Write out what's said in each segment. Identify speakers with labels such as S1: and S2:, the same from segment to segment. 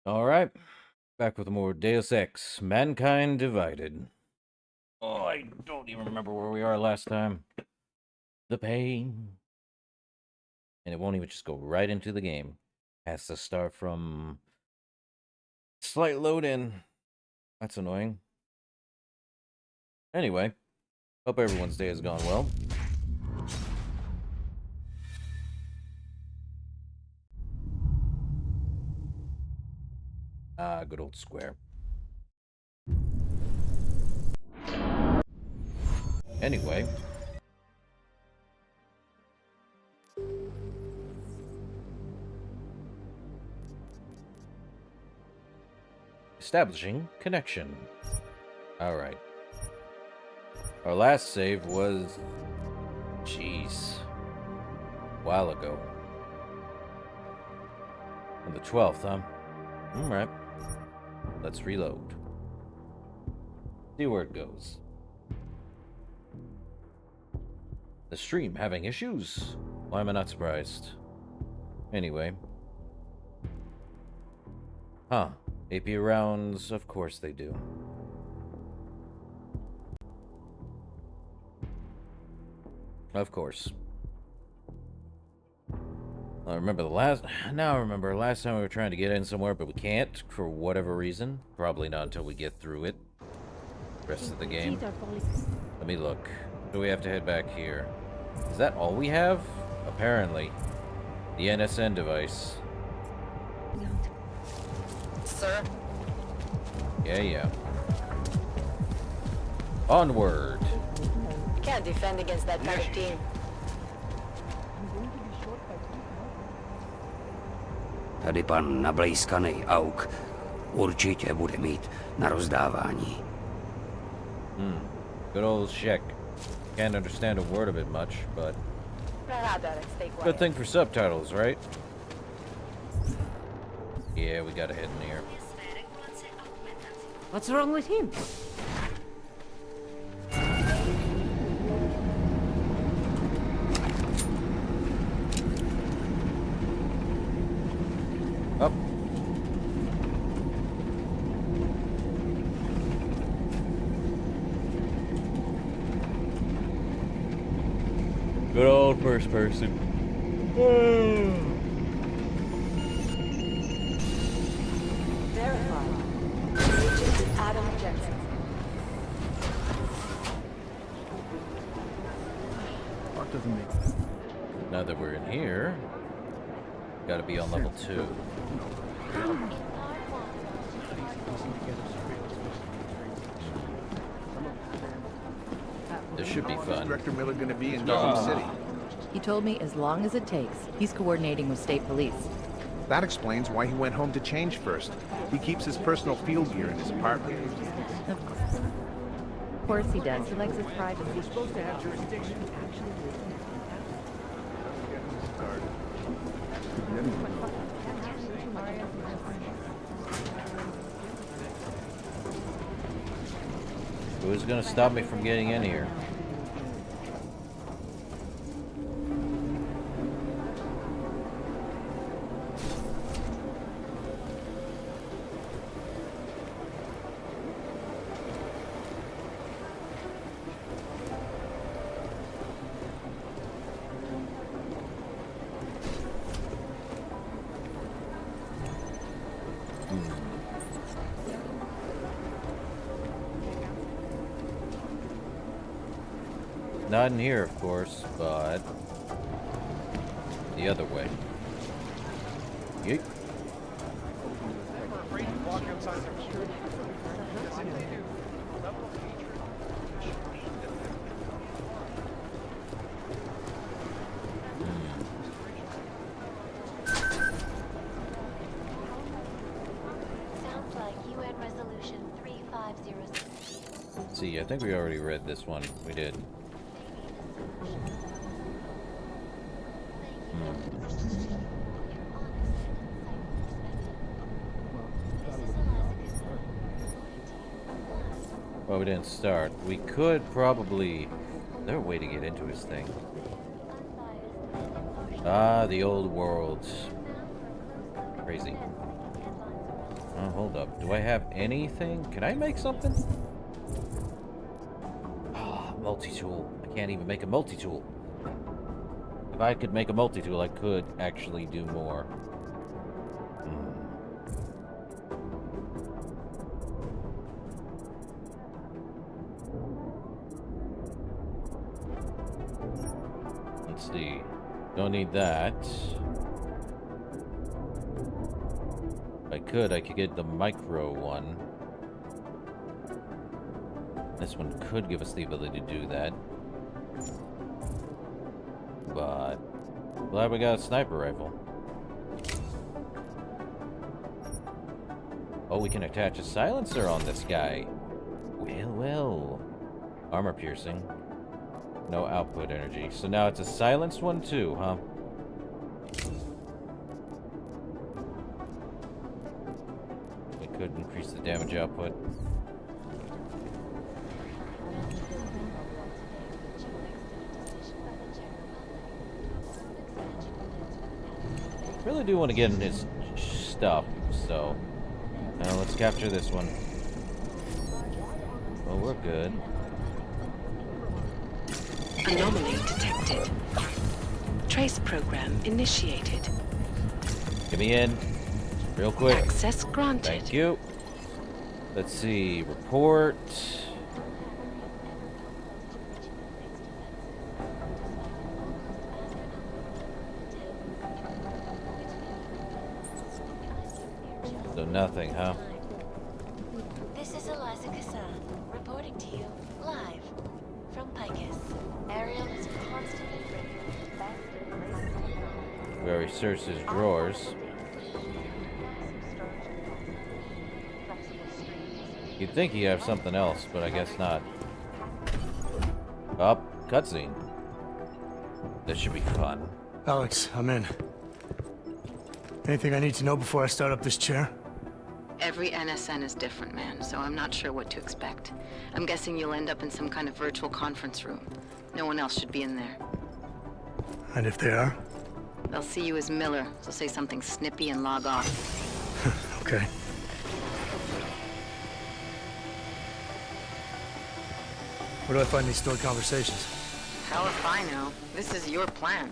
S1: All right, back with more Deus Ex: Mankind Divided. Oh, I don't even remember where we are last time. The pain. And it won't even just go right into the game. Has to start from slight load in. That's annoying. Anyway, hope everyone's day has gone well. Ah, good old square. Anyway. Establishing connection. Alright. Our last save was... Jeez. A while ago. On the 12th, huh? Alright. Let's reload. See where it goes. The stream having issues? Why am I not surprised? Anyway. Huh. AP rounds, of course they do. Of course. I remember last time we were trying to get in somewhere, but we can't for whatever reason. Probably not until we get through it. The rest of the game. Let me look. Do we have to head back here? Is that all we have? Apparently. The NSN device.
S2: Sir?
S1: Yeah. Onward.
S2: Can't defend against that kind of team.
S3: Tady pan nablejskanej auk určitě bude mít na rozdávání.
S1: Good old Czech. Can't understand a word of it much, but good thing for subtitles, right? Yeah, we gotta head in here.
S4: What's wrong with him?
S1: Up. Good old first person.
S2: Verified. Agent Adam Jensen.
S5: Mark doesn't make.
S1: Now that we're in here, gotta be on level 2. This should be fun.
S5: Director Miller going to be in Gotham City?
S6: He told me as long as it takes. He's coordinating with state police.
S5: That explains why he went home to change first. He keeps his personal field gear in his apartment.
S6: Of course he does. He likes his privacy.
S7: We're supposed to have jurisdiction.
S1: Who's gonna stop me from getting in here? Not in here, of course, but the other way. Yeet.
S8: Sounds like UN Resolution 3506.
S1: See, I think we already read this one. We did. Well, we didn't start. We could probably... Is there a way to get into his thing? Ah, the old world. Crazy. Oh, hold up. Do I have anything? Can I make something? Ah, multi-tool. I can't even make a multi-tool. If I could make a multi-tool, I could actually do more. Let's see. Don't need that. If I could get the micro one. This one could give us the ability to do that. But glad we got a sniper rifle. Oh, we can attach a silencer on this guy. Well. Armor piercing. No output energy. So now it's a silenced one too, huh? We could increase the damage output. Really do want to get in his stuff, so now let's capture this one. Well, we're good.
S4: Anomaly detected. Trace program initiated.
S1: Get me in. Real quick.
S4: Access granted.
S1: Thank you. Let's see. Report. So nothing, huh?
S8: This is Eliza Kassan, reporting to you, live, from Picus. Ariel is constantly bringing best
S1: We already searched his drawers. You'd think he'd have something else, but I guess not. Up, cutscene. This should be fun.
S7: Alex, I'm in. Anything I need to know before I start up this chair?
S4: Every NSN is different, man, so I'm not sure what to expect. I'm guessing you'll end up in some kind of virtual conference room. No one else should be in there.
S7: And if they are?
S4: They'll see you as Miller, so say something snippy and log off.
S7: Okay. Where do I find these stored conversations?
S4: Hell if I know. This is your plan.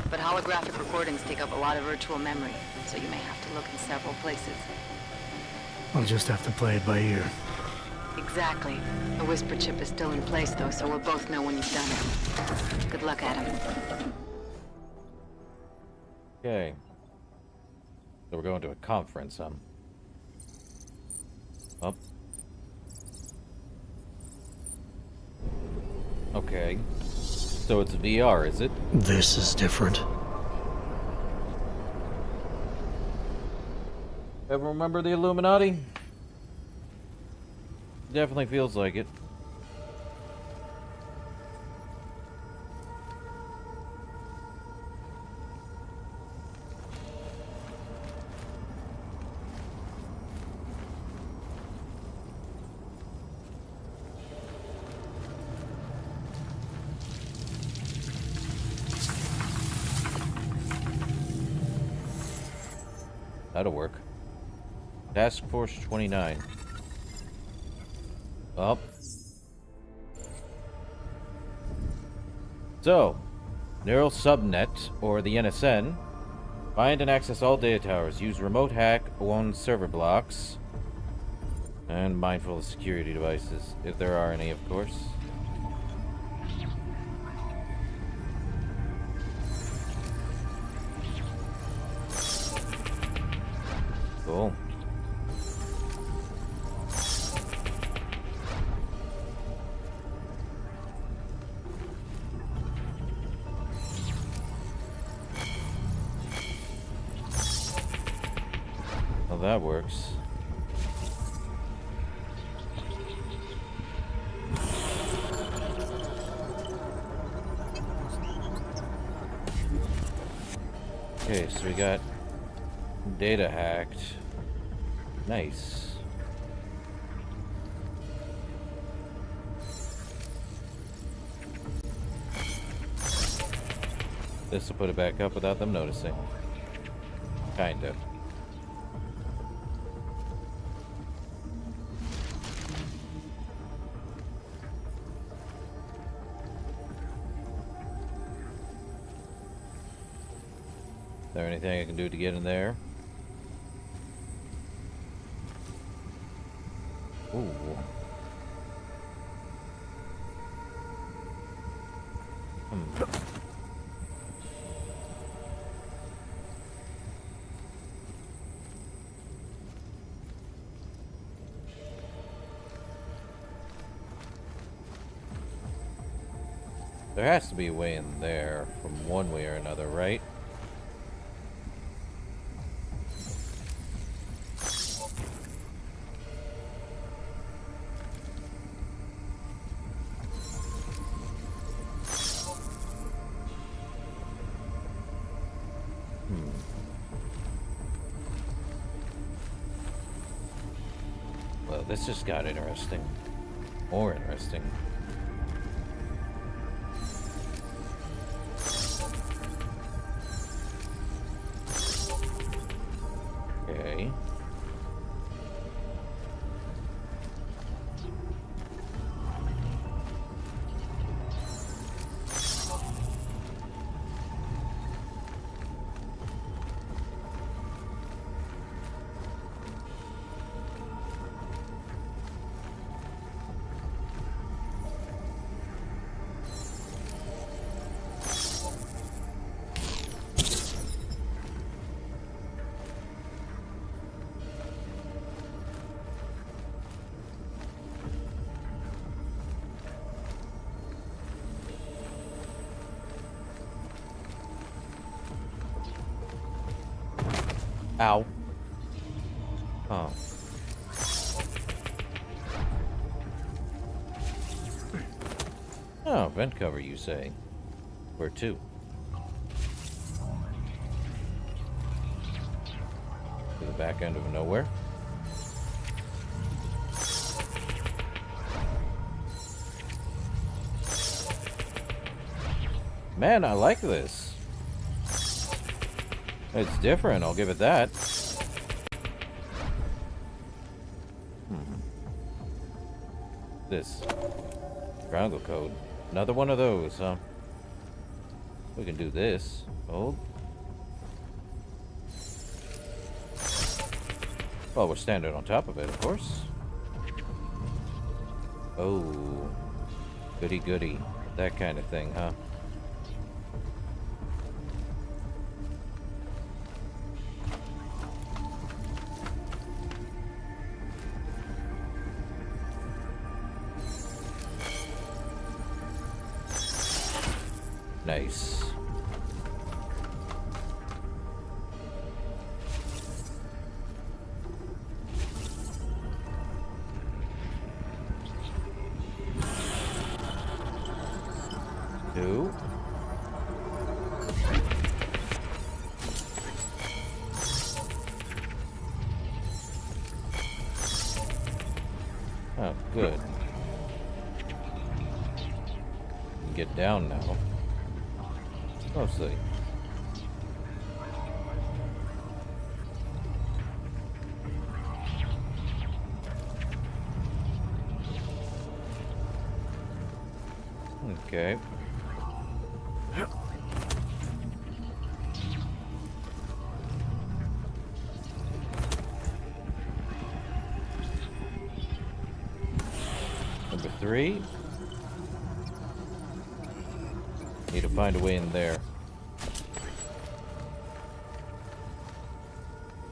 S4: But holographic recordings take up a lot of virtual memory, so you may have to look in several places.
S7: I'll just have to play it by ear.
S4: Exactly. The whisper chip is still in place, though, so we'll both know when you've done it. Good luck, Adam.
S1: Okay. So we're going to a conference, huh? Up. Okay. So it's VR, is it?
S7: This is different.
S1: Ever remember the Illuminati? Definitely feels like it. That'll work. Task Force 29. Up. So, Neural Subnet, or the NSN. Find and access all data towers. Use remote hack, own server blocks. And mindful of security devices, if there are any, of course. Cool. Well, that works. Okay, so we got data hacked. Nice. This will put it back up without them noticing. Kind of. Is there anything I can do to get in there? Ooh. There has to be a way in there from one way or another, right? Well, this just got interesting. More interesting. Okay. Ow. Oh. Oh, vent cover, you say? Where to? To the back end of nowhere? Man, I like this. It's different, I'll give it that. This. Triangle code. Another one of those, huh? We can do this. Hold. Well, we're standing on top of it, of course. Oh. Goody goody. That kind of thing, huh? Nice. Two. Oh, good. Get down now. Mostly. Okay. Number 3. Need to find a way in there.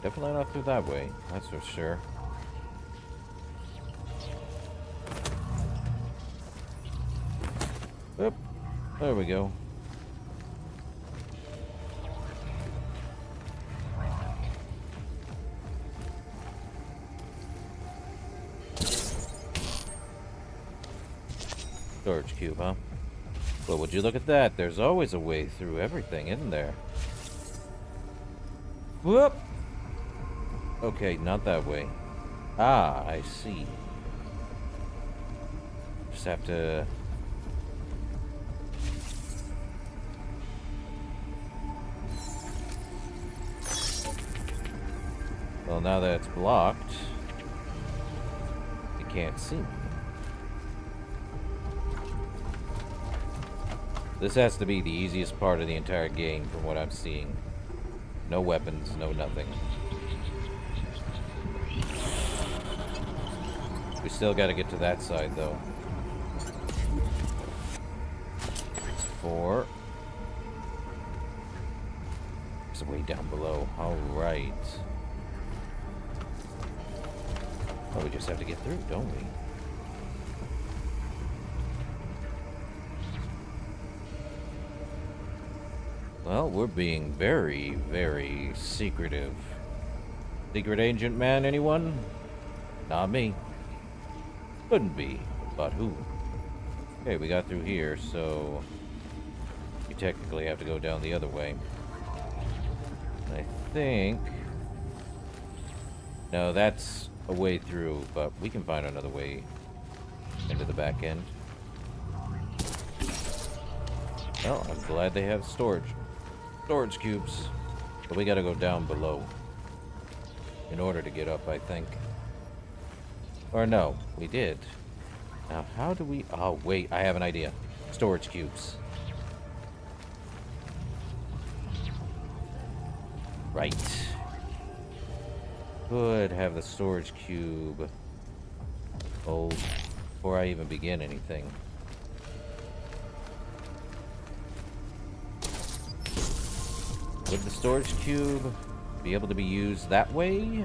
S1: Definitely not through that way, that's for sure. Oop, there we go. Storage cube, huh? Well, would you look at that? There's always a way through everything, isn't there? Whoop! Okay, not that way. Ah, I see. Just have to... Well, now that it's blocked, you can't see me. This has to be the easiest part of the entire game from what I'm seeing. No weapons, no nothing. We still gotta get to that side, though. It's 4. It's way down below. Alright. Oh, we just have to get through, don't we? Well, we're being very, very secretive. Secret agent man, anyone? Not me. Couldn't be, but who? Okay, we got through here, so we technically have to go down the other way. I think... No, that's a way through, but we can find another way into the back end. Well, I'm glad they have storage cubes, but we gotta go down below in order to get up, I think. Or no, we did. Now, how do we... Oh, wait, I have an idea. Storage cubes. Right. Could have the storage cube... Oh, before I even begin anything. Would the storage cube be able to be used that way?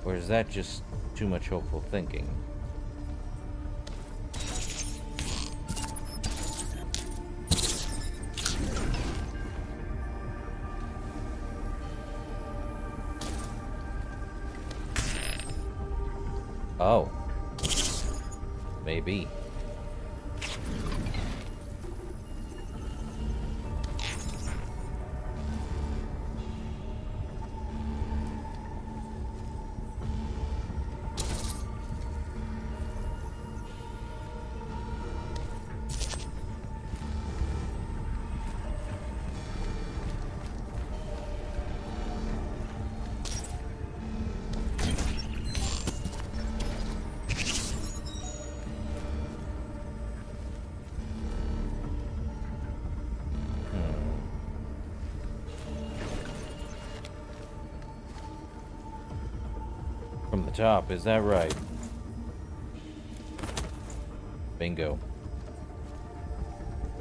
S1: Or is that just too much hopeful thinking? Oh. Maybe. From the top, is that right? Bingo.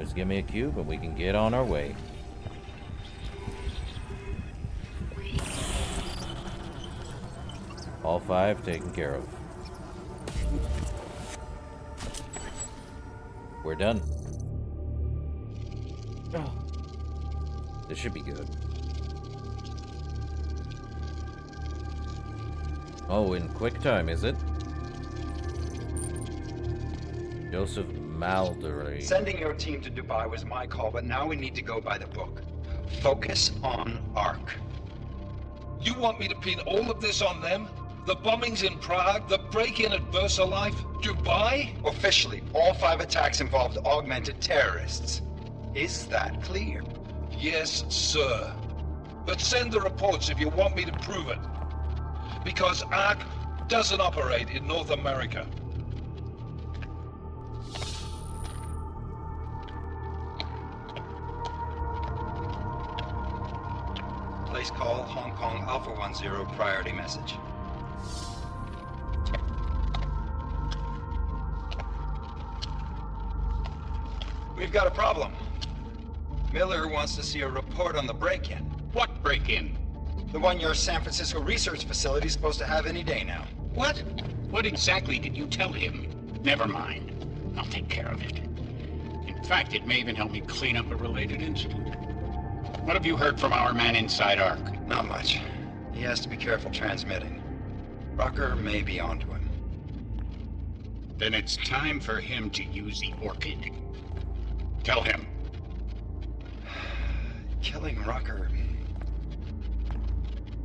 S1: Just give me a cube and we can get on our way. All 5 taken care of. We're done. Oh. This should be good. Oh, in quick time, is it? Joseph Maldery.
S9: Sending your team to Dubai was my call, but now we need to go by the book. Focus on Ark.
S10: You want me to pin all of this on them? The bombings in Prague, the break-in at VersaLife, Dubai?
S9: Officially, all 5 attacks involved augmented terrorists. Is that clear?
S10: Yes, sir. But send the reports if you want me to prove it. Because Ark doesn't operate in North America.
S9: Place call, Hong Kong Alpha 10, priority message. We've got a problem. Miller wants to see a report on the break-in.
S11: What break-in?
S9: The one your San Francisco research facility is supposed to have any day now.
S11: What? What exactly did you tell him? Never mind. I'll take care of it. In fact, it may even help me clean up a related incident. What have you heard from our man inside Ark?
S9: Not much. He has to be careful transmitting. Rucker may be onto him.
S11: Then it's time for him to use the Orchid. Tell him.
S9: Killing Rucker...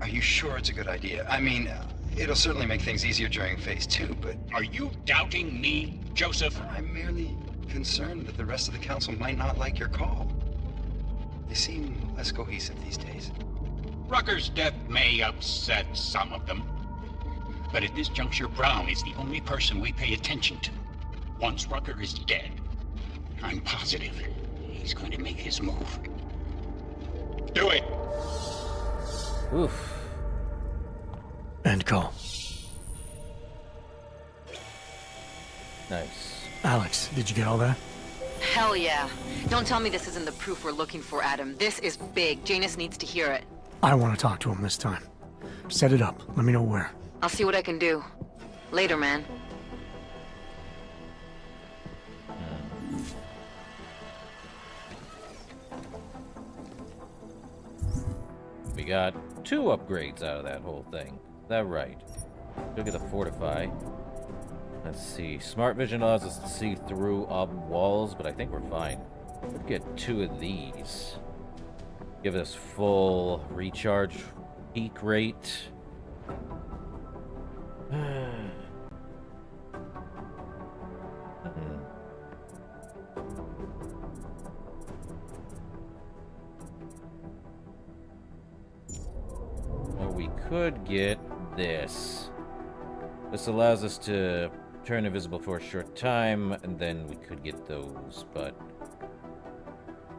S9: Are you sure it's a good idea? I mean, it'll certainly make things easier during Phase 2, but...
S11: Are you doubting me, Joseph?
S9: I'm merely concerned that the rest of the Council might not like your call. They seem less cohesive these days.
S11: Rucker's death may upset some of them. But at this juncture, Brown is the only person we pay attention to. Once Rucker is dead, I'm positive he's going to make his move. Do it!
S1: Oof.
S7: End call.
S1: Nice.
S7: Alex, did you get all that?
S4: Hell yeah. Don't tell me this isn't the proof we're looking for, Adam. This is big. Janus needs to hear it.
S7: I want to talk to him this time. Set it up. Let me know where.
S4: I'll see what I can do. Later, man.
S1: actually got 2 upgrades out of that whole thing. Is that right? Look at the Fortify. Let's see. Smart Vision allows us to see through walls, but I think we're fine. Let's get 2 of these. Give us full recharge peak rate. Or we could get this. This allows us to turn invisible for a short time, and then we could get those, but...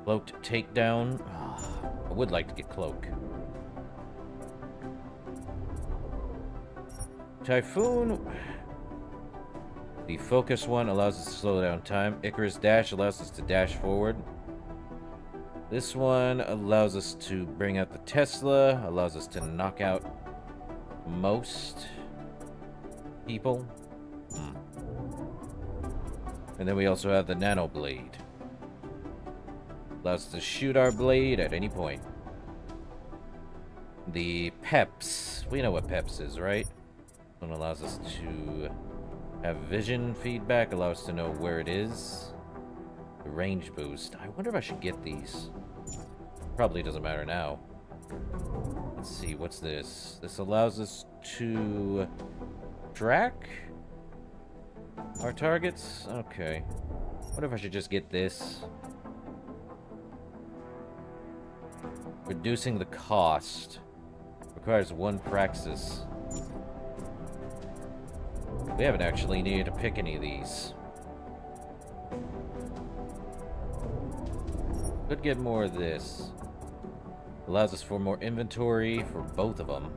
S1: Cloaked takedown? Oh, I would like to get cloak. Typhoon... The focus one allows us to slow down time. Icarus Dash allows us to dash forward. This one allows us to bring out the Tesla, allows us to knock out most people. And then we also have the Nano Blade. Allows us to shoot our blade at any point. The Peps. We know what Peps is, right? One allows us to have vision feedback, allows us to know where it is. The range boost. I wonder if I should get these. Probably doesn't matter now. Let's see, what's this? This allows us to track our targets? Okay. What if I should just get this? Reducing the cost. Requires 1 praxis. We haven't actually needed to pick any of these. Could get more of this. Allows us for more inventory for both of them.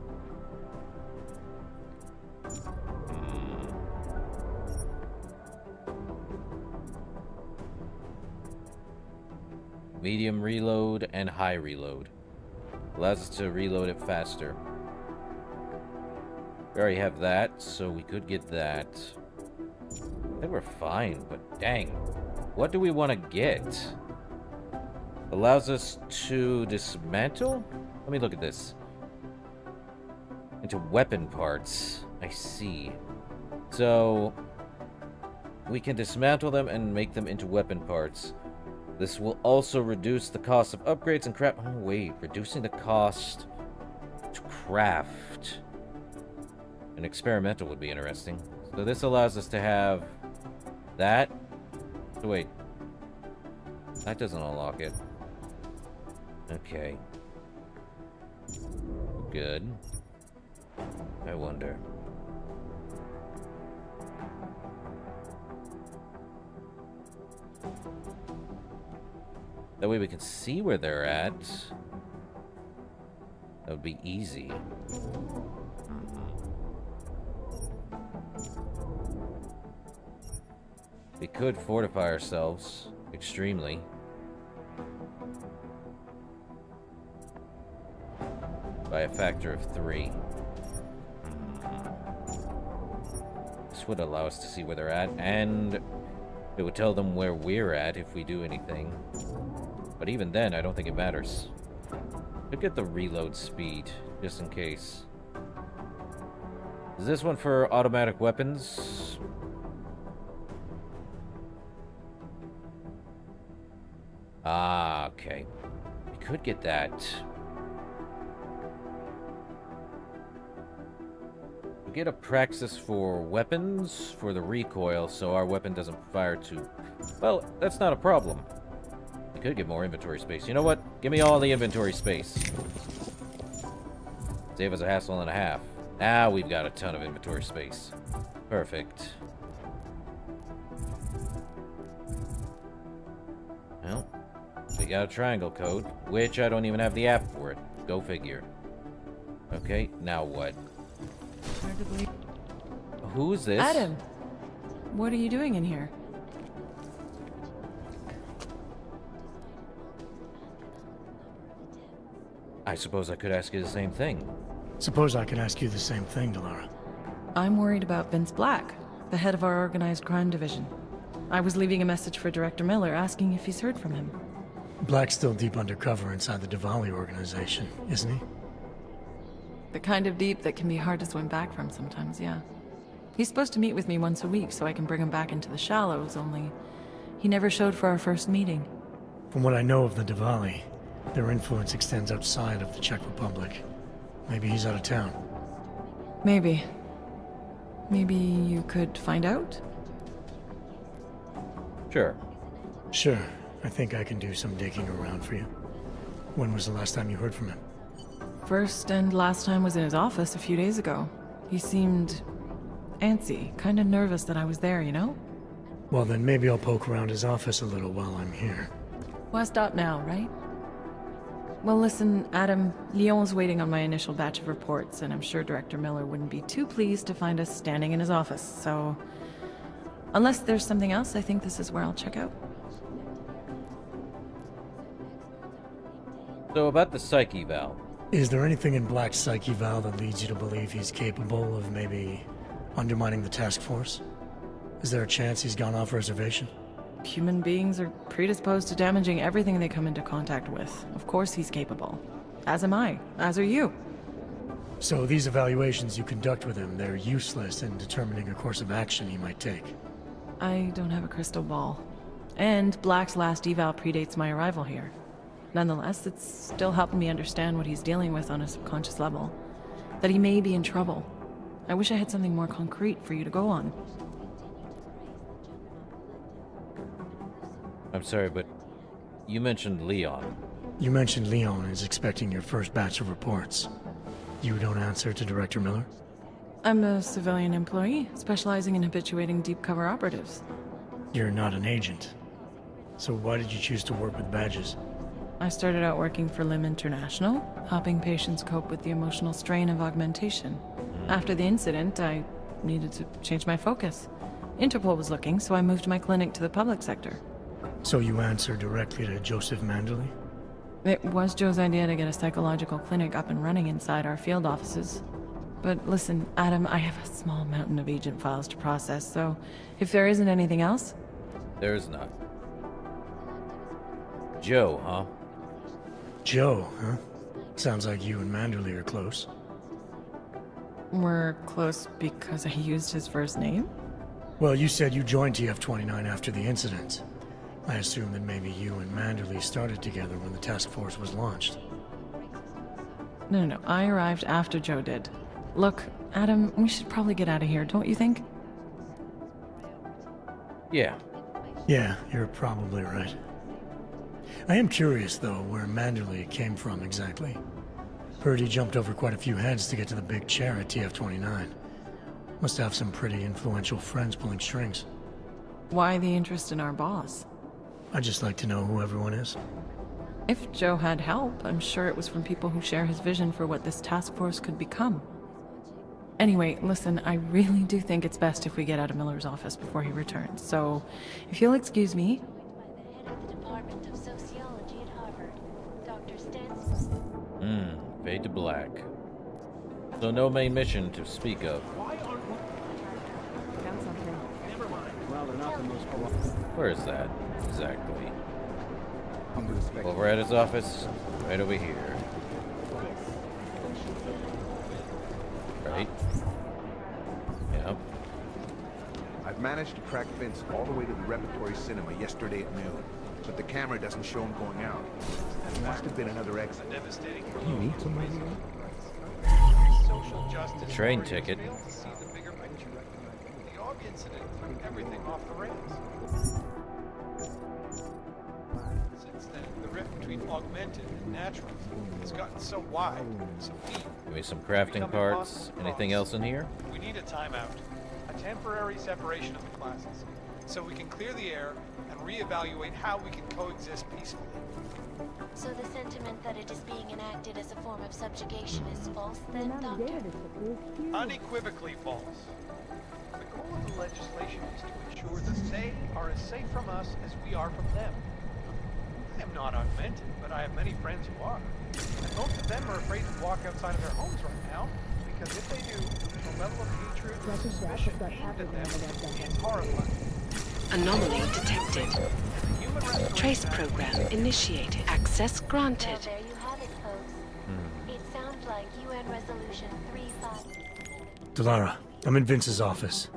S1: Medium reload and high reload. Allows us to reload it faster. We already have that, so we could get that. I think we're fine, but dang. What do we want to get? Allows us to dismantle? Let me look at this. Into weapon parts. I see. So, we can dismantle them and make them into weapon parts. This will also reduce the cost of upgrades and craft. Oh, wait. Reducing the cost to craft. An experimental would be interesting. So this allows us to have that. So wait. That doesn't unlock it. Okay. Good. I wonder. That way we can see where they're at. That would be easy. We could fortify ourselves extremely. By a factor of 3. This would allow us to see where they're at, and it would tell them where we're at if we do anything. But even then, I don't think it matters. Look at the reload speed, just in case. Is this one for automatic weapons? Ah, okay. We could get that. We get a praxis for weapons for the recoil, so our weapon doesn't fire too... Well, that's not a problem. We could get more inventory space. You know what? Give me all the inventory space. Save us a hassle and a half. Now we've got a ton of inventory space. Perfect. Well, we got a triangle code, which I don't even have the app for it. Go figure. Okay, now what?
S12: Hard to believe.
S1: Who's this?
S12: Adam, what are you doing in here?
S1: I suppose I could ask you the same thing.
S7: Suppose I could ask you the same thing, Delara.
S12: I'm worried about Vince Black, the head of our organized crime division. I was leaving a message for Director Miller asking if he's heard from him.
S7: Black's still deep undercover inside the Diwali organization, isn't he?
S12: The kind of deep that can be hard to swim back from sometimes, yeah. He's supposed to meet with me once a week so I can bring him back into the shallows, only he never showed for our first meeting.
S7: From what I know of the Diwali, their influence extends outside of the Czech Republic. Maybe he's out of town.
S12: Maybe. Maybe you could find out?
S1: Sure.
S7: Sure. I think I can do some digging around for you. When was the last time you heard from him?
S12: First and last time was in his office a few days ago. He seemed antsy, kind of nervous that I was there, you know?
S7: Well, then maybe I'll poke around his office a little while I'm here.
S12: Well, stop now, right? Well, listen, Adam, Lyon's waiting on my initial batch of reports, and I'm sure Director Miller wouldn't be too pleased to find us standing in his office, so... Unless there's something else, I think this is where I'll check out.
S1: So about the psyche valve.
S7: Is there anything in Black's psyche valve that leads you to believe he's capable of maybe undermining the task force? Is there a chance he's gone off reservation?
S12: Human beings are predisposed to damaging everything they come into contact with. Of course he's capable. As am I. As are you.
S7: So these evaluations you conduct with him, they're useless in determining a course of action he might take.
S12: I don't have a crystal ball. And Black's last eval predates my arrival here. Nonetheless, it's still helping me understand what he's dealing with on a subconscious level. That he may be in trouble. I wish I had something more concrete for you to go on.
S1: I'm sorry, but you mentioned Leon.
S7: You mentioned Leon is expecting your first batch of reports. You don't answer to Director Miller?
S12: I'm a civilian employee, specializing in habituating deep cover operatives.
S7: You're not an agent. So why did you choose to work with badges?
S12: I started out working for LIM International, helping patients cope with the emotional strain of augmentation. After the incident, I needed to change my focus. Interpol was looking, so I moved my clinic to the public sector.
S7: So you answer directly to Joseph Manderley?
S12: It was Joe's idea to get a psychological clinic up and running inside our field offices. But listen, Adam, I have a small mountain of agent files to process, so if there isn't anything else...
S1: There's not. Joe, huh?
S7: Joe, huh? Sounds like you and Manderley are close.
S12: We're close because I used his first name?
S7: Well, you said you joined TF-29 after the incident. I assume that maybe you and Manderley started together when the task force was launched.
S12: No. I arrived after Joe did. Look, Adam, we should probably get out of here, don't you think?
S1: Yeah.
S7: Yeah, you're probably right. I am curious, though, where Manderley came from exactly. Heard he jumped over quite a few heads to get to the big chair at TF-29. Must have some pretty influential friends pulling strings.
S12: Why the interest in our boss?
S7: I'd just like to know who everyone is.
S12: If Joe had help, I'm sure it was from people who share his vision for what this task force could become. Anyway, listen, I really do think it's best if we get out of Miller's office before he returns, so if you'll excuse me...
S8: Department of Sociology at Harvard, Dr. Stanson.
S1: Fade to black. So no main mission to speak of. Where is that, exactly? Over at his office? Right over here. Right? Yep.
S5: I've managed to track Vince all the way to the Repertory Cinema yesterday at noon, but the camera doesn't show him going out. There must have been another exit. You need somebody?
S1: The train ticket.
S13: The Og incident threw everything off the rails. Since then, the rift between augmented and natural has gotten so wide, so deep.
S1: Give me some crafting parts. Anything else in here?
S13: We need a timeout, a temporary separation of the classes, so we can clear the air and reevaluate how we can coexist peacefully.
S8: So the sentiment that it is being enacted as a form of subjugation is false then, Doctor?
S13: Unequivocally false. The goal of the legislation is to ensure that they are as safe from us as we are from them. I am not augmented, but I have many friends who are. And most of them are afraid to walk outside of their homes right now, because if they do, the level of hatred and suspicion aimed at them is horrifying.
S14: Anomaly detected. Trace program initiated. Access granted.
S8: Well, there you have it, folks. It sounds like UN Resolution 35.
S7: Delara, I'm in Vince's office.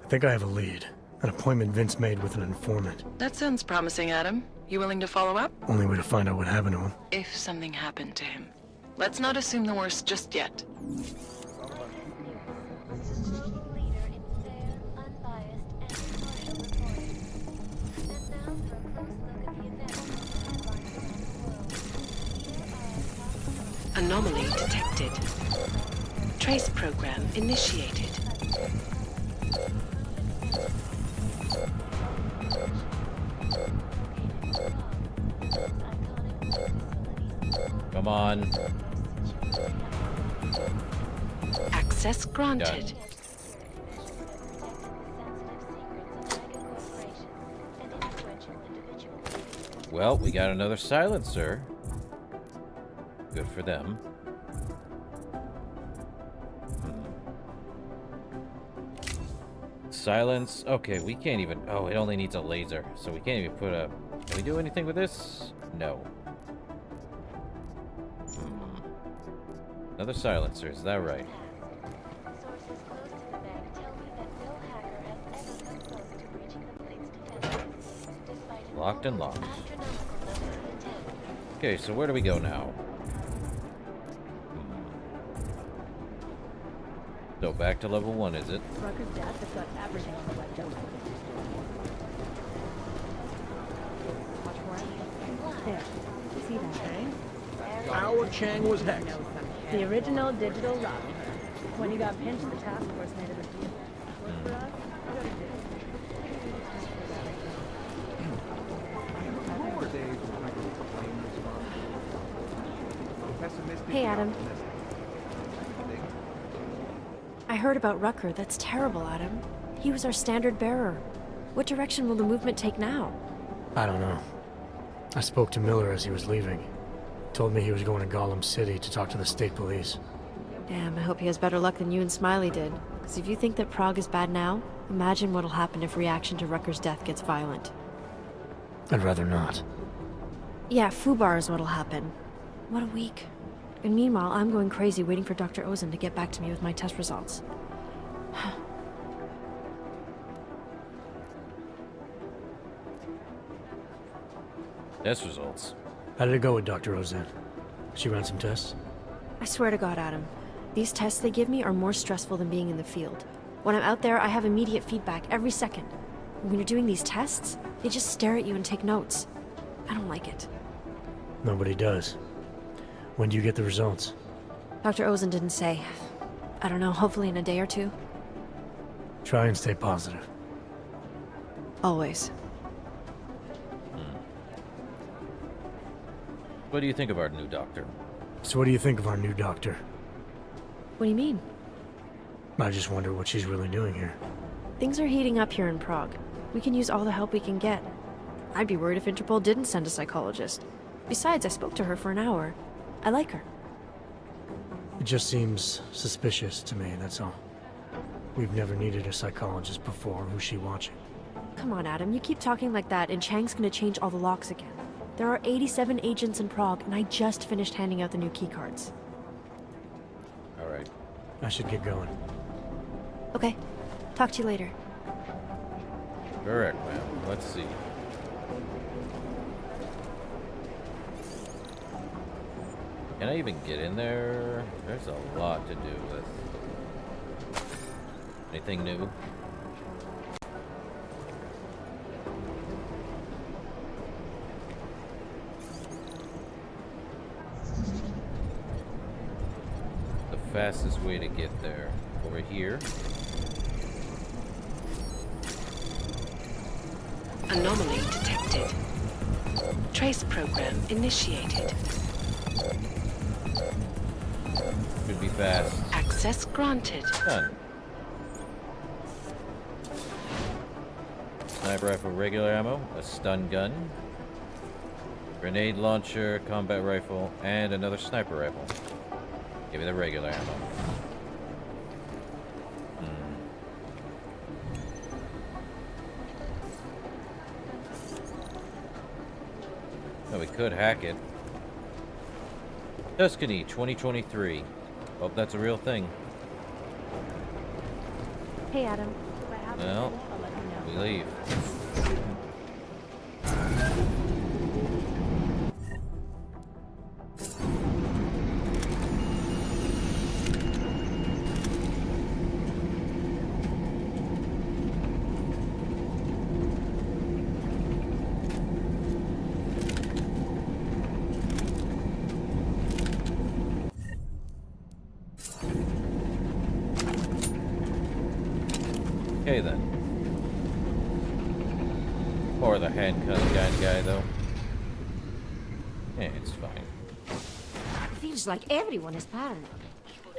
S7: I think I have a lead. An appointment Vince made with an informant.
S12: That sounds promising, Adam. You willing to follow up?
S7: Only way to find out what happened to him.
S12: If something happened to him. Let's not assume the worst just yet.
S14: Anomaly detected. Trace program initiated.
S1: Come on.
S14: Access granted.
S1: Done. Well, we got another silencer. Good for them. Silence. Okay, we can't even... Oh, it only needs a laser. So we can't even put a... Can we do anything with this? No. Another silencer, is that right?
S8: Sources close to the bank tell me that no hacker has ever come close to breaching the blade's defenses, despite an
S1: Locked and
S8: almost
S1: locked.
S8: astronomical number of attempts.
S1: Okay, so where do we go now? So back to level 1, is it?
S6: Rucker's death has got everything on the ledger. Watch for it. There. You see that, right?
S15: Howard Chang was hex.
S6: The original digital love. When you got pinched, the task force made it a deal. Work for us?
S16: Hey, Adam. I heard about Rucker. That's terrible, Adam. He was our standard bearer. What direction will the movement take now?
S7: I don't know. I spoke to Miller as he was leaving. Told me he was going to Gollum City to talk to the state police.
S16: Damn, I hope he has better luck than you and Smiley did. Because if you think that Prague is bad now, imagine what'll happen if reaction to Rucker's death gets violent.
S7: I'd rather not.
S16: Yeah, Fubar is what'll happen. What a week. And meanwhile, I'm going crazy waiting for Dr. Ozen to get back to me with my test results.
S1: Test results.
S7: How did it go with Dr. Ozen? She ran some tests?
S16: I swear to God, Adam, these tests they give me are more stressful than being in the field. When I'm out there, I have immediate feedback every second. And when you're doing these tests, they just stare at you and take notes. I don't like it.
S7: Nobody does. When do you get the results?
S16: Dr. Ozen didn't say. I don't know, hopefully in a day or two.
S7: Try and stay positive.
S16: Always.
S1: What do you think of our new doctor?
S7: So what do you think of our new doctor?
S16: What do you mean?
S7: I just wonder what she's really doing here.
S16: Things are heating up here in Prague. We can use all the help we can get. I'd be worried if Interpol didn't send a psychologist. Besides, I spoke to her for an hour. I like her.
S7: It just seems suspicious to me, that's all. We've never needed a psychologist before. Who's she watching?
S16: Come on, Adam, you keep talking like that and Chang's gonna change all the locks again. There are 87 agents in Prague, and I just finished handing out the new keycards.
S1: Alright.
S7: I should get going.
S16: Okay. Talk to you later.
S1: Correct, ma'am. Let's see. Can I even get in there? There's a lot to do with. Anything new? The fastest way to get there. Over here.
S14: Anomaly detected. Trace program initiated.
S1: Should be fast.
S14: Access granted.
S1: Done. Sniper rifle, regular ammo, a stun gun, grenade launcher, combat rifle, and another sniper rifle. Give me the regular ammo. Oh, we could hack it. Tuscany 2023. Hope that's a real thing.
S6: Hey, Adam. If I have
S1: Well,
S6: anything, I'll let you know.
S1: we leave. Okay then. Or the handcuff guy though. Yeah, it's fine.
S2: Feels like everyone is paranoid.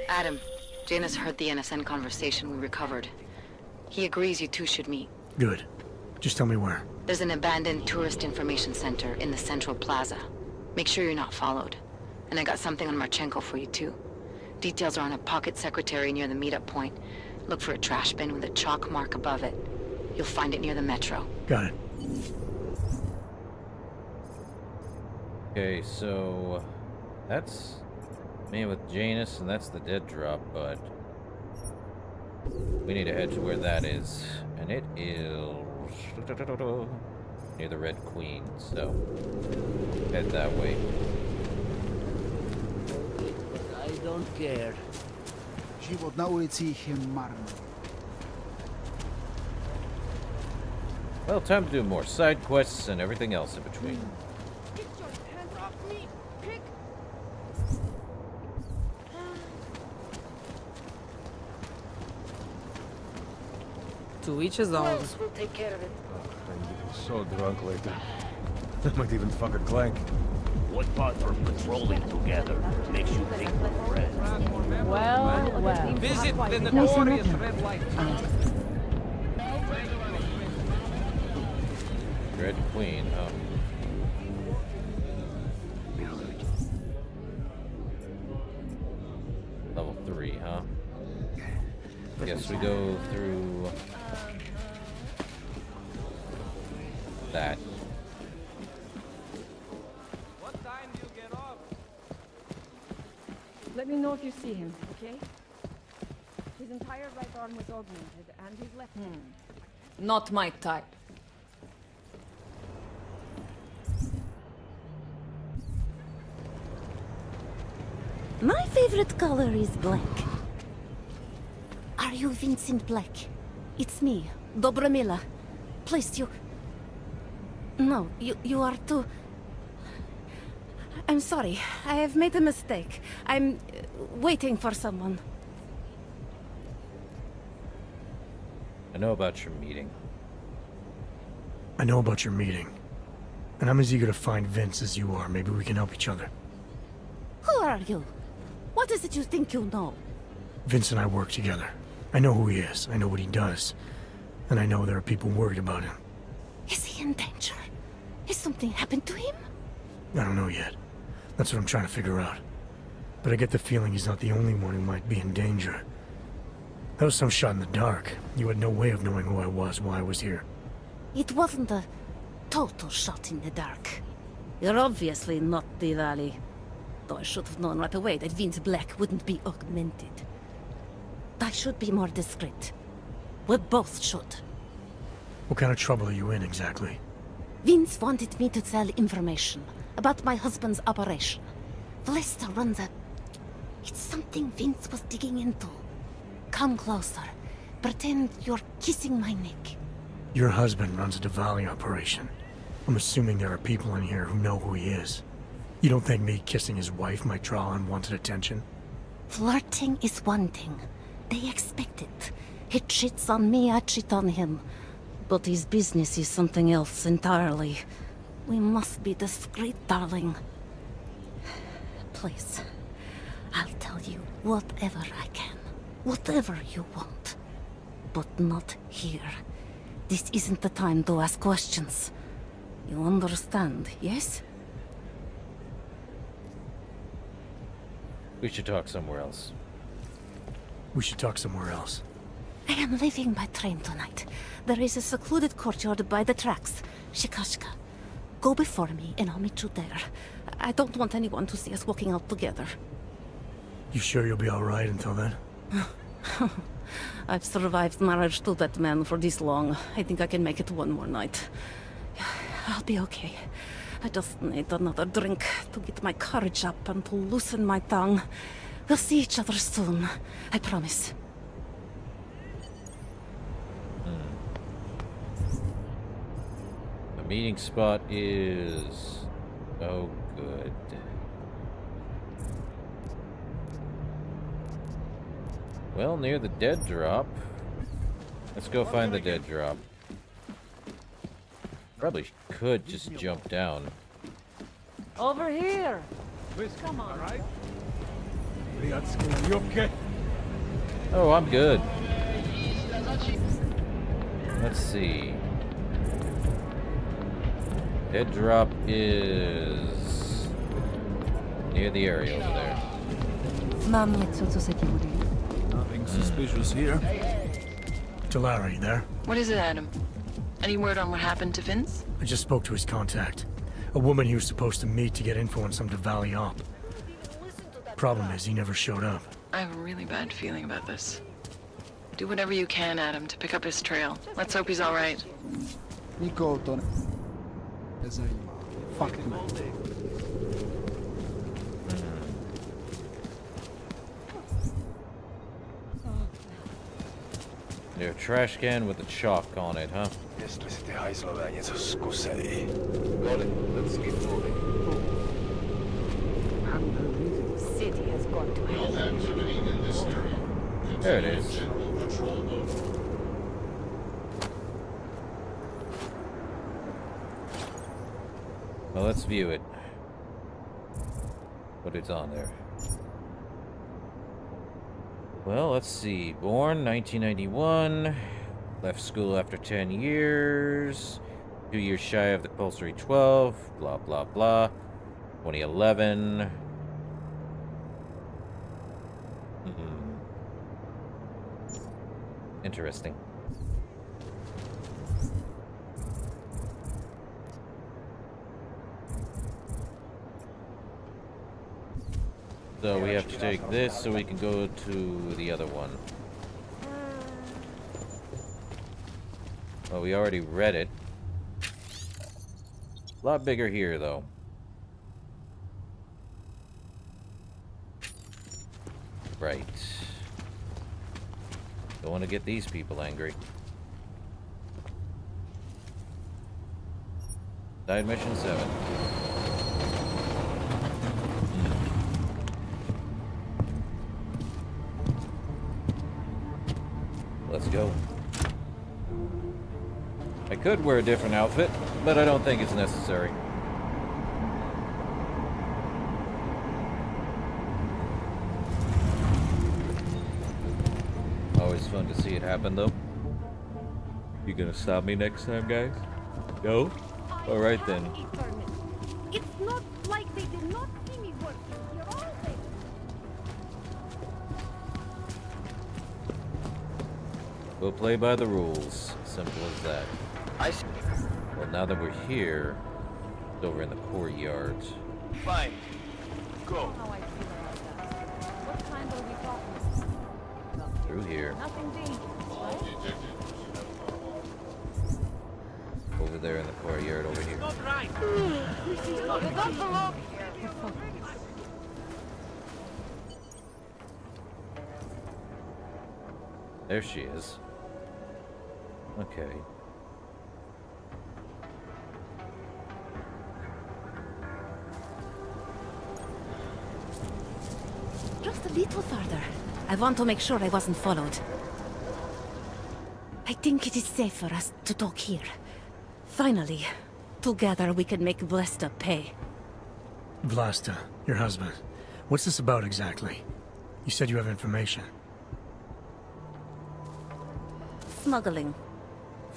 S4: Adam, Janus heard the NSN conversation we recovered. He agrees you two should meet.
S7: Good. Just tell me where.
S4: There's an abandoned tourist information center in the central plaza. Make sure you're not followed. And I got something on Marchenko for you too. Details are on a pocket secretary near the meetup point. Look for a trash bin with a chalk mark above it. You'll find it near the metro.
S7: Got it.
S1: Okay, so that's me with Janus, and that's the dead drop, but we need to head to where that is, and it is near the Red Queen, so head that way.
S17: I don't care.
S18: Život na ulici je marný.
S1: Well, time to do more side quests and everything else in between.
S17: Get your hands off me! Pick!
S19: To each his own.
S2: We'll take care of it.
S5: I'm getting so drunk lately. I might even fuck a clank.
S17: What part of patrolling together makes you think we're friends?
S6: Well.
S13: Visit the
S6: No,
S13: notorious
S6: nothing.
S13: red light.
S1: Red Queen, level 3, huh? Guess we go through that.
S13: What time do you get off?
S6: Let me know if you see him, okay? His entire right arm was augmented, and his left.
S19: Not my type.
S2: My favorite color is black. Are you Vincent Black? It's me, Dobromila. Please, you... No, you are too... I'm sorry. I have made a mistake. I'm waiting for someone.
S1: I know about your meeting.
S7: I know about your meeting. And I'm as eager to find Vince as you are. Maybe we can help each other.
S2: Who are you? What is it you think you know?
S7: Vince and I work together. I know who he is. I know what he does. And I know there are people worried about him.
S2: Is he in danger? Has something happened to him?
S7: I don't know yet. That's what I'm trying to figure out. But I get the feeling he's not the only one who might be in danger. That was some shot in the dark. You had no way of knowing who I was while I was here.
S2: It wasn't a total shot in the dark. You're obviously not Diwali. Though I should have known right away that Vince Black wouldn't be augmented. I should be more discreet. We both should.
S7: What kind of trouble are you in, exactly?
S2: Vince wanted me to tell information about my husband's operation. Vlesta runs a... It's something Vince was digging into. Come closer. Pretend you're kissing my neck.
S7: Your husband runs a Diwali operation. I'm assuming there are people in here who know who he is. You don't think me kissing his wife might draw unwanted attention?
S2: Flirting is one thing. They expect it. He cheats on me, I cheat on him. But his business is something else entirely. We must be discreet, darling. Please, I'll tell you whatever I can. Whatever you want. But not here. This isn't the time to ask questions. You understand, yes?
S1: We should talk somewhere else.
S7: We should talk somewhere else.
S2: I am leaving by train tonight. There is a secluded courtyard by the tracks. Shikashka. Go before me and I'll meet you there. I don't want anyone to see us walking out together.
S7: You sure you'll be alright until then?
S2: I've survived marriage to that man for this long. I think I can make it one more night. I'll be okay. I just need another drink to get my courage up and to loosen my tongue. We'll see each other soon. I promise.
S1: The meeting spot is... oh, good. Well, near the dead drop. Let's go find the dead drop. Probably could just jump down.
S19: Over here.
S13: Come on. All right. You okay?
S1: Oh, I'm good. Let's see. Dead drop is near the area over there.
S18: Nothing suspicious here.
S7: Talari, you there?
S20: What is it, Adam? Any word on what happened to Vince?
S7: I just spoke to his contact. A woman he was supposed to meet to get info on some Diwali op. Problem is, he never showed up.
S20: I have a really bad feeling about this. Do whatever you can, Adam, to pick up his trail. Let's hope he's all right.
S18: Fuck me.
S1: There's a trash can with a chalk on it, huh?
S5: Jestli si ty hajzlové něco zkusili. Got it. Let's keep moving.
S8: City has gone to hell.
S1: There it is. Well, let's view it. But it's on there. Well, let's see. Born 1991. Left school after 10 years. 2 years shy of the compulsory 12. Blah, blah, blah. 2011. Interesting. So we have to take this so we can go to the other one. Well, we already read it. A lot bigger here, though. Right. Don't want to get these people angry. Side mission 7. Let's go. I could wear a different outfit, but I don't think it's necessary. Always fun to see it happen, though. You gonna stop me next time, guys? No? Alright then.
S8: It's not like they did not see me working here all day.
S1: We'll play by the rules. Simple as that.
S3: I see.
S1: Well, now that we're here, it's over in the courtyard.
S5: Fine. Go.
S6: How I feel about that. What kind are we talking?
S1: Through here.
S6: Nothing dangerous, right?
S1: Over there in the courtyard over here.
S8: Not right. You don't belong here.
S1: There she is. Okay.
S2: Just a little further. I want to make sure I wasn't followed. I think it is safe for us to talk here. Finally, together we can make Vlasta pay.
S7: Vlasta, your husband. What's this about exactly? You said you have information.
S2: Smuggling.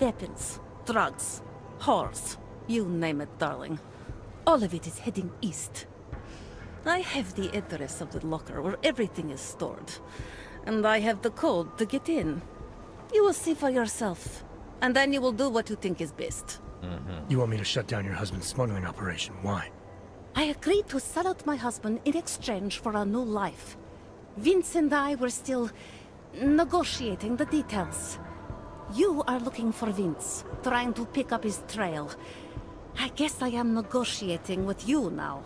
S2: Weapons. Drugs. Whores. You name it, darling. All of it is heading east. I have the address of the locker where everything is stored. And I have the code to get in. You will see for yourself. And then you will do what you think is best.
S7: You want me to shut down your husband's smuggling operation. Why?
S2: I agreed to sell out my husband in exchange for a new life. Vince and I were still negotiating the details. You are looking for Vince, trying to pick up his trail. I guess I am negotiating with you now.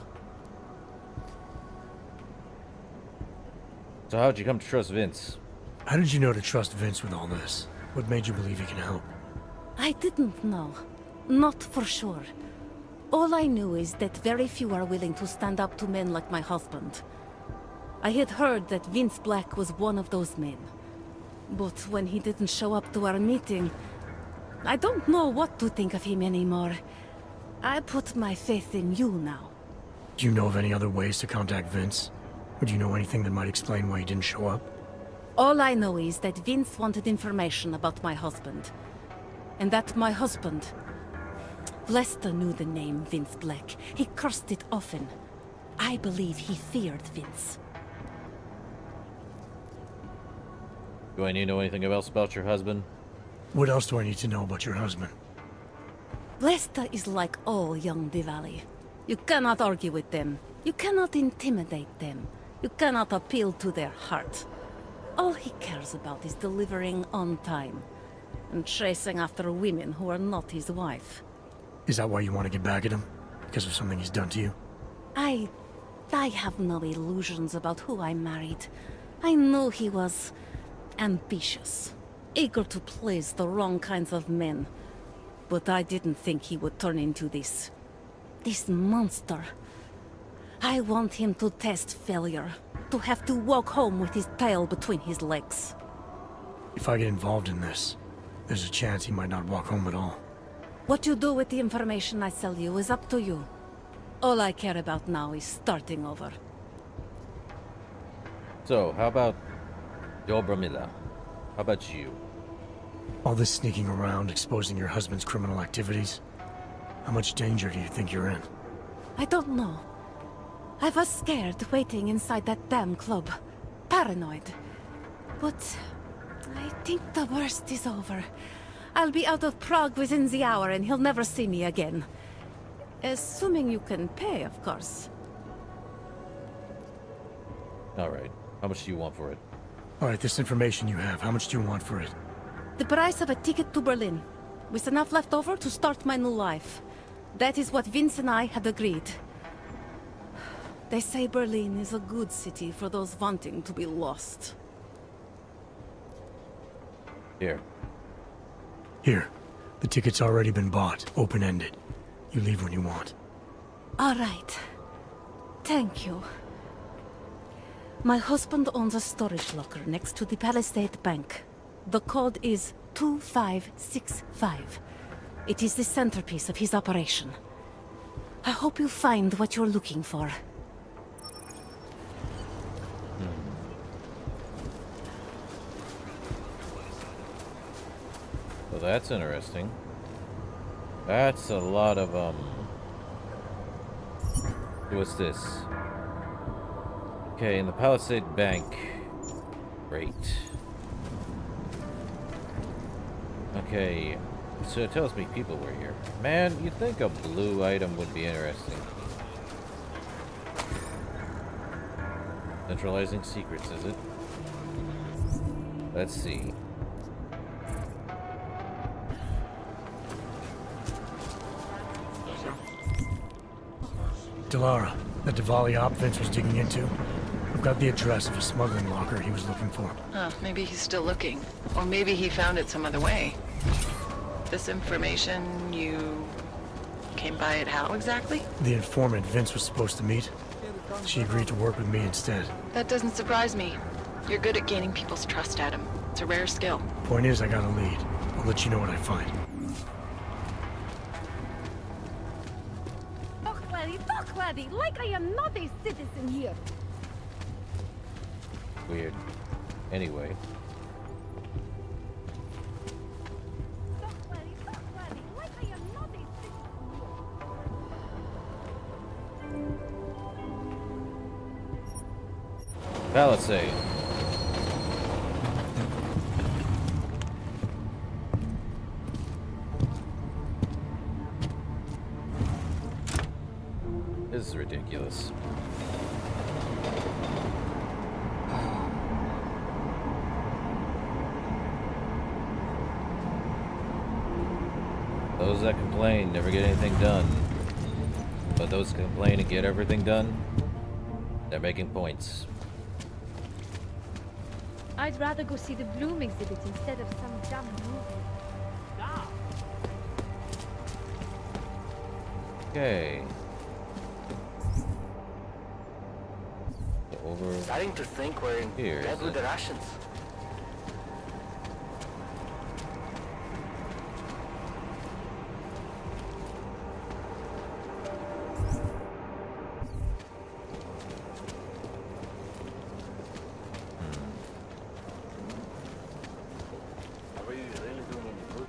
S1: So how'd you come to trust Vince?
S7: How did you know to trust Vince with all this? What made you believe he can help?
S2: I didn't know. Not for sure. All I knew is that very few are willing to stand up to men like my husband. I had heard that Vince Black was one of those men. But when he didn't show up to our meeting, I don't know what to think of him anymore. I put my faith in you now.
S7: Do you know of any other ways to contact Vince? Or do you know anything that might explain why he didn't show up?
S2: All I know is that Vince wanted information about my husband. And that my husband... Lester knew the name Vince Black. He cursed it often. I believe he feared Vince.
S1: Do I need to know anything else about your husband?
S7: What else do I need to know about your husband?
S2: Lester is like all young Diwali. You cannot argue with them. You cannot intimidate them. You cannot appeal to their heart. All he cares about is delivering on time. And chasing after women who are not his wife.
S7: Is that why you want to get back at him? Because of something he's done to you?
S2: I have no illusions about who I married. I knew he was ambitious, eager to please the wrong kinds of men. But I didn't think he would turn into this monster. I want him to test failure, to have to walk home with his tail between his legs.
S7: If I get involved in this, there's a chance he might not walk home at all.
S2: What you do with the information I sell you is up to you. All I care about now is starting over.
S1: So, how about Dobromila? How about you?
S7: All this sneaking around, exposing your husband's criminal activities. How much danger do you think you're in?
S2: I don't know. I was scared waiting inside that damn club. Paranoid. But I think the worst is over. I'll be out of Prague within the hour and he'll never see me again. Assuming you can pay, of course.
S1: Alright. How much do you want for it?
S7: Alright, this information you have, how much do you want for it?
S2: The price of a ticket to Berlin, with enough left over to start my new life. That is what Vince and I had agreed. They say Berlin is a good city for those wanting to be lost.
S1: Here.
S7: Here. The ticket's already been bought, open-ended. You leave when you want.
S2: All right. Thank you. My husband owns a storage locker next to the Palisade Bank. The code is 2565. It is the centerpiece of his operation. I hope you find what you're looking for.
S1: Well, that's interesting. That's a lot of, What's this? Okay, in the Palisade Bank. Great. Okay, so it tells me people were here. Man, you'd think a blue item would be interesting. Centralizing secrets, is it? Let's see.
S7: Delara, that Diwali op Vince was digging into. I've got the address of a smuggling locker he was looking for.
S20: Maybe he's still looking. Or maybe he found it some other way. This information, you came by it how exactly?
S7: The informant Vince was supposed to meet. She agreed to work with me instead.
S20: That doesn't surprise me. You're good at gaining people's trust, Adam. It's a rare skill.
S7: Point is, I got a lead. I'll let you know what I find.
S19: Talk, laddie, like I am not a citizen here.
S1: Weird. Anyway.
S19: Like I am not a citizen.
S1: Palisade. This is ridiculous. Those that complain never get anything done. But those that complain and get everything done, they're making points.
S19: I'd rather go see the Bloom exhibit instead of some dumb movie.
S1: Okay. So over.
S17: Starting to think we're in
S1: Here,
S17: bed with the Russians. Are we really doing any good?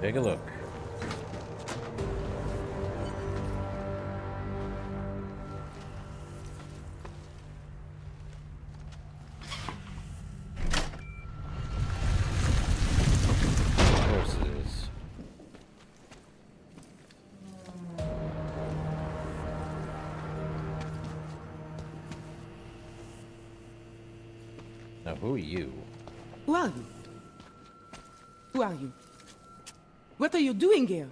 S1: Take a look. Horses. Now, who are you?
S21: Who are you? Who are you? What are you doing here?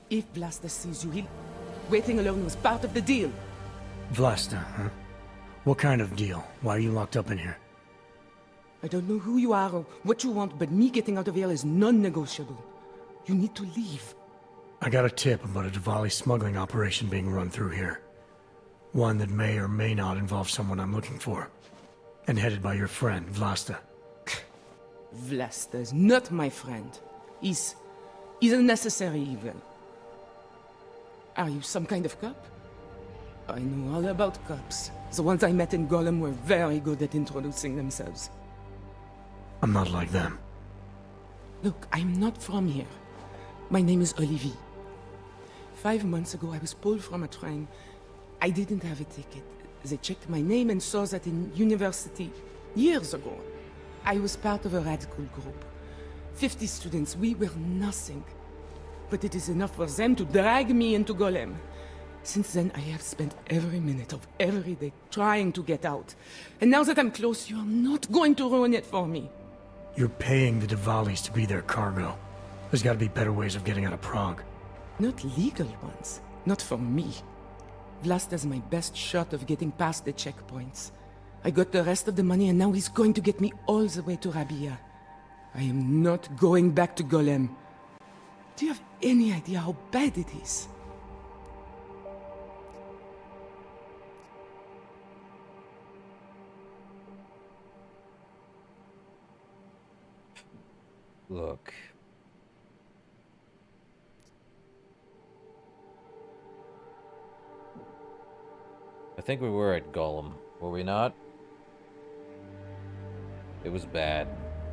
S21: If Blaster sees you, waiting alone was part of the deal.
S7: Vlasta, huh? What kind of deal? Why are you locked up in here?
S21: I don't know who you are or what you want, but me getting out of here is non-negotiable. You need to leave.
S7: I got a tip about a Diwali smuggling operation being run through here. One that may or may not involve someone I'm looking for. And headed by your friend, Vlasta.
S21: Vlasta is not my friend. He's a necessary evil. Are you some kind of cop? I know all about cops. The ones I met in Golem were very good at introducing themselves.
S7: I'm not like them.
S21: Look, I'm not from here. My name is Olivier. 5 months ago, I was pulled from a train. I didn't have a ticket. They checked my name and saw that in university years ago. I was part of a radical group. 50 students, we were nothing. But it is enough for them to drag me into Golem. Since then, I have spent every minute of every day trying to get out. And now that I'm close, you are not going to ruin it for me.
S7: You're paying the Diwalis to be their cargo. There's gotta be better ways of getting out of Prague.
S21: Not legal ones. Not for me. Vlasta's my best shot of getting past the checkpoints. I got the rest of the money and now he's going to get me all the way to Rabia. I am not going back to Golem. Do you have any idea how bad it is?
S1: Look. I think we were at Golem, were we not? It was bad.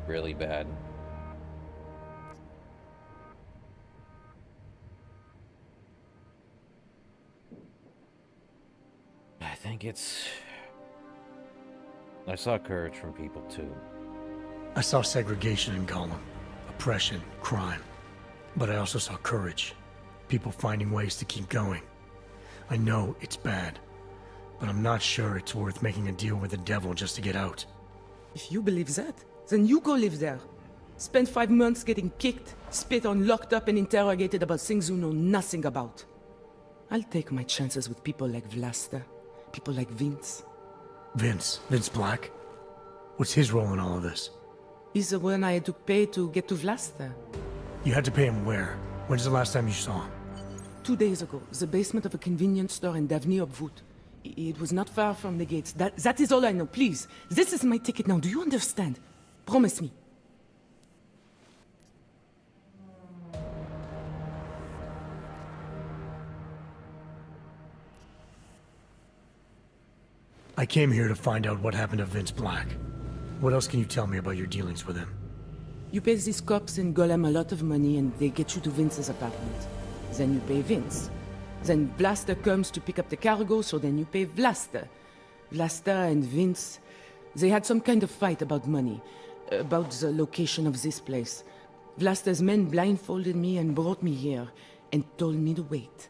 S1: Really bad. I think it's... I saw courage from people too.
S7: I saw segregation in Golem. Oppression, crime. But I also saw courage. People finding ways to keep going. I know it's bad. But I'm not sure it's worth making a deal with the devil just to get out.
S21: If you believe that, then you go live there. Spend 5 months getting kicked, spit on, locked up and interrogated about things you know nothing about. I'll take my chances with people like Vlasta, people like Vince.
S7: Vince Black? What's his role in all of this?
S21: He's the one I had to pay to get to Vlasta.
S7: You had to pay him where? When's the last time you saw him?
S21: 2 days ago, the basement of a convenience store in Davni Obvut. It was not far from the gates. That is all I know. Please, this is my ticket now. Do you understand? Promise me.
S7: I came here to find out what happened to Vince Black. What else can you tell me about your dealings with him?
S21: You pay these cops in Golem a lot of money and they get you to Vince's apartment. Then you pay Vince. Then Blaster comes to pick up the cargo, so then you pay Blaster. Blaster and Vince, they had some kind of fight about money, about the location of this place. Blaster's men blindfolded me and brought me here, and told me to wait.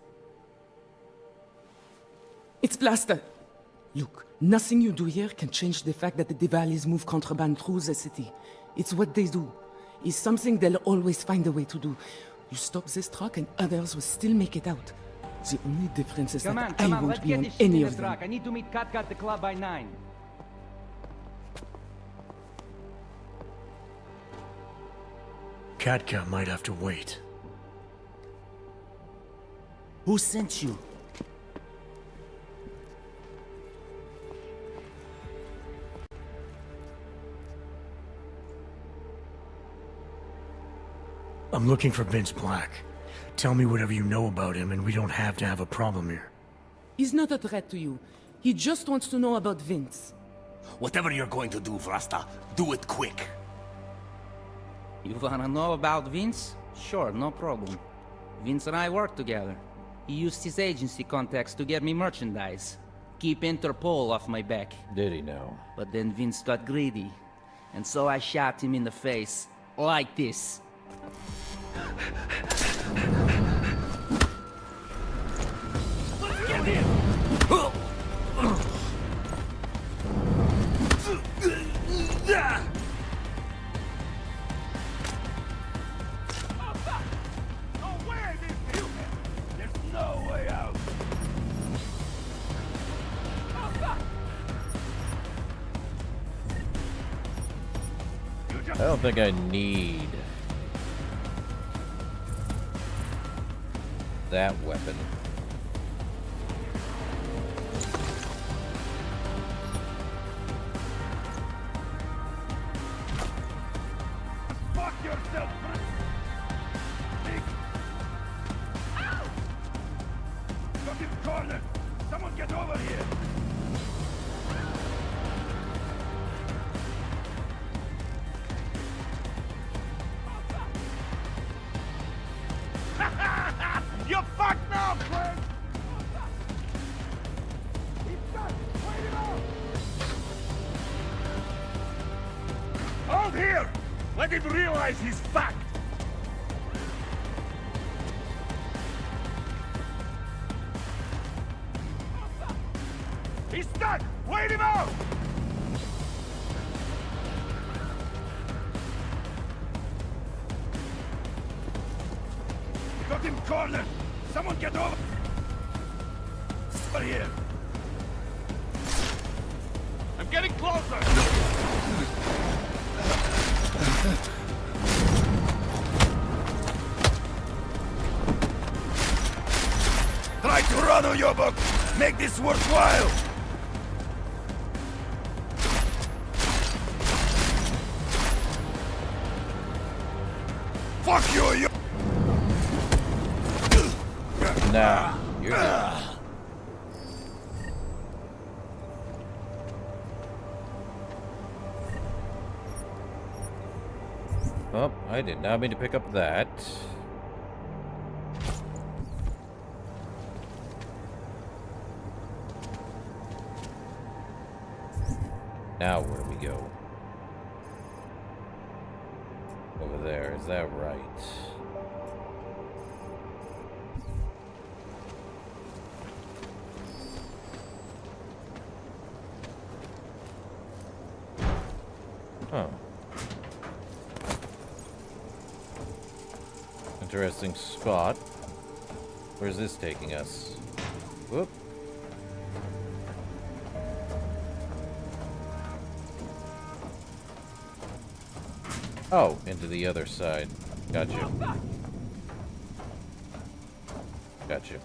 S21: It's Blaster! Look, nothing you do here can change the fact that the Diwalis move contraband through the city. It's what they do. It's something they'll always find a way to do. You stop this truck and others will still make it out. The only difference is that I won't be on any of them.
S10: I need to meet Katka at the club by 9.
S7: Katka might have to wait.
S10: Who sent you?
S7: I'm looking for Vince Black. Tell me whatever you know about him and we don't have to have a problem here.
S21: He's not a threat to you. He just wants to know about Vince.
S17: Whatever you're going to do, Vrasta, do it quick.
S10: You wanna know about Vince? Sure, no problem. Vince and I work together. He used his agency contacts to get me merchandise. Keep Interpol off my back.
S1: Did he know?
S10: But then Vince got greedy. And so I shot him in the face. Like this.
S17: Let's get him! There's no way out.
S1: I don't think I need that weapon.
S17: Fuck yourself! Got him cornered! Someone get over here! You're fucked now, Craig! He's stuck! Wait him out! Hold here! Let him realize he's fucked! He's stuck! Wait him out! Got him cornered! Someone get over here! I'm getting closer! Try to run, Uyobok! Make this worthwhile! Fuck you, you!
S1: Nah, you're done. Oh, I did not mean to pick up that. Now where do we go? Over there, is that right? Huh. Interesting spot. Where's this taking us? Whoop. Oh, into the other side. Gotcha. Gotcha.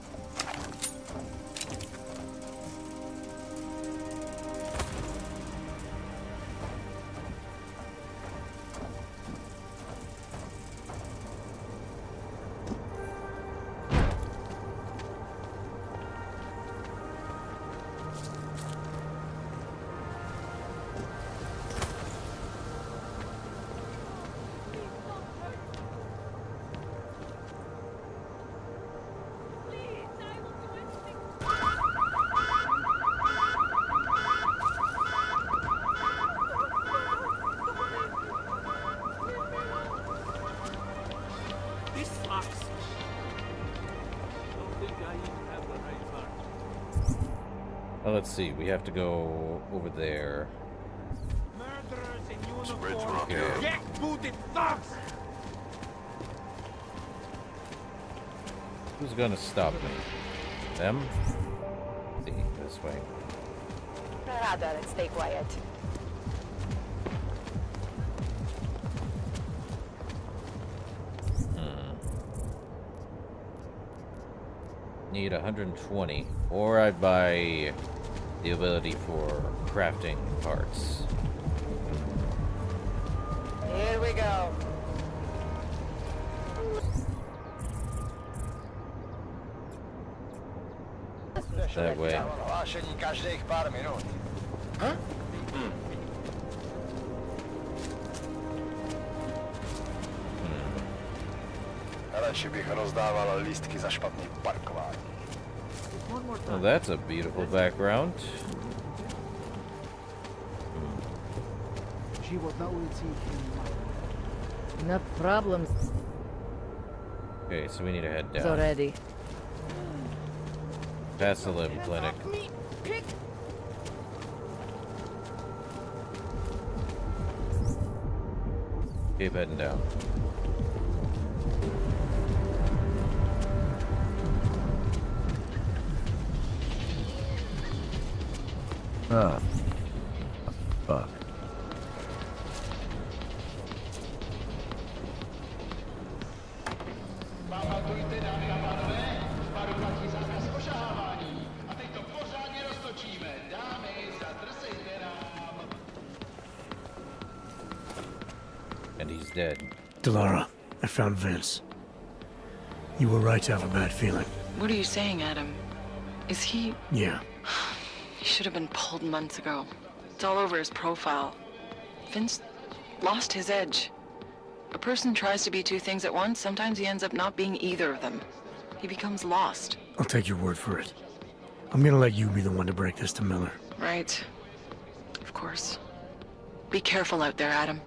S17: This sucks. Don't think I even have the right part.
S1: Well, let's see. We have to go over there.
S17: Murderers in uniform.
S1: Okay.
S17: Jackbooted thugs.
S1: Who's gonna stop me? Them? See, this way.
S9: Rather, stay quiet.
S1: Need 120, or I'd buy the ability for crafting parts.
S9: Here we go.
S1: That way.
S22: Každých pár minut. Radši bych rozdával lístky za špatný parkování.
S1: Well, that's a beautiful background.
S2: No problem.
S1: Okay, so we need to head
S2: It's
S1: down.
S2: already.
S1: Past the limb clinic. Keep heading down.
S23: Ah. Fuck.
S22: Pamatujte, dámy a pánové, baru platí zákaz ošahávání. A teď to pořádně roztočíme. Dámy, zadrsejte nám.
S1: And he's dead.
S7: Delara, I found Vince. You were right to have a bad feeling.
S20: What are you saying, Adam? Is he...
S7: Yeah.
S20: He should have been pulled months ago. It's all over his profile. Vince lost his edge. A person tries to be two things at once, sometimes he ends up not being either of them. He becomes lost.
S7: I'll take your word for it. I'm gonna let you be the one to break this to Miller.
S20: Right. Of course. Be careful out there, Adam.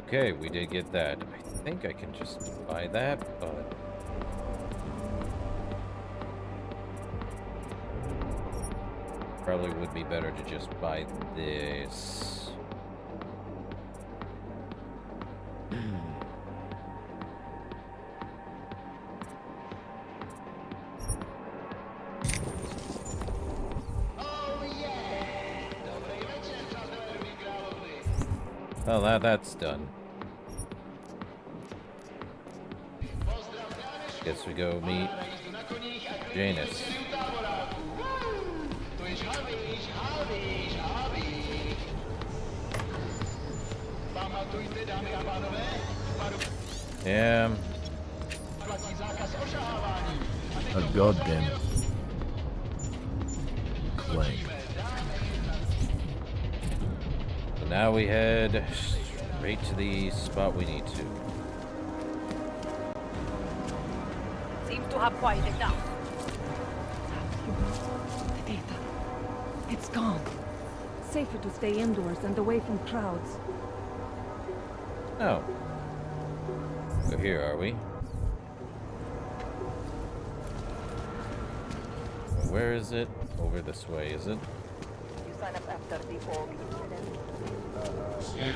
S1: Okay, we did get that. I think I can just buy that, but... Probably would be better to just buy this. Well, that's done. Guess we go meet Janus. Yeah.
S23: A goddamn clank.
S1: So now we head straight to the spot we need to.
S19: Seems to have quieted down.
S12: The data. It's gone.
S19: It's safer to stay indoors and away from crowds.
S1: Oh. So here are we. Where is it? Over this way, is it?
S9: You sign up after the org incident?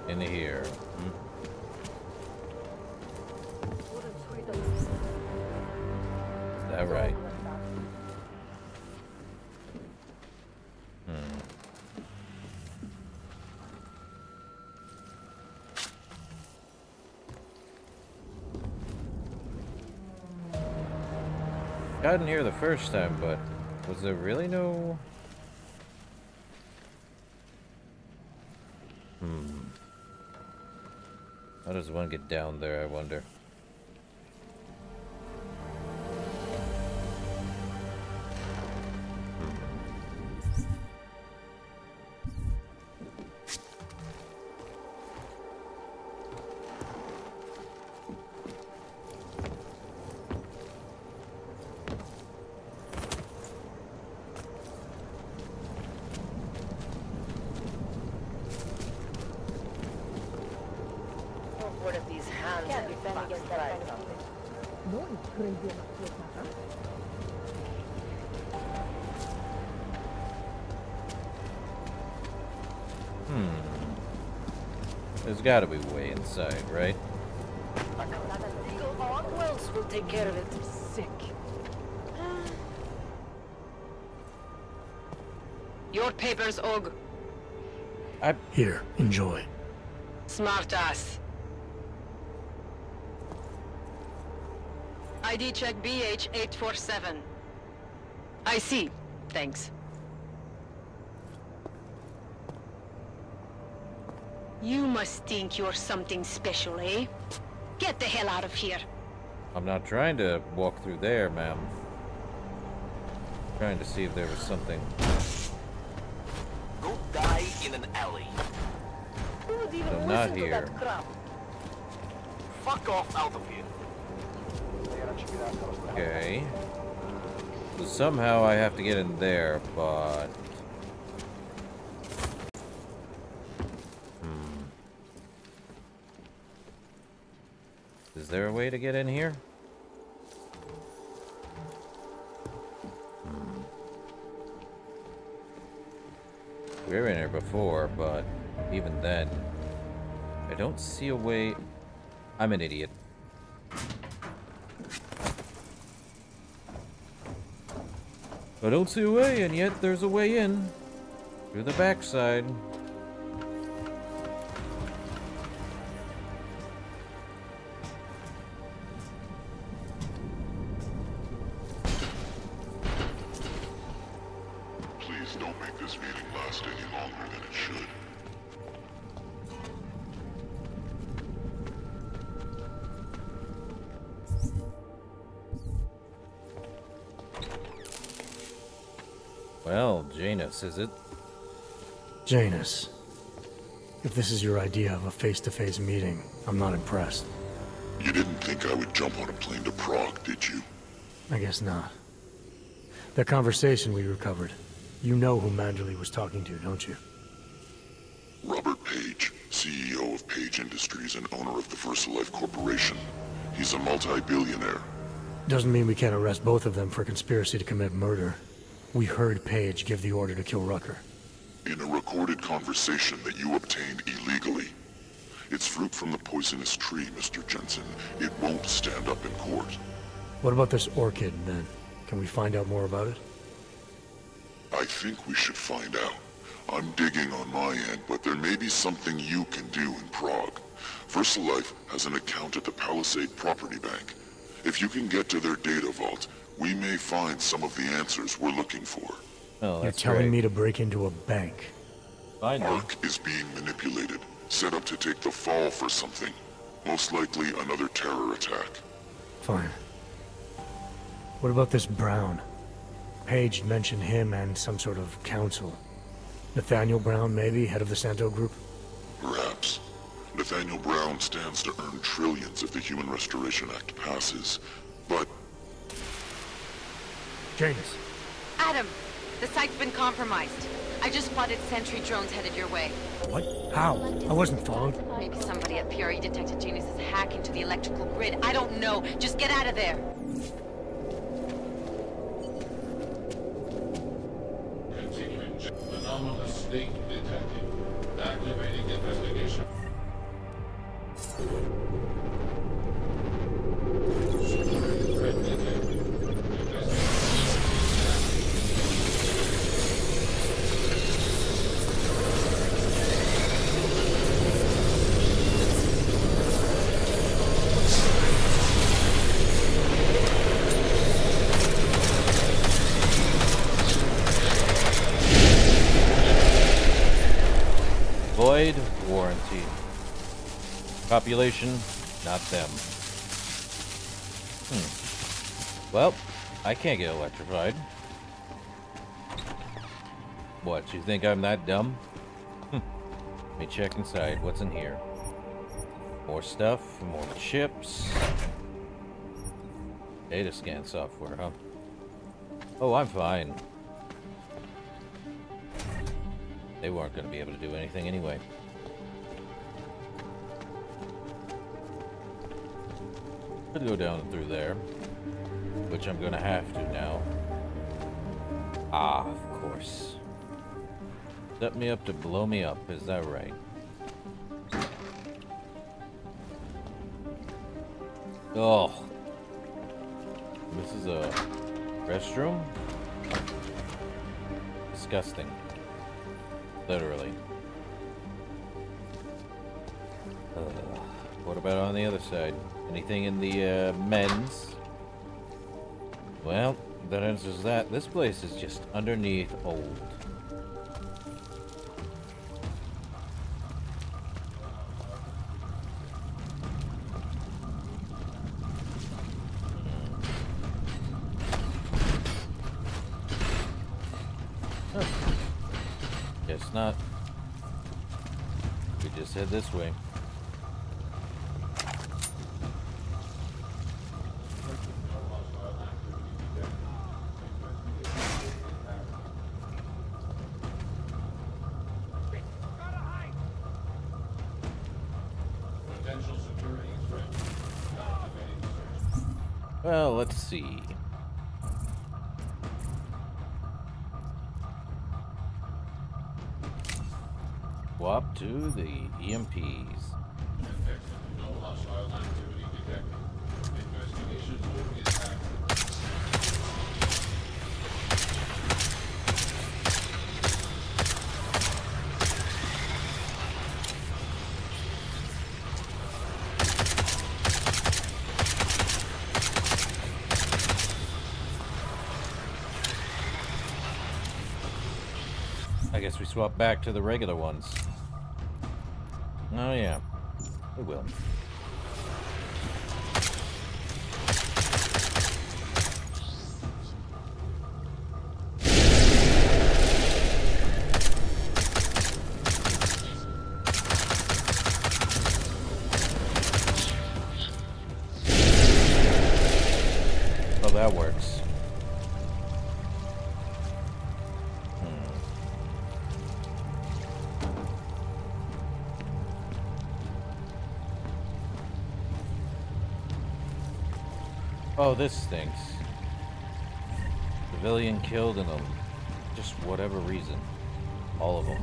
S1: In here. Is that right? Got in here the first time, but was there really no... How does one get down there, I wonder?
S9: What if these hands
S19: Can't
S9: are
S19: defend against that kind of outfit. No one's crazy enough to attack us.
S1: There's gotta be a way inside, right?
S9: Wells will take care of it. Sick.
S20: Your papers, Og.
S7: Here, enjoy.
S20: Smart ass. ID check BH847. I see. Thanks. You must think you're something special, eh? Get the hell out of here.
S1: I'm not trying to walk through there, ma'am. Trying to see if there was something.
S17: Go die in an alley.
S1: So not here.
S17: Fuck off out of here.
S1: Okay. So somehow I have to get in there, but... Is there a way to get in here? We were in here before, but even then, I don't see a way... I'm an idiot. I don't see a way, and yet there's a way in. Through the backside.
S11: Please don't make this meeting last any longer than it should.
S1: Well, Janus, is it?
S7: Janus. If this is your idea of a face-to-face meeting, I'm not impressed.
S11: You didn't think I would jump on a plane to Prague, did you?
S7: I guess not. That conversation we recovered. You know who Manderley was talking to, don't you?
S11: Robert Page, CEO of Page Industries and owner of the VersaLife Corporation. He's a multi-billionaire.
S7: Doesn't mean we can't arrest both of them for conspiracy to commit murder. We heard Page give the order to kill Rucker.
S11: In a recorded conversation that you obtained illegally. It's fruit from the poisonous tree, Mr. Jensen. It won't stand up in court.
S7: What about this orchid, then? Can we find out more about it?
S11: I think we should find out. I'm digging on my end, but there may be something you can do in Prague. VersaLife has an account at the Palisade Property Bank. If you can get to their data vault, we may find some of the answers we're looking for.
S1: Oh,
S7: You're telling me to break into a bank?
S11: Mark is being manipulated, set up to take the fall for something. Most likely another terror attack.
S7: Fine. What about this Brown? Page mentioned him and some sort of council. Nathaniel Brown, maybe, head of the Santo Group?
S11: Perhaps. Nathaniel Brown stands to earn trillions if the Human Restoration Act passes. But...
S7: Janus.
S20: Adam,
S14: The site's been compromised. I just spotted sentry drones headed your way.
S7: What? How? I wasn't followed.
S14: Maybe somebody at PRE detected Genius's hack into the electrical grid. I don't know. Just get out of there.
S11: Continuing anomalous state detected. Activating investigation. Threat detected.
S1: Void warranty. Population, not them. Well, I can't get electrified. What, you think I'm that dumb? Let me check inside. What's in here? More stuff, more chips. Data scan software, huh? Oh, I'm fine. They weren't going to be able to do anything anyway. Could go down through there, which I'm going to have to now. Ah, of course. Set me up to blow me up, is that right? Oh. This is a restroom? Disgusting. Literally. What about on the other side? Anything in the men's? Well, that answers that. This place is just underneath old. Guess not. We just head this way. Well, let's see. Swap to the EMPs. I guess we swap back to the regular ones. Oh yeah, we will. Oh, that works. Oh, this stinks. Civilian killed in just whatever reason. All of them.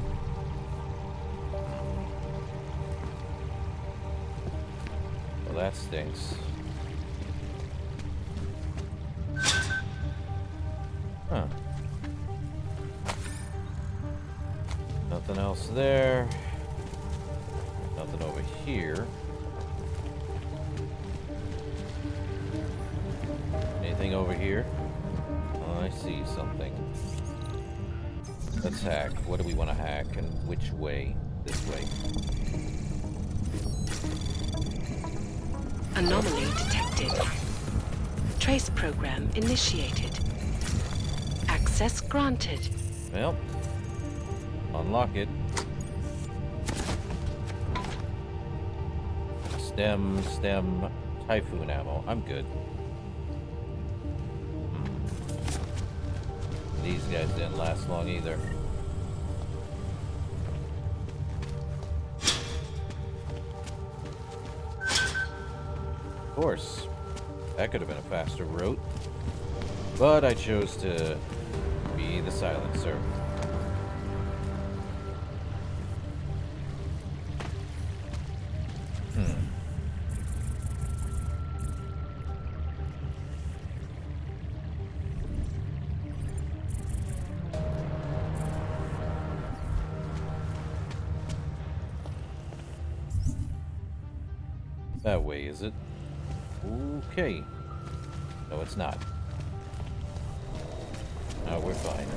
S1: Well, that stinks. Huh. Nothing else there. Nothing over here. Anything over here? Oh, I see something. Let's hack. What do we want to hack and which way? This way.
S15: Anomaly detected. Trace program initiated. Access granted.
S1: Well, unlock it. Stem, typhoon ammo. I'm good. These guys didn't last long either. Of course, that could have been a faster route, but I chose to be the silencer. That way, is it? Okay. No, it's not. No, we're fine.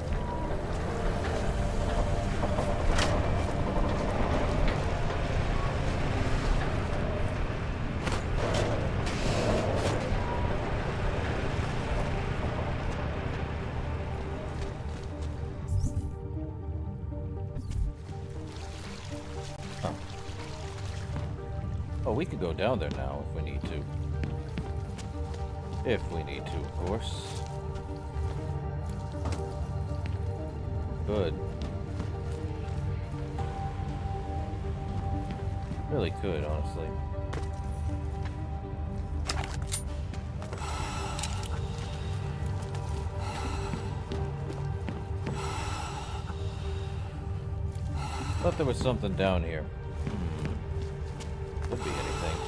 S1: Huh. Oh, we could go down there now if we need to. If we need to, of course. Good. Really could, honestly. Thought there was something down here. Could be anything.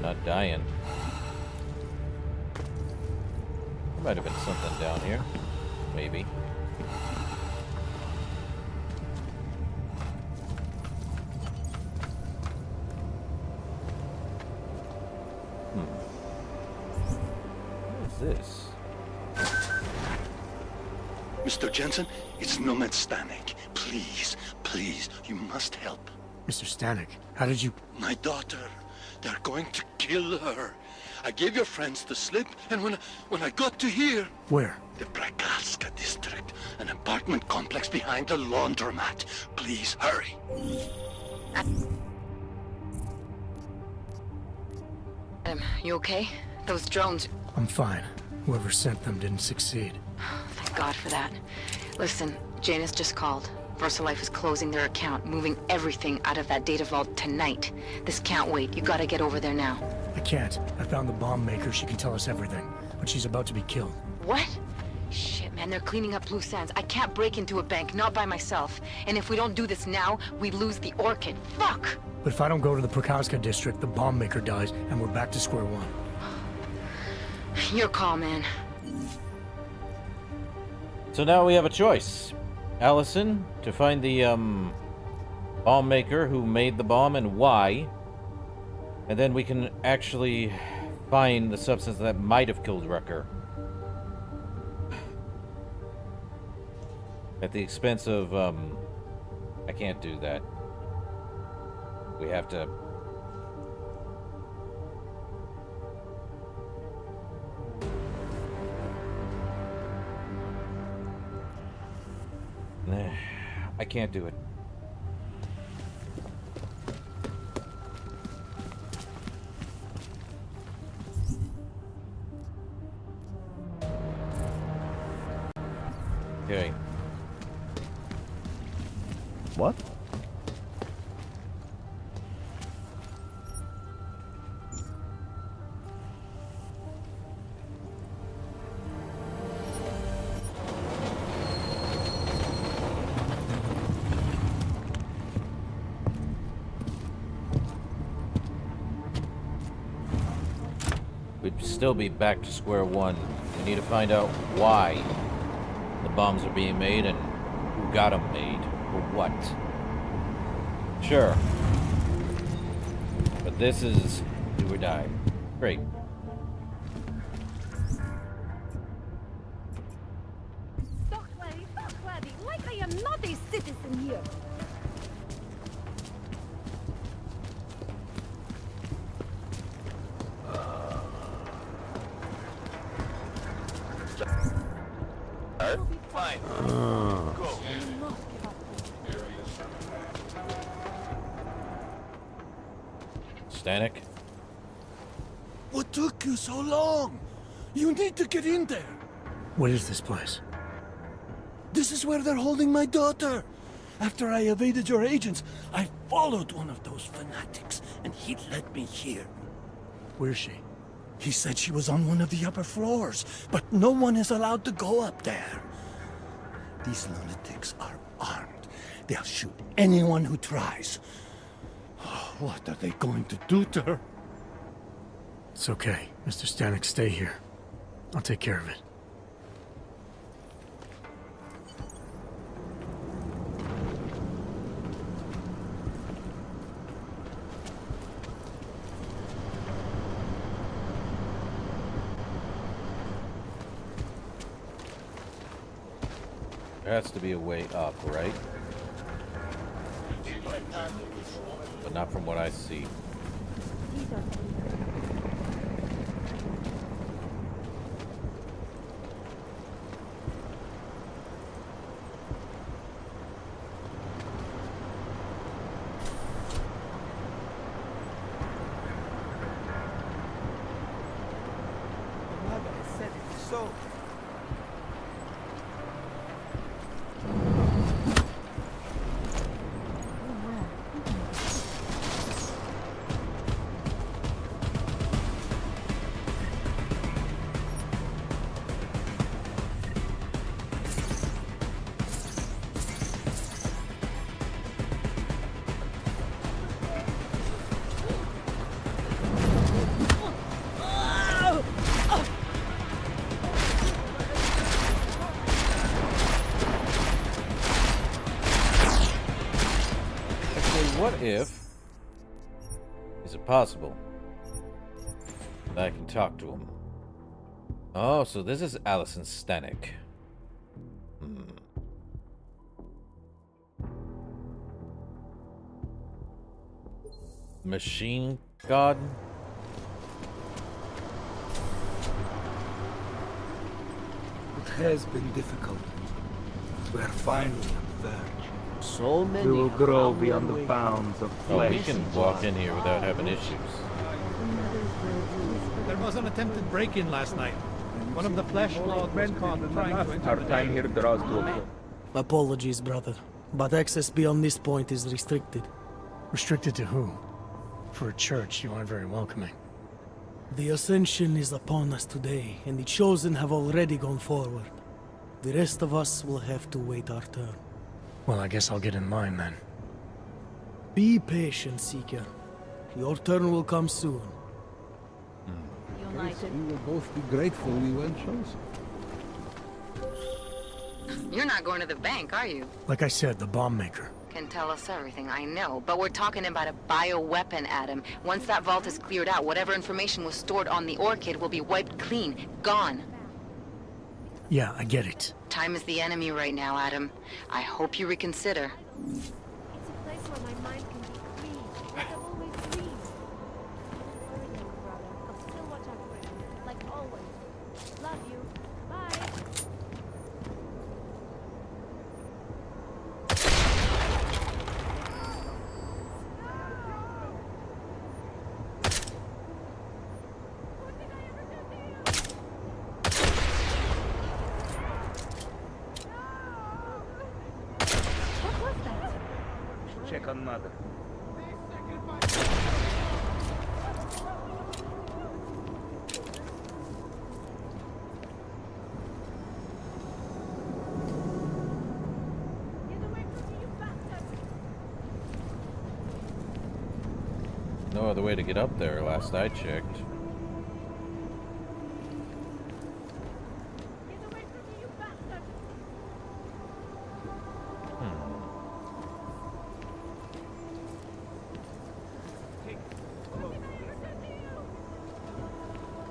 S1: Not dying. There might have been something down here. Maybe. What is this?
S4: Mr. Jensen, it's Nomad Stanek. Please, please, you must help.
S7: Mr. Stanek, how did you...
S4: My daughter. They're going to kill her. I gave your friends the slip, and when I got to here...
S7: Where?
S4: The Brakalska district. An apartment complex behind the laundromat. Please, hurry.
S14: You okay? Those drones...
S7: I'm fine. Whoever sent them didn't succeed.
S14: Thank God for that. Listen, Janus just called. VersaLife is closing their account, moving everything out of that data vault tonight. This can't wait. You gotta get over there now.
S7: I can't. I found the bomb maker. She can tell us everything. But she's about to be killed.
S14: What? Shit, man, they're cleaning up loose ends. I can't break into a bank, not by myself. And if we don't do this now, we lose the Orchid. Fuck!
S7: But if I don't go to the Prakowska district, the bomb maker dies, and we're back to square one.
S14: Your call, man.
S1: So now we have a choice. Allison, to find the, bomb maker who made the bomb and why. And then we can actually find the substance that might have killed Rucker. At the expense of, I can't do that. We have to... I can't do it. Okay.
S23: What?
S1: We'd still be back to square one. We need to find out why the bombs are being made and who got them made, or what. Sure. But this is do or die. Great.
S19: Talk, laddie, like I am not a citizen here.
S17: Fine. Go.
S1: Stanek?
S4: What took you so long? You need to get in there.
S7: What is this place?
S13: This is where they're holding my daughter. After I evaded your agents, I followed one of those fanatics, and he led me here.
S7: Where's she?
S13: He said she was on one of the upper floors, but no one is allowed to go up there. These lunatics are armed. They'll shoot anyone who tries. What are they going to do to her?
S7: It's okay. Mr. Stanek, stay here. I'll take care of it.
S1: There has to be a way up, right? But not from what I see.
S13: So.
S1: What if... Is it possible that I can talk to him? Oh, so this is Allison Stanek. Machine God?
S13: It has been difficult. We're finally on the verge.
S17: So many we will grow beyond the bounds of flesh.
S1: Oh, we can walk in here without having issues.
S16: There was an attempted break-in last night. One of the flesh lord was caught trying to enter
S17: Our
S16: the
S17: time
S16: nave.
S17: here draws to a close.
S13: Apologies, brother, but access beyond this point is restricted.
S7: Restricted to who? For a church, you aren't very welcoming.
S13: The ascension is upon us today, and the chosen have already gone forward. The rest of us will have to wait our turn.
S7: Well, I guess I'll get in line then.
S13: Be patient, Seeker. Your turn will come soon.
S22: We will both be grateful we weren't chosen.
S14: You're not going to the bank, are you?
S7: Like I said, the bomb maker.
S14: Can tell us everything, I know. But we're talking about a bioweapon, Adam. Once that vault is cleared out, whatever information was stored on the Orchid will be wiped clean. Gone.
S7: Yeah, I get it.
S14: Time is the enemy right now, Adam. I hope you reconsider.
S19: It's a place where my mind can be free. Like I've always dreamed. Worry no, brother. I'll still watch out for you. Like always. Love you. Bye.
S17: Check on mother.
S1: No other way to get up there, last I checked.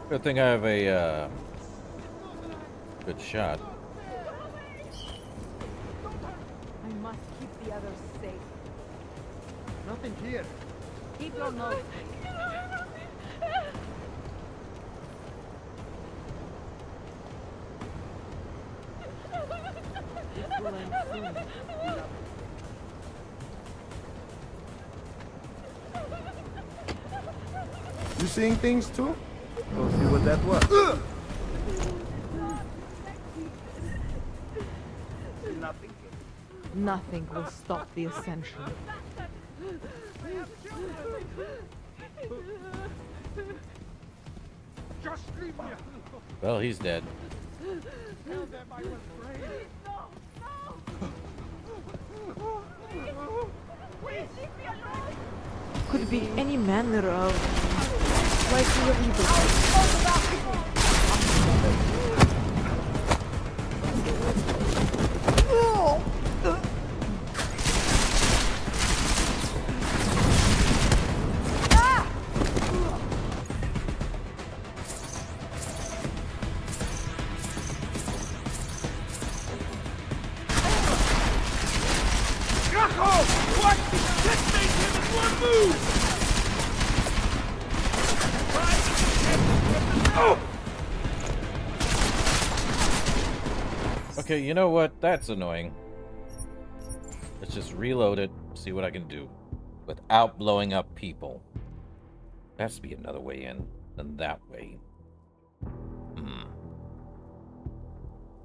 S1: Good thing I have a good shot.
S9: I must keep the others safe.
S16: Nothing here.
S9: Keep your nose. This will end soon.
S5: You seeing things too? Go see what that was.
S9: Nothing will stop the ascension.
S16: Just leave me alone.
S1: Well, he's dead.
S16: Tell them I was brave.
S9: Could be any manner of likely of evil.
S16: What? Let's make him in one move!
S1: Okay, you know what? That's annoying. Let's just reload it, see what I can do without blowing up people. There has to be another way in than that way.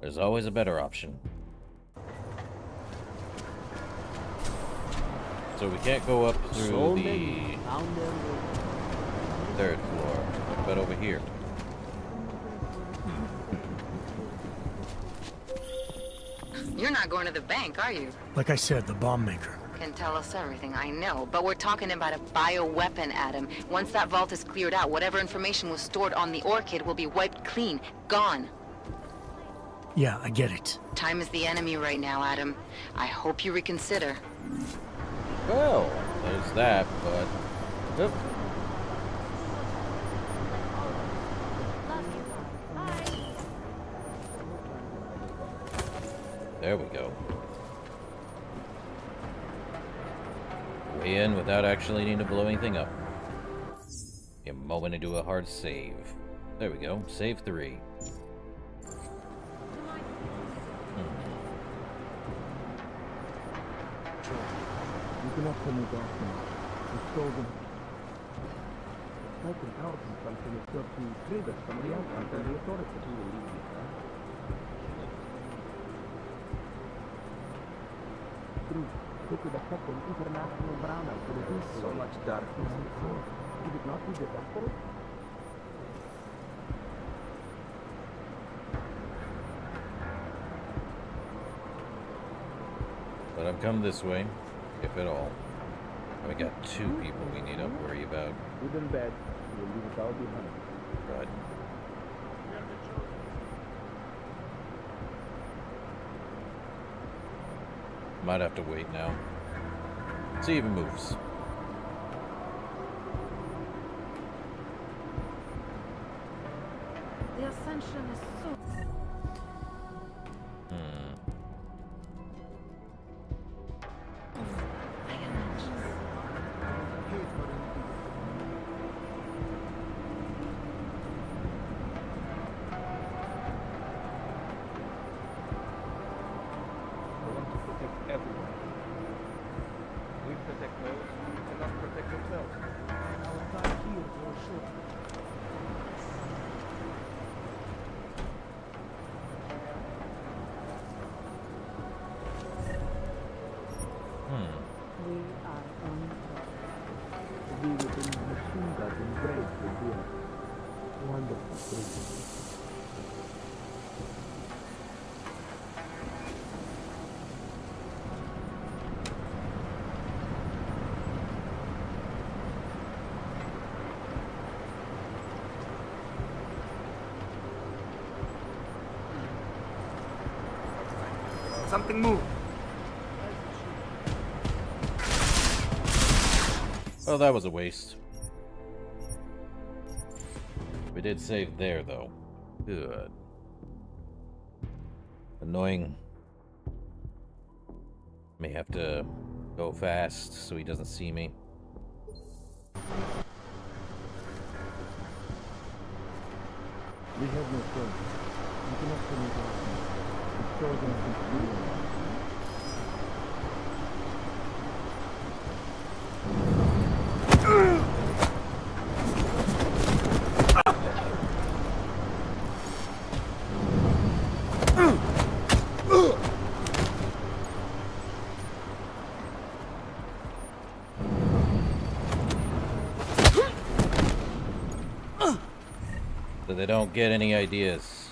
S1: There's always a better option. So we can't go up through the third floor. What about over here?
S14: You're not going to the bank, are you?
S7: Like I said, the bomb maker.
S14: Can tell us everything, I know. But we're talking about a bioweapon, Adam. Once that vault is cleared out, whatever information was stored on the Orchid will be wiped clean. Gone.
S7: Yeah, I get it.
S14: Time is the enemy right now, Adam. I hope you reconsider.
S1: Well, there's that, but... Oop. There we go. Way in without actually needing to blow anything up. A moment to do a hard save. There we go. Save 3.
S3: You cannot tell me that now. It's stolen. I can help you something is up to trigger somebody else until the authorities will leave you, huh? True. Look at the second international brownout to the east. So much darkness before. Would it not be disastrous?
S1: But I've come this way, if at all. And we got 2 people we need to worry about.
S3: Good and bad, we'll leave it all behind.
S1: Right. Might have to wait now. See if it moves.
S9: The ascension is so...
S21: Something moved.
S1: Well, that was a waste. We did save there, though. Good. Annoying. May have to go fast so he doesn't see me.
S3: We have no choice. You cannot tell me that. It's stolen from you.
S1: so they don't get any ideas.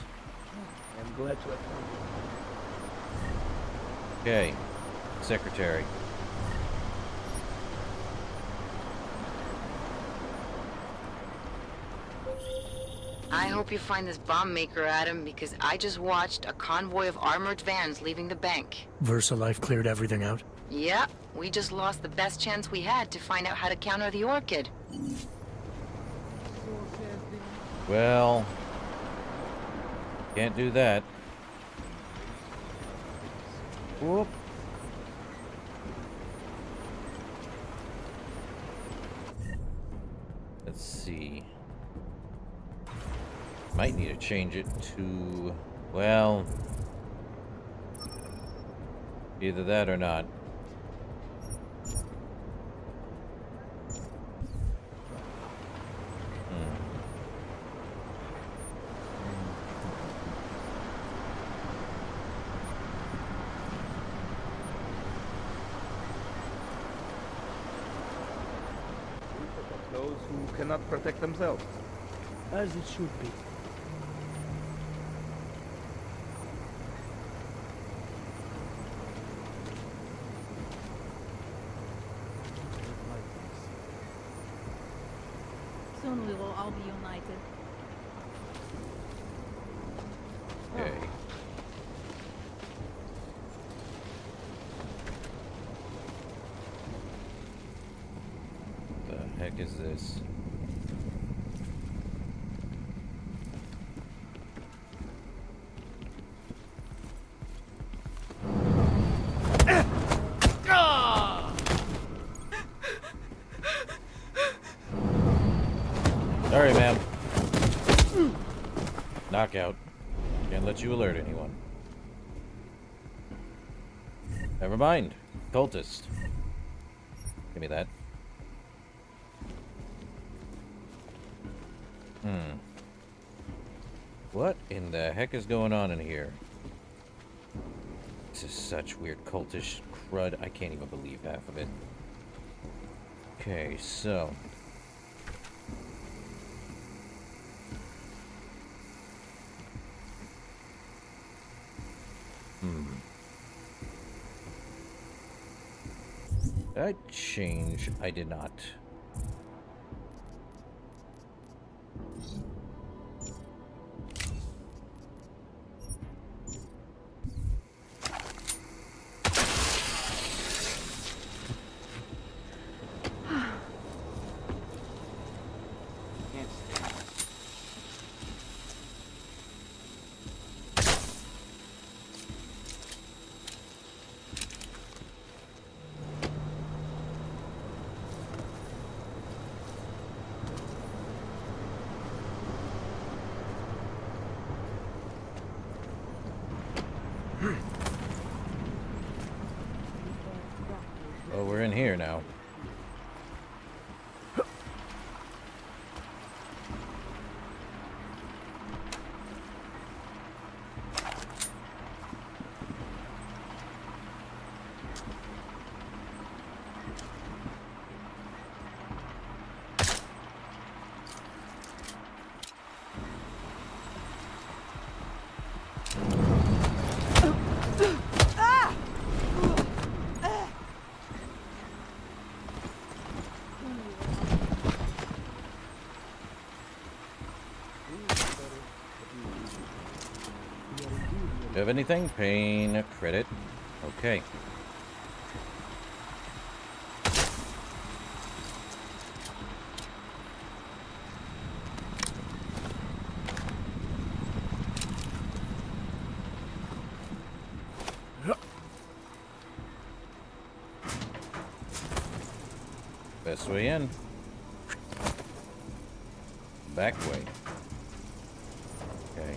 S3: I'm glad you have come.
S1: Okay, secretary.
S14: I hope you find this bomb maker, Adam, because I just watched a convoy of armored vans leaving the bank.
S7: VersaLife cleared everything out?
S14: Yeah, we just lost the best chance we had to find out how to counter the Orchid.
S1: Well, can't do that. Whoop. Let's see. Might need to change it to, well, either that or not.
S3: Those who cannot protect themselves. As it should be.
S2: Soon we will all be united.
S1: Okay. The heck is this? Sorry, ma'am. Knockout. Can't let you alert anyone. Never mind. Cultist. Give me that. What in the heck is going on in here? This is such weird cultish crud. I can't even believe half of it. Okay, so... Did I change? I did not. Oh, we're in here now. Do you have anything? Pain, credit. Okay. Best way in. Back way. Okay.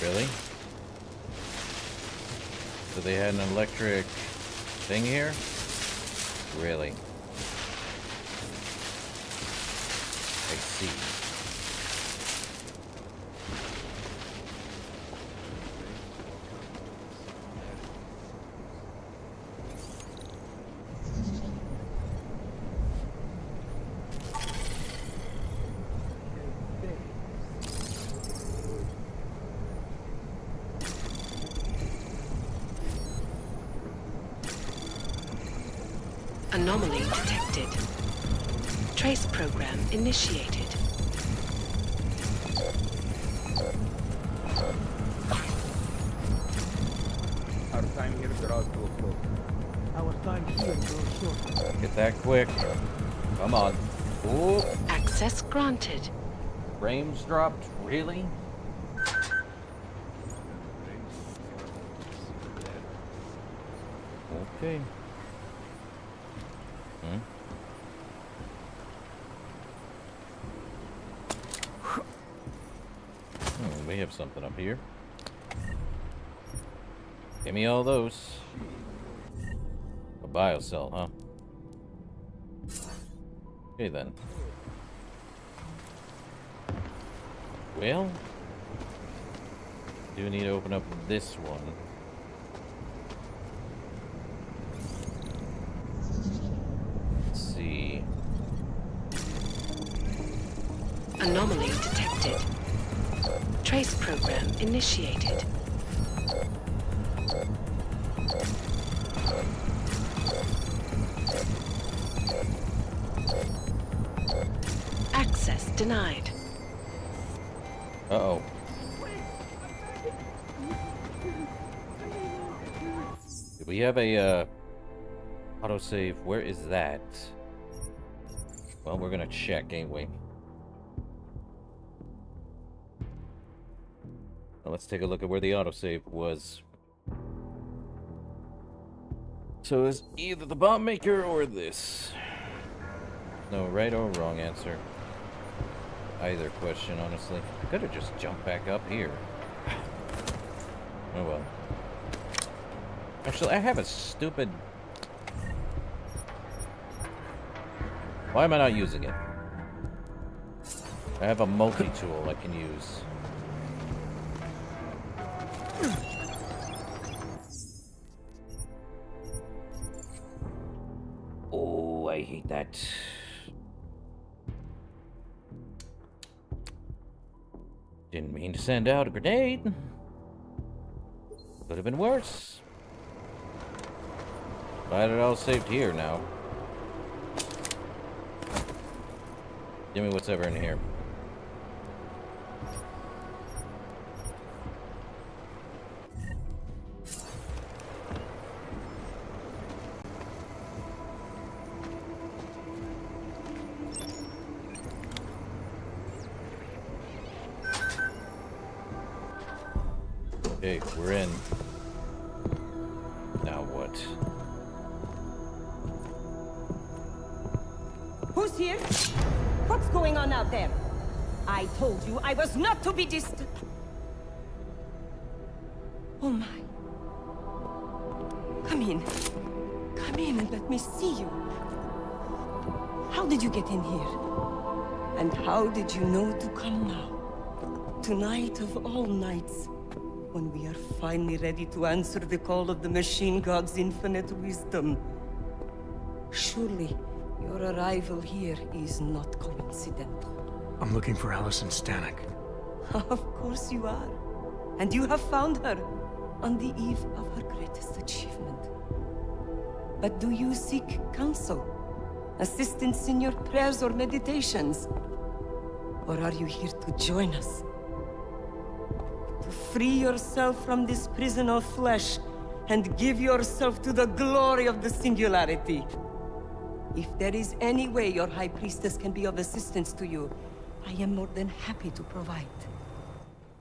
S1: Really? So so they had an electric thing here? Really? I see.
S15: Anomaly detected. Trace program initiated.
S3: Our time here draws to a close. Our time here grows short.
S1: Get that quick. Come on. Ooh.
S15: Access granted.
S1: Frames dropped? Really? Okay. We have something up here. Give me all those. A biocell, huh? Okay then. Well, do need to open up this one. Let's see.
S15: Anomaly detected. Trace program initiated. Access denied.
S1: Uh-oh. Do we have a, autosave? Where is that? Well, we're gonna check, ain't we? Well, let's take a look at where the autosave was. So it's either the bomb maker or this. No right or wrong answer. Either question, honestly. I could have just jumped back up here. Oh well. Actually, I have a stupid... Why am I not using it? I have a multi-tool I can use. Oh, I hate that. Didn't mean to send out a grenade. Could have been worse. Glad it all saved here now. Give me what's ever in here. Okay, we're in. Now what?
S6: Who's here? What's going on out there? I told you I was not to be disturbed. Oh my. Come in. Come in and let me see you. How did you get in here? And how did you know to come now? Tonight of all nights, when we are finally ready to answer the call of the machine god's infinite wisdom. Surely, your arrival here is not coincidental.
S7: I'm looking for Allison Stanek.
S6: Of course you are. And you have found her on the eve of her greatest achievement. But do you seek counsel? Assistance in your prayers or meditations? Or are you here to join us? To free yourself from this prison of flesh and give yourself to the glory of the singularity. If there is any way your High Priestess can be of assistance to you, I am more than happy to provide.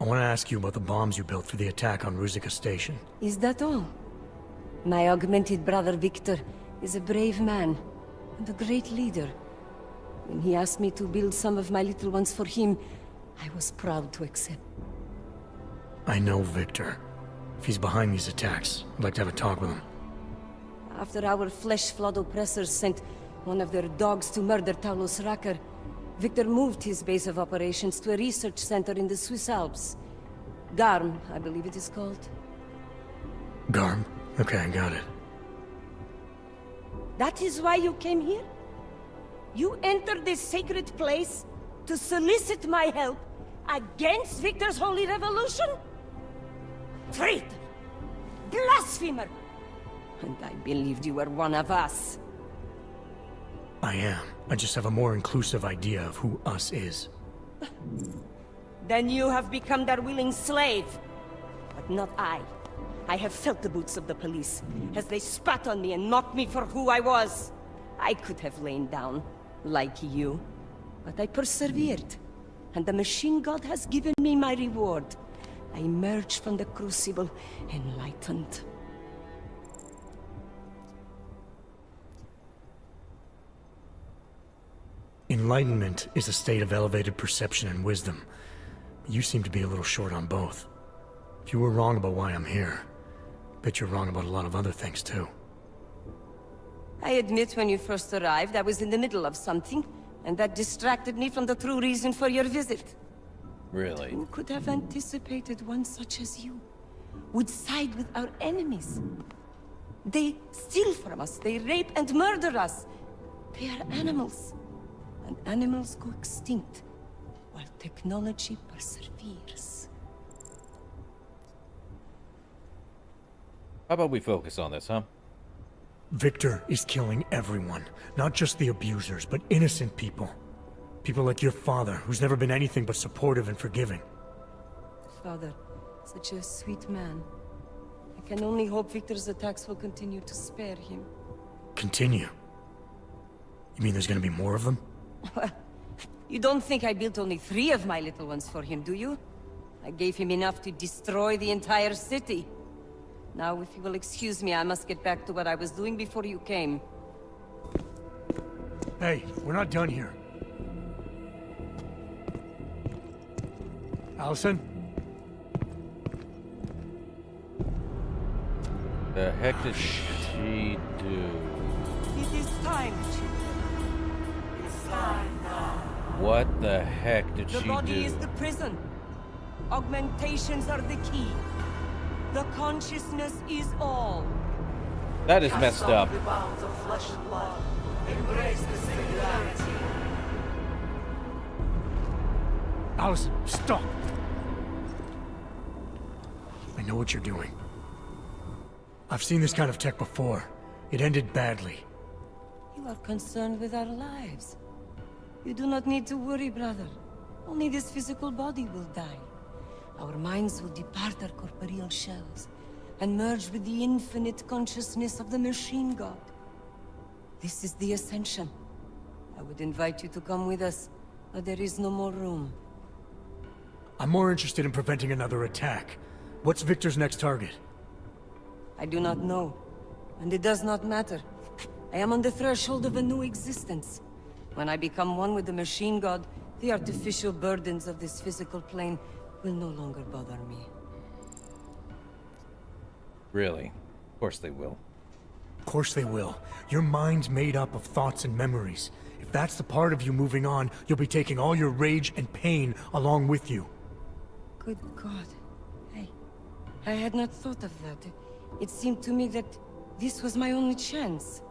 S7: I want to ask you about the bombs you built for the attack on Ruzicka Station.
S6: Is that all? My augmented brother Victor is a brave man and a great leader. When he asked me to build some of my little ones for him, I was proud to accept.
S7: I know Victor. If he's behind these attacks, I'd like to have a talk with him.
S6: After our flesh-flood oppressors sent one of their dogs to murder Talos Racker, Victor moved his base of operations to a research center in the Swiss Alps. Garm, I believe it is called.
S7: Garm? Okay, I got it.
S6: That is why you came here? You entered this sacred place to solicit my help against Victor's holy revolution? Traitor! Blasphemer! And I believed you were one of us.
S7: I am. I just have a more inclusive idea of who us is.
S6: Then you have become their willing slave. But not I. I have felt the boots of the police, as they spat on me and mocked me for who I was. I could have lain down, like you. But I persevered. And the machine god has given me my reward. I emerged from the crucible, enlightened.
S7: Enlightenment is a state of elevated perception and wisdom. You seem to be a little short on both. If you were wrong about why I'm here, bet you're wrong about a lot of other things too.
S6: I admit when you first arrived, I was in the middle of something, and that distracted me from the true reason for your visit.
S1: Really?
S6: Who could have anticipated one such as you would side with our enemies? They steal from us, they rape and murder us. They are animals. And animals go extinct, while technology perseveres.
S1: How about we focus on this, huh?
S7: Victor is killing everyone. Not just the abusers, but innocent people. People like your father, who's never been anything but supportive and forgiving.
S6: Father, such a sweet man. I can only hope Victor's attacks will continue to spare him.
S7: Continue? You mean there's gonna be more of them?
S6: Well, you don't think I built only 3 of my little ones for him, do you? I gave him enough to destroy the entire city. Now, if you will excuse me, I must get back to what I was doing before you came.
S7: Hey, we're not done here. Allison?
S1: The heck did she do?
S6: It is time, children. It's time now.
S1: What the heck did she do?
S6: The body is the prison. Augmentations are the key. The consciousness is all.
S1: That is messed up.
S22: The bounds of flesh and blood. Embrace the singularity.
S7: Allison, stop! I know what you're doing. I've seen this kind of tech before. It ended badly.
S6: You are concerned with our lives. You do not need to worry, brother. Only this physical body will die. Our minds will depart our corporeal shells and merge with the infinite consciousness of the machine god. This is the ascension. I would invite you to come with us, but there is no more room.
S7: I'm more interested in preventing another attack. What's Victor's next target?
S6: I do not know, and it does not matter. I am on the threshold of a new existence. When I become one with the machine god, the artificial burdens of this physical plane will no longer bother me.
S1: Really? Of course they will.
S7: Of course they will. Your mind's made up of thoughts and memories. If that's the part of you moving on, you'll be taking all your rage and pain along with you.
S6: Good God. I had not thought of that. It seemed to me that this was my only chance.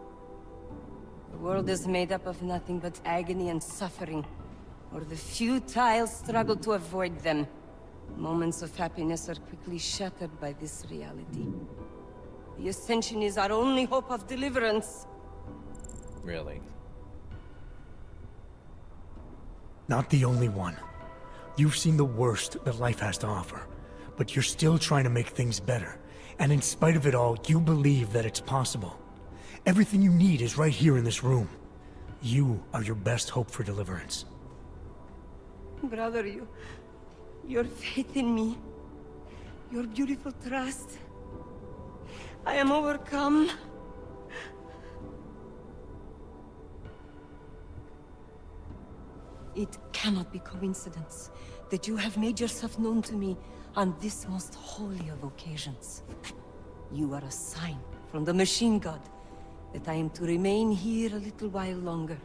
S6: The world is made up of nothing but agony and suffering, or the futile struggle to avoid them. Moments of happiness are quickly shattered by this reality. The Ascension is our only hope of deliverance.
S1: Really?
S7: Not the only one. You've seen the worst that life has to offer, but you're still trying to make things better. And in spite of it all, you believe that it's possible. Everything you need is right here in this room. You are your best hope for deliverance.
S6: Brother, your faith in me, your beautiful trust. I am overcome. It cannot be coincidence. that you have made yourself known to me on this most holy of occasions. You are a sign from the machine god that I am to remain here a little while longer.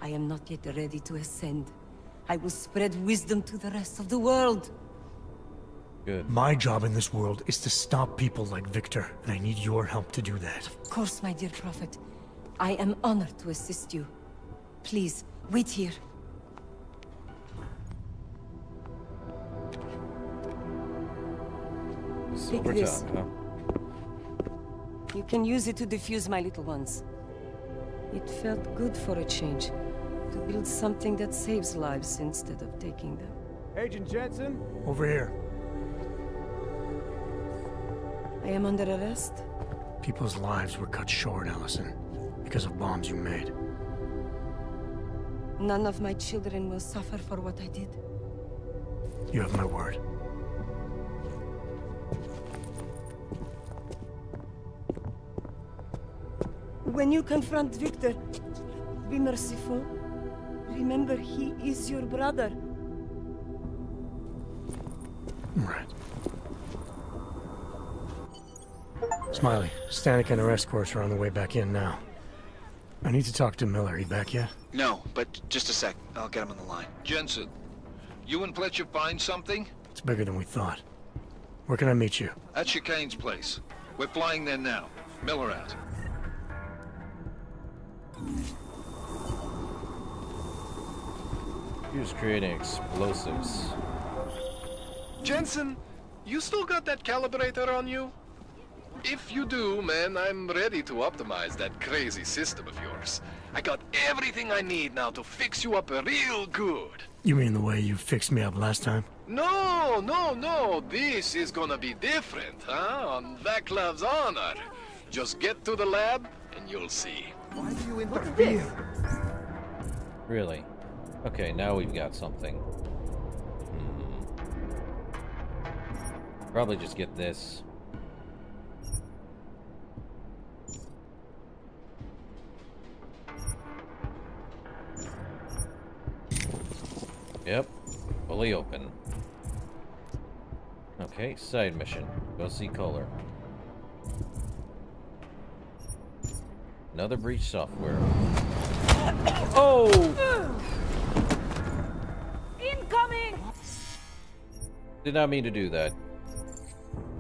S6: I am not yet ready to ascend. I will spread wisdom to the rest of the world.
S1: Good.
S7: My job in this world is to stop people like Victor, and I need your help to do that.
S6: Of course, my dear prophet. I am honored to assist you. Please, wait here.
S1: Silver
S6: Take this.
S1: tongue, huh?
S6: You can use it to defuse my little ones. It felt good for a change. To build something that saves lives instead of taking them.
S3: Agent Jensen?
S7: Over here.
S6: I am under arrest?
S7: People's lives were cut short, Allison, because of bombs you made.
S6: None of my children will suffer for what I did.
S7: You have my word.
S6: When you confront Victor, be merciful. Remember, he is your brother.
S7: Right. Smiley, Stanek and her escorts are on the way back in now. I need to talk to Miller. He back yet?
S8: No, but just a sec. I'll get him on the line.
S10: Jensen, you and Fletcher find something?
S7: It's bigger than we thought. Where can I meet you?
S10: At Chicane's place. We're flying there now. Miller out.
S1: He was creating explosives.
S18: Jensen, you still got that calibrator on you? If you do, man, I'm ready to optimize that crazy system of yours. I got everything I need now to fix you up real good.
S7: You mean the way you fixed me up last time?
S18: No, no, no. This is gonna be different, huh? On Vaclav's honor. Just get to the lab and you'll see.
S5: Why do you interfere?
S1: Really? Okay, now we've got something. Probably just get this. Yep, fully open. Okay, side mission. Go see Kohler. Another breach software. Oh!
S2: Incoming!
S1: Did not mean to do that.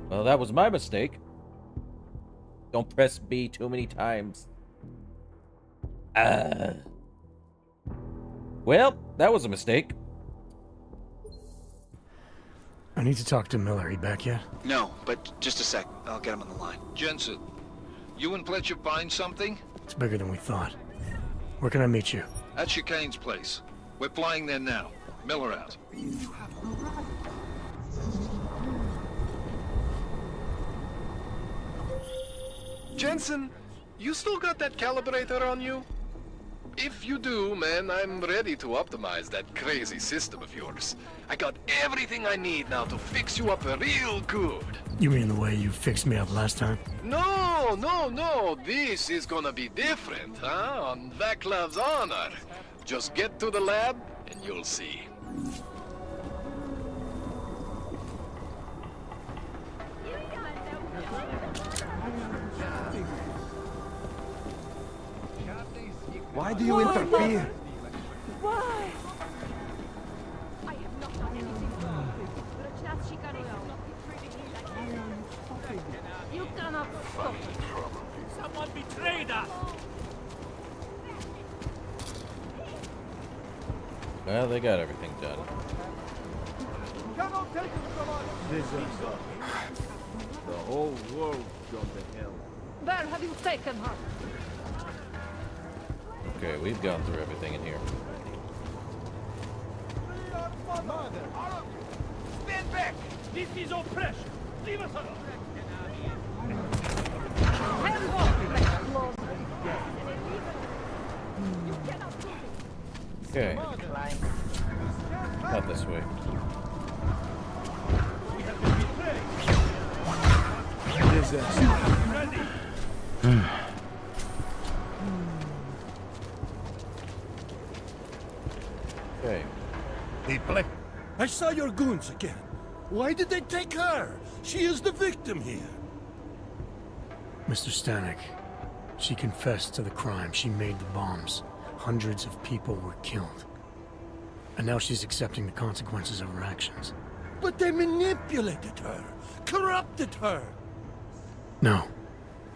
S1: Well, that was my mistake. Don't press B too many times. Well, that was a mistake.
S7: I need to talk to Miller. He back yet?
S8: No, but just a sec. I'll get him on the line.
S10: Jensen, you and Fletcher find something?
S7: It's bigger than we thought. Where can I meet you?
S10: At Chicane's place. We're flying there now. Miller out.
S18: Jensen, you still got that calibrator on you? If you do, man, I'm ready to optimize that crazy system of yours. I got everything I need now to fix you up real good.
S7: You mean the way you fixed me up last time?
S18: No, no, no. This is gonna be different, huh? On Vaclav's honor. Just get to the lab and you'll see.
S5: Why do you interfere?
S2: Why? You cannot stop it.
S17: Someone betrayed us!
S1: Well, they got everything done.
S3: The whole world gone to hell.
S2: Where have you taken her?
S1: Okay, we've gone through everything in here.
S17: Stand back! This is oppression! Leave us alone!
S2: Hands off, Lord. You cannot do this.
S1: Okay. Not this way. Okay.
S5: People,
S13: I saw your goons again. Why did they take her? She is the victim here.
S7: Mr. Stanek, she confessed to the crime. She made the bombs. Hundreds of people were killed. And now she's accepting the consequences of her actions.
S13: But they manipulated her, corrupted her.
S7: No,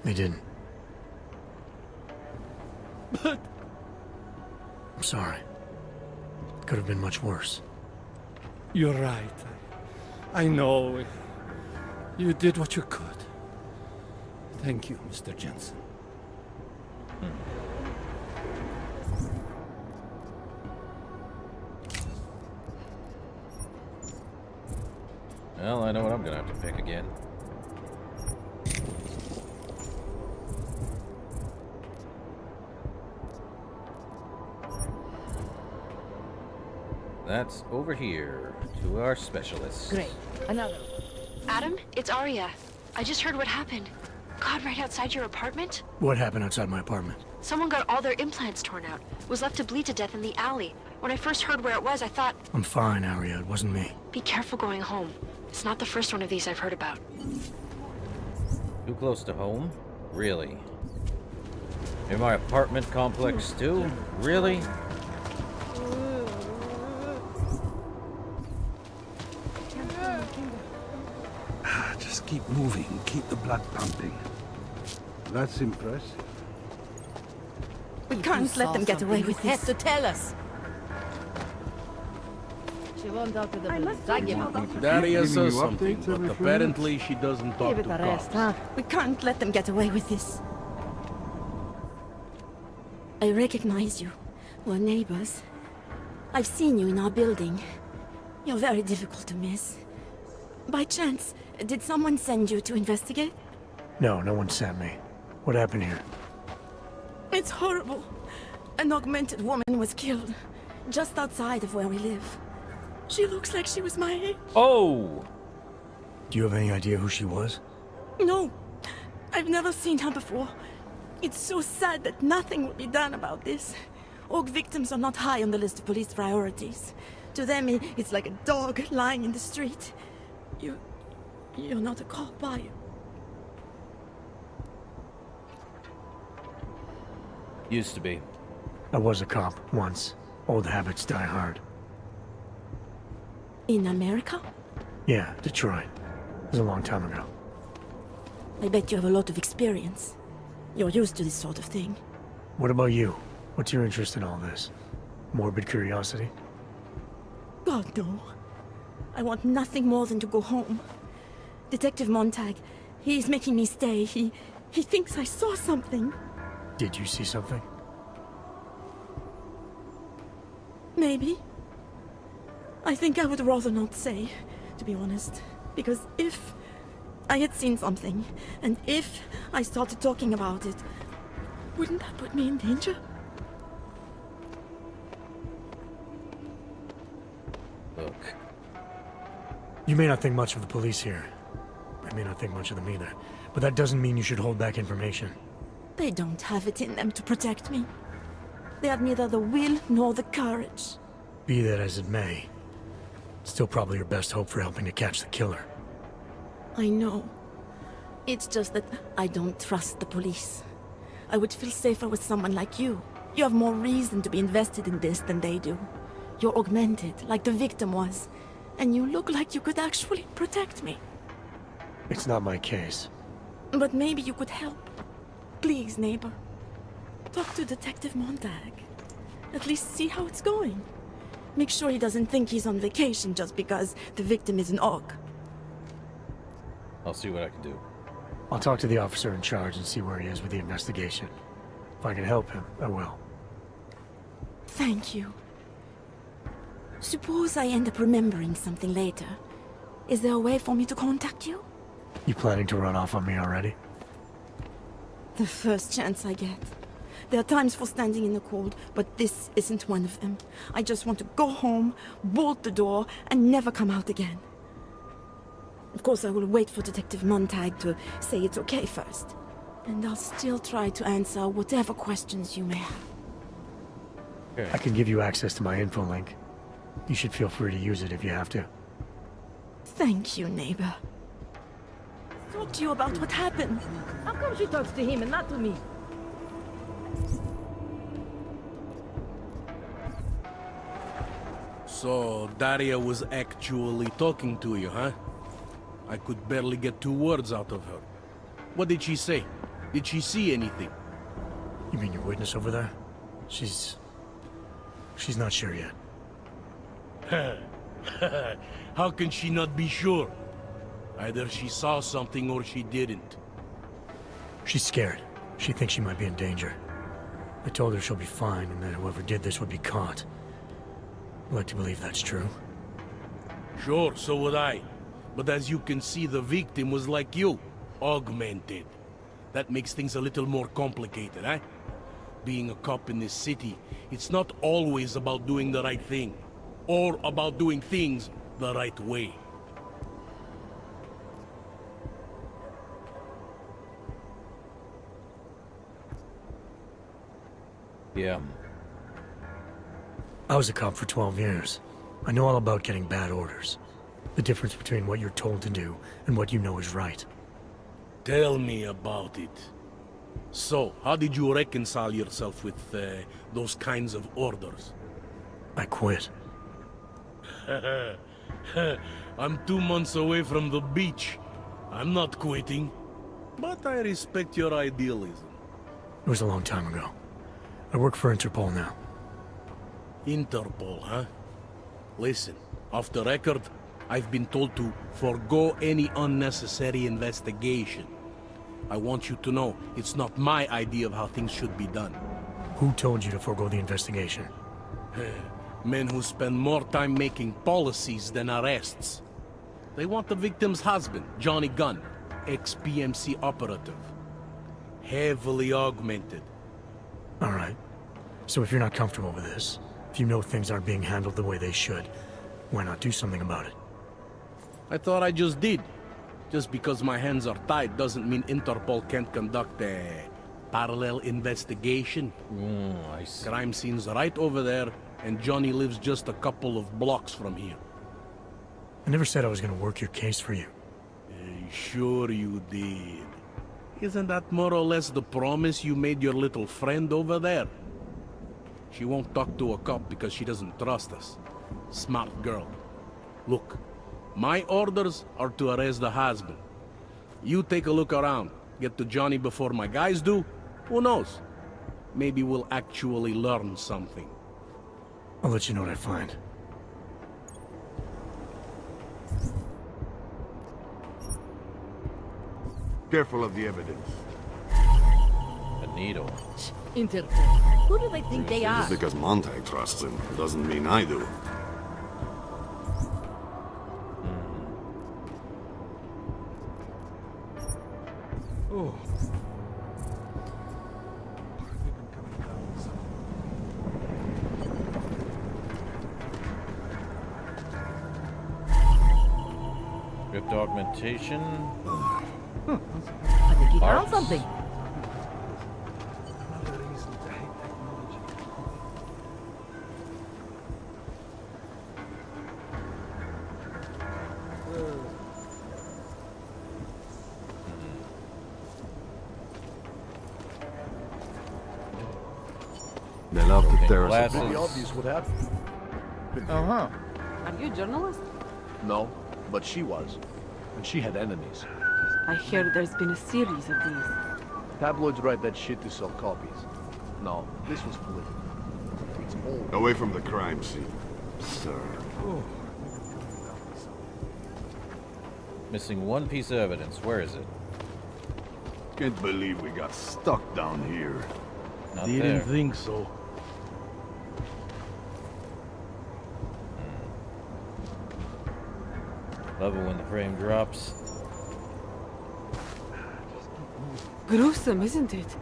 S7: they didn't.
S13: But...
S7: I'm sorry. It could have been much worse.
S13: You're right. I know. You did what you could. Thank you, Mr. Jensen.
S1: Well, I know what I'm gonna have to pick again. That's over here to our specialists.
S2: Great. Another.
S14: Adam, it's Arya. I just heard what happened. God, right outside your apartment?
S7: What happened outside my apartment?
S14: Someone got all their implants torn out. Was left to bleed to death in the alley. When I first heard where it was, I thought...
S7: I'm fine, Arya. It wasn't me.
S14: Be careful going home. It's not the first one of these I've heard about.
S1: Too close to home? Really? In my apartment complex too? Really?
S13: Just keep moving, keep the blood pumping. That's impressive.
S2: We can't let them get away with this. Have to tell us. She won't out to the police. I give up.
S23: Daria says
S3: you
S23: something,
S3: updates
S23: but
S3: every few
S23: apparently she doesn't talk
S2: Give
S23: to
S2: it a rest,
S23: cops.
S2: huh? We can't let them get away with this. I recognize you. We're neighbors. I've seen you in our building. You're very difficult to miss. By chance, did someone send you to investigate?
S7: No, no one sent me. What happened here?
S2: It's horrible. An augmented woman was killed, just outside of where we live. She looks like she was my age.
S1: Oh!
S7: Do you have any idea who she was?
S2: No, I've never seen her before. It's so sad that nothing will be done about this. Orc victims are not high on the list of police priorities. To them, it's like a dog lying in the street. You're not a cop, are you?
S1: Used to be.
S7: I was a cop once. Old habits die hard.
S2: In America?
S7: Yeah, Detroit. It was a long time ago.
S2: I bet you have a lot of experience. You're used to this sort of thing.
S7: What about you? What's your interest in all this? Morbid curiosity?
S2: God, no. I want nothing more than to go home. Detective Montag, he's making me stay. He thinks I saw something.
S7: Did you see something?
S2: Maybe. I think I would rather not say, to be honest. Because if I had seen something, and if I started talking about it, wouldn't that put me in danger?
S1: Look.
S7: You may not think much of the police here. I may not think much of them either. But that doesn't mean you should hold back information.
S2: They don't have it in them to protect me. They have neither the will nor the courage.
S7: Be that as it may, still probably your best hope for helping to catch the killer.
S2: I know. It's just that I don't trust the police. I would feel safer with someone like you. You have more reason to be invested in this than they do. You're augmented, like the victim was. And you look like you could actually protect me.
S7: It's not my case.
S2: But maybe you could help. Please, neighbor. Talk to Detective Montag. At least see how it's going. Make sure he doesn't think he's on vacation just because the victim is an orc.
S1: I'll see what I can do.
S7: I'll talk to the officer in charge and see where he is with the investigation. If I can help him, I will.
S2: Thank you. Suppose I end up remembering something later. Is there a way for me to contact you?
S7: You planning to run off on me already?
S2: The first chance I get. There are times for standing in the cold, but this isn't one of them. I just want to go home, bolt the door, and never come out again. Of course, I will wait for Detective Montag to say it's okay first. And I'll still try to answer whatever questions you may have.
S7: I can give you access to my info link. You should feel free to use it if you have to.
S9: Thank you, neighbor. Talk to you about what happened.
S2: How come she talks to him and not to me?
S11: So, Daria was actually talking to you, huh? I could barely get 2 words out of her. What did she say? Did she see anything?
S7: You mean your witness over there? She's not sure yet.
S11: How can she not be sure? Either she saw something or she didn't.
S7: She's scared. She thinks she might be in danger. I told her she'll be fine and that whoever did this would be caught. I'd like to believe that's true.
S11: Sure, so would I. But as you can see, the victim was like you, augmented. That makes things a little more complicated, eh? Being a cop in this city, it's not always about doing the right thing, or about doing things the right way.
S1: Yeah.
S7: I was a cop for 12 years. I know all about getting bad orders. The difference between what you're told to do and what you know is right.
S11: Tell me about it. So, how did you reconcile yourself with those kinds of orders?
S7: I quit.
S11: I'm 2 months away from the beach. I'm not quitting. But I respect your idealism.
S7: It was a long time ago. I work for Interpol now.
S11: Interpol, huh? Listen, off the record, I've been told to forego any unnecessary investigation. I want you to know, it's not my idea of how things should be done.
S7: Who told you to forego the investigation?
S11: Men who spend more time making policies than arrests. They want the victim's husband, Johnny Gunn, ex-PMC operative. Heavily augmented.
S7: All right. So if you're not comfortable with this, if you know things aren't being handled the way they should, why not do something about it?
S11: I thought I just did. Just because my hands are tied doesn't mean Interpol can't conduct a parallel investigation.
S1: I see.
S11: Crime scene's right over there, and Johnny lives just a couple of blocks from here.
S7: I never said I was gonna work your case for you.
S11: Sure you did. Isn't that more or less the promise you made your little friend over there? She won't talk to a cop because she doesn't trust us. Smart girl. Look, my orders are to arrest the husband. You take a look around. Get to Johnny before my guys do. Who knows? Maybe we'll actually learn something.
S7: I'll let you know what I find.
S5: Careful of the evidence.
S1: A needle.
S2: Interpol. Who do they think they are?
S12: Just because Monte trusts him doesn't mean I do.
S3: Oh.
S1: Ripped augmentation.
S2: I think he found something.
S3: Another reason to hate technology.
S12: They love to tear us
S1: Glasses.
S12: apart.
S20: Pretty obvious what happened.
S9: Uh-huh. Are you a journalist?
S20: No, but she was. And she had enemies.
S9: I hear there's been a series of these.
S20: Tabloids write that shit to sell copies. No, this was political. It's old.
S12: Away from the crime scene, sir.
S3: Oh.
S1: Missing one piece of evidence. Where is it?
S12: Can't believe we got stuck down here.
S1: Not
S11: Didn't
S1: there.
S11: think so.
S1: Love it when the frame drops.
S9: Gruesome, isn't it?
S1: Is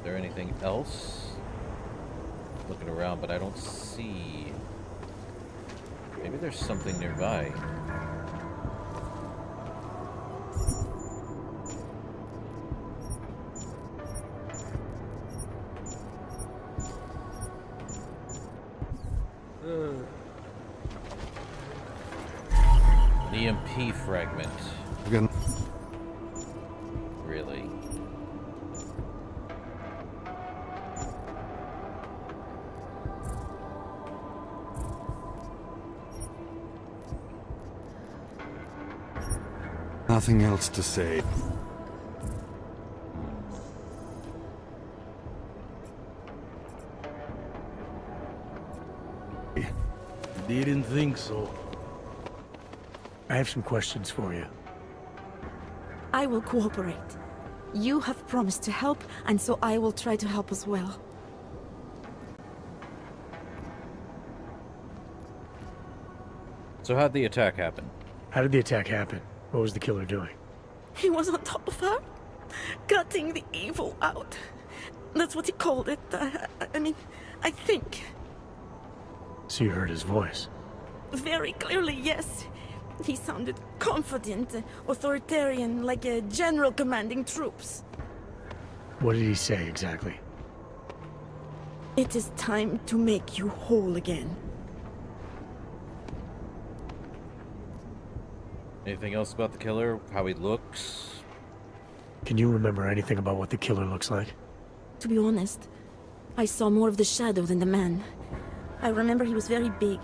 S1: there anything else? Looking around, but I don't see. Maybe there's something nearby. EMP fragment.
S12: Again.
S1: Really?
S12: Nothing else to say.
S11: Didn't think so.
S7: I have some questions for you.
S9: I will cooperate. You have promised to help, and so I will try to help as well.
S1: So how'd the attack happen?
S7: How did the attack happen? What was the killer doing?
S9: He was on top of her, cutting the evil out. That's what he called it. I mean, I think.
S7: So you heard his voice?
S9: Very clearly, yes. He sounded confident, authoritarian, like a general commanding troops.
S7: What did he say exactly?
S9: It is time to make you whole again.
S1: Anything else about the killer? How he looks?
S7: Can you remember anything about what the killer looks like?
S9: To be honest, I saw more of the shadow than the man. I remember he was very big.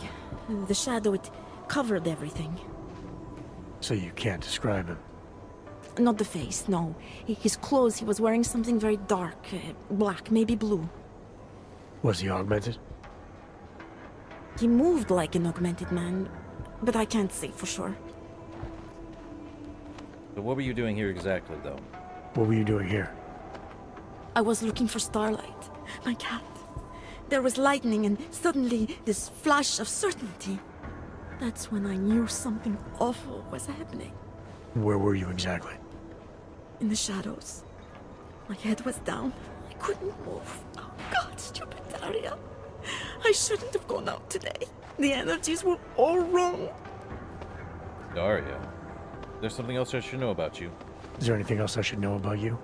S9: The shadow, it covered everything.
S7: So you can't describe him?
S9: Not the face, no. His clothes, he was wearing something very dark. Black, maybe blue.
S7: Was he augmented?
S9: He moved like an augmented man, but I can't say for sure.
S1: So what were you doing here exactly, though?
S7: What were you doing here?
S9: I was looking for Starlight, my cat. There was lightning and suddenly this flash of certainty. That's when I knew something awful was happening.
S7: Where were you exactly?
S9: In the shadows. My head was down. I couldn't move. Oh God, stupid Daria. I shouldn't have gone out today. The energies were all wrong.
S1: Daria? There's something else I should know about you.
S7: Is there anything else I should know about you?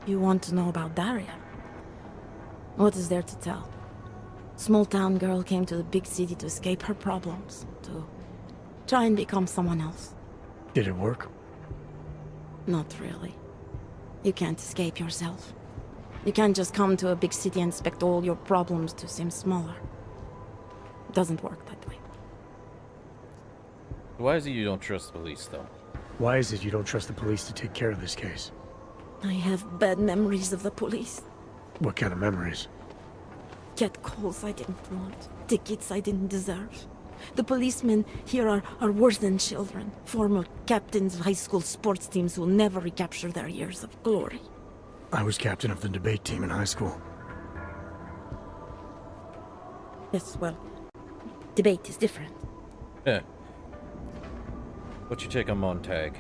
S9: You want to know about Daria? What is there to tell? Small town girl came to the big city to escape her problems, to try and become someone else.
S7: Did it work?
S9: Not really. You can't escape yourself. You can't just come to a big city and expect all your problems to seem smaller. It doesn't work that way.
S1: Why is it you don't trust the police, though?
S7: Why is it you don't trust the police to take care of this case?
S9: I have bad memories of the police.
S7: What kind of memories?
S9: Get calls I didn't want, tickets I didn't deserve. The policemen here are worse than children. Former captains of high school sports teams who will never recapture their years of glory.
S7: I was captain of the debate team in high school.
S9: Yes, well, debate is different.
S1: Yeah. What's your take on Montag?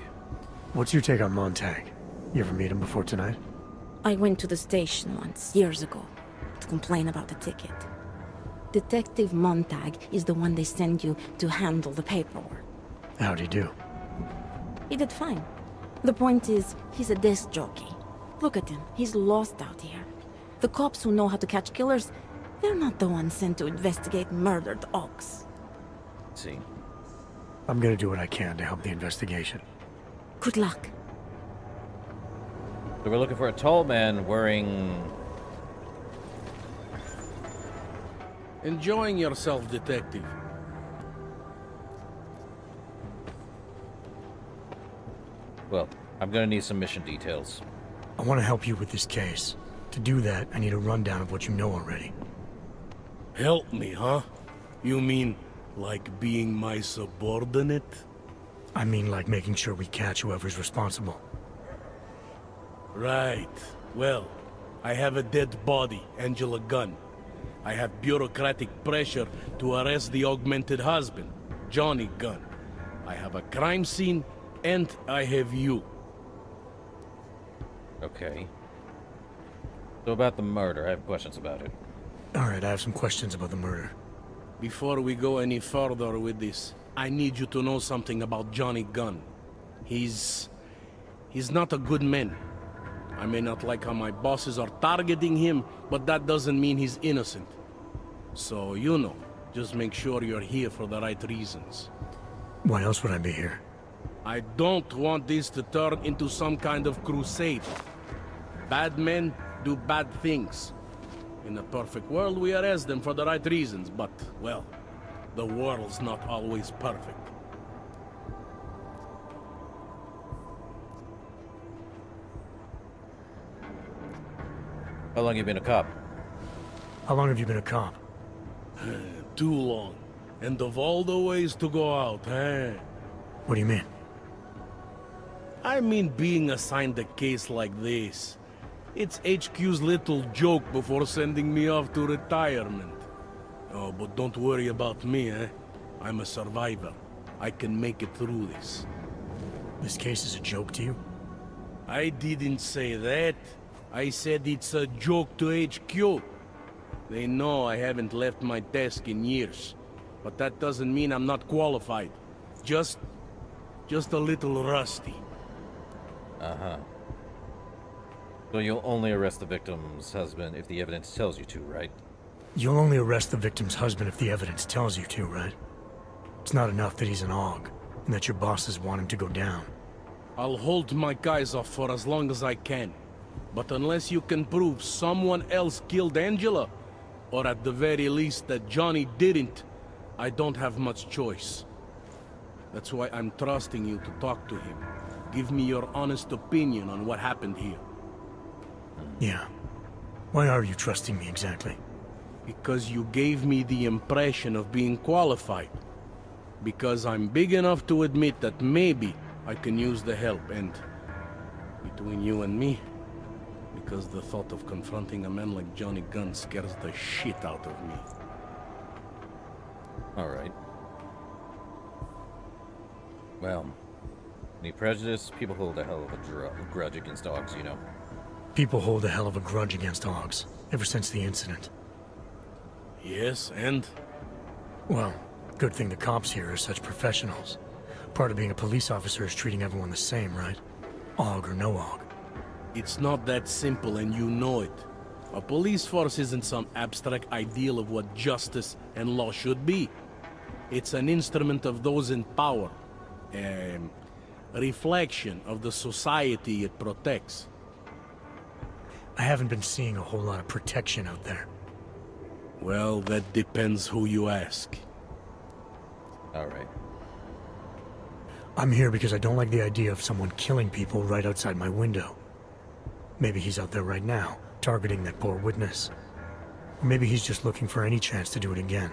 S7: What's your take on Montag? You ever meet him before tonight?
S9: I went to the station once, years ago, to complain about the ticket. Detective Montag is the one they send you to handle the paperwork.
S7: How'd he do?
S9: He did fine. The point is, he's a desk jockey. Look at him, he's lost out here. The cops who know how to catch killers, they're not the ones sent to investigate murdered ox.
S1: See.
S7: I'm gonna do what I can to help the investigation.
S9: Good luck.
S1: So we're looking for a tall man wearing...
S11: Enjoying yourself, detective.
S1: Well, I'm gonna need some mission details.
S7: I want to help you with this case. To do that, I need a rundown of what you know already.
S11: Help me, huh? You mean, like being my subordinate?
S7: I mean like making sure we catch whoever's responsible.
S11: Right. Well, I have a dead body, Angela Gunn. I have bureaucratic pressure to arrest the augmented husband, Johnny Gunn. I have a crime scene, and I have you.
S1: Okay. So about the murder, I have questions about it.
S7: Alright, I have some questions about the murder.
S11: Before we go any further with this, I need you to know something about Johnny Gunn. He's not a good man. I may not like how my bosses are targeting him, but that doesn't mean he's innocent. So, you know, just make sure you're here for the right reasons.
S7: Why else would I be here?
S11: I don't want this to turn into some kind of crusade. Bad men do bad things. In a perfect world, we arrest them for the right reasons, but, well, the world's not always perfect.
S1: How long you been a cop?
S7: How long have you been a cop?
S11: Too long. And of all the ways to go out, eh?
S7: What do you mean?
S11: I mean being assigned a case like this. It's HQ's little joke before sending me off to retirement. Oh, but don't worry about me, eh? I'm a survivor. I can make it through this.
S7: This case is a joke to you?
S11: I didn't say that. I said it's a joke to HQ. They know I haven't left my desk in years. But that doesn't mean I'm not qualified. Just a little rusty.
S1: Uh-huh. So you'll only arrest the victim's husband if the evidence tells you to, right?
S7: You'll only arrest the victim's husband if the evidence tells you to, right? It's not enough that he's an AUG, and that your bosses want him to go down.
S11: I'll hold my guys off for as long as I can. But unless you can prove someone else killed Angela, or at the very least that Johnny didn't, I don't have much choice. That's why I'm trusting you to talk to him. Give me your honest opinion on what happened here.
S7: Yeah. Why are you trusting me exactly?
S11: Because you gave me the impression of being qualified. Because I'm big enough to admit that maybe I can use the help, and between you and me, because the thought of confronting a man like Johnny Gunn scares the shit out of me.
S1: Alright. Well, any prejudice? People hold a hell of a grudge against dogs, you know.
S7: People hold a hell of a grudge against AUGs, ever since the incident.
S11: Yes, and?
S7: Well, good thing the cops here are such professionals. Part of being a police officer is treating everyone the same, right? AUG or no AUG.
S11: It's not that simple, and you know it. A police force isn't some abstract ideal of what justice and law should be. It's an instrument of those in power. A reflection of the society it protects.
S7: I haven't been seeing a whole lot of protection out there.
S11: Well, that depends who you ask.
S1: Alright.
S7: I'm here because I don't like the idea of someone killing people right outside my window. Maybe he's out there right now, targeting that poor witness. Or maybe he's just looking for any chance to do it again.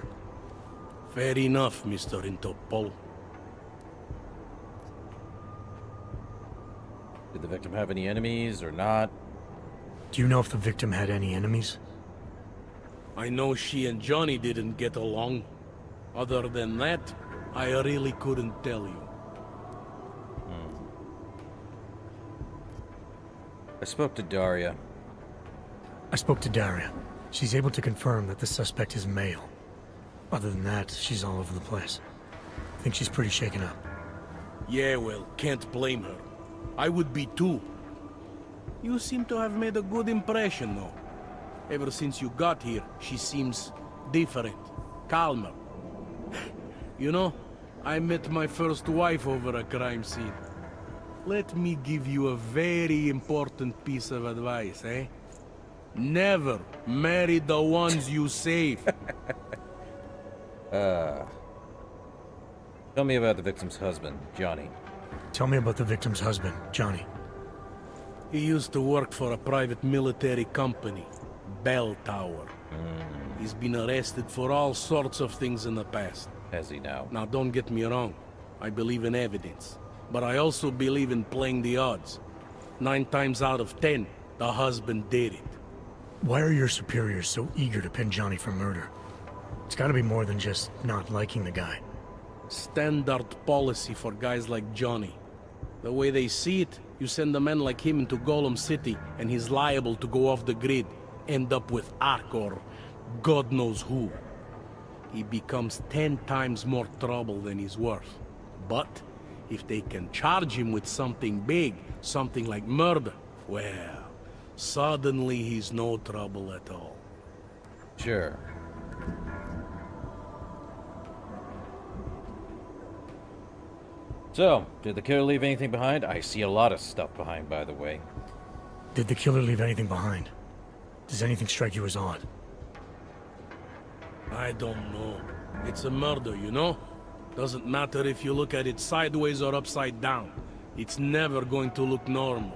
S11: Fair enough, Mr. Interpol.
S1: Did the victim have any enemies or not?
S7: Do you know if the victim had any enemies?
S11: I know she and Johnny didn't get along. Other than that, I really couldn't tell you.
S1: I spoke to Daria.
S7: I spoke to Daria. She's able to confirm that the suspect is male. Other than that, she's all over the place. I think she's pretty shaken up.
S11: Yeah, well, can't blame her. I would be too. You seem to have made a good impression, though. Ever since you got here, she seems different, calmer. You know, I met my first wife over a crime scene. Let me give you a very important piece of advice, eh? Never marry the ones you save.
S1: Tell me about the victim's husband, Johnny.
S7: Tell me about the victim's husband, Johnny.
S11: He used to work for a private military company, Bell Tower. He's been arrested for all sorts of things in the past.
S1: Has he now?
S11: Now, don't get me wrong. I believe in evidence. But I also believe in playing the odds. 9 times out of 10, the husband did it.
S7: Why are your superiors so eager to pin Johnny for murder? It's gotta be more than just not liking the guy.
S11: Standard policy for guys like Johnny. The way they see it, you send a man like him into Golem City, and he's liable to go off the grid, end up with Ark or God knows who. He becomes 10 times more trouble than he's worth. But if they can charge him with something big, something like murder, well, suddenly he's no trouble at all.
S1: So, did the killer leave anything behind? I see a lot of stuff behind, by the way.
S7: Did the killer leave anything behind? Does anything strike you as odd?
S11: I don't know. It's a murder, you know? Doesn't matter if you look at it sideways or upside down. It's never going to look normal.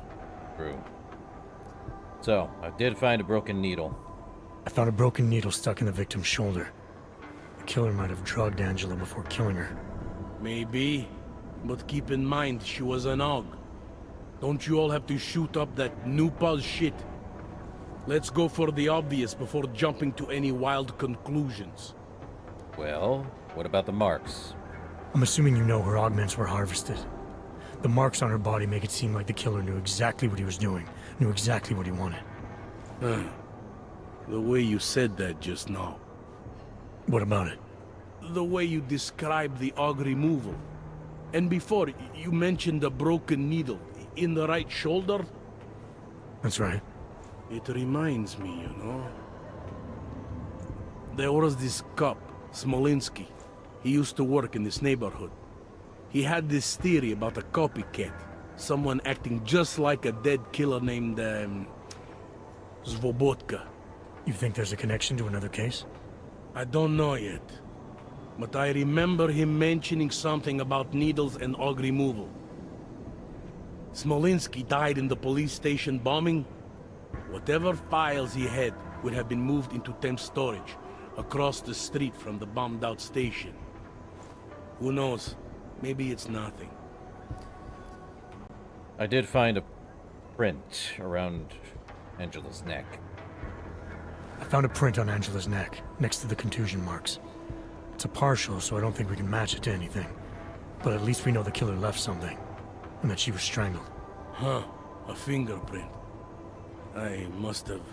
S1: True. So, I did find a broken needle.
S7: I found a broken needle stuck in the victim's shoulder. The killer might have drugged Angela before killing her.
S11: Maybe. But keep in mind, she was an og. Don't you all have to shoot up that new pause shit? Let's go for the obvious before jumping to any wild conclusions.
S1: Well, what about the marks?
S7: I'm assuming you know her augments were harvested. The marks on her body make it seem like the killer knew exactly what he was doing, knew exactly what he wanted.
S11: The way you said that just now.
S7: What about it?
S11: The way you described the og removal. And before, you mentioned a broken needle in the right shoulder?
S7: That's right.
S11: It reminds me, you know. There was this cop, Smolinski. He used to work in this neighborhood. He had this theory about a copycat. Someone acting just like a dead killer named, Svobotka.
S7: You think there's a connection to another case?
S11: I don't know yet. But I remember him mentioning something about needles and og removal. Smolinski died in the police station bombing. Whatever files he had would have been moved into temp storage, across the street from the bombed-out station. Who knows? Maybe it's nothing.
S1: I did find a print around Angela's neck.
S7: I found a print on Angela's neck, next to the contusion marks. It's a partial, so I don't think we can match it to anything. But at least we know the killer left something, and that she was strangled.
S11: Huh, a fingerprint. I must have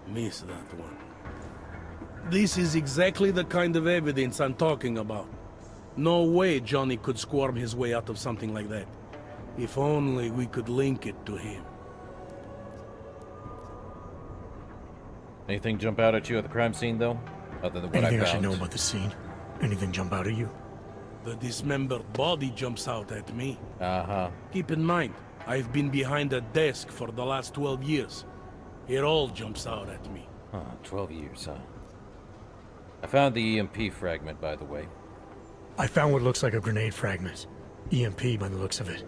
S11: missed that one. This is exactly the kind of evidence I'm talking about. No way Johnny could squirm his way out of something like that. If only we could link it to him.
S1: Anything jump out at you at the crime scene, though? Other than what
S7: Anything
S1: I found?
S7: I should know about the scene? Anything jump out at you?
S11: The dismembered body jumps out at me.
S1: Uh-huh.
S11: Keep in mind, I've been behind a desk for the last 12 years. It all jumps out at me.
S1: Huh, 12 years, huh? I found the EMP fragment, by the way.
S7: I found what looks like a grenade fragment. EMP by the looks of it.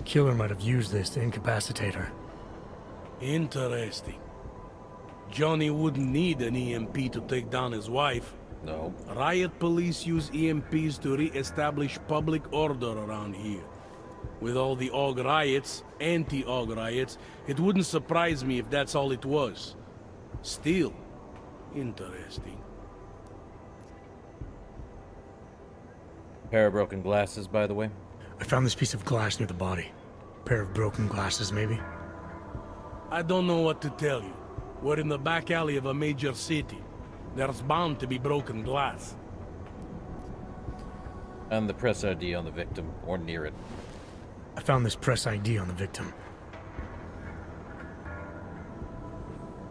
S7: Killer might have used this to incapacitate her.
S11: Interesting. Johnny wouldn't need an EMP to take down his wife.
S1: No.
S11: Riot police use EMPs to re-establish public order around here. With all the AUG riots, anti-AUG riots, it wouldn't surprise me if that's all it was. Still, interesting.
S1: Pair of broken glasses, by the way.
S7: I found this piece of glass near the body. Pair of broken glasses, maybe?
S11: I don't know what to tell you. We're in the back alley of a major city. There's bound to be broken glass.
S1: And the press ID on the victim, or near it.
S7: I found this press ID on the victim.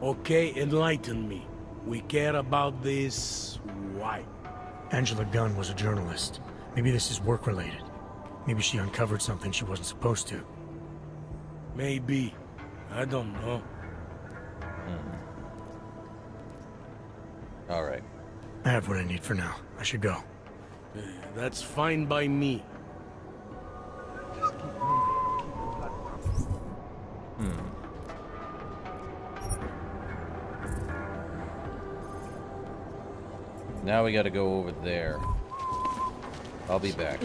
S11: Okay, enlighten me. We care about this... why?
S7: Angela Gunn was a journalist. Maybe this is work-related. Maybe she uncovered something she wasn't supposed to.
S11: Maybe. I don't know.
S1: Alright.
S7: I have what I need for now. I should go.
S11: That's fine by me.
S1: Now we gotta go over there. I'll be back.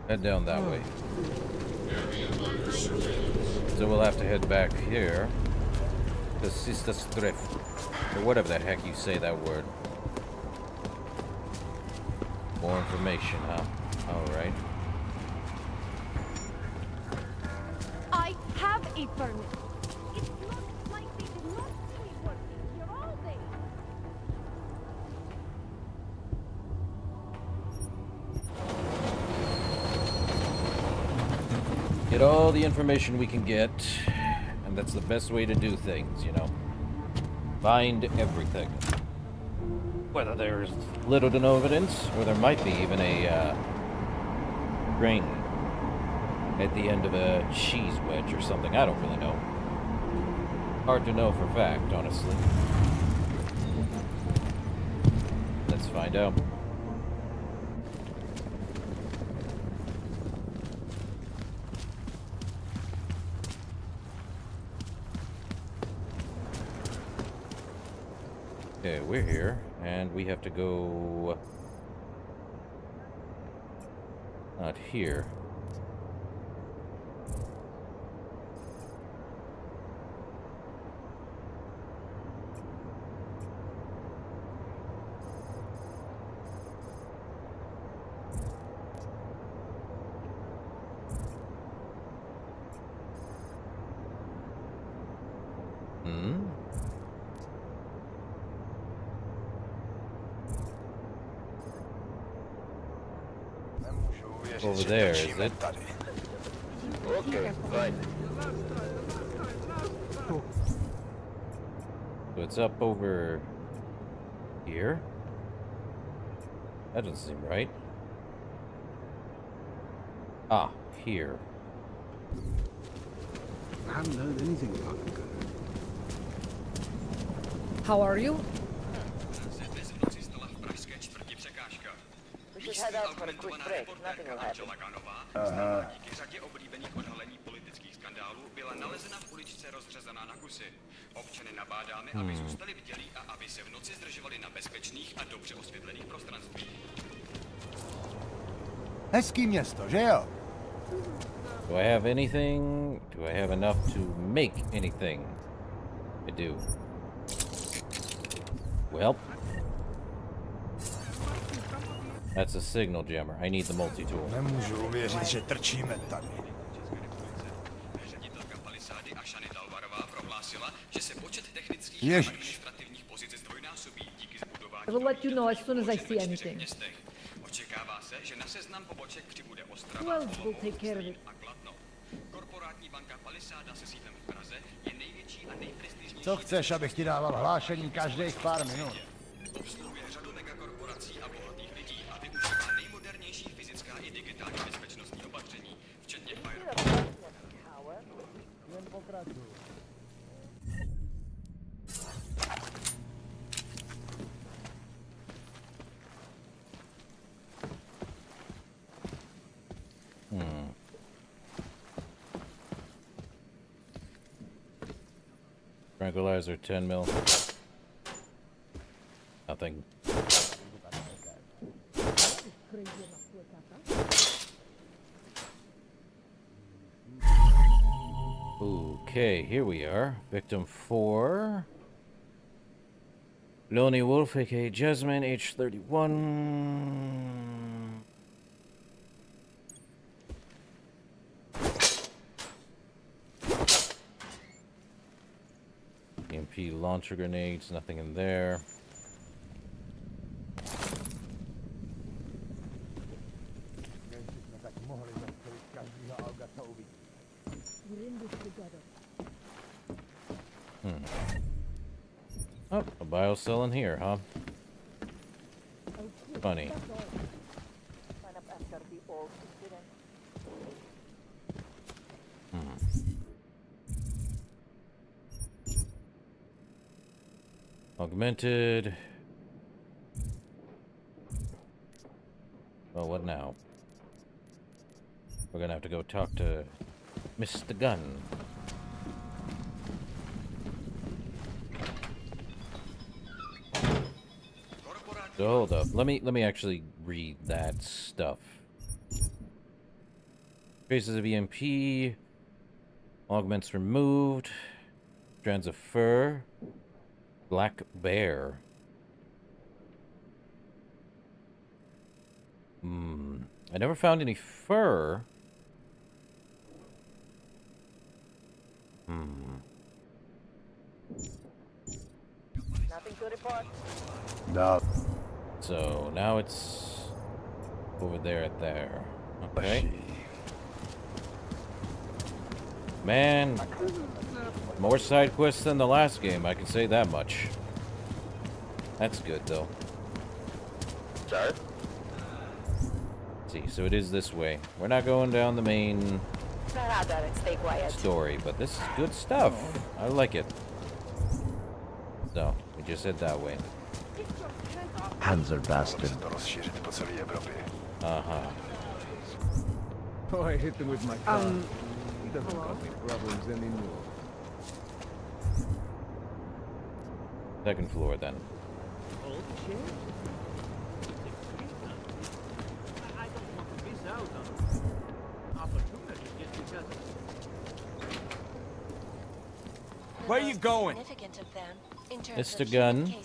S1: Head down that way. So we'll have to head back here. The Sista Strif. Or whatever the heck you say that word. More information, huh? Alright.
S4: I have a permit. It looks like they did not stay working here all day.
S1: Get all the information we can get, and that's the best way to do things, you know. find everything. Whether there's little to no evidence, or there might be even a ring at the end of a cheese wedge or something. I don't really know. Hard to know for fact, honestly. Let's find out. Okay, we're here, and we have to go... not here. Over there, is it?
S17: Okay, fine.
S1: So it's up over here? That doesn't seem right. Ah, here.
S11: I haven't heard anything about it.
S16: How are you?
S17: We should head out for a quick break. Nothing will happen.
S22: Díky řadě oblíbených odhalení politických skandálů byla nalezena v uličce rozřezaná na kusy. Občany nabádáme, aby zůstali bdělí a aby se v noci zdržovali na bezpečných a dobře osvětlených prostranstvích.
S13: Hezký město, že jo?
S1: Do I have anything? Do I have enough to make anything? I do. Well. That's a signal jammer. I need the multi-tool.
S13: Nemůžu uvěřit, že trčíme tady.
S22: Ředitelka Palisády a Shany Dalvarová prohlásila, že se počet technických a administrativních pozic zdvojnásobí díky zbudování
S16: I will let you know as soon as I see anything.
S22: městech. Očekává se, že na seznam poboček přibude Ostrava,
S16: Well, we'll take care of it.
S22: a Kladno. Korporátní banka Palisáda se sídlem v Praze je největší a nejprestižnější.
S13: Co chceš, abych ti dával hlášení každých pár minut?
S22: Obsluhuje řadu megakorporací a bohatých lidí a využívá nejmodernější fyzická i digitální bezpečnostní opatření, včetně firewallu.
S13: Jen pokračuju.
S1: Tranquilizer 10 mil. Nothing. Okay, here we are. Victim 4. Lonely Wolf, aka Jasmine, age 31. EMP launcher grenades, nothing in there. Oh, a biocell in here, huh? Funny. Augmented. Well, what now? We're gonna have to go talk to Mr. Gunn. So hold up. Let me actually read that stuff. Traces of EMP. Augments removed. Strands of fur. Black bear. I never found any fur.
S17: Nothing to report.
S13: No.
S1: So now it's over there at there. Okay. Man, More side quests than the last game, I can say that much. That's good, though.
S17: Sir?
S1: See, so it is this way. We're not going down the main
S4: Stay quiet.
S1: story, but this is good stuff. I like it. So, we just head that way.
S23: Panzer bastard.
S1: Uh-huh.
S3: Oh, I hit him with my car. He doesn't cause me problems anymore.
S1: Second floor, then.
S15: Where are you going?
S1: Mr. Gunn.
S15: Did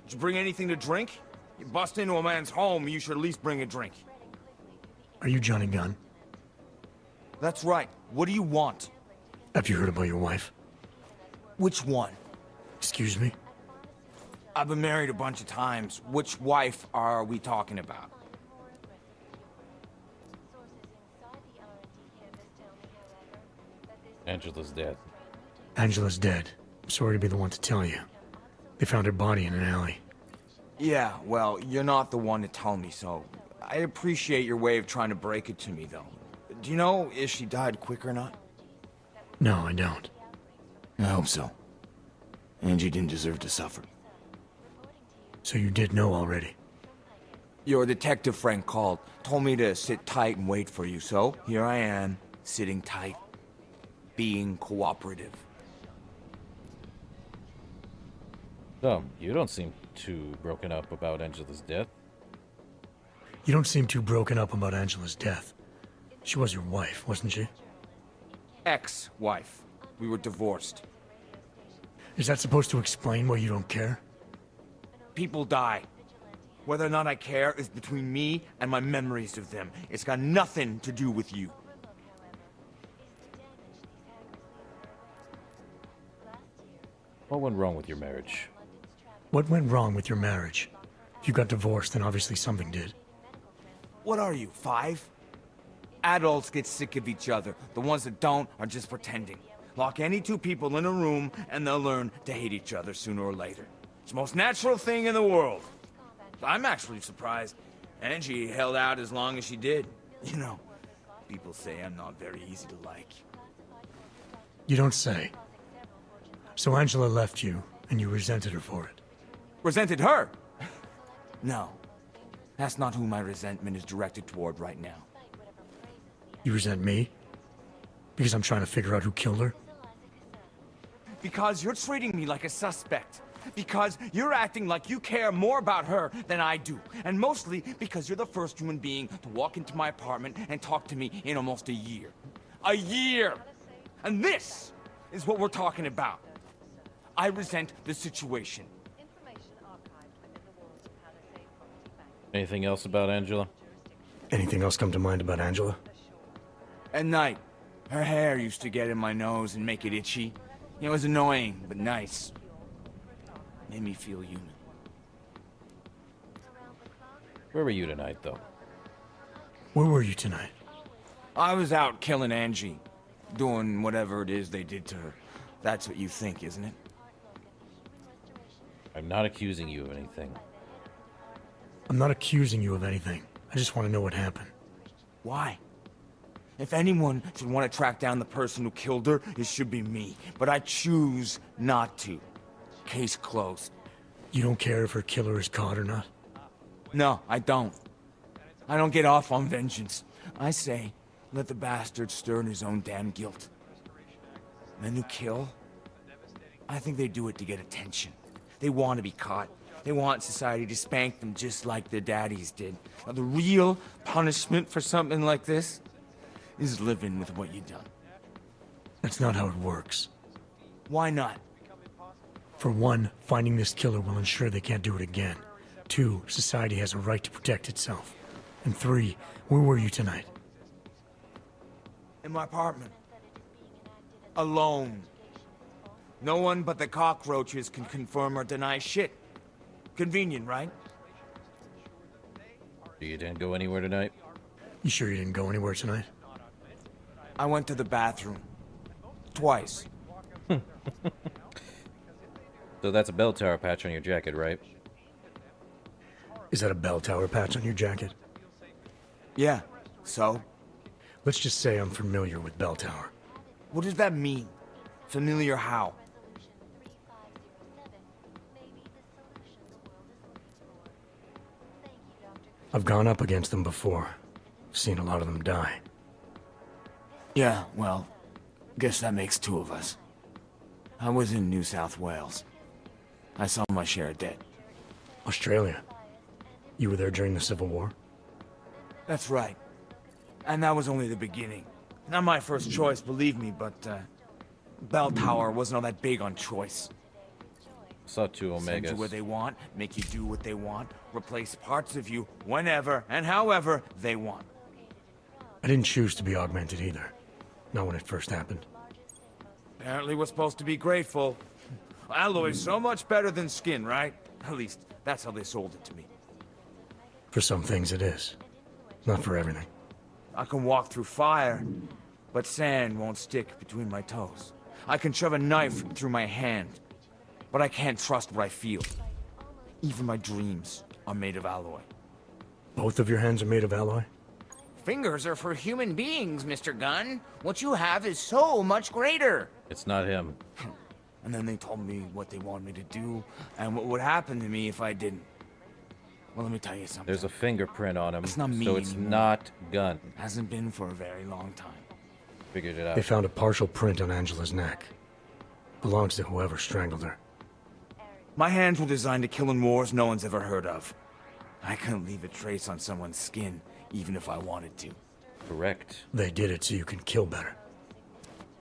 S15: you bring anything to drink? You bust into a man's home, you should at least bring a drink.
S7: Are you Johnny Gunn?
S15: That's right. What do you want?
S7: Have you heard about your wife?
S15: Which one?
S7: Excuse me?
S15: I've been married a bunch of times. Which wife are we talking about?
S1: Angela's dead.
S7: Angela's dead. I'm sorry to be the one to tell you. They found her body in an alley.
S15: Yeah, well, you're not the one to tell me, so I appreciate your way of trying to break it to me, though. Do you know if she died quick or not?
S7: No, I don't.
S15: I hope so. Angie didn't deserve to suffer.
S7: So you did know already?
S15: Your detective friend called, told me to sit tight and wait for you, so here I am, sitting tight, being cooperative.
S1: So, you don't seem too broken up about Angela's death.
S7: You don't seem too broken up about Angela's death. She was your wife, wasn't she?
S15: Ex-wife. We were divorced.
S7: Is that supposed to explain why you don't care?
S15: People die. Whether or not I care is between me and my memories of them. It's got nothing to do with you.
S1: What went wrong with your marriage?
S7: What went wrong with your marriage? If you got divorced, then obviously something did.
S15: What are you, 5? Adults get sick of each other. The ones that don't are just pretending. Lock any two people in a room and they'll learn to hate each other sooner or later. It's the most natural thing in the world. I'm actually surprised Angie held out as long as she did. You know, people say I'm not very easy to like.
S7: You don't say. So Angela left you, and you resented her for it.
S15: Resented her? No. That's not who my resentment is directed toward right now.
S7: You resent me? Because I'm trying to figure out who killed her?
S15: Because you're treating me like a suspect. Because you're acting like you care more about her than I do. And mostly because you're the first human being to walk into my apartment and talk to me in almost a year. A year! And this is what we're talking about. I resent the situation.
S1: Anything else about Angela?
S7: Anything else come to mind about Angela?
S15: At night, her hair used to get in my nose and make it itchy. It was annoying, but nice. Made me feel human.
S1: Where were you tonight, though?
S7: Where were you tonight?
S15: I was out killing Angie. Doing whatever it is they did to her. That's what you think, isn't it?
S1: I'm not accusing you of anything.
S7: I'm not accusing you of anything. I just want to know what happened.
S15: Why? If anyone should want to track down the person who killed her, it should be me. But I choose not to. Case closed.
S7: You don't care if her killer is caught or not?
S15: No, I don't. I don't get off on vengeance. I say, let the bastard stir in his own damn guilt. Men who kill, I think they do it to get attention. They want to be caught. They want society to spank them just like their daddies did. Now, the real punishment for something like this is living with what you've done.
S7: That's not how it works.
S15: Why not?
S7: For one, finding this killer will ensure they can't do it again. 2, society has a right to protect itself. And 3, where were you tonight?
S15: In my apartment. Alone. No one but the cockroaches can confirm or deny shit. Convenient, right?
S1: You didn't go anywhere tonight?
S7: You sure you didn't go anywhere tonight?
S15: I went to the bathroom. Twice.
S1: So that's a bell tower patch on your jacket, right?
S7: Is that a bell tower patch on your jacket?
S15: Yeah, so?
S7: Let's just say I'm familiar with bell tower.
S15: What does that mean? Familiar how?
S7: I've gone up against them before. Seen a lot of them die.
S15: Yeah, well, guess that makes two of us. I was in New South Wales. I saw my share of dead.
S7: Australia? You were there during the Civil War?
S15: That's right. And that was only the beginning. Not my first choice, believe me, but, Bell Tower wasn't all that big on choice.
S1: Saw two Omegas.
S15: Send you where they want, make you do what they want, replace parts of you whenever and however they want.
S7: I didn't choose to be augmented either. Not when it first happened.
S15: Apparently we're supposed to be grateful. Alloy's so much better than skin, right? At least, that's how they sold it to me.
S7: For some things it is. Not for everything.
S15: I can walk through fire, but sand won't stick between my toes. I can shove a knife through my hand, but I can't trust what I feel. Even my dreams are made of alloy.
S7: Both of your hands are made of alloy?
S15: Fingers are for human beings, Mr. Gunn. What you have is so much greater.
S1: It's not him.
S15: And then they told me what they wanted me to do, and what would happen to me if I didn't. Well, let me tell you something.
S1: There's a fingerprint on him,
S15: it's not me
S1: so it's
S15: anymore.
S1: not Gunn.
S15: Hasn't been for a very long time.
S1: Figured it out.
S7: They found a partial print on Angela's neck. Belongs to whoever strangled her.
S15: My hands were designed to kill in wars no one's ever heard of. I couldn't leave a trace on someone's skin, even if I wanted to.
S1: Correct.
S7: They did it so you can kill better.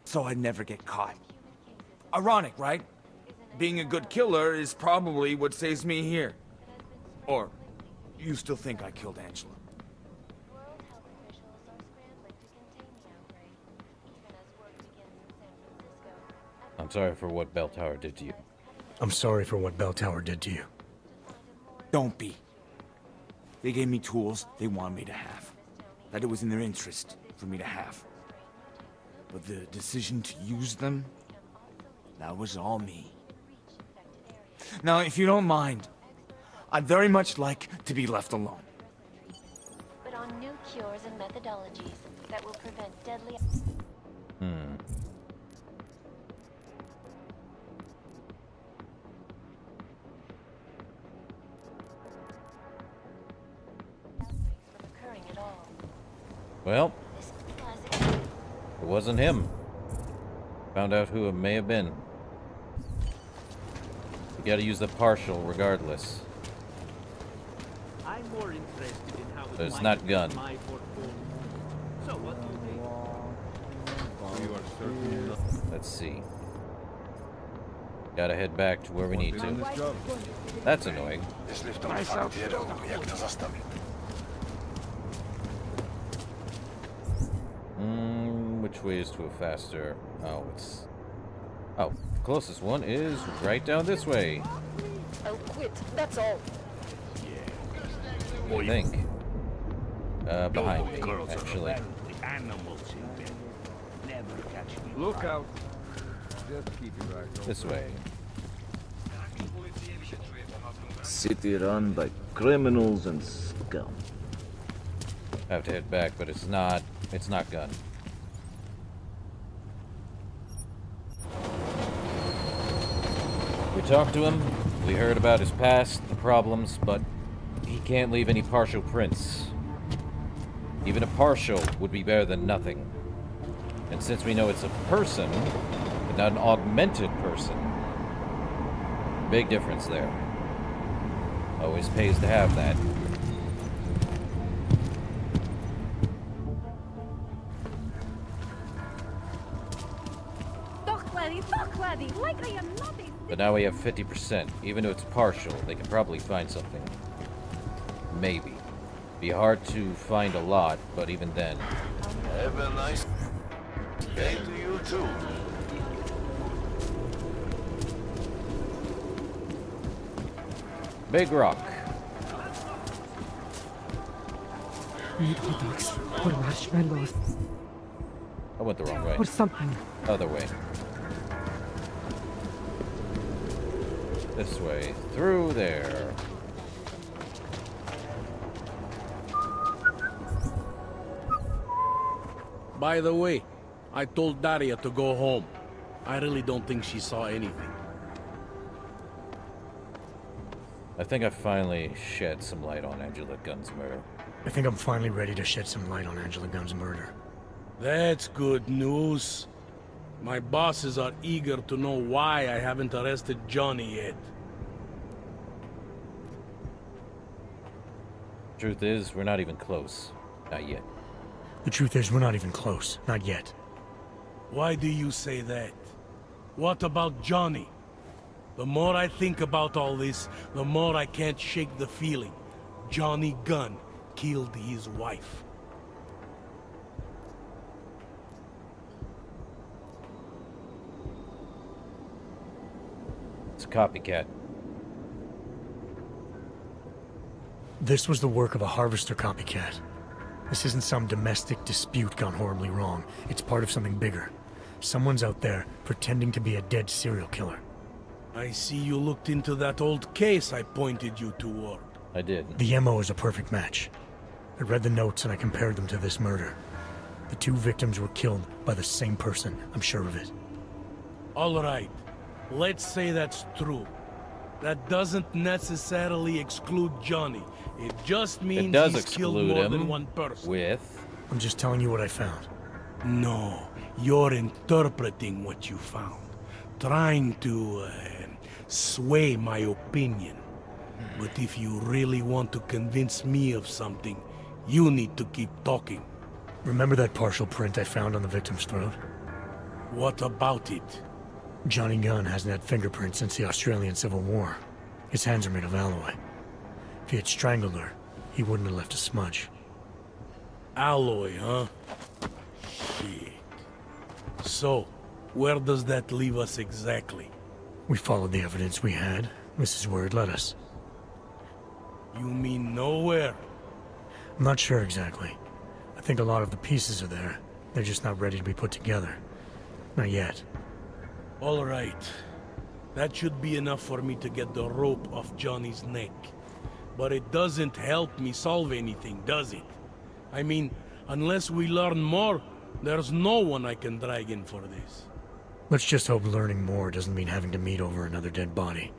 S15: So I'd never get caught. Ironic, right? Being a good killer is probably what saves me here. Or, you still think I killed Angela?
S1: I'm sorry for what Bell Tower did to you.
S7: I'm sorry for what Bell Tower did to you.
S15: Don't be. They gave me tools they wanted me to have. That it was in their interest for me to have. But the decision to use them, that was all me. Now, if you don't mind, I'd very much like to be left alone.
S6: But on new cures and methodologies that will prevent deadly... from occurring at all.
S1: Well, it wasn't him. Found out who it may have been. You gotta use the partial regardless.
S17: I'm more interested in how
S1: But it's not Gunn.
S17: my portfolio. So what do you think?
S12: You are certainly
S1: Let's see. Gotta head back to where we need to. That's annoying. Which way is to a faster? Oh, it's... Oh, the closest one is right down this way.
S4: I'll quit, that's all.
S1: I think. Behind me, actually.
S12: Look out. Just keep your eyes open.
S1: This way.
S23: City run by criminals and scum.
S1: I have to head back, but it's not Gunn. We talked to him, we heard about his past, the problems, but he can't leave any partial prints. Even a partial would be better than nothing. And since we know it's a person, but not an augmented person, big difference there. Always pays to have that.
S4: Like I am not a...
S1: But now we have 50%. Even if it's partial, they can probably find something. Maybe. Be hard to find a lot, but even then.
S10: Have a nice day to you too.
S1: Big rock.
S16: Need hot dogs or marshmallows
S1: I went the wrong way.
S16: or something.
S1: Other way. This way. Through there.
S11: By the way, I told Daria to go home. I really don't think she saw anything.
S1: I think I finally shed some light on Angela Gunn's murder.
S7: I think I'm finally ready to shed some light on Angela Gunn's murder.
S11: That's good news. My bosses are eager to know why I haven't arrested Johnny yet.
S1: Truth is, we're not even close. Not yet.
S7: The truth is, we're not even close. Not yet.
S11: Why do you say that? What about Johnny? The more I think about all this, the more I can't shake the feeling. Johnny Gunn killed his wife.
S1: It's a copycat.
S7: This was the work of a harvester copycat. This isn't some domestic dispute gone horribly wrong. It's part of something bigger. Someone's out there pretending to be a dead serial killer.
S11: I see you looked into that old case I pointed you toward.
S1: I did.
S7: The MO is a perfect match. I read the notes and I compared them to this murder. The two victims were killed by the same person, I'm sure of it.
S11: All right. Let's say that's true. That doesn't necessarily exclude Johnny. It just means
S1: it does
S11: he's killed
S1: exclude
S11: more
S1: him
S11: than one person.
S1: With?
S7: I'm just telling you what I found.
S11: No, you're interpreting what you found. Trying to sway my opinion. But if you really want to convince me of something, you need to keep talking.
S7: Remember that partial print I found on the victim's throat?
S11: What about it?
S7: Johnny Gunn hasn't had fingerprints since the Australian Civil War. His hands are made of alloy. If he had strangled her, he wouldn't have left a smudge.
S11: Alloy, huh? Shit. So, where does that leave us exactly?
S7: We followed the evidence we had. This is where it led us.
S11: You mean nowhere?
S7: I'm not sure exactly. I think a lot of the pieces are there. They're just not ready to be put together. Not yet.
S11: All right. That should be enough for me to get the rope off Johnny's neck. But it doesn't help me solve anything, does it? I mean, unless we learn more, there's no one I can drag in for this.
S7: Let's just hope learning more doesn't mean having to meet over another dead body.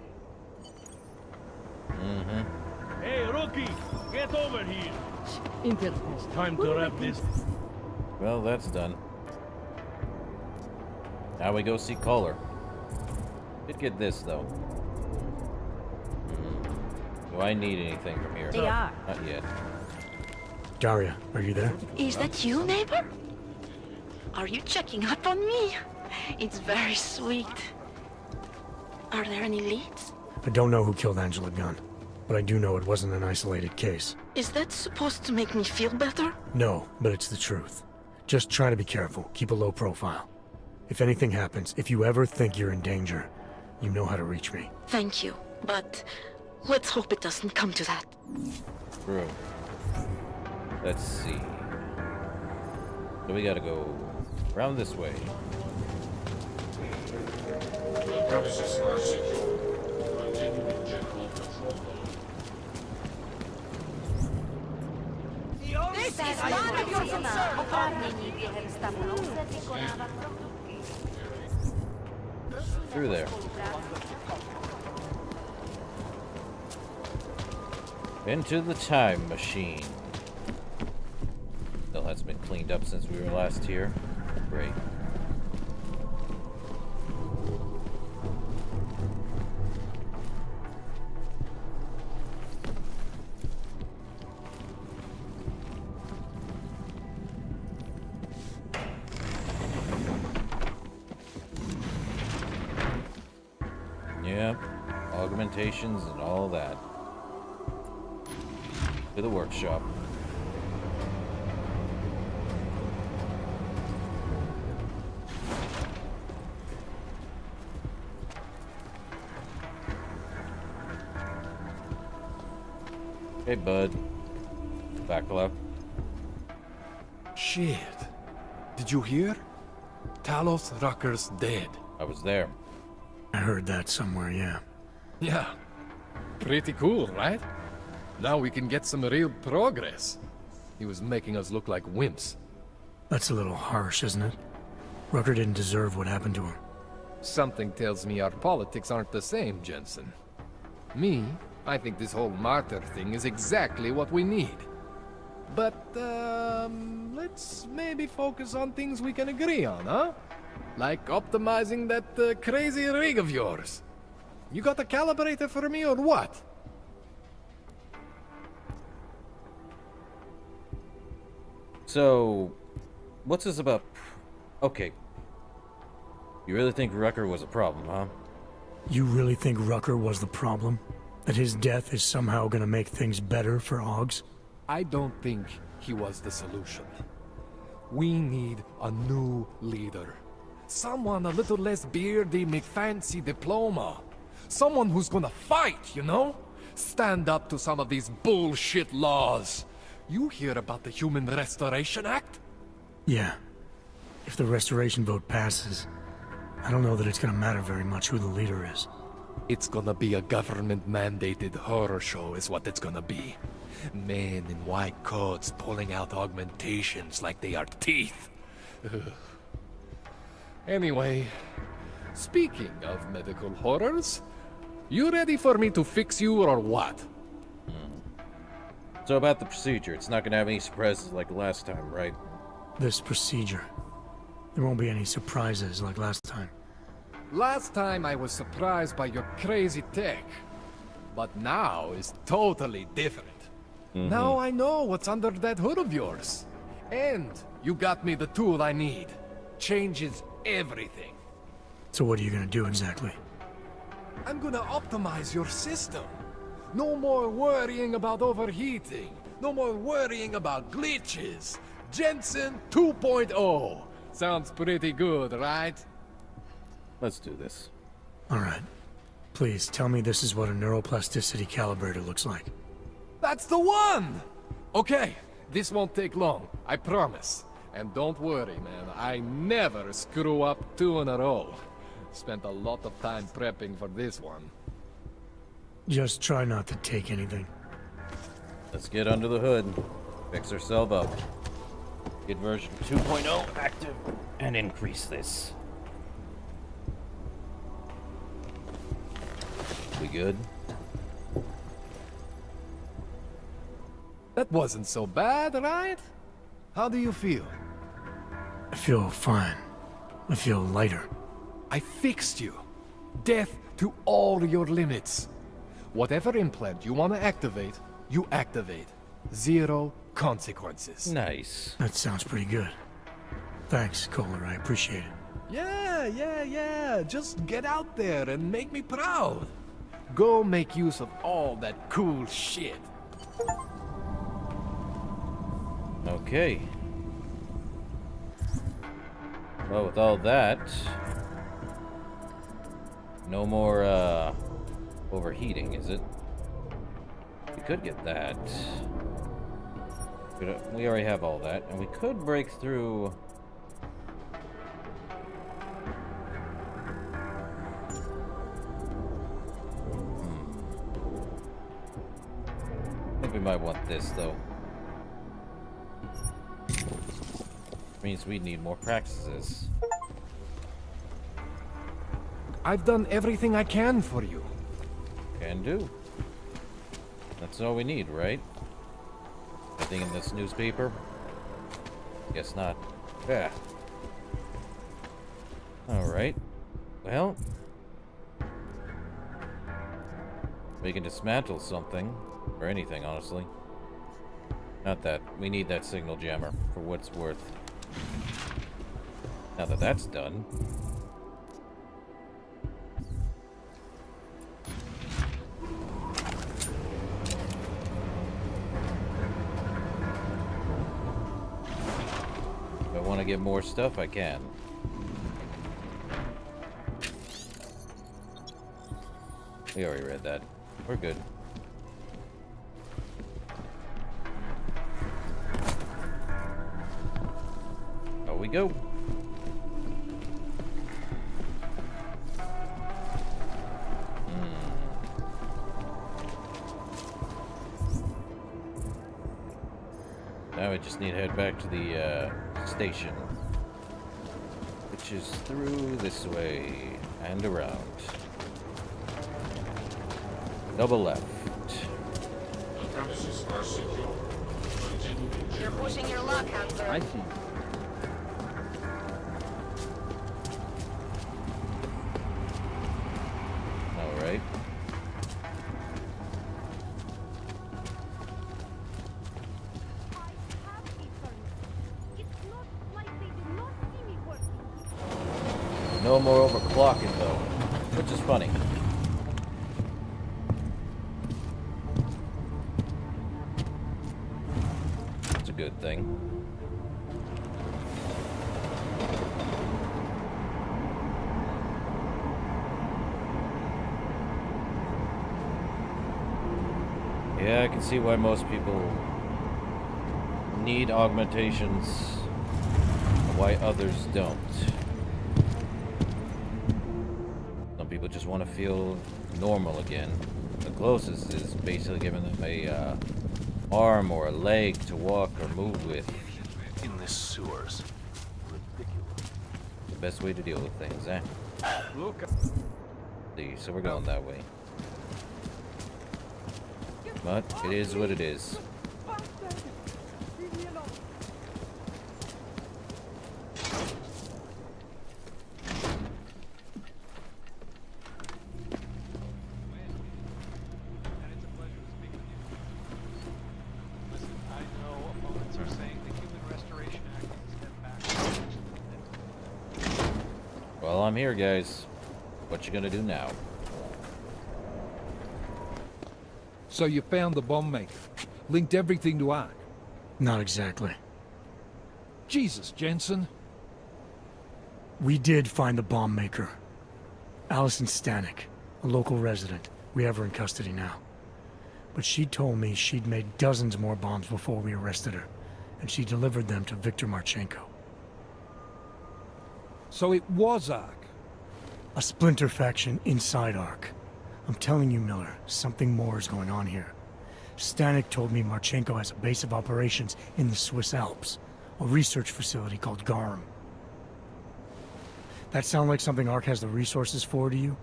S11: Hey, rookie! Get over here! It's time to wrap this.
S1: Well, that's done. Now we go see Kohler. Did get this, though. Do I need anything from here?
S2: They are.
S1: Not yet.
S7: Daria, are you there?
S14: Is that you, neighbor? Are you checking up on me? It's very sweet. Are there any leads?
S7: I don't know who killed Angela Gunn, but I do know it wasn't an isolated case.
S14: Is that supposed to make me feel better?
S7: No, but it's the truth. Just try to be careful. Keep a low profile. If anything happens, if you ever think you're in danger, you know how to reach me.
S14: Thank you, but let's hope it doesn't come to that.
S1: True. Let's see. So we gotta go around this way.
S4: This is none of your concern! Oprávnění během stavu nouze vykonávat prohlídky.
S1: Through there. Into the time machine. Still hasn't been cleaned up since we were last here. Great. Yep, augmentations and all that. To the workshop. Hey, bud. Back
S20: Shit. Did you hear? Talos Rucker's dead.
S1: I was there.
S7: I heard that somewhere, yeah.
S18: Yeah. Pretty cool, right? Now we can get some real progress. He was making us look like wimps.
S7: That's a little harsh, isn't it? Rucker didn't deserve what happened to him.
S18: Something tells me our politics aren't the same, Jensen. Me, I think this whole martyr thing is exactly what we need. But, let's maybe focus on things we can agree on, huh? Like optimizing that crazy rig of yours. You got a calibrator for me or what?
S1: So, what's this about? Okay. You really think Rucker was a problem, huh?
S7: You really think Rucker was the problem? That his death is somehow gonna make things better for Augs?
S18: I don't think he was the solution. We need a new leader. Someone a little less beardy, McFancy diploma. Someone who's gonna fight, you know? Stand up to some of these bullshit laws. You hear about the Human Restoration Act?
S7: Yeah. If the restoration vote passes, I don't know that it's gonna matter very much who the leader is.
S18: It's gonna be a government-mandated horror show is what it's gonna be. Men in white coats pulling out augmentations like they are teeth. Anyway, speaking of medical horrors, you ready for me to fix you or what?
S1: So about the procedure, it's not gonna have any surprises like last time, right?
S7: This procedure. There won't be any surprises like last time.
S18: Last time I was surprised by your crazy tech. But now is totally different. Now I know what's under that hood of yours. And you got me the tool I need. Changes everything.
S7: So what are you gonna do exactly?
S18: I'm gonna optimize your system. No more worrying about overheating. No more worrying about glitches. Jensen 2.0. Sounds pretty good, right?
S1: Let's do this.
S7: Alright. Please, tell me this is what a neuroplasticity calibrator looks like.
S18: That's the one! Okay, this won't take long, I promise. And don't worry, man, I never screw up 2 in a row. Spent a lot of time prepping for this one.
S7: Just try not to take anything.
S1: Let's get under the hood. Fix ourselves up. Get version 2.0 active and increase this. We good?
S18: That wasn't so bad, right? How do you feel?
S7: I feel fine. I feel lighter.
S18: I fixed you. Death to all your limits. Whatever implant you want to activate, you activate. 0 consequences.
S1: Nice.
S7: That sounds pretty good. Thanks, Kohler. I appreciate it.
S18: Yeah. Just get out there and make me proud. Go make use of all that cool shit.
S1: Okay. Well, with all that, no more overheating, is it? We could get that. We already have all that, and we could break through. I think we might want this, though. Means we need more practices.
S18: I've done everything I can for you.
S1: Can do. That's all we need, right? Anything in this newspaper? Guess not. Yeah. Alright. Well. We can dismantle something. Or anything, honestly. Not that. We need that signal jammer, for what it's worth. Now that that's done. If I want to get more stuff, I can. We already read that. We're good. Out we go. Now we just need to head back to the station, which is through this way and around. Double left.
S14: You're pushing your luck, Hunter.
S20: I see.
S1: All right. No more overclocking though, which is funny. It's a good thing. Yeah, I can see why most people need augmentations, and why others don't. Some people just want to feel normal again. The closest is basically giving them a arm or a leg to walk or move with.
S18: In the sewers. Ridiculous.
S1: The best way to deal with things, eh?
S18: Look.
S1: See, so we're going that way. But it is what it is. Well, I'm here, guys. What you gonna do now?
S8: So you found the bomb maker. Linked everything to Ark.
S7: Not exactly.
S8: Jesus, Jensen.
S7: We did find the bomb maker. Allison Stanek, a local resident. We have her in custody now. But she told me she'd made dozens more bombs before we arrested her, and she delivered them to Viktor Marchenko.
S8: So it was Ark?
S7: A splinter faction inside Ark. I'm telling you, Miller, something more is going on here. Stanek told me Marchenko has a base of operations in the Swiss Alps, a research facility called Garum. That sound like something Ark has the resources for to you?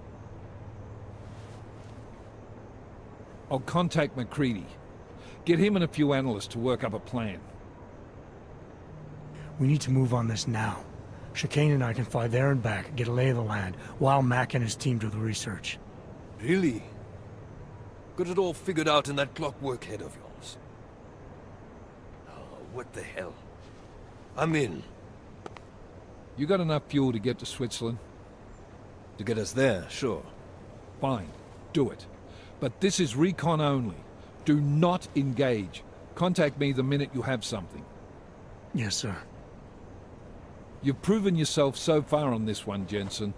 S8: I'll contact McCready. Get him and a few analysts to work up a plan.
S7: We need to move on this now. Chicane and I can fly there and back, get a lay of the land, while Mac and his team do the research.
S19: Really? Got it all figured out in that clockwork head of yours? Oh, what the hell? I'm in.
S8: You got enough fuel to get to Switzerland?
S19: To get us there, sure.
S8: Fine. Do it. But this is recon only. Do not engage. Contact me the minute you have something.
S7: Yes, sir.
S8: You've proven yourself so far on this one, Jensen.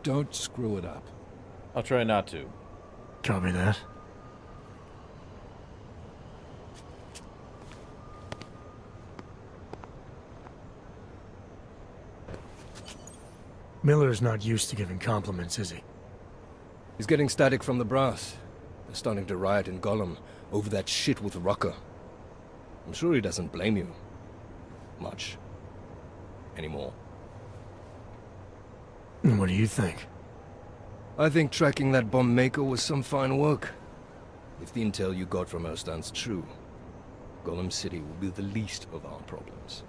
S8: Don't screw it up.
S1: I'll try not to.
S7: Copy that. Miller's not used to giving compliments, is he?
S19: He's getting static from the brass. They're starting to riot in Gollum over that shit with Rucker. I'm sure he doesn't blame you. Much. Anymore.
S7: And what do you think?
S19: I think tracking that bomb maker was some fine work. If the intel you got from her stands true, Gollum City will be the least of our problems.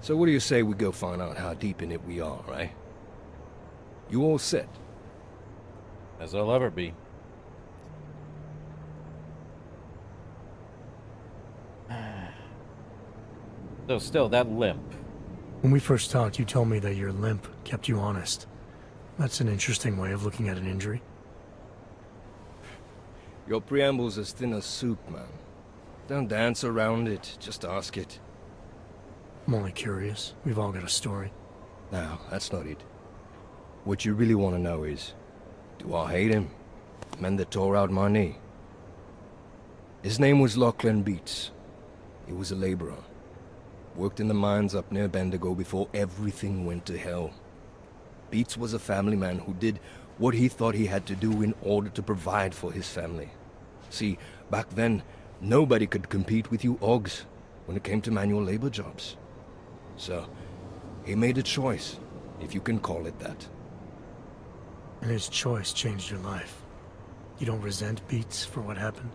S19: So what do you say we go find out how deep in it we are, right? You all set?
S1: As I'll ever be. So still, that limp.
S7: When we first talked, you told me that your limp kept you honest. That's an interesting way of looking at an injury.
S19: Your preamble's as thin as soup, man. Don't dance around it, just ask it.
S7: I'm only curious. We've all got a story.
S19: No, that's not it. What you really want to know is, do I hate him? The man that tore out my knee. His name was Lachlan Beats. He was a laborer. Worked in the mines up near Bendigo before everything went to hell. Beats was a family man who did what he thought he had to do in order to provide for his family. See, back then, nobody could compete with you Oggs. when it came to manual labor jobs. So, he made a choice, if you can call it that.
S7: And his choice changed your life. You don't resent Beats for what happened?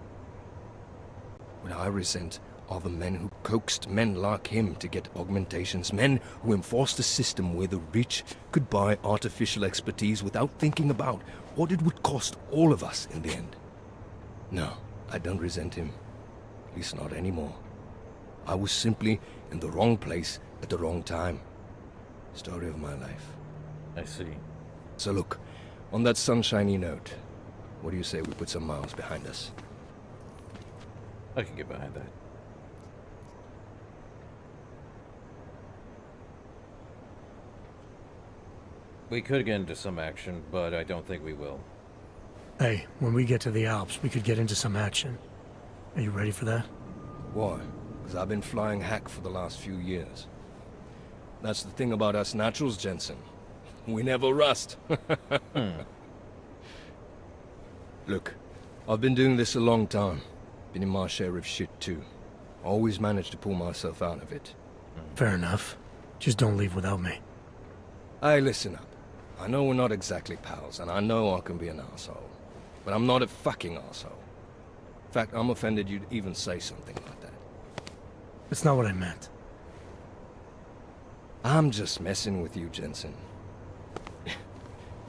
S19: What I resent are the men who coaxed men like him to get augmentations, men who enforced a system where the rich could buy artificial expertise without thinking about what it would cost all of us in the end. No, I don't resent him. At least not anymore. I was simply in the wrong place at the wrong time. Story of my life.
S1: I see.
S19: So look, on that sunshiny note, what do you say we put some miles behind us?
S1: I can get behind that. We could get into some action, but I don't think we will.
S7: Hey, when we get to the Alps, we could get into some action. Are you ready for that?
S19: Why? Because I've been flying hack for the last few years. That's the thing about us naturals, Jensen. We never rust. Look, I've been doing this a long time. Been in my share of shit too. Always managed to pull myself out of it.
S7: Fair enough. Just don't leave without me.
S19: Hey, listen up. I know we're not exactly pals, and I know I can be an asshole. But I'm not a fucking asshole. In fact, I'm offended you'd even say something like that.
S7: That's not what I meant.
S19: I'm just messing with you, Jensen.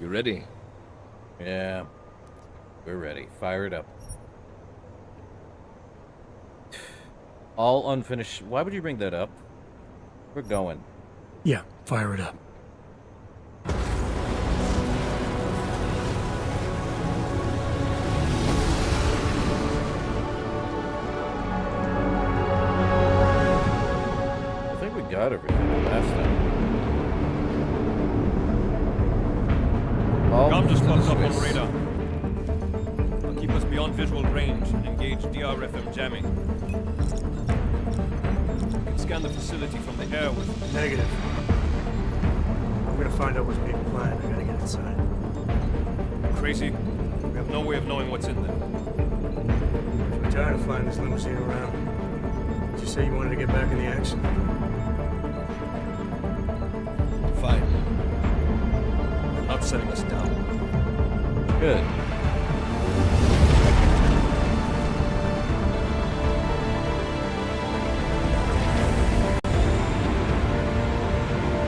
S19: You ready?
S1: Yeah. We're ready. Fire it up. All unfinished. Why would you bring that up? We're going.
S7: Yeah, fire it up.
S1: I think we got everything last time.
S5: Gun just popped up on radar. I'll keep us beyond visual range and engage DRFM jamming. You can scan the facility from the air with...
S7: Negative. I'm gonna find out what's being planned. I gotta get inside.
S5: Crazy? We have no way of knowing what's in there.
S7: I'm tired of flying this limousine around. Did you say you wanted to get back in the action?
S19: Fine.
S5: I'm not setting us down.
S1: Good.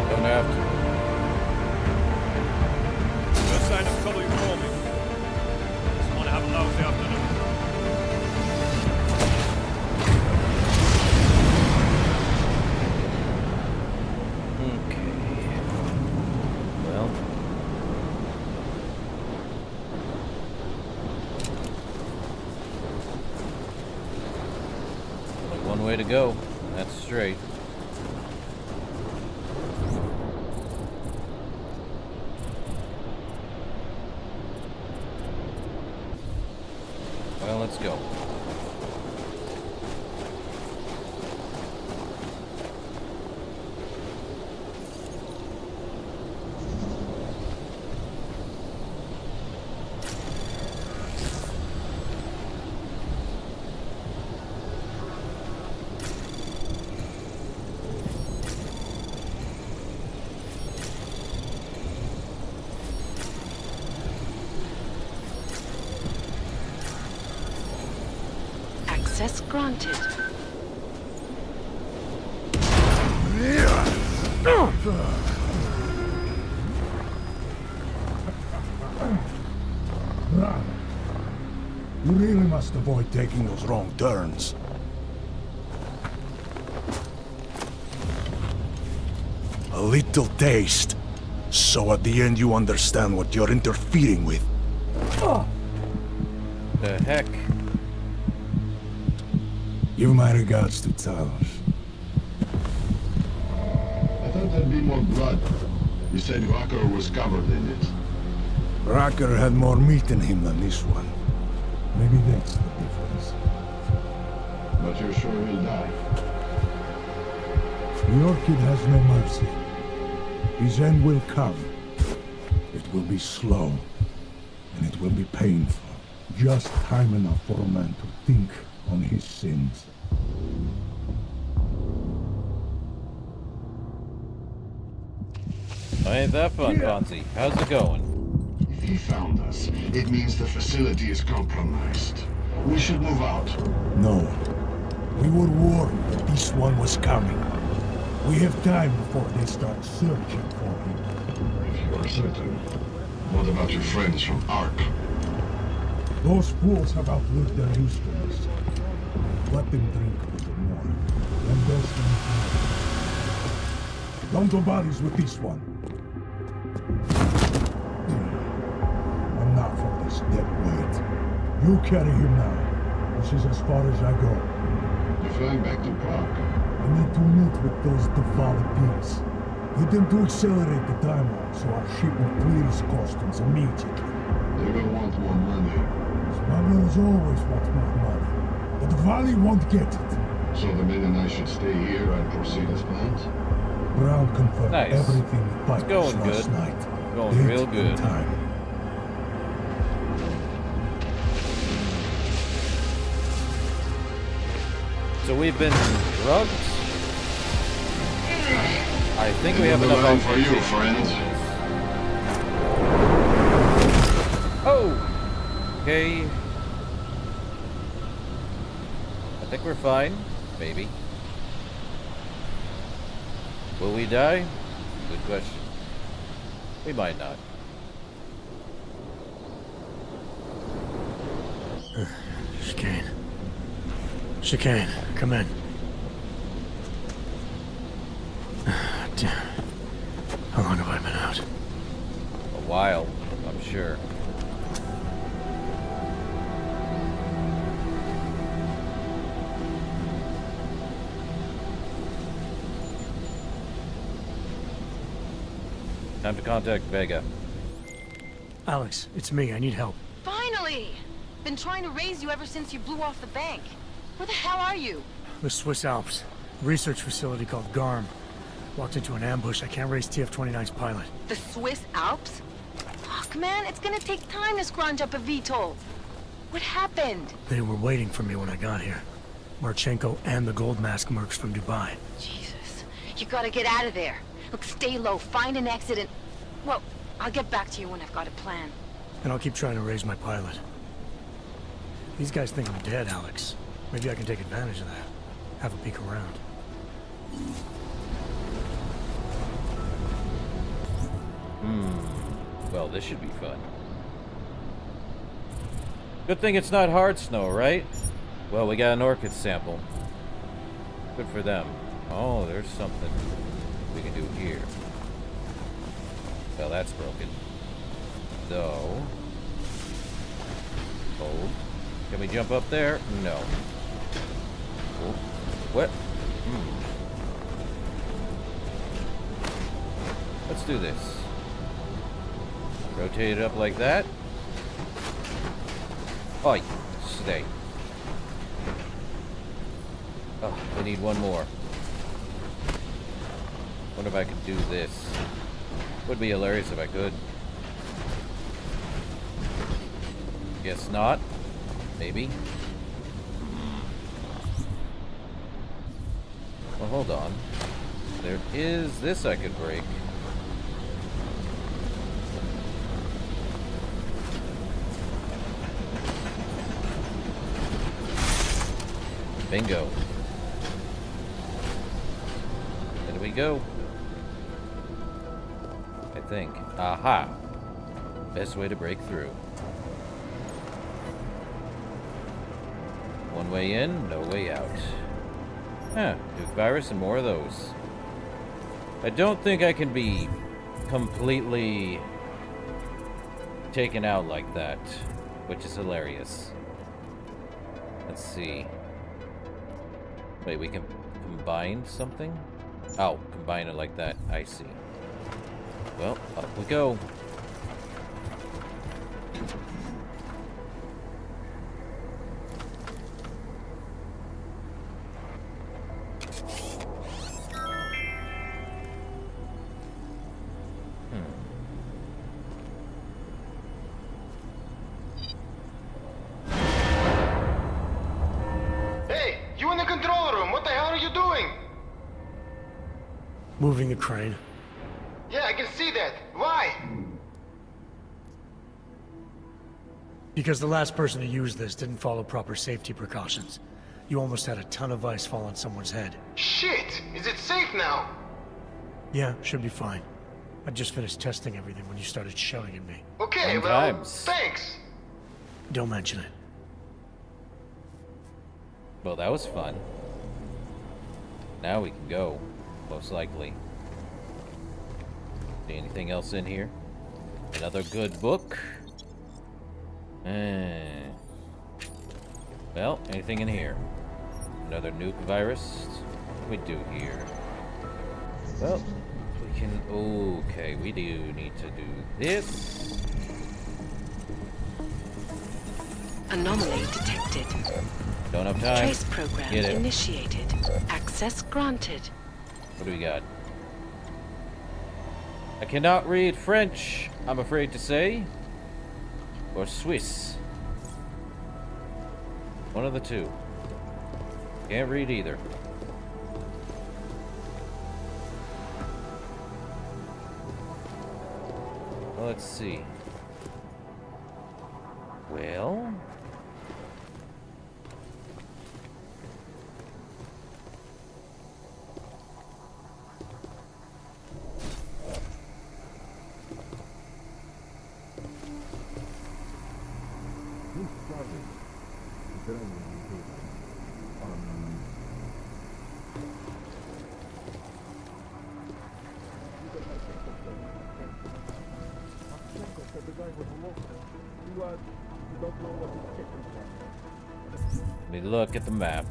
S1: Don't have to.
S5: First sign of trouble, you call me. Just want to have a lousy afternoon.
S1: Okay. Well. Only one way to go. That's straight. Well, let's go.
S14: Access granted.
S13: You really must avoid taking those wrong turns. A little taste, so at the end you understand what you're interfering with.
S1: The heck?
S13: Give my regards to Talos.
S12: I thought there'd be more blood. You said Walker was covered in it.
S13: Racker had more meat in him than this one. Maybe that's the difference.
S12: But you're sure he'll die?
S13: The Orchid has no mercy. His end will come. It will be slow, and it will be painful. Just time enough for a man to think on his sins.
S1: Ain't that fun, Fonzie? How's it going?
S12: If he found us, it means the facility is compromised. We should move out.
S13: No. We were warned that this one was coming. We have time before they start searching for him.
S12: If you are certain, what about your friends from Ark?
S13: Those fools have outlived their usefulness. Let them drink a little more, and they'll stand firm. Don't go bodies with this one. Enough of this dead weight. You carry him now. This is as far as I go.
S12: You're flying back to Prague.
S13: I need to meet with those devoted pigs. Get them to accelerate the timeline so our ship will clear its customs immediately.
S12: They will want more money.
S13: Smugglers always want more money, but the Valley won't get it.
S12: So the men and I should stay here and proceed as planned?
S13: Brown confirmed
S1: Nice.
S13: everything with
S1: It's going
S13: last
S1: good.
S13: night.
S1: Going
S13: Date
S1: real
S13: and
S1: good.
S13: Time.
S1: So we've been drugged? I think we have
S12: Another
S1: enough
S12: line for you,
S1: augmentation.
S12: friend.
S1: Oh! Okay. I think we're fine. Maybe. Will we die? Good question. We might not.
S7: Chicane. Chicane, come in. Damn. How long have I been out?
S1: A while, I'm sure. Time to contact Vega.
S7: Alex, it's me. I need help.
S14: Finally! Been trying to raise you ever since you blew off the bank. Where the hell are you?
S7: The Swiss Alps. Research facility called GARM. Walked into an ambush. I can't raise TF-29's pilot.
S14: The Swiss Alps? Fuck, man, it's gonna take time to scrounge up a VTOL. What happened?
S7: They were waiting for me when I got here. Marchenko and the gold mask mercs from Dubai.
S14: Jesus, you gotta get out of there. Look, stay low, find an exit and... Well, I'll get back to you when I've got a plan.
S7: And I'll keep trying to raise my pilot. These guys think I'm dead, Alex. Maybe I can take advantage of that. Have a peek around.
S1: Well, this should be fun. Good thing it's not hard snow, right? Well, we got an orchid sample. Good for them. Oh, there's something we can do here. Well, that's broken. So... hold. Can we jump up there? No. Oh. What? Let's do this. Rotate it up like that. Oh, stay. Oh, we need one more. Wonder if I could do this. Would be hilarious if I could. Guess not. Maybe. Well, hold on. There is this I could break. Bingo. There we go. I think. Aha. Best way to break through. One way in, no way out. Huh. Nuke virus and more of those. I don't think I can be completely taken out like that, which is hilarious. Let's see. Wait, we can combine something? Oh, combine it like that. I see. Well, up we go.
S7: Moving the crane.
S9: Yeah, I can see that.
S7: Because the last person to use this didn't follow proper safety precautions. You almost had a ton of ice fall on someone's head.
S9: Shit! Is it safe now?
S7: Yeah, should be fine. I just finished testing everything when you started shouting at me.
S9: Okay, well, thanks!
S7: Don't mention it.
S1: Well, that was fun. Now we can go, most likely. See anything else in here? Another good book? Well, anything in here? Another nuke virus? What do we do here? Well, we can... Okay, we do need to do this.
S14: Anomaly detected.
S1: Don't have time.
S14: Trace program initiated. Access granted.
S1: What do we got? I cannot read French, I'm afraid to say. Or Swiss. One of the two. Can't read either. Well, let's see. Well... Let me look at the map.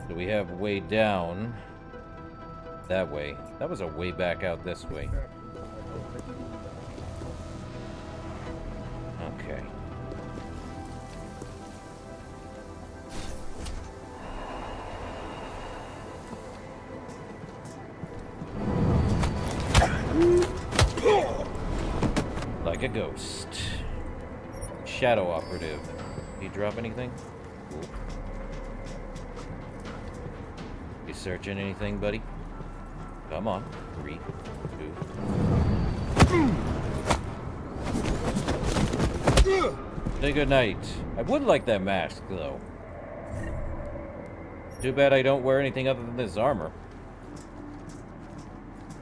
S1: So we have way down that way. That was a way back out this way. Okay. Like a ghost. Shadow operative. Did he drop anything? Cool. You searching anything, buddy? Come on. 3, 2. Say good night. I would like that mask, though. Too bad I don't wear anything other than this armor.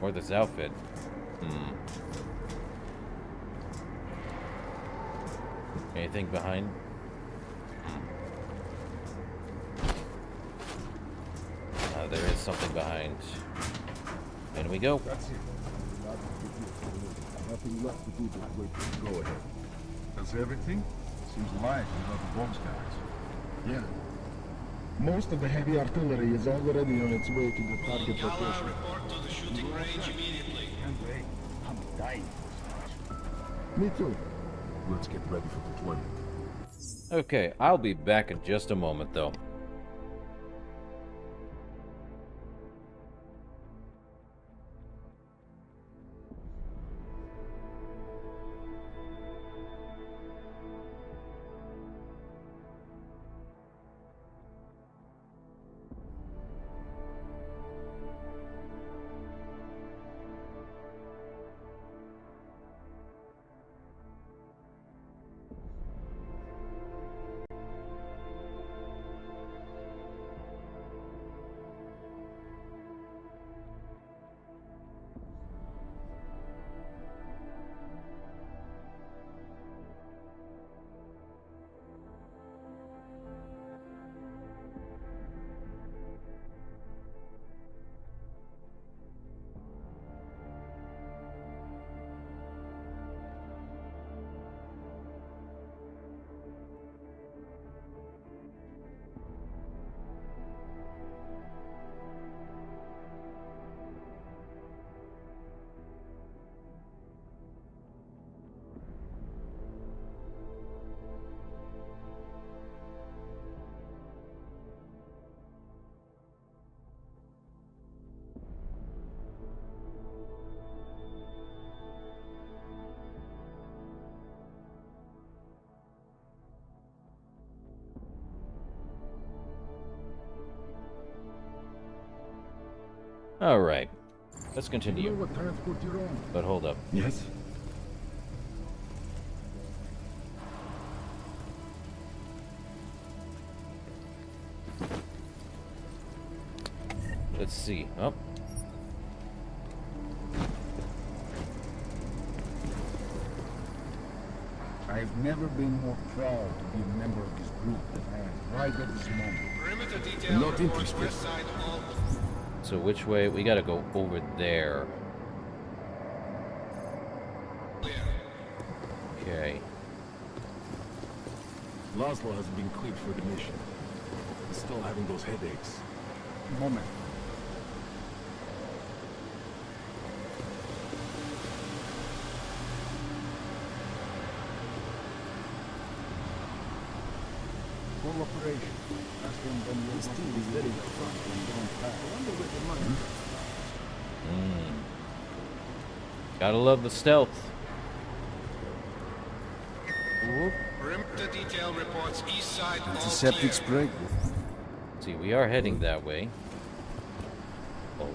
S1: Or this outfit. Anything behind? There is something behind. In we go.
S12: That's it. Nothing left to do but wait for the go-ahead. That's everything? Seems light without the bombs guys. Yeah. Most of the heavy artillery is already on its way to the target location.
S9: Report to the shooting range immediately.
S12: Can't wait. I'm dying for this. Me too. Let's get ready for deployment.
S1: Okay, I'll be back in just a moment, though. All right, let's continue.
S12: You know what transport you're on?
S1: But hold up.
S12: Yes.
S1: Let's see. Oh.
S12: I've never been more proud to be a member of this group than I am right at this moment.
S18: Perimeter detail
S12: Not
S18: reports
S12: interested.
S18: west side all...
S1: So which way? We gotta go over there. Okay.
S12: Laszlo hasn't been cleared for the mission. He's still having those headaches.
S13: Moment.
S12: Full operation. Last one done this team is very front and don't pass. I wonder where the money is.
S1: Gotta love the stealth.
S18: Perimeter detail reports east side all
S12: Antiseptic
S18: clear.
S12: spray.
S1: See, we are heading that way. Oh.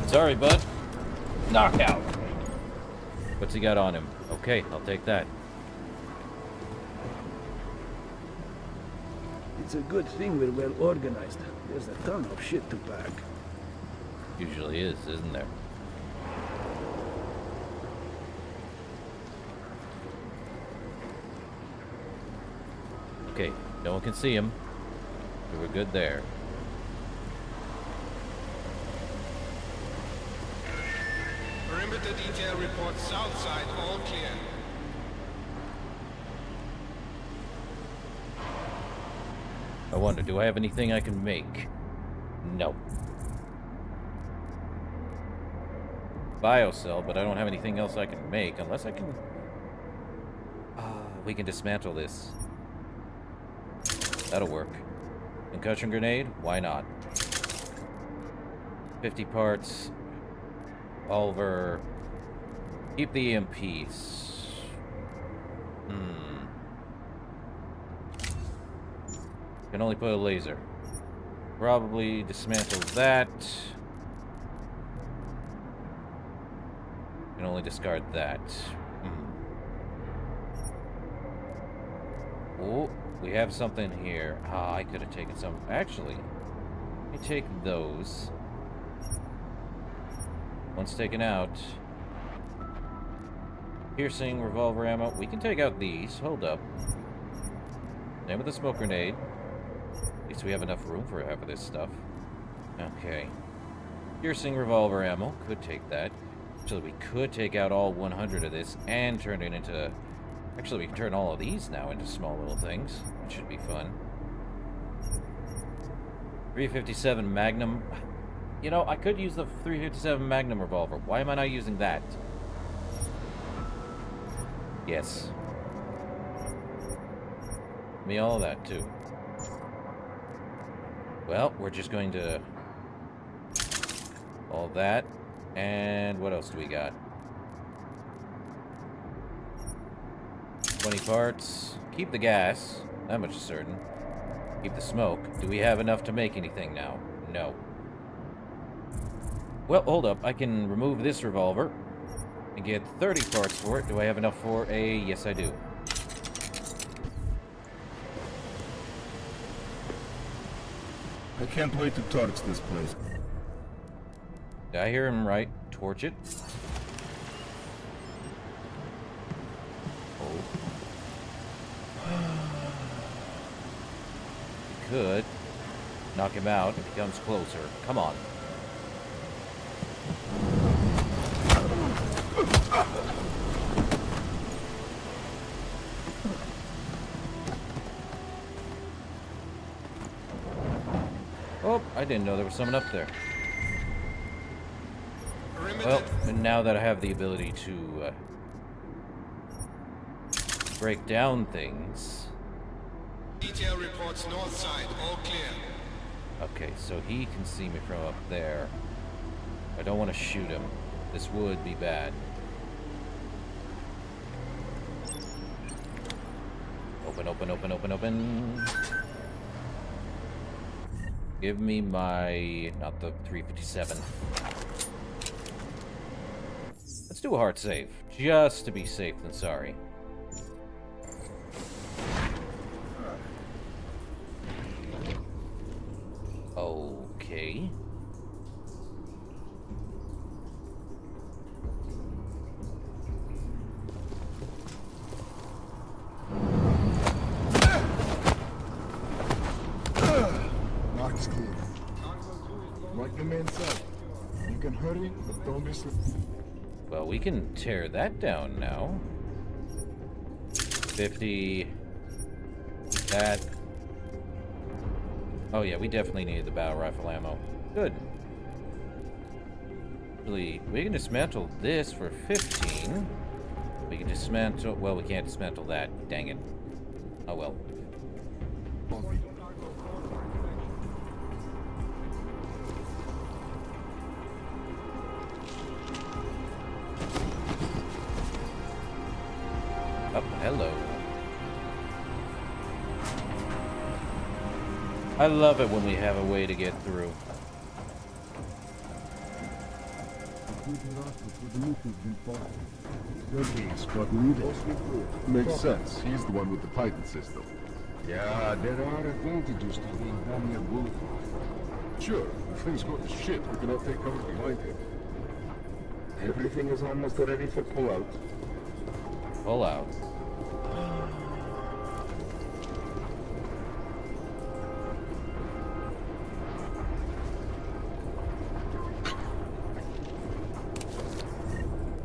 S1: Sorry, bud. Knockout. What's he got on him? Okay, I'll take that.
S3: It's a good thing we're well organized. There's a ton of shit to pack.
S1: Usually is, isn't there? Okay, no one can see him. So we're good there.
S18: Perimeter detail reports south side all clear.
S1: I wonder, do I have anything I can make? No. Biocell, but I don't have anything else I can make, unless I can... we can dismantle this. That'll work. Concussion grenade? Why not? 50 parts. Revolver. Keep the EMPs. Can only put a laser. Probably dismantle that. Can only discard that. Oh, we have something here. Ah, I could have taken some. Actually, let me take those. Once taken out. Piercing revolver ammo. We can take out these. Hold up. Same with the smoke grenade. At least we have enough room for half of this stuff. Okay. Piercing revolver ammo. Could take that. Actually, we could take out all 100 of this and turn it into... Actually, we can turn all of these now into small little things, which should be fun. 357 Magnum. You know, I could use the 357 Magnum revolver. Why am I not using that? Yes. Give me all of that, too. Well, we're just going to... all that. And what else do we got? 20 parts. Keep the gas. That much is certain. Keep the smoke. Do we have enough to make anything now? No. Well, hold up. I can remove this revolver and get 30 parts for it. Do I have enough for a... Yes, I do.
S12: I can't wait to torch this place.
S1: Did I hear him right? Torch it? Oh. Could knock him out if he comes closer. Come on. Oh, I didn't know there was someone up there. Well, and now that I have the ability to break down things.
S18: Detail reports north side, all clear.
S1: Okay, so he can see me from up there. I don't want to shoot him. This would be bad. Open, open, open, open, open. Give me my... not the 357. Let's do a hard save. Just to be safe than sorry. Okay.
S12: Knock's clear. Like the man said, you can hurry, but don't be slow.
S1: Well, we can tear that down now. 50. That. Oh yeah, we definitely need the battle rifle ammo. Good. Really, we can dismantle this for 15. We can dismantle... Well, we can't dismantle that. Dang it. Oh well. Oh, hello. I love it when we have a way to get through.
S12: Makes sense. He's the one with the Titan system.
S9: Yeah, there are advantages to being only a bullet.
S12: Sure, if things go to shit, we can all take cover behind him.
S9: Everything is almost ready for pullout.
S1: Pull out.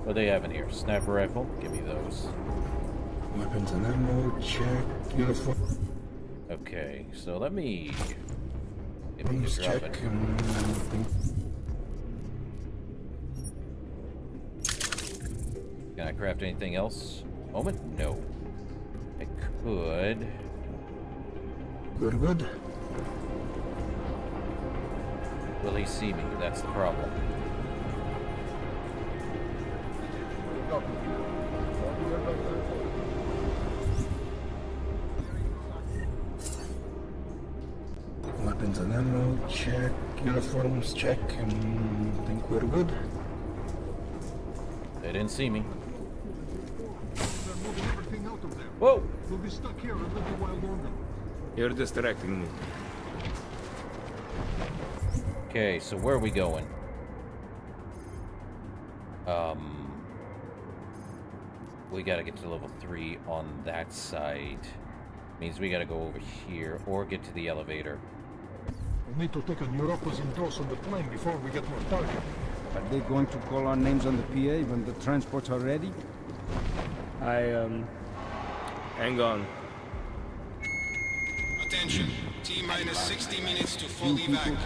S1: What do they have in here? Sniper rifle? Give me those.
S13: Weapons and ammo, check. Uniform.
S1: Okay, so let me... Give me this
S13: check.
S1: drop it. Can I craft anything else? Moment? No. I could.
S13: Good.
S1: Will he see me? That's the problem.
S13: Weapons and ammo, check. Uniforms, check. Think we're good.
S1: They didn't see me.
S12: They're moving everything out of there.
S1: Whoa!
S12: We'll be stuck here a little while longer.
S5: You're distracting me.
S1: Okay, so where are we going? We gotta get to level 3 on that side. Means we gotta go over here or get to the elevator.
S12: We need to take a neuroposin dose on the plane before we get to our target.
S15: Are they going to call our names on the PA when the transports are ready?
S5: Hang on.
S9: Attention, T-minus 60 minutes to full evac.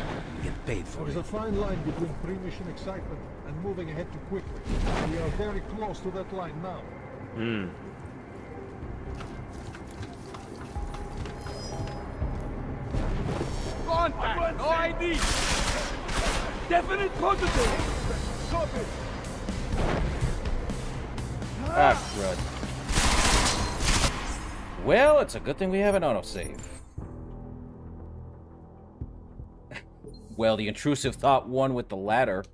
S15: Get paid for
S12: There's
S15: it.
S12: a fine line between pre-mission excitement and moving ahead too quickly. We are very close to that line now.
S5: Contact! No ID! Definite positive!
S12: Copy!
S1: Ah, crud. Well, it's a good thing we have an autosave. Well, the intrusive thought won with the ladder.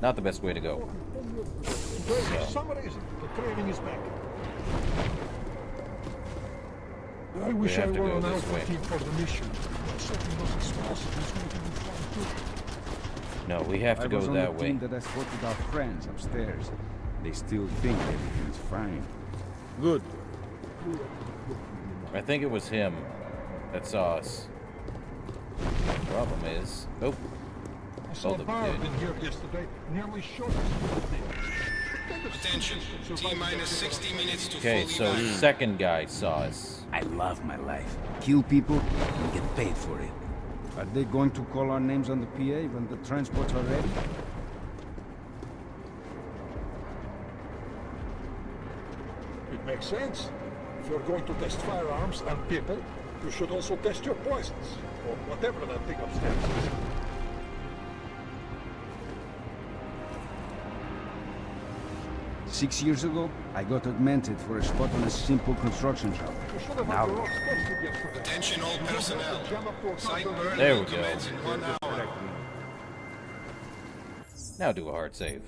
S1: Not the best way to go.
S12: For some reason, the craving is back. I wish I
S1: have to
S12: were
S1: go
S12: on
S1: this
S12: Alpha
S1: way.
S12: team for the mission. But certain those explosives going to be fun too.
S1: No, we have to go
S15: I was on
S1: that
S15: the
S1: way.
S15: team that escorted our friends upstairs. They still think everything's fine.
S5: Good.
S1: I think it was him that saw us. The problem is... Oh.
S12: I saw
S1: the
S12: Barb
S1: pit.
S12: in here yesterday, nearly shot us.
S9: Attention, T-minus 60 minutes to
S1: Okay,
S9: full
S1: so
S9: evac.
S1: second guy saw us.
S15: I love my life. Kill people and get paid for it. Are they going to call our names on the PA when the transports are ready?
S12: It makes sense. If you're going to test firearms and people, you should also test your poisons, or whatever that thing upstairs is.
S15: Six years ago, I got augmented for a spot on a simple construction job.
S12: You should have
S15: Now,
S12: had your own space to get through that.
S9: Attention all personnel. Site burn
S1: There
S9: will
S1: we go.
S9: commence in 1 hour.
S1: Now do a hard save.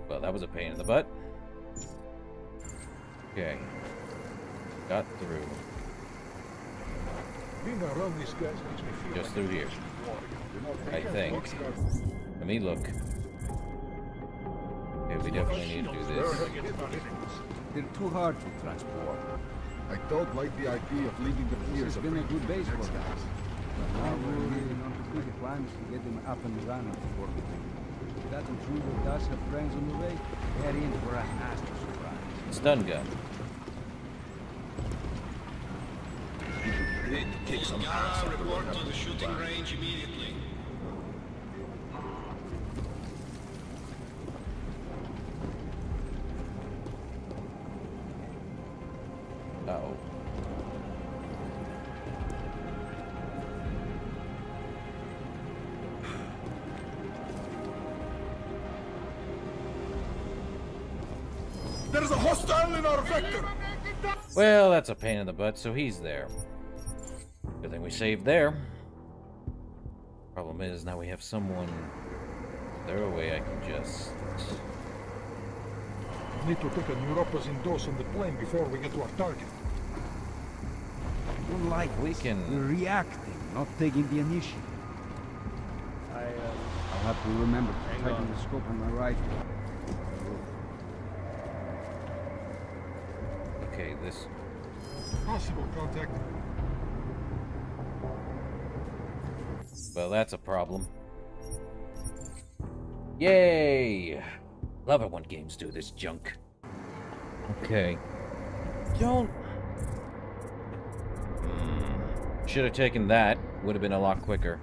S1: Well, that was a pain in the butt. Okay. Got through.
S12: Being around these guys makes me feel
S1: Just
S12: like
S1: through here.
S12: a warrior.
S1: I think. Let me look. Okay, we definitely need to do this.
S15: They're too hard to transport.
S12: I don't like the idea of leaving the piers.
S15: It's been a good base for us. But now we're moving on to bigger plans to get them up and running for the thing. If that intruder does have friends on the way, head in for a nasty surprise.
S1: Stun gun.
S12: Kick some ass.
S18: Report to the shooting range immediately.
S1: Uh-oh.
S12: There's a hostile in our vector!
S1: Well, that's a pain in the butt, so he's there. Good thing we saved there. Problem is, now we have someone... Is there a way I can just...
S12: Need to take a neuropazine dose on the plane before we get to our target.
S15: Don't like
S1: we can...
S15: We're reacting, not taking the initiative. I'll have to remember to tighten the scope on my rifle.
S1: Okay, this...
S12: Possible contact.
S1: Well, that's a problem. Yay! Love it when games do this junk. Okay. Don't... Should have taken that. Would have been a lot quicker.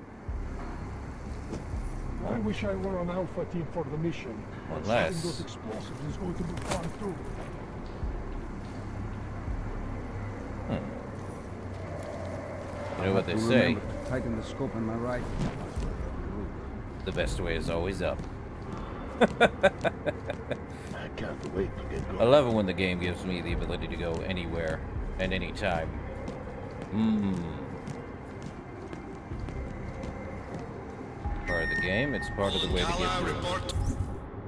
S12: I wish I were on Alpha Team for the mission.
S1: Unless...
S12: Shooting those explosives is going to be fun too.
S1: You know what they say?
S15: Tighten the scope on my rifle.
S1: The best way is always up.
S12: I can't wait to get going.
S1: I love it when the game gives me the ability to go anywhere and anytime. Part of the game, it's part of the way to get through.
S18: Report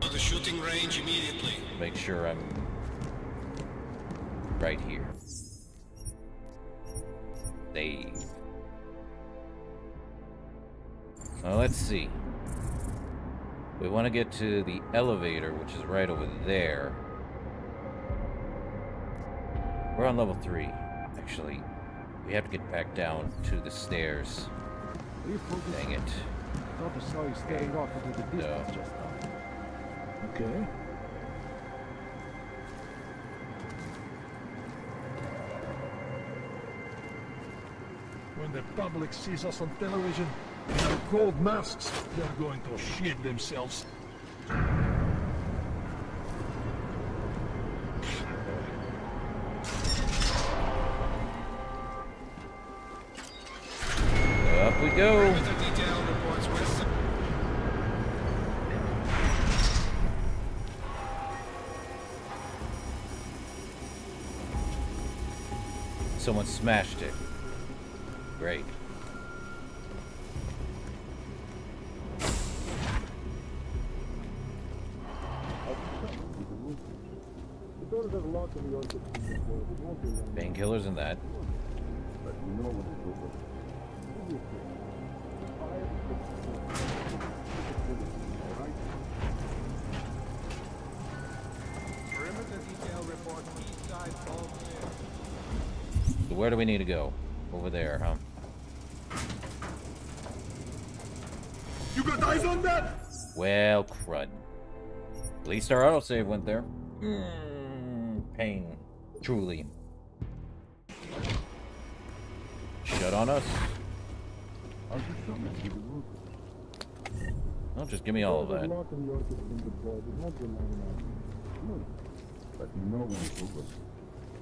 S18: to the shooting range immediately.
S1: Make sure I'm right here. Save. Now let's see. We want to get to the elevator, which is right over there. We're on level 3. Actually, we have to get back down to the stairs. Dang it.
S12: I thought I saw you staring off into the distance just now. Okay. When the public sees us on television in our gold masks, they're going to shit themselves.
S1: Up we go. Someone smashed it. Great. Painkillers and that. So where do we need to go? Over there, huh?
S12: You got eyes on that?
S1: Well, crud. At least our autosave went there. Pain. Truly. Shut on us. Oh, just give me all of that.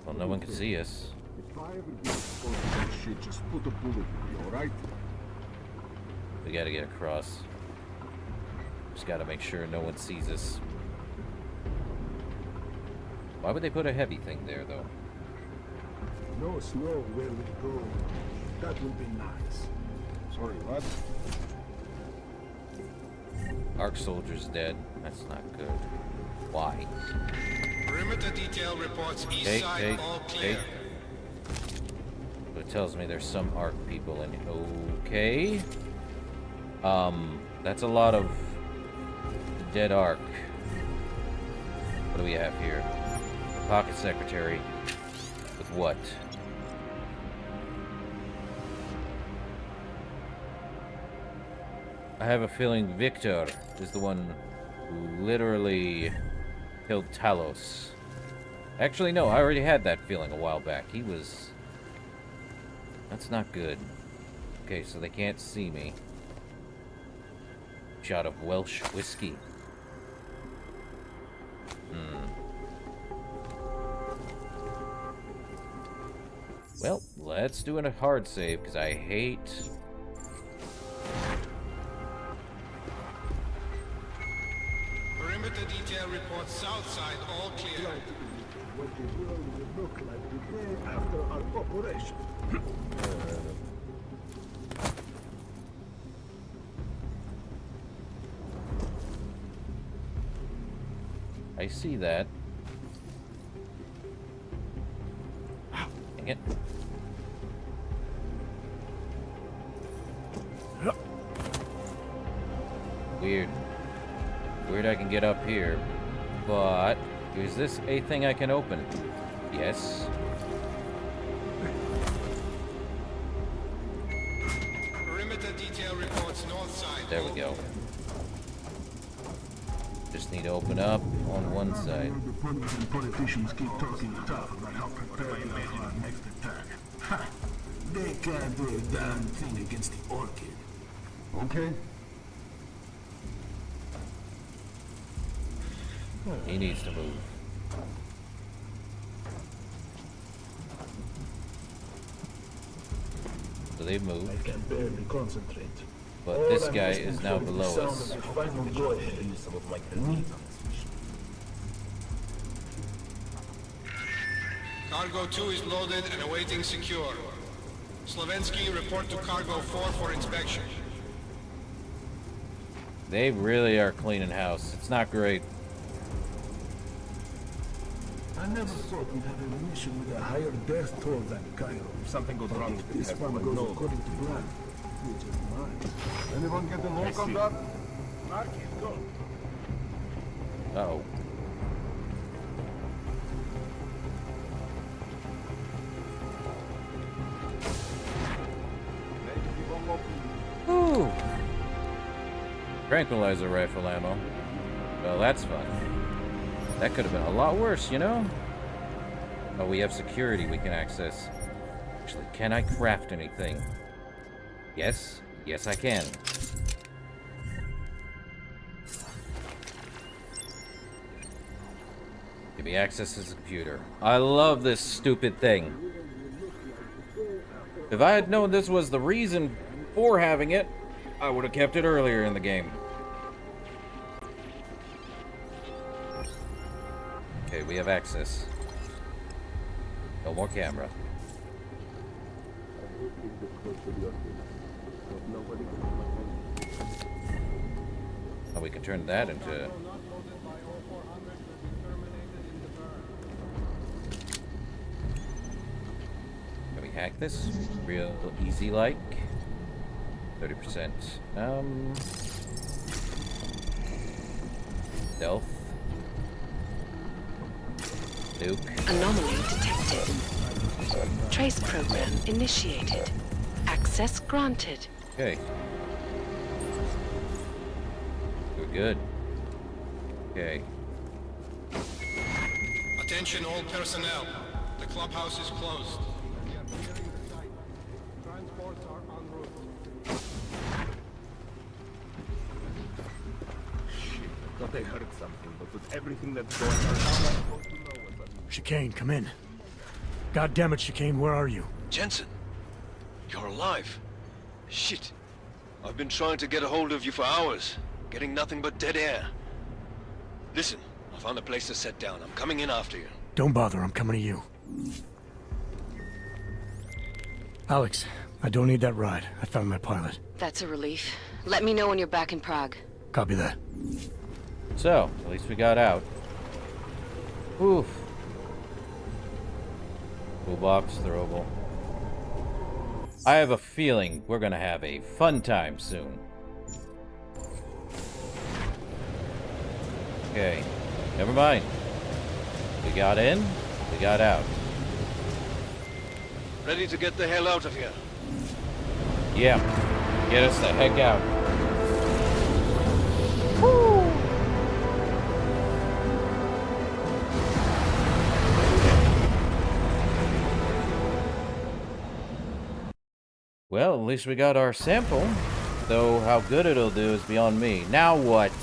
S1: Well, no one can see us.
S12: If I ever get exposed to that shit, just put a bullet in me, alright?
S1: We gotta get across. Just gotta make sure no one sees us. Why would they put a heavy thing there, though?
S12: No snow where we go. That would be nice. Sorry, what?
S1: Arc soldier's dead. That's not good. Why?
S18: Perimeter detail reports east side all clear.
S1: So it tells me there's some ARC people in. Okay. That's a lot of dead arc. What do we have here? Pocket secretary. With what? I have a feeling Victor is the one who literally killed Talos. Actually, no, I already had that feeling a while back. He was... That's not good. Okay, so they can't see me. Shot of Welsh whiskey. Well, let's do a hard save, because I hate...
S18: Perimeter detail reports south side, all clear.
S3: What the world will look like the day after our operation.
S1: I see that. Dang it. Weird. Weird I can get up here. But is this a thing I can open? Yes.
S18: Perimeter detail reports north side.
S1: There we go. Just need to open up on one side.
S12: The politicians keep talking tough about how prepared they are for our next attack. Ha! They can't do a damn thing against the Orchid. Okay?
S1: He needs to move. So they've moved.
S3: I can barely concentrate.
S1: But this guy is now below us.
S18: Cargo 2 is loaded and awaiting secure. Slovensky, report to Cargo 4 for inspection.
S1: They really are cleaning house. It's not great.
S3: I never thought we'd have a mission with a higher death toll than Cairo.
S20: If something goes wrong,
S3: If this one goes according to plan, which is mine.
S12: Anyone get the lock on that?
S3: Marky, go.
S1: Uh-oh. Ooh. Tranquilizer rifle ammo. Well, that's fun. That could have been a lot worse, you know? Oh, we have security we can access. Actually, can I craft anything? Yes. Yes, I can. Give me access to the computer. I love this stupid thing. If I had known this was the reason for having it, I would have kept it earlier in the game. Okay, we have access. No more camera. Oh, we can turn that into... Can we hack this? Real easy like. 30%. Stealth. Nuke.
S14: Anomaly detected. Trace program initiated. Access granted.
S1: Okay. We're good. Okay.
S18: Attention all personnel. The clubhouse is closed.
S15: Transports are en route.
S20: Thought I heard something, but with everything that's going on, how am I supposed to know what's up?
S7: Chicane, come in. God damn it, Chicane, where are you?
S19: Jensen, you're alive. Shit. I've been trying to get a hold of you for hours, getting nothing but dead air. Listen, I found a place to set down. I'm coming in after you.
S7: Don't bother, I'm coming to you. Alex, I don't need that ride. I found my pilot.
S14: That's a relief. Let me know when you're back in Prague.
S7: Copy that.
S1: So, at least we got out. Oof. Toolbox, throwable. I have a feeling we're gonna have a fun time soon. Okay. Never mind. We got in, we got out.
S18: Ready to get the hell out of here?
S1: Yeah. Get us the heck out. Well, at least we got our sample. Though how good it'll do is beyond me. Now what?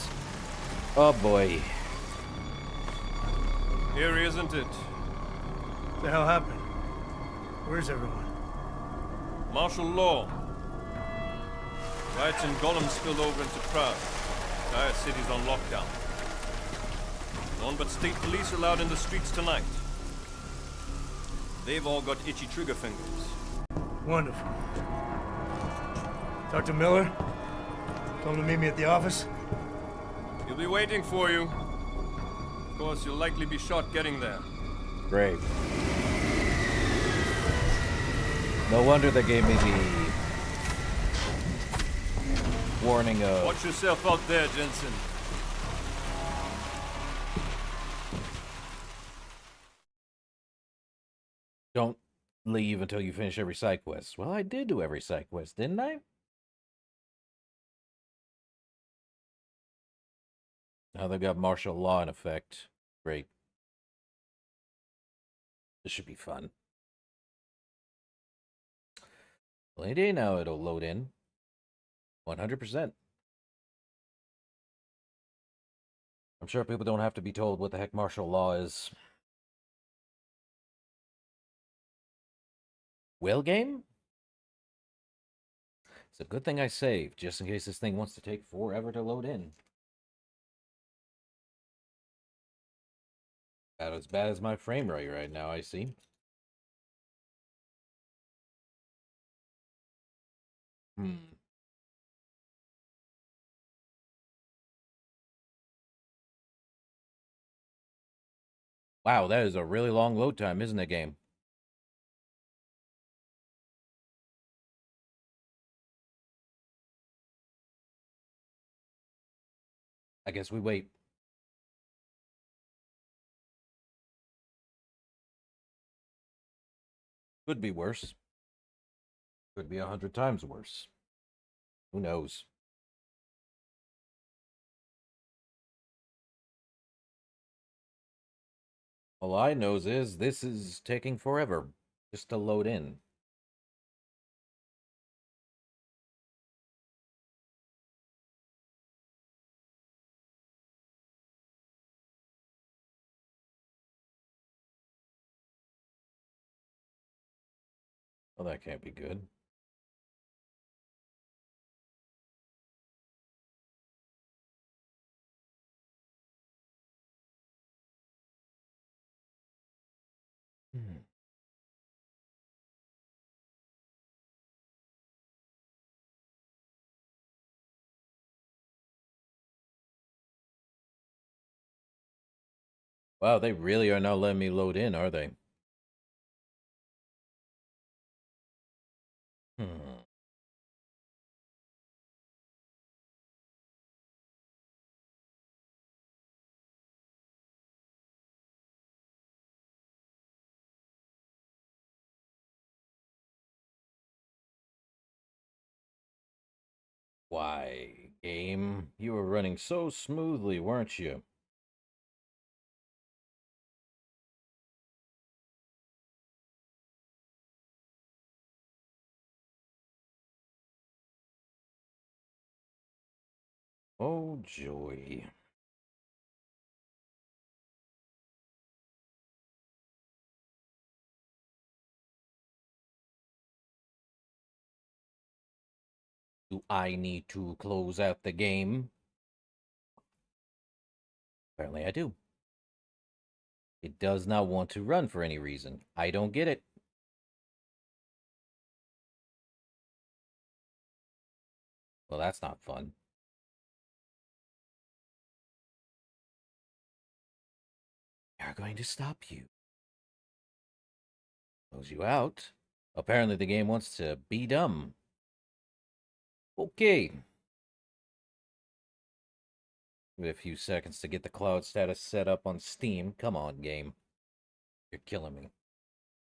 S1: Oh boy.
S5: Here, isn't it?
S7: What the hell happened? Where's everyone?
S5: Martial law. Riots in Gollum spilled over into Prague. Entire city's on lockdown. No one but state police are allowed in the streets tonight. They've all got itchy trigger fingers.
S7: Wonderful. Talk to Miller? Tell him to meet me at the office?
S5: He'll be waiting for you. Of course, you'll likely be shot getting there.
S1: Great. No wonder they gave me the warning of...
S5: Watch yourself out there, Jensen.
S1: Don't leave until you finish every side quest. Well, I did do every side quest, didn't I? Now they've got martial law in effect. Great. This should be fun. Well, any day now it'll load in. 100%. I'm sure people don't have to be told what the heck martial law is. Well, game? It's a good thing I saved, just in case this thing wants to take forever to load in. About as bad as my frame rate right now, I see. Wow, that is a really long load time, isn't it, game? I guess we wait. Could be worse. Could be 100 times worse. Who knows? All I knows is this is taking forever just to load in. Well, that can't be good. Wow, they really are not letting me load in, are they? Why, game? You were running so smoothly, weren't you? Oh, joy. Do I need to close out the game? Apparently I do. It does not want to run for any reason. I don't get it. Well, that's not fun. We are going to stop you. Close you out. Apparently the game wants to be dumb. Okay. Give it a few seconds to get the cloud status set up on Steam. Come on, game. You're killing me.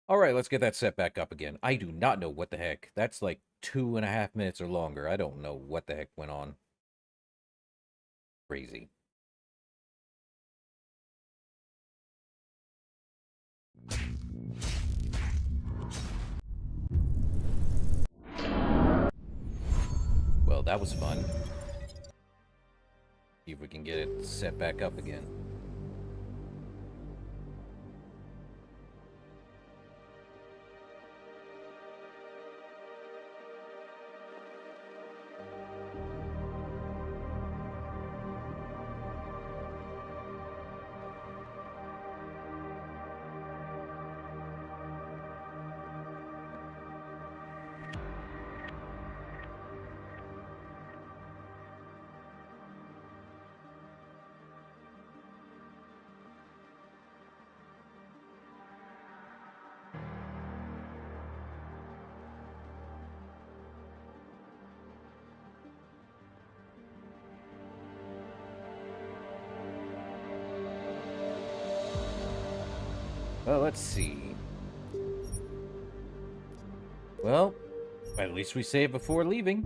S1: Alright, let's get that set back up again. I do not know what the heck. That's like 2.5 minutes or longer. I don't know what the heck went on. Crazy. Well, that was fun. See if we can get it set back up again. Well, let's see. Well, at least we saved before leaving.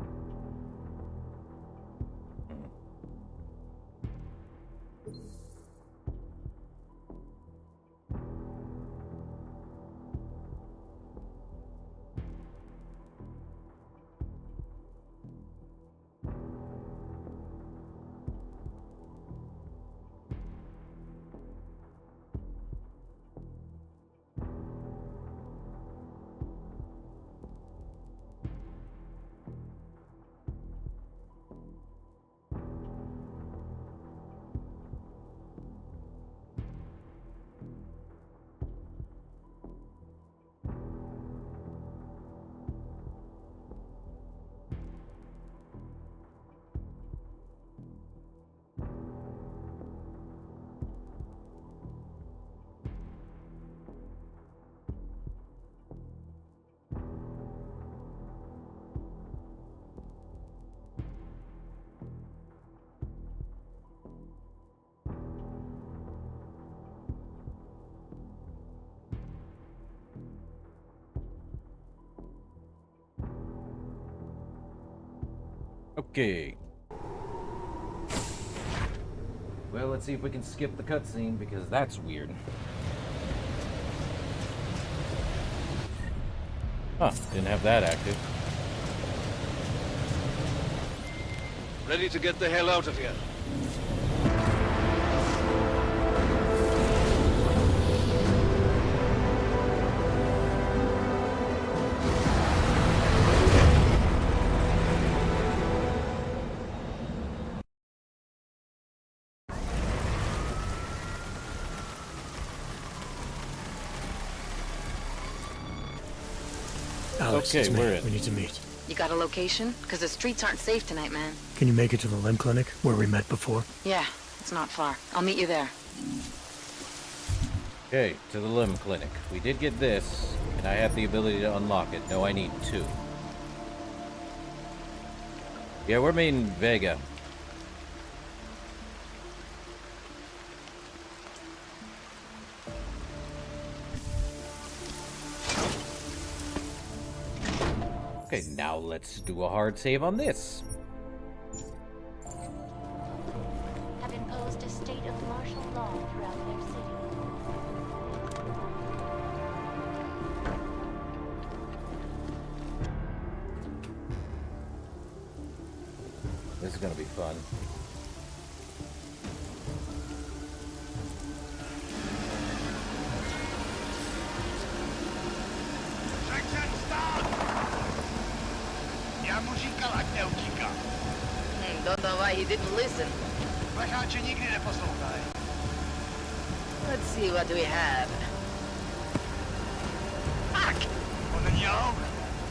S1: Okay. Well, let's see if we can skip the cutscene, because that's weird. Huh, didn't have that active.
S10: Ready to get the hell out of here.
S7: Alex,
S1: Okay,
S7: it's me.
S1: we're in.
S7: We need to meet.
S14: You got a location? Because the streets aren't safe tonight, man.
S7: Can you make it to the limb clinic where we met before?
S14: Yeah, it's not far. I'll meet you there.
S1: Okay, to the limb clinic. We did get this, and I have the ability to unlock it. No, I need 2. Yeah, we're meeting Vega. Okay, now let's do a hard save on this.
S6: Have imposed a state of martial law throughout their city.
S1: This is gonna be fun.
S14: Don't know why he didn't listen. Let's see what we have. Fuck!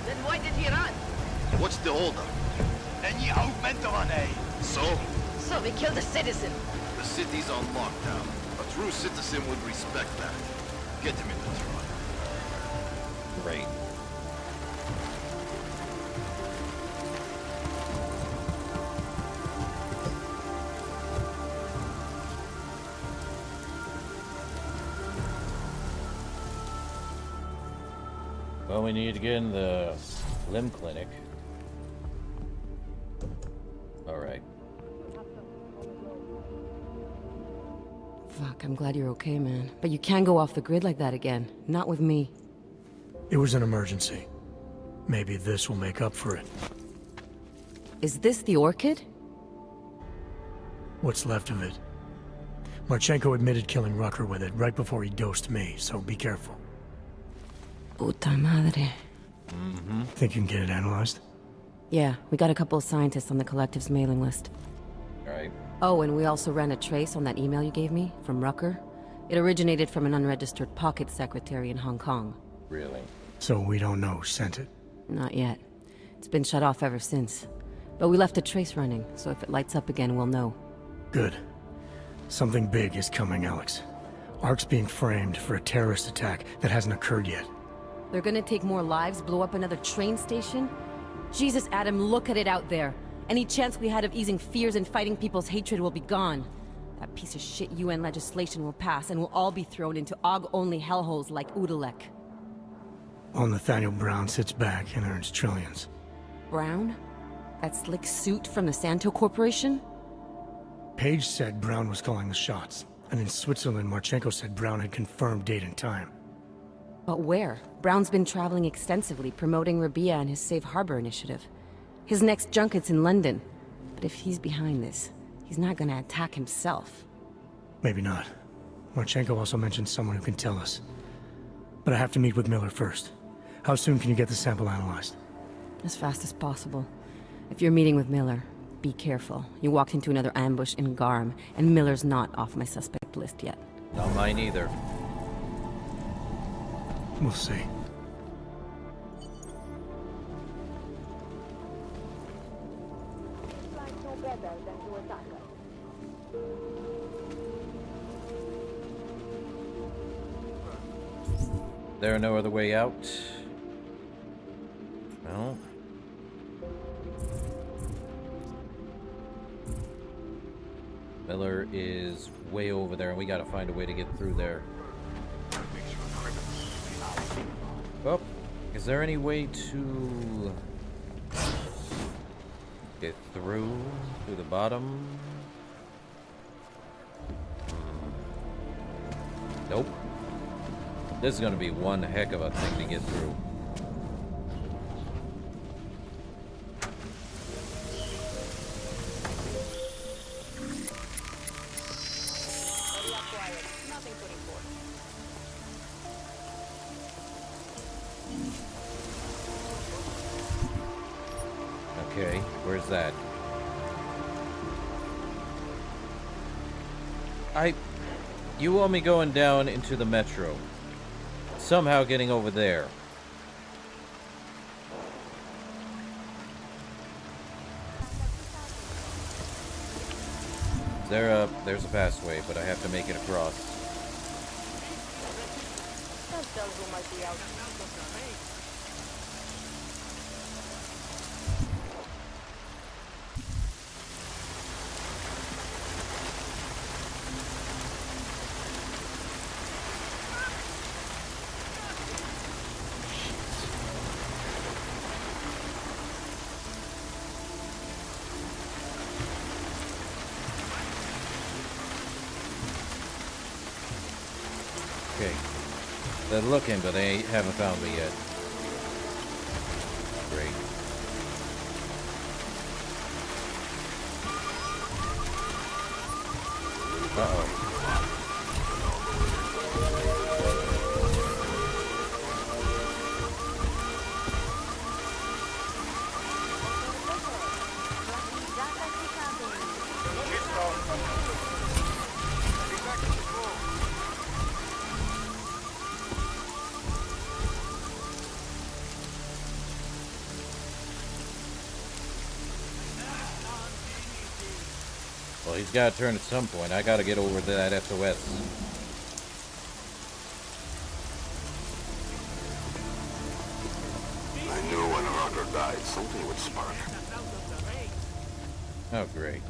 S14: Then why did he run?
S10: What's the holdup? So?
S14: So we killed a citizen.
S10: The city's on lockdown. A true citizen would respect that. Get him in the truck.
S1: Great. Well, we need to get in the limb clinic. Alright.
S17: Fuck, I'm glad you're okay, man. But you can't go off the grid like that again. Not with me.
S7: It was an emergency. Maybe this will make up for it.
S17: Is this the orchid?
S7: What's left of it. Marchenko admitted killing Rucker with it right before he dosed me, so be careful.
S17: Puta madre.
S7: Think you can get it analyzed?
S17: Yeah, we got a couple of scientists on the collective's mailing list.
S1: Alright.
S17: Oh, and we also ran a trace on that email you gave me from Rucker. It originated from an unregistered pocket secretary in Hong Kong.
S1: Really?
S7: So we don't know who sent it?
S17: Not yet. It's been shut off ever since. But we left a trace running, so if it lights up again, we'll know.
S7: Good. Something big is coming, Alex. Ark's being framed for a terrorist attack that hasn't occurred yet.
S17: They're gonna take more lives, blow up another train station? Jesus, Adam, look at it out there. Any chance we had of easing fears and fighting people's hatred will be gone. That piece of shit UN legislation will pass, and we'll all be thrown into AUG-only hellholes like Udalek.
S7: While Nathaniel Brown sits back and earns trillions.
S17: Brown? That slick suit from the Santo Corporation?
S7: Page said Brown was calling the shots, and in Switzerland, Marchenko said Brown had confirmed date and time.
S17: But where? Brown's been traveling extensively, promoting Rabia and his Safe Harbor initiative. His next junket's in London. But if he's behind this, he's not gonna attack himself.
S7: Maybe not. Marchenko also mentioned someone who can tell us. But I have to meet with Miller first. How soon can you get the sample analyzed?
S17: As fast as possible. If you're meeting with Miller, be careful. You walked into another ambush in Garm, and Miller's not off my suspect list yet.
S1: Not mine either.
S7: We'll see.
S1: There no other way out? No. Miller is way over there, and we gotta find a way to get through there. Oh, is there any way to get through the bottom? Nope. This is gonna be one heck of a thing to get through. Okay, where's that? You want me going down into the metro. Somehow getting over there. There's a passway, but I have to make it across. Okay. They're looking, but they haven't found me yet. Great. Uh-oh. Well, he's got to turn at some point. I got to get over to that SOS.
S10: I knew when Rucker died, something would spark.
S1: Oh, great.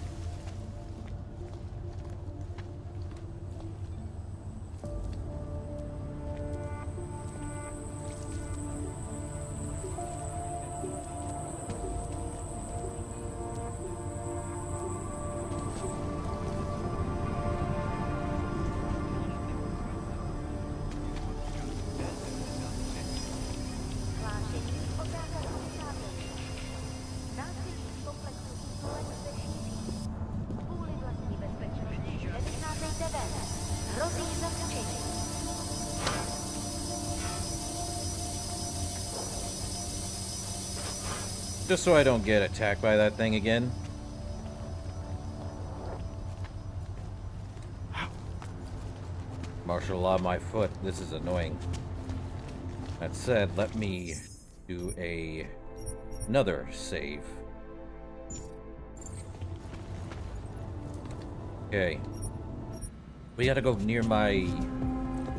S1: Just so I don't get attacked by that thing again. Martial law my foot. This is annoying. That said, let me do another save. Okay. We gotta go near my...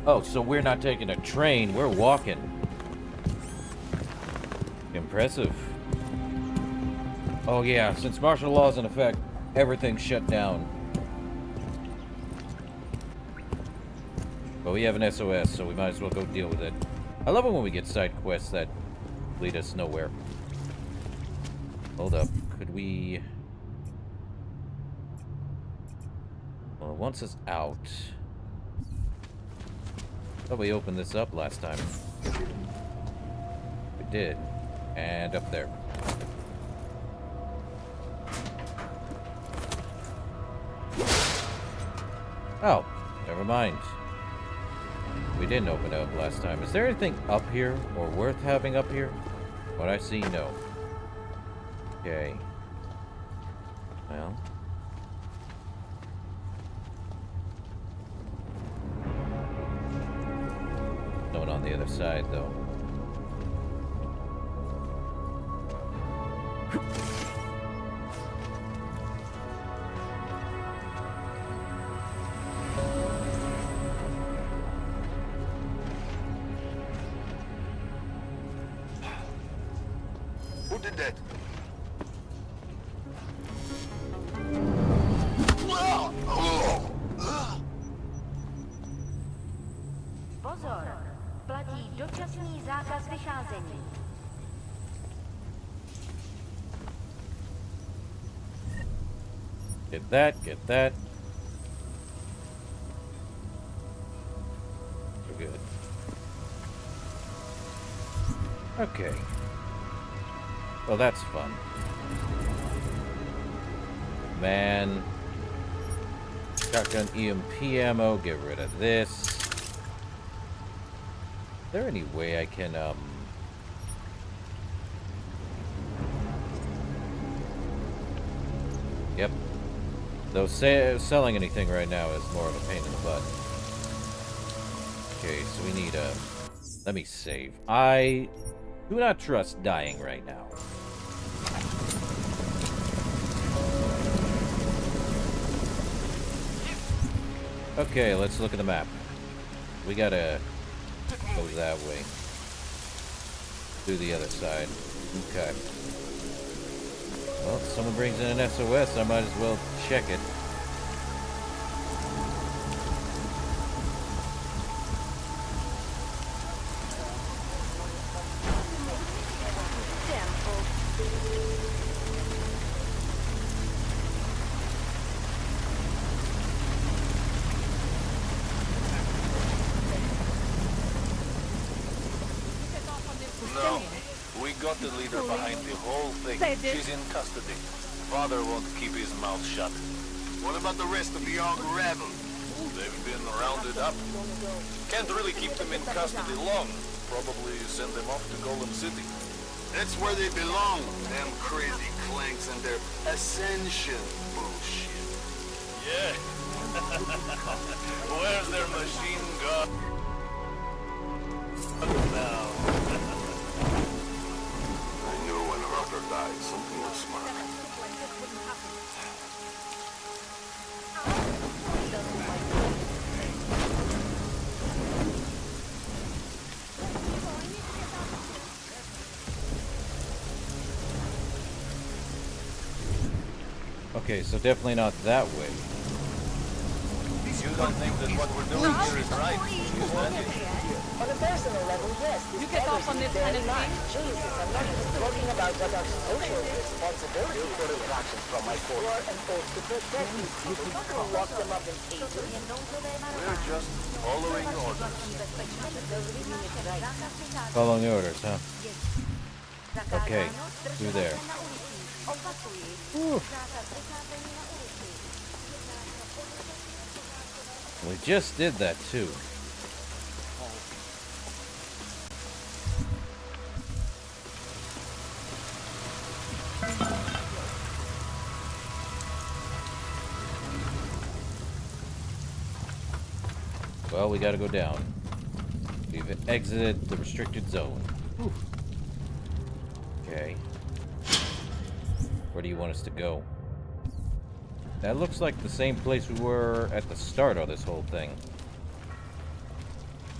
S1: Oh, so we're not taking a train, we're walking. Impressive. Oh yeah, since martial law is in effect, everything's shut down. But we have an SOS, so we might as well go deal with it. I love it when we get side quests that lead us nowhere. Hold up, could we... Well, once it's out... I thought we opened this up last time. We did. And up there. Oh, never mind. We didn't open it up last time. Is there anything up here or worth having up here? What I see, no. Okay. Well. No one on the other side, though.
S10: Who did that?
S6: Pozor, platí dočasný zákaz vycházení.
S1: Get that, get that. We're good. Okay. Well, that's fun. Man. Shotgun EMP ammo, get rid of this. Is there any way I can, Yep. Though selling anything right now is more of a pain in the butt. Okay, so we need a... Let me save. I do not trust dying right now. Okay, let's look at the map. We gotta go that way. Do the other side. Okay. Well, if someone brings in an SOS, I might as well check it.
S10: No, we got the leader behind the whole thing. She's in custody. Father won't keep his mouth shut. What about the rest of the armed rabble? They've been rounded up. Can't really keep them in custody long. Probably send them off to Golem City. That's where they belong. Them crazy clanks and their ascension bullshit. Yeah. Where's their machine gun? Now. I knew when Arthur died, something was smart.
S1: Okay, so definitely not that way.
S10: You don't think that what we're doing here is right?
S21: On a personal level, yes.
S17: You get off on this kind of thing?
S21: Jesus, I'm not just talking about what our social responsibility for interactions from my core and oath to protect these people, not to lock them up in cages.
S10: We're just following orders.
S1: Following the orders, huh? Okay, through there. Whew. We just did that too. Well, we gotta go down. We've exited the restricted zone. Whew. Okay. Where do you want us to go? That looks like the same place we were at the start of this whole thing.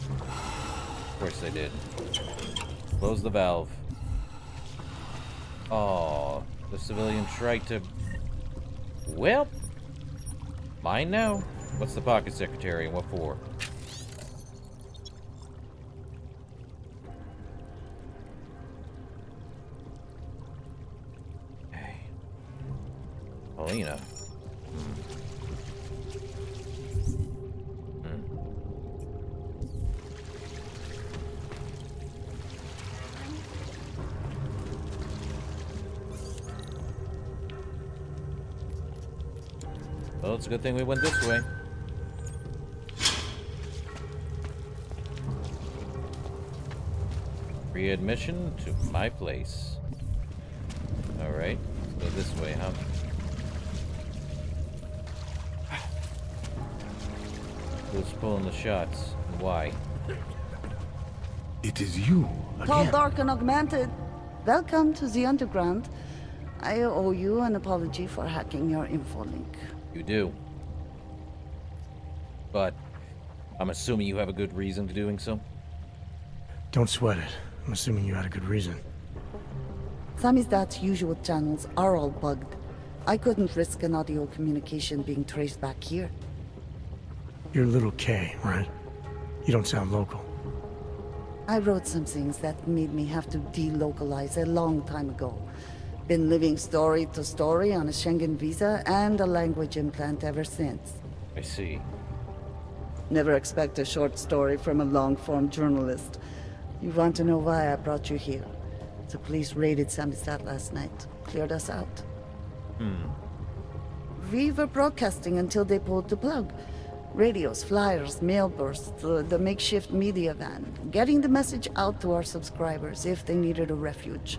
S1: Of course they did. Close the valve. Oh, the civilian tried to... Well, mine now. What's the pocket secretary and what for? Okay. Paulina. Well, it's a good thing we went this way. Free admission to my place. Alright, let's go this way, huh? Who's pulling the shots and why?
S3: It is you
S16: Tall,
S3: again.
S16: dark, and augmented. Welcome to the underground. I owe you an apology for hacking your info link.
S1: You do. But I'm assuming you have a good reason for doing so?
S7: Don't sweat it. I'm assuming you had a good reason.
S16: Samizdat's usual channels are all bugged. I couldn't risk an audio communication being traced back here.
S7: You're little K, right? You don't sound local.
S16: I wrote some things that made me have to delocalize a long time ago. Been living story to story on a Schengen visa and a language implant ever since.
S1: I see.
S16: Never expect a short story from a long-form journalist. You want to know why I brought you here? The police raided Samizdat last night. Cleared us out. We were broadcasting until they pulled the plug. Radios, flyers, mail bursts, the makeshift media van. Getting the message out to our subscribers if they needed a refuge.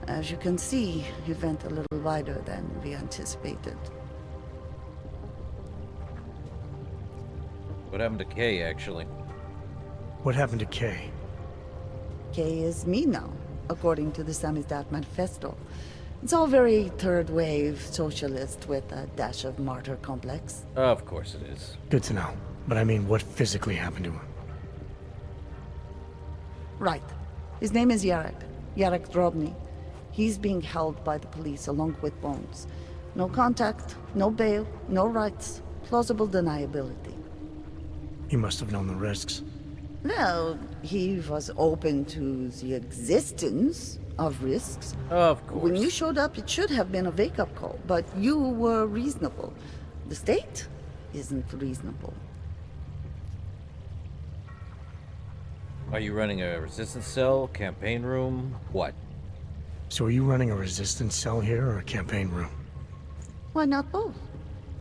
S16: As you can see, it went a little wider than we anticipated.
S1: What happened to Kay, actually?
S7: What happened to Kay?
S16: Kay is me now, according to the Samizdat Manifesto. It's all very third-wave socialist with a dash of martyr complex.
S1: Of course it is.
S7: Good to know. But I mean, what physically happened to him?
S16: Right. His name is Yarek Drobny. He's being held by the police along with Bones. No contact, no bail, no rights. Plausible deniability.
S7: He must have known the risks.
S16: Well, he was open to the existence of risks.
S1: Of course.
S16: When you showed up, it should have been a wake-up call, but you were reasonable. The state isn't reasonable.
S1: Are you running a resistance cell, campaign room, what?
S7: So are you running a resistance cell here or a campaign room?
S16: Why not both?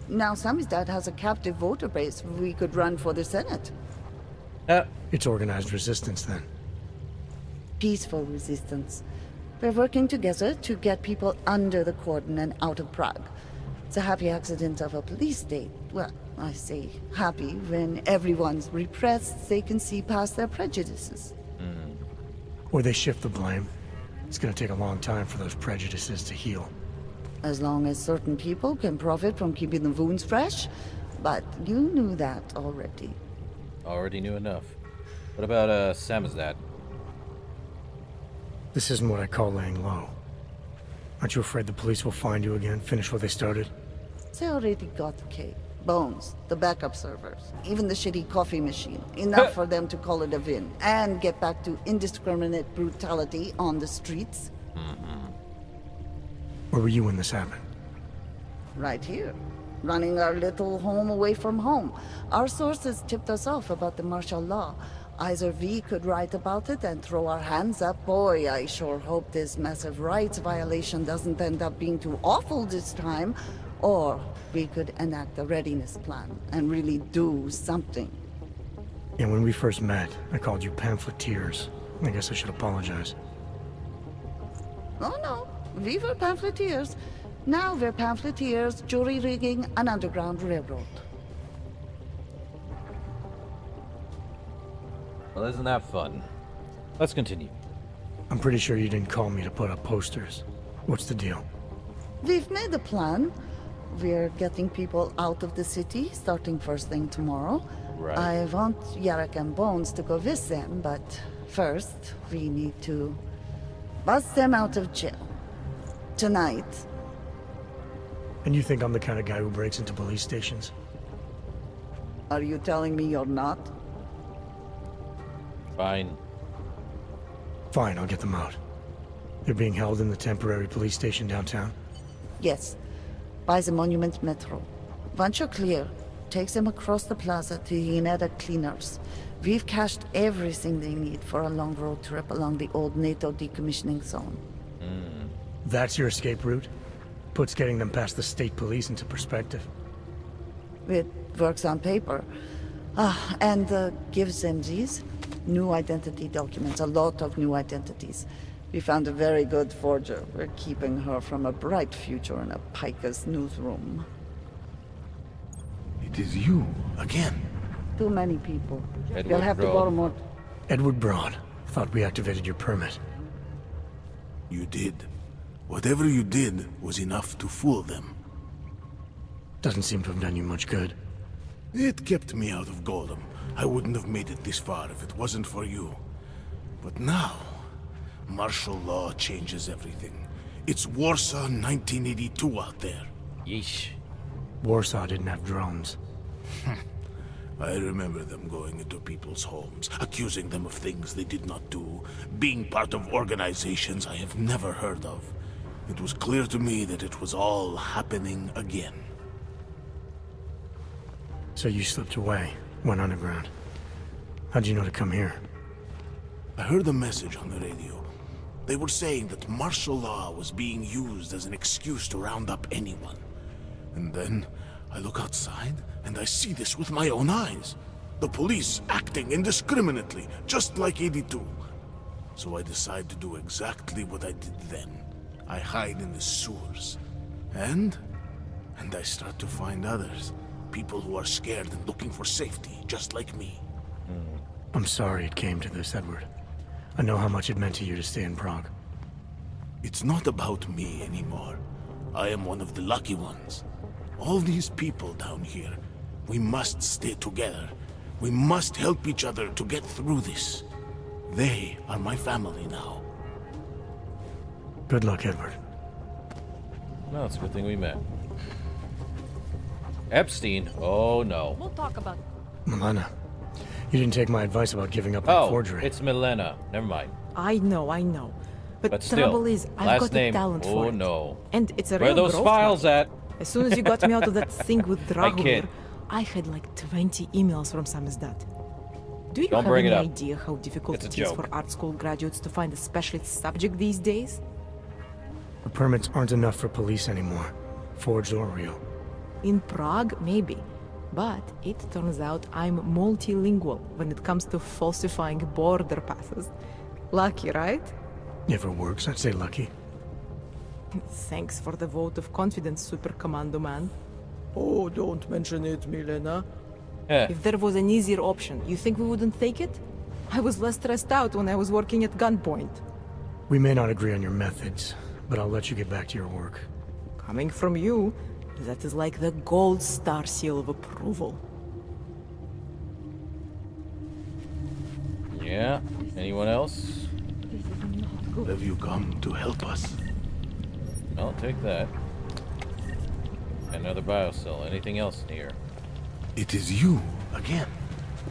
S16: Now Samizdat has a captive voter base. We could run for the Senate.
S7: It's organized resistance then.
S16: Peaceful resistance. We're working together to get people under the cordon and out of Prague. It's a happy accident of a police state. Well, I say happy when everyone's repressed, they can see past their prejudices.
S7: Or they shift the blame. It's gonna take a long time for those prejudices to heal.
S16: As long as certain people can profit from keeping the wounds fresh. But you knew that already.
S1: Already knew enough. What about, Samizdat?
S7: This isn't what I call laying low. Aren't you afraid the police will find you again, finish what they started?
S16: They already got the cake. Bones, the backup servers, even the shitty coffee machine. Enough for them to call it a win and get back to indiscriminate brutality on the streets.
S7: Where were you when this happened?
S16: Right here. Running our little home away from home. Our sources tipped us off about the martial law. Either we could write about it and throw our hands up. Boy, I sure hope this massive rights violation doesn't end up being too awful this time. Or we could enact a readiness plan and really do something.
S7: Yeah, when we first met, I called you pamphleteers. I guess I should apologize.
S16: Oh no, we were pamphleteers. Now we're pamphleteers, jury rigging an underground railroad.
S1: Well, isn't that fun? Let's continue.
S7: I'm pretty sure you didn't call me to put up posters. What's the deal?
S16: We've made a plan. We're getting people out of the city, starting first thing tomorrow.
S1: Right.
S16: I want Yarek and Bones to go with them, but first, we need to bust them out of jail. Tonight.
S7: And you think I'm the kind of guy who breaks into police stations?
S16: Are you telling me you're not?
S1: Fine.
S7: Fine, I'll get them out. They're being held in the temporary police station downtown?
S16: Yes. By the Monument Metro. Once you're clear, take them across the plaza to Hineda Cleaners. We've cached everything they need for a long road trip along the old NATO decommissioning zone.
S7: That's your escape route? Puts getting them past the state police into perspective.
S16: It works on paper. And gives them these new identity documents, a lot of new identities. We found a very good forger. We're keeping her from a bright future in a Pika's newsroom.
S3: It is you, again.
S16: Too many people.
S1: Edward
S16: You'll have to
S1: Broad.
S16: borrow more.
S7: Edward Broad. Thought we activated your permit.
S3: You did. Whatever you did was enough to fool them.
S7: Doesn't seem to have done you much good.
S3: It kept me out of Golem. I wouldn't have made it this far if it wasn't for you. But now, martial law changes everything. It's Warsaw 1982 out there.
S1: Yeesh.
S7: Warsaw didn't have drones.
S3: I remember them going into people's homes, accusing them of things they did not do, being part of organizations I have never heard of. It was clear to me that it was all happening again.
S7: So you slipped away, went underground. How'd you know to come here?
S3: I heard a message on the radio. They were saying that martial law was being used as an excuse to round up anyone. And then I look outside and I see this with my own eyes. The police acting indiscriminately, just like 82. So I decide to do exactly what I did then. I hide in the sewers. And I start to find others. People who are scared and looking for safety, just like me.
S7: I'm sorry it came to this, Edward. I know how much it meant to you to stay in Prague.
S3: It's not about me anymore. I am one of the lucky ones. All these people down here, we must stay together. We must help each other to get through this. They are my family now.
S7: Good luck, Edward.
S1: Well, it's a good thing we met. Epstein. Oh, no.
S17: We'll talk about
S7: Milena, you didn't take my advice about giving up on
S1: Oh,
S7: forgery.
S1: it's Milena. Never mind.
S11: I know. But,
S1: But still,
S11: trouble is, I've
S1: last
S11: got
S1: name.
S11: a talent
S1: Oh,
S11: for it.
S1: no.
S11: And it's a
S1: Where
S11: real
S1: those
S11: growth
S1: files
S11: plan.
S1: at?
S11: As soon as you got me out of that thing with
S1: I kid.
S11: Dragomir, I had like 20 emails from Samizdat. Do you
S1: Don't
S11: have
S1: bring
S11: any
S1: it up.
S11: idea how difficult
S1: It's a
S11: it is
S1: joke.
S11: for art school graduates to find a specialist subject these days?
S7: The permits aren't enough for police anymore, forged or real.
S11: In Prague, maybe. But it turns out I'm multilingual when it comes to falsifying border passes. Lucky, right?
S7: If it works, I'd say lucky.
S11: Thanks for the vote of confidence, Super Commando Man. Oh, don't mention it, Milena. If there was an easier option, you think we wouldn't take it? I was less stressed out when I was working at gunpoint.
S7: We may not agree on your methods, but I'll let you get back to your work.
S11: Coming from you, that is like the gold star seal of approval.
S1: Yeah. Anyone else?
S3: Have you come to help us?
S1: I'll take that. Another biocell. Anything else in here?
S3: It is you, again.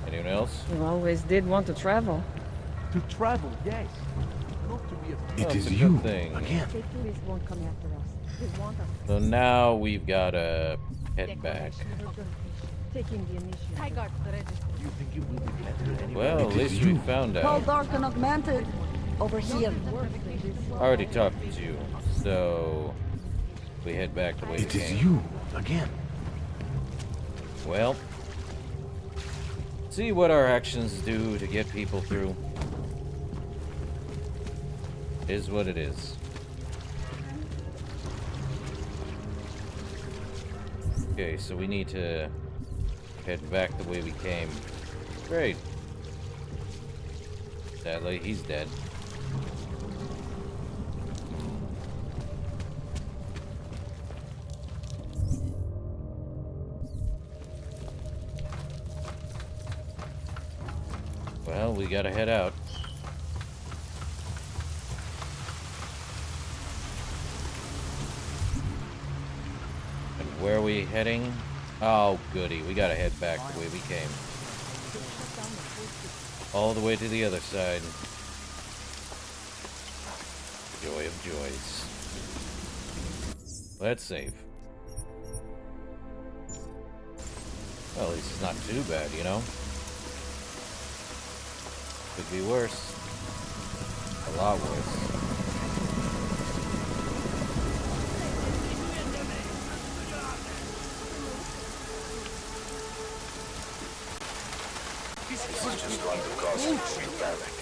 S1: Anyone else?
S22: You always did want to travel.
S20: To travel, yes. Not to be a...
S3: It
S1: Well,
S3: is
S1: it's a
S3: you,
S1: good thing.
S3: again.
S22: The tourists won't come after us. They want us.
S1: So now we've got to head back.
S22: Taking the initiative.
S4: Tigard, the register.
S20: You think it will be better anyway?
S1: Well, at least we found
S16: Well,
S1: out.
S16: dark and augmented. Over here.
S1: Already talked to you, so we head back the way
S3: It
S1: we
S3: is
S1: came.
S3: you, again.
S1: Well, see what our actions do to get people through. Is what it is. Okay, so we need to head back the way we came. Great. Sadly, he's dead. Well, we gotta head out. And where are we heading? Oh, goody. We gotta head back the way we came. All the way to the other side. Joy of joys. Let's save. Well, at least it's not too bad, you know? Could be worse. A lot worse.
S10: This is just going to cause huge panic.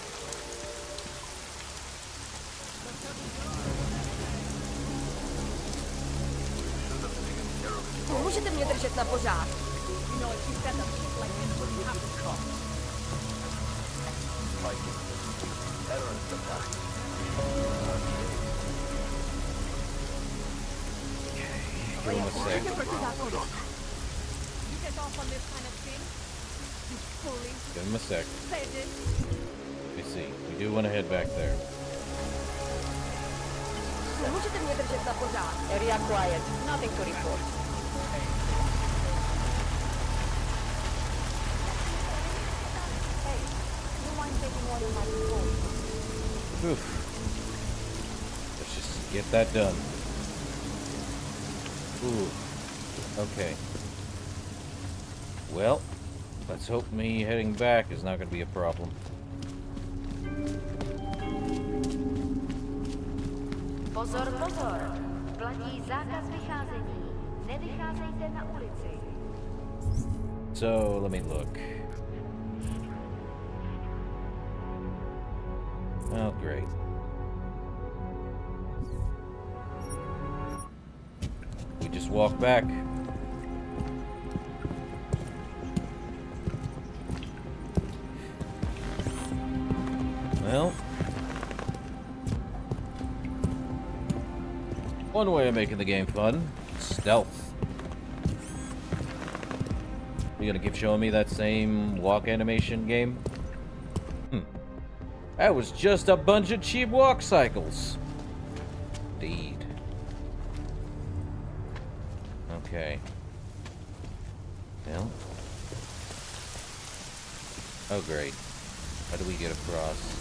S21: Můžete mě držet na pořád?
S1: Give him a sec. Give him a sec. Let me see. We do want to head back there.
S21: Můžete mě držet na pořád? Area quiet. Nothing to report. Hey, you mind taking one of my phones?
S1: Oof. Let's just get that done. Ooh. Okay. Well, let's hope me heading back is not going to be a problem.
S6: Pozor, pozor. Platí zákaz vycházení. Nevycházejte na ulici.
S1: So, let me look. Oh, great. We just walk back. Well, one way of making the game fun: stealth. You gonna keep showing me that same walk animation game? That was just a bunch of cheap walk cycles. Indeed. Okay. Well. Oh, great. How do we get across?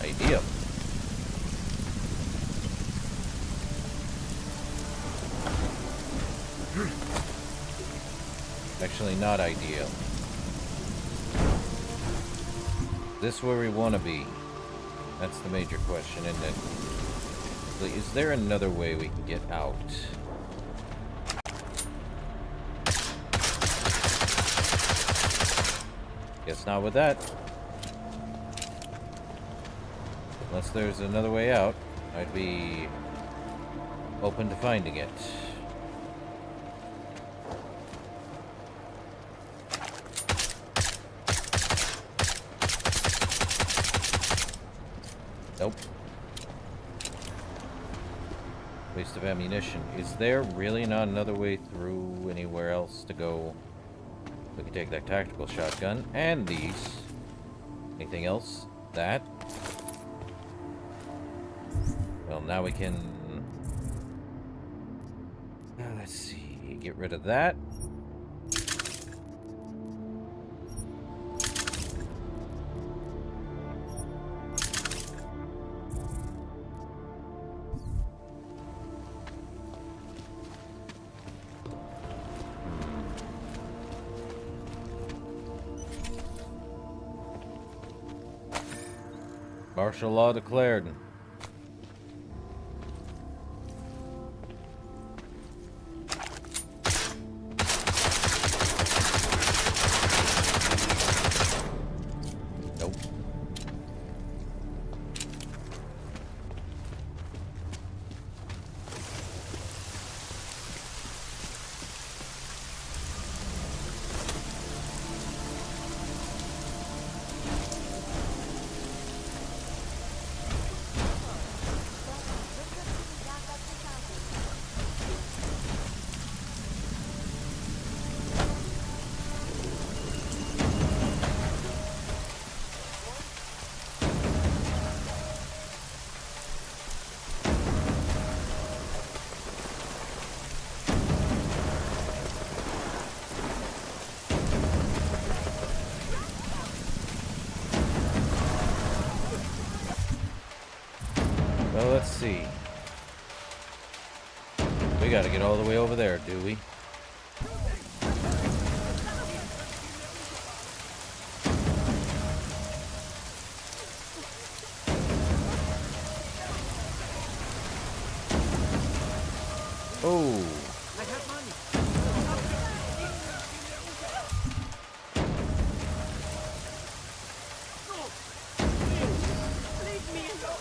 S1: Idea. Actually, not ideal. This where we want to be? That's the major question, isn't it? Is there another way we can get out? Guess not with that. Unless there's another way out, I'd be open to finding it. Nope. Waste of ammunition. Is there really not another way through anywhere else to go? We can take that tactical shotgun and these. Anything else? That? Well, now we can... let's see. Get rid of that. Martial law declared. Nope. let's see. We gotta get all the way over there, do we? Oh.
S2: I have money. Leave me alone.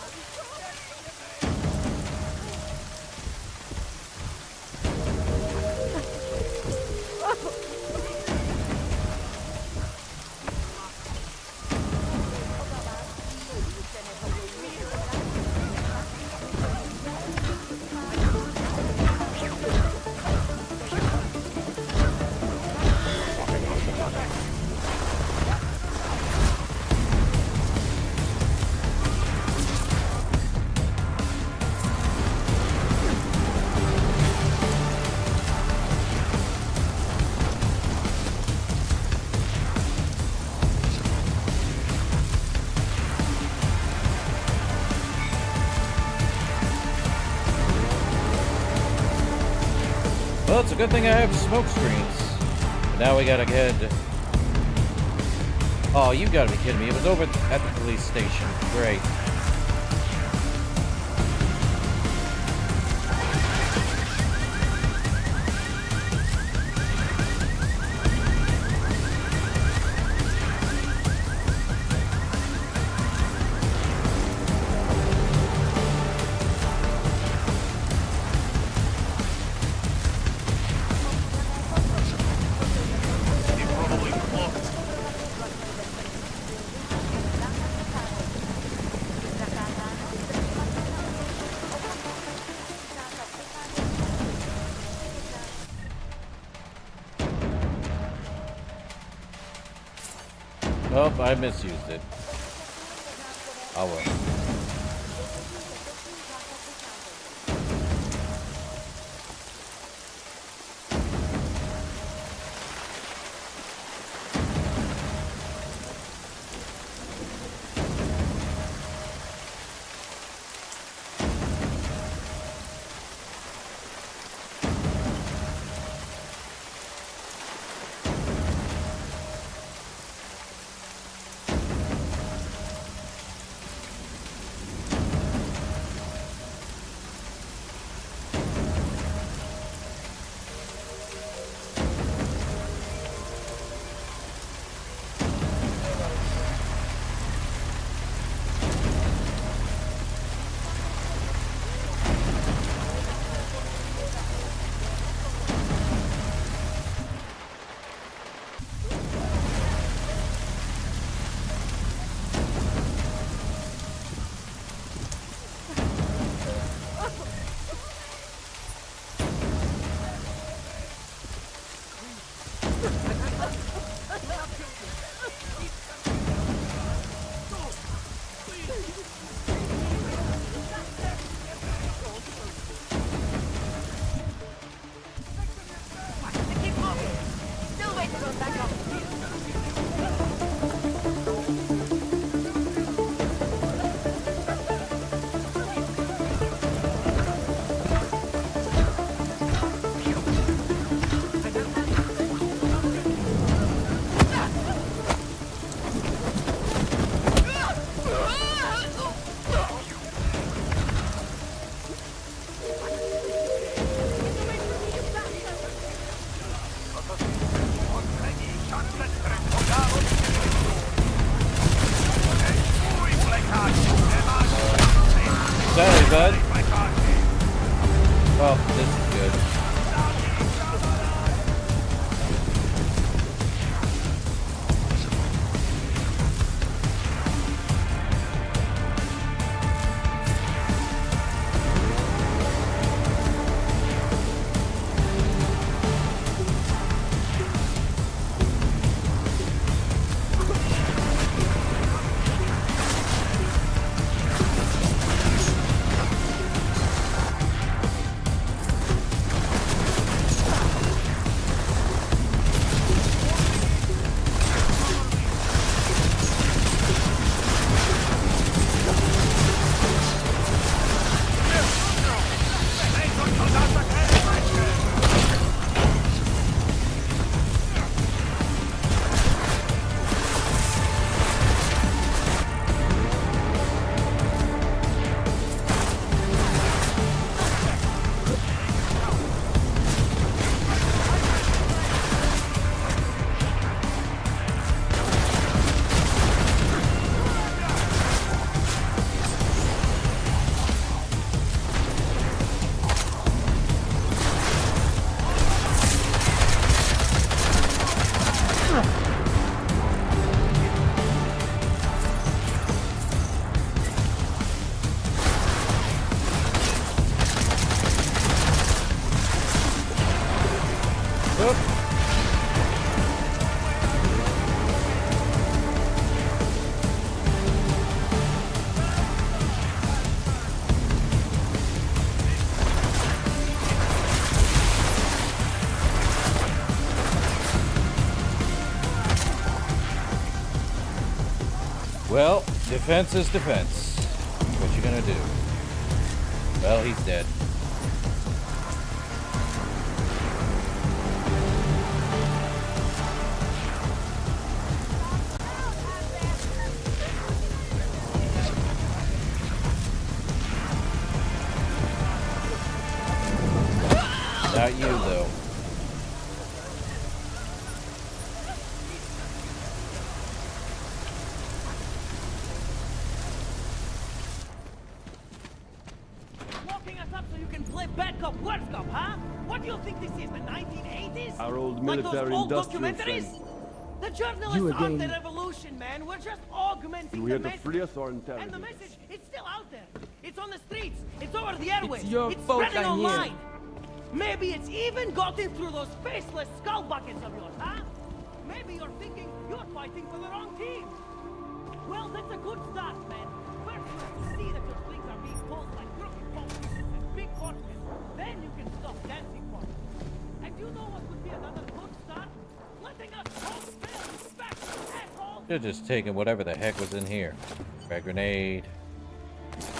S1: Well, it's a good thing I have smoke screens. But now we gotta head. Oh, you gotta be kidding me. It was over at the police station. Great. Oh, I misused it. Oh well. Sorry, bud. Well, this is good. Well, defense is defense. What you gonna do? Well, he's dead. Not you, though.
S2: Locking us up so you can play bad cop, worse cop, huh? What do you think this is, the 1980s?
S20: Our old
S2: like those
S20: military
S2: old
S20: industrial
S2: documentaries?
S20: friend.
S2: The journalists aren't the revolution, man. We're just augmenting
S20: We
S2: the
S20: have to
S2: message.
S20: free us or
S2: And
S20: interrogate
S2: the
S20: us.
S2: message, it's still out there. It's on the streets. It's over the airwaves.
S20: your
S2: It's
S20: fault
S2: spreading
S20: I'm here.
S2: online. Maybe it's even gotten through those faceless skull buckets of yours, huh? Maybe you're thinking you're fighting for the wrong team. Well, that's a good start, man. First, you see that your strings are being pulled like crooked politicians and big horsemen. Then you can stop dancing for it. And you know what would be another good start? Letting us hold fail back, asshole!
S1: Should've just taken whatever the heck was in here. Frag grenade.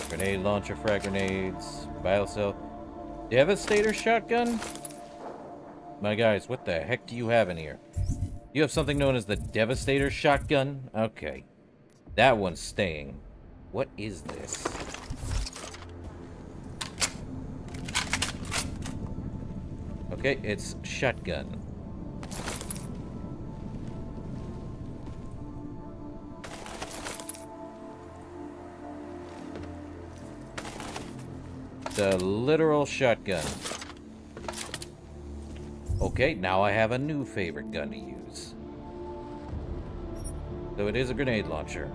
S1: Grenade launcher, frag grenades. Biocell. Devastator shotgun? My guys, what the heck do you have in here? You have something known as the Devastator shotgun? Okay. That one's staying. What is this? Okay, it's shotgun. The literal shotgun. Okay, now I have a new favorite gun to use. So it is a grenade launcher.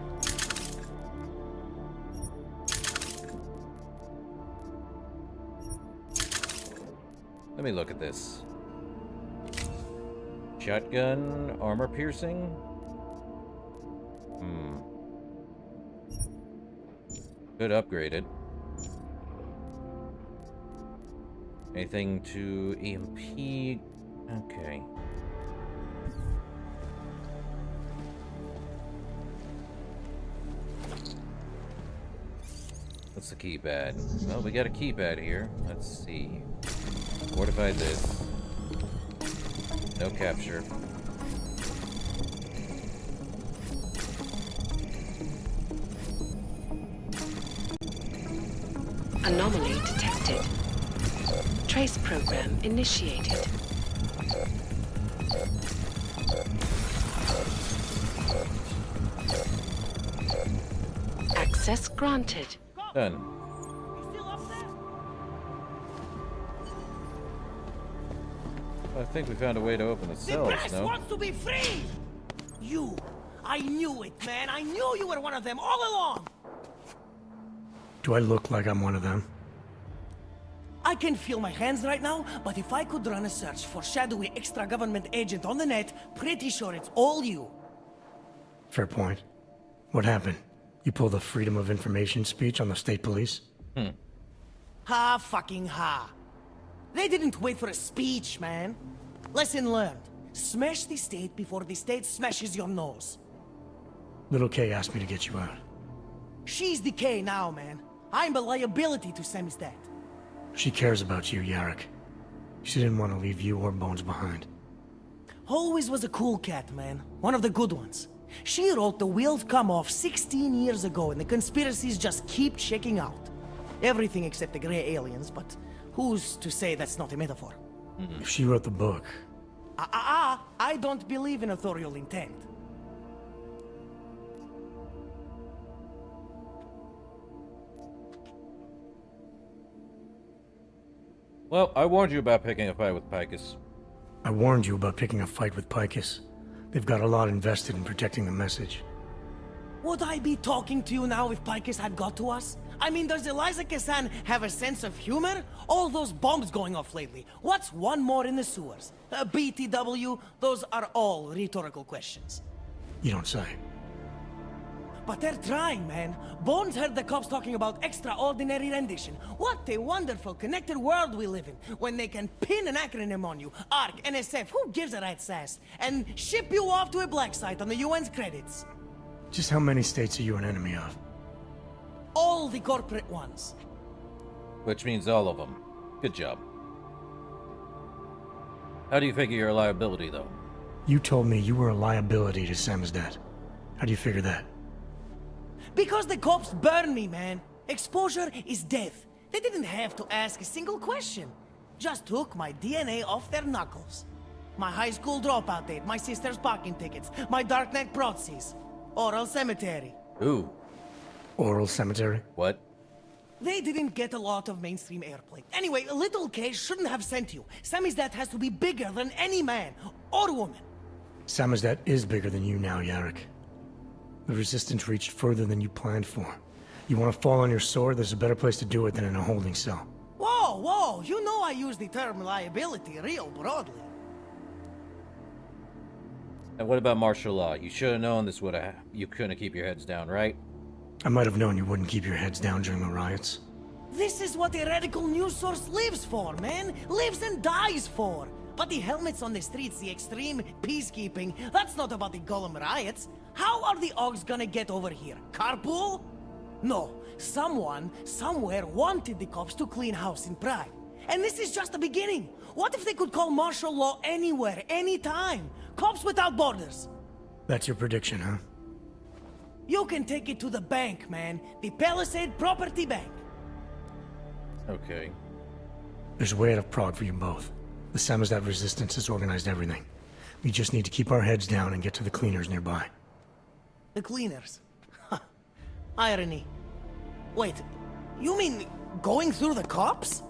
S1: Let me look at this. Shotgun, armor piercing. Could upgrade it. Anything to EMP? Okay. What's the keypad? Well, we got a keypad here. Let's see. Fortify this. No capture.
S14: Anomaly detected. Trace program initiated. Access granted.
S1: Done. I think we found a way to open the
S2: The
S1: cells,
S2: press
S1: no?
S2: wants to be free! You! I knew it, man! I knew you were one of them all along!
S7: Do I look like I'm one of them?
S2: I can feel my hands right now, but if I could run a search for shadowy extra-government agent on the net, pretty sure it's all you.
S7: Fair point. What happened? You pulled a Freedom of Information speech on the state police?
S2: Ha fucking ha. They didn't wait for a speech, man. Lesson learned. Smash the state before the state smashes your nose.
S7: Little K asked me to get you out.
S2: She's the K now, man. I'm a liability to Sammy's dad.
S7: She cares about you, Yarrick. She didn't want to leave you or Bones behind.
S2: Always was a cool cat, man. One of the good ones. She wrote The Wheels Come Off 16 years ago, and the conspiracies just keep checking out. Everything except the gray aliens, but who's to say that's not a metaphor?
S7: If she wrote the book...
S2: I don't believe in authorial intent.
S1: Well, I warned you about picking a fight with Picus.
S7: I warned you about picking a fight with Picus. They've got a lot invested in protecting the message.
S2: Would I be talking to you now if Picus had got to us? I mean, does Eliza Kazan have a sense of humor? All those bombs going off lately. What's one more in the sewers? BTW? Those are all rhetorical questions.
S7: You don't say.
S2: But they're trying, man. Bones heard the cops talking about extraordinary rendition. What a wonderful, connected world we live in, when they can pin an acronym on you, ARC, NSF, who gives a rat's ass, and ship you off to a black site on the UN's credits.
S7: Just how many states are you an enemy of?
S2: All the corporate ones.
S1: Which means all of them. Good job. How do you figure your liability, though?
S7: You told me you were a liability to Samizdat. How do you figure that?
S2: Because the cops burn me, man. Exposure is death. They didn't have to ask a single question. Just took my DNA off their knuckles. My high school dropout date, my sister's parking tickets, my darknet proxies. Oral cemetery.
S1: Ooh.
S7: Oral cemetery?
S1: What?
S2: They didn't get a lot of mainstream airplay. Anyway, little K shouldn't have sent you. Samizdat has to be bigger than any man or woman.
S7: Samizdat is bigger than you now, Yarrick. The Resistance reached further than you planned for. You want to fall on your sword? There's a better place to do it than in a holding cell.
S2: Whoa, whoa, you know I use the term liability real broadly.
S1: And what about martial law? You should have known this would have... You couldn't keep your heads down, right?
S7: I might have known you wouldn't keep your heads down during the riots.
S2: This is what a radical news source lives for, man. Lives and dies for. But the helmets on the streets, the extreme peacekeeping, that's not about the Golem riots. How are the Augs gonna get over here? Carpool? No. Someone, somewhere wanted the cops to clean house in Prague. And this is just the beginning. What if they could call martial law anywhere, anytime? Cops without borders.
S7: That's your prediction, huh?
S2: You can take it to the bank, man. The Palisade Property Bank.
S1: Okay.
S7: There's a way out of Prague for you both. The Samizdat Resistance has organized everything. We just need to keep our heads down and get to the cleaners nearby.
S2: The cleaners? Irony. Wait, you mean going through the cops?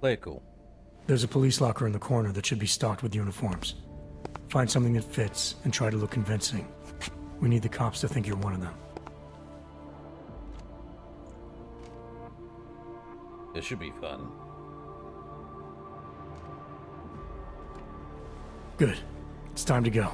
S1: Play it cool.
S7: There's a police locker in the corner that should be stocked with uniforms. Find something that fits and try to look convincing. We need the cops to think you're one of them.
S1: This should be fun.
S7: Good. It's time to go.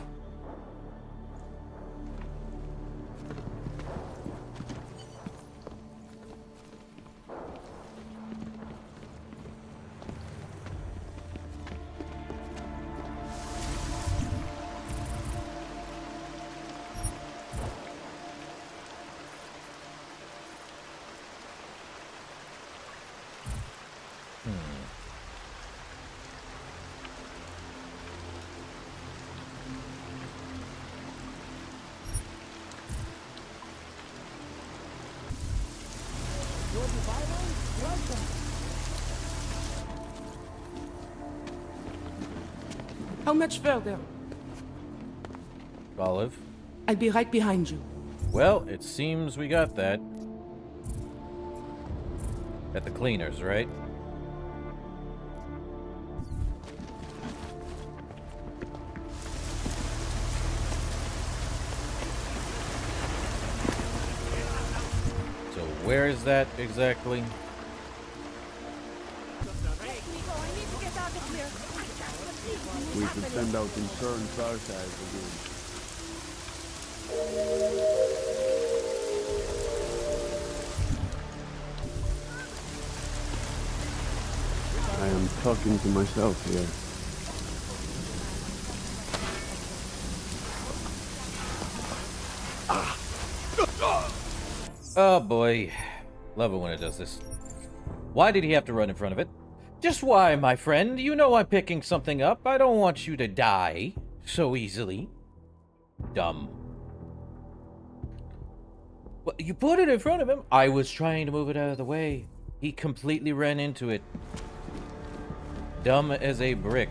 S11: How much further?
S1: Olive?
S11: I'll be right behind you.
S1: Well, it seems we got that. At the cleaners, right? So where is that exactly?
S15: We could send out insurance our side again. I am talking to myself here.
S1: Oh boy. Love it when it does this. Why did he have to run in front of it? Just why, my friend? You know I'm picking something up. I don't want you to die so easily. Dumb. Well, you put it in front of him. I was trying to move it out of the way. He completely ran into it. Dumb as a brick.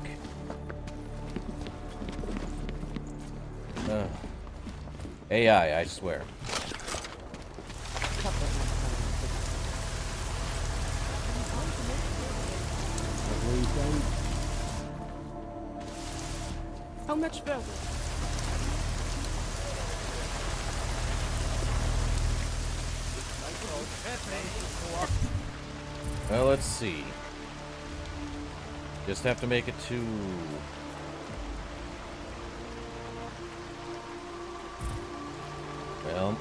S1: AI, I swear.
S11: How much further?
S1: Well, let's see. Just have to make it to... Well...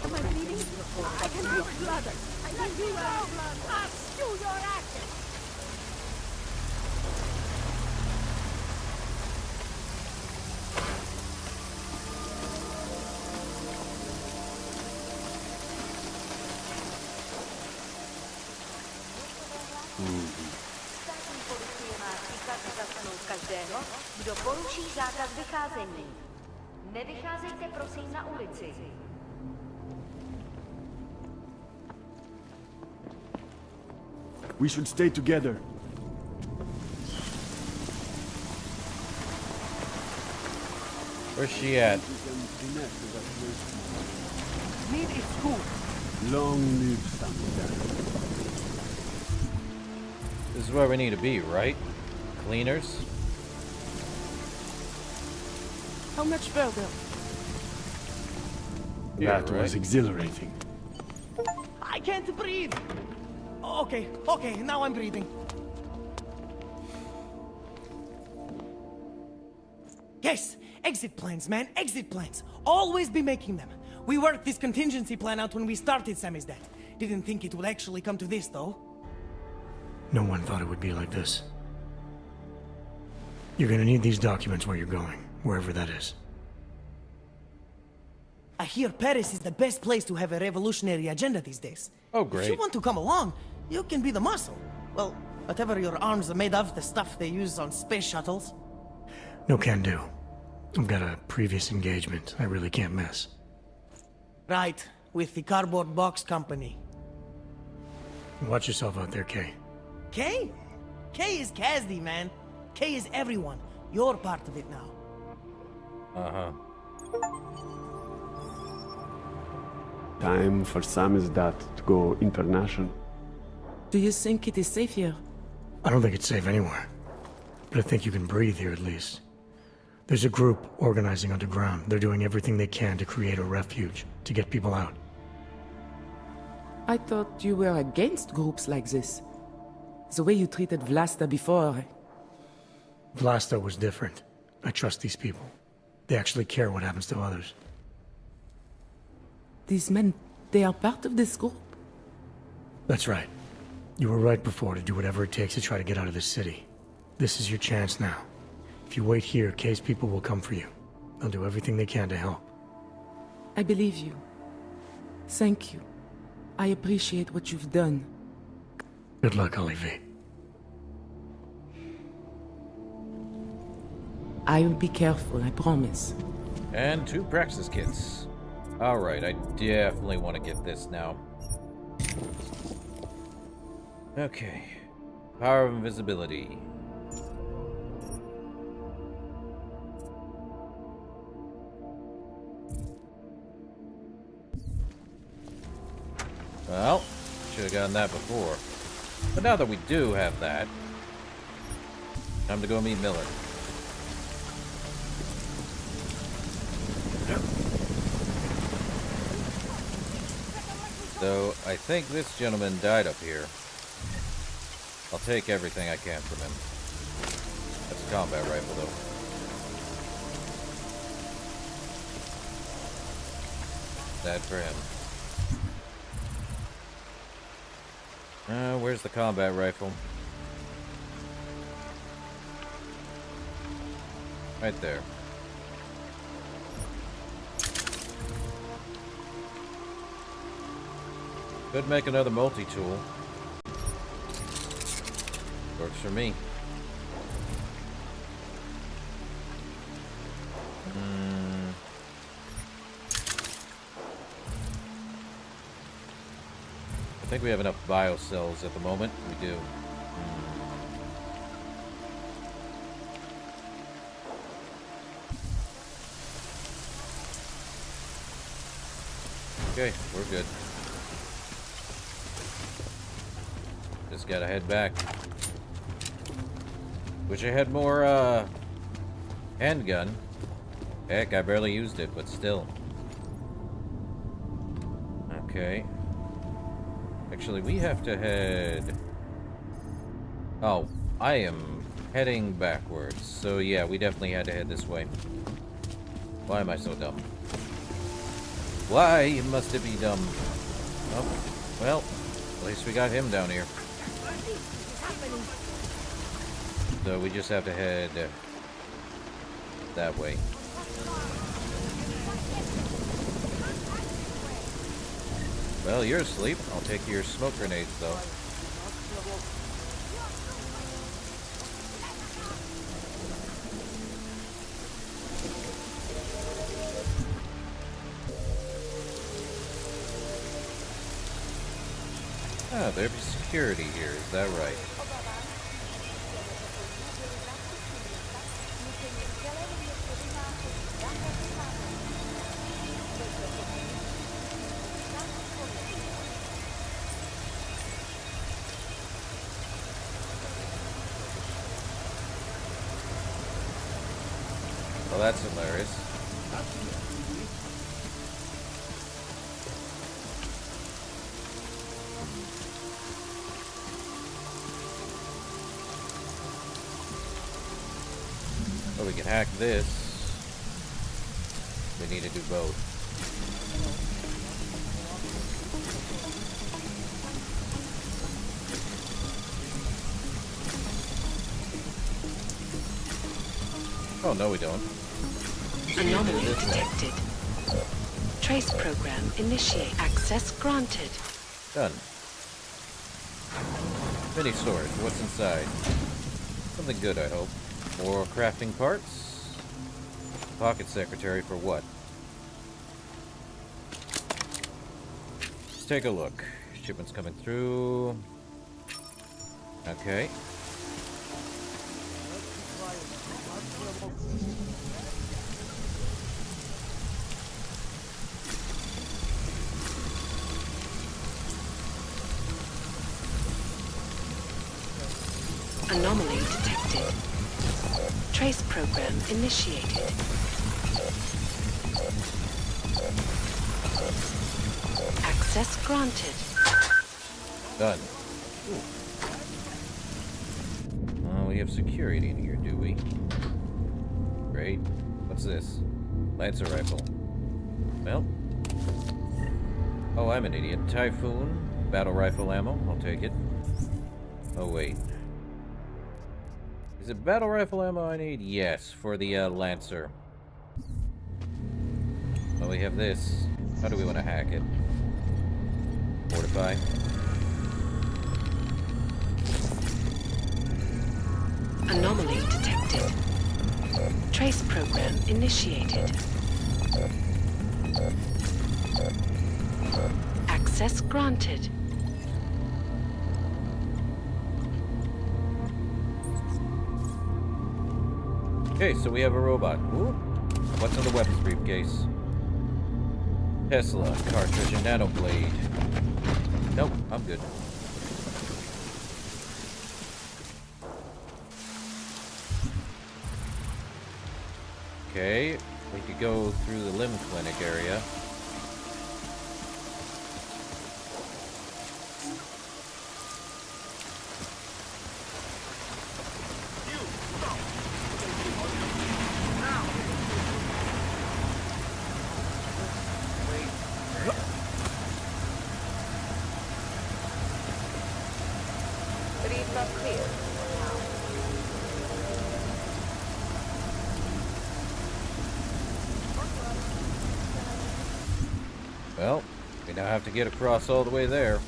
S2: Am I bleeding? I can reach blood. I can be blood. Spew your action.
S8: každého, kdo poruší zákaz vycházení. Nevycházejte prosím na ulici.
S13: We should stay together.
S1: Where's she at?
S2: Need a scoop.
S13: Long live Samizdat.
S1: This is where we need to be, right? Cleaners?
S11: How much further?
S1: Yeah,
S13: That was exhilarating.
S2: I can't breathe. Okay, now I'm breathing. Yes, exit plans, man, exit plans. Always be making them. We worked this contingency plan out when we started Samizdat. Didn't think it would actually come to this, though.
S7: No one thought it would be like this. You're gonna need these documents where you're going, wherever that is.
S2: I hear Paris is the best place to have a revolutionary agenda these days.
S1: Oh,
S2: If
S1: great.
S2: you want to come along, you can be the muscle. Well, whatever your arms are made of, the stuff they use on space shuttles.
S7: No can do. I've got a previous engagement I really can't miss.
S2: Right, with the cardboard box company.
S7: Watch yourself out there, Kay.
S2: Kay? Kay is Kazdi, man. Kay is everyone. You're part of it now.
S1: Uh-huh.
S13: Time for Samizdat to go international.
S11: Do you think it is safe here?
S7: I don't think it's safe anywhere. But I think you can breathe here at least. There's a group organizing underground. They're doing everything they can to create a refuge, to get people out.
S11: I thought you were against groups like this. The way you treated Vlasta before.
S7: Vlasta was different. I trust these people. They actually care what happens to others.
S11: These men, they are part of this group.
S7: That's right. You were right before to do whatever it takes to try to get out of this city. This is your chance now. If you wait here, Kay's people will come for you. They'll do everything they can to help.
S11: I believe you. Thank you. I appreciate what you've done.
S7: Good luck, Olivier.
S11: I will be careful, I promise.
S1: And 2 praxis kits. Alright, I definitely want to get this now. Okay. Power of invisibility. Well, should have gotten that before. But now that we do have that, time to go meet Miller. So, I think this gentleman died up here. I'll take everything I can from him. That's a combat rifle, though. Sad for him. Where's the combat rifle? Right there. Could make another multi-tool. Works for me. I think we have enough biocells at the moment. We do. Okay, we're good. Just gotta head back. Wish I had more, handgun. Heck, I barely used it, but still. Okay. Actually, we have to head... Oh, I am heading backwards. So yeah, we definitely had to head this way. Why am I so dumb? Why must it be dumb? Oh, well, at least we got him down here. So we just have to head that way. Well, you're asleep. I'll take your smoke grenades, though. Ah, there'd be security here, is that right? Well, that's hilarious. Well, we can hack this. We need to do both. Oh, no, we don't.
S14: Anomaly detected. Trace program initiate. Access granted.
S1: Done. Mini sword. What's inside? Something good, I hope. More crafting parts? Pocket secretary for what? Let's take a look. Shipments coming through. Okay.
S14: Anomaly detected. Trace program initiated. Access granted.
S1: Done. We have security in here, do we? Great. What's this? Lancer rifle. Well. Oh, I'm an idiot. Typhoon. Battle rifle ammo. I'll take it. Oh, wait. Is it battle rifle ammo I need? Yes, for the Lancer. Well, we have this. How do we want to hack it? Fortify.
S14: Anomaly detected. Trace program initiated. Access granted.
S1: Okay, so we have a robot. Ooh. What's in the weapons briefcase? Tesla, cartridge, and nanoblade. Nope, I'm good. Okay, we could go through the limb clinic area.
S8: Read not clear.
S1: Well, we now have to get across all the way there.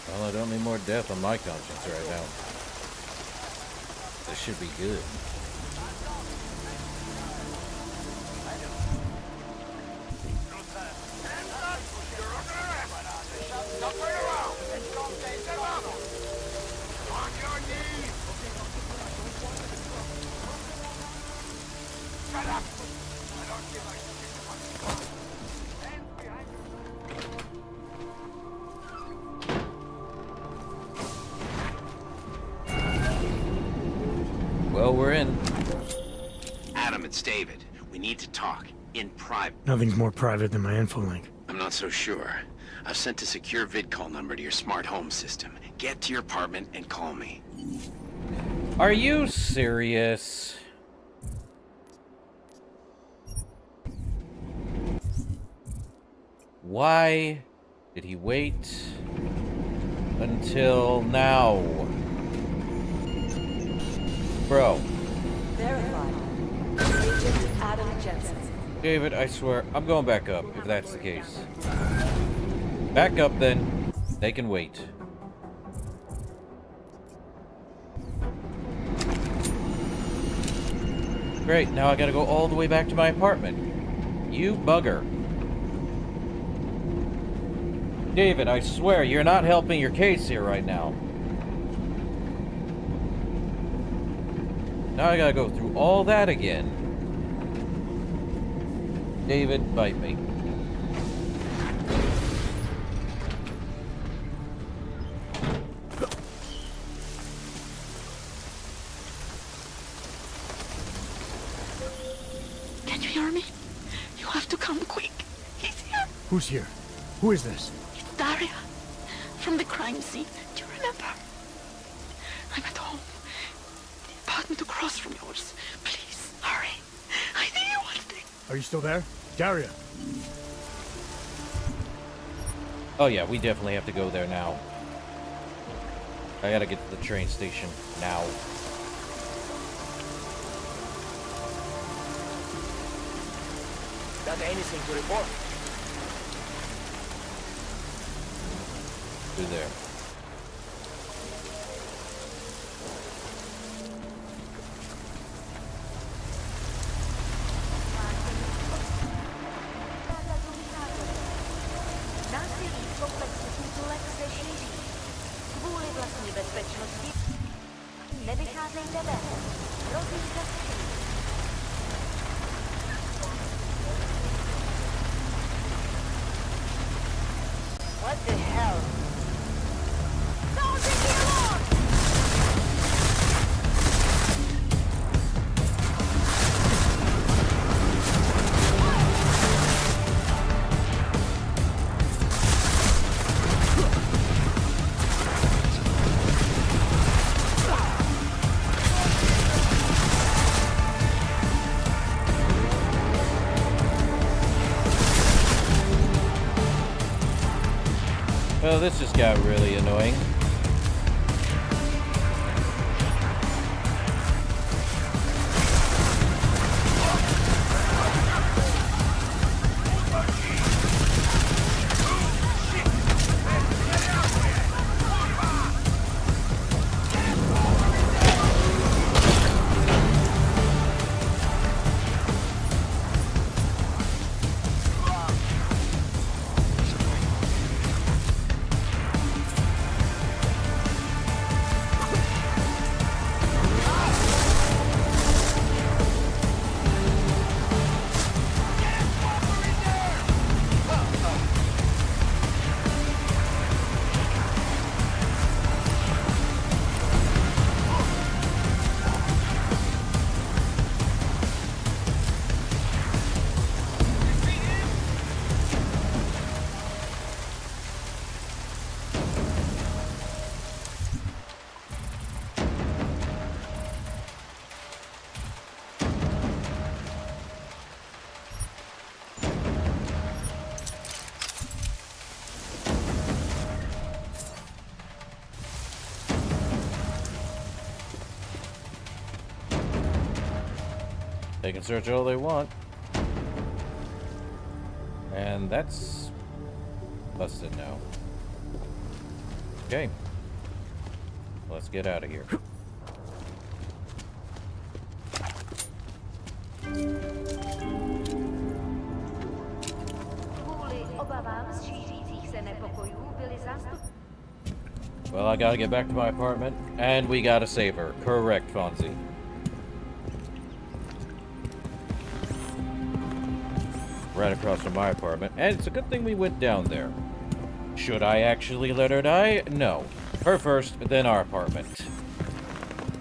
S1: Well, I don't need more death on my conscience right now. This should be good. Well, we're in.
S9: Adam, it's David. We need to talk. In private.
S7: Nothing's more private than my infolink.
S9: I'm not so sure. I've sent a secure vid call number to your smart home system. Get to your apartment and call me.
S1: Are you serious? Why did he wait until now? Bro.
S12: Verified. Agent Adam Jensen.
S1: David, I swear, I'm going back up, if that's the case. Back up, then. They can wait. Great, now I gotta go all the way back to my apartment. You bugger. David, I swear, you're not helping your case here right now. Now I gotta go through all that again. David, bite me.
S14: Can you hear me? You have to come quick. He's here.
S7: Who's here? Who is this?
S14: It's Daria. From the crime scene. Do you remember? I'm at home. The apartment across from yours. Please, hurry. I need you one thing.
S7: Are you still there? Daria.
S1: Oh yeah, we definitely have to go there now. I gotta get to the train station now.
S21: Got anything to report?
S1: Through there.
S8: Nevycházejte ven. Hrozí zastření. What the hell?
S1: Well, this just got really annoying. They can search all they want. And that's busted now. Okay. Let's get out of here. Well, I gotta get back to my apartment, and we gotta save her. Correct, Fonzie. Right across from my apartment, and it's a good thing we went down there. Should I actually let her die? No. Her first, then our apartment.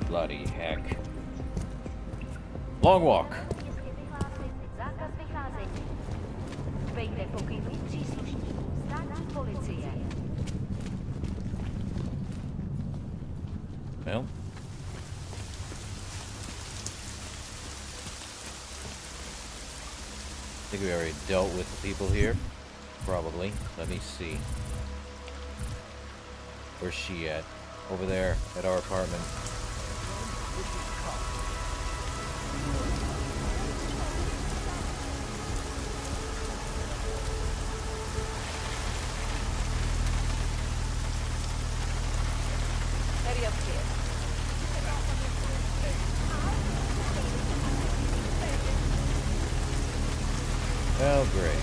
S1: Bloody heck. Long walk. Well. I think we already dealt with the people here. probably. Let me see. Where's she at? Over there, at our apartment.
S8: Hurry up, kid.
S1: Oh, great.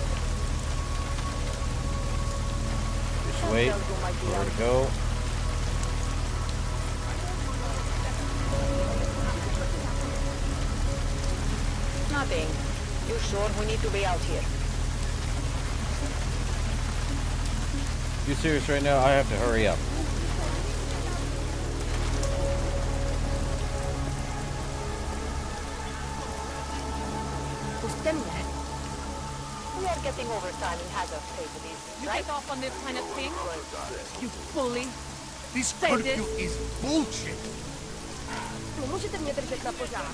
S1: Just wait for her to go.
S8: Nothing. You sure we need to be out here?
S1: You serious right now? I have to hurry up.
S8: We are getting overtime in hazard pay for this,
S14: You
S8: right?
S14: get off on this kind of thing? You bully.
S3: This
S14: Say
S3: curfew
S14: this.
S3: is bullshit.
S8: Можете мне держать на пожар?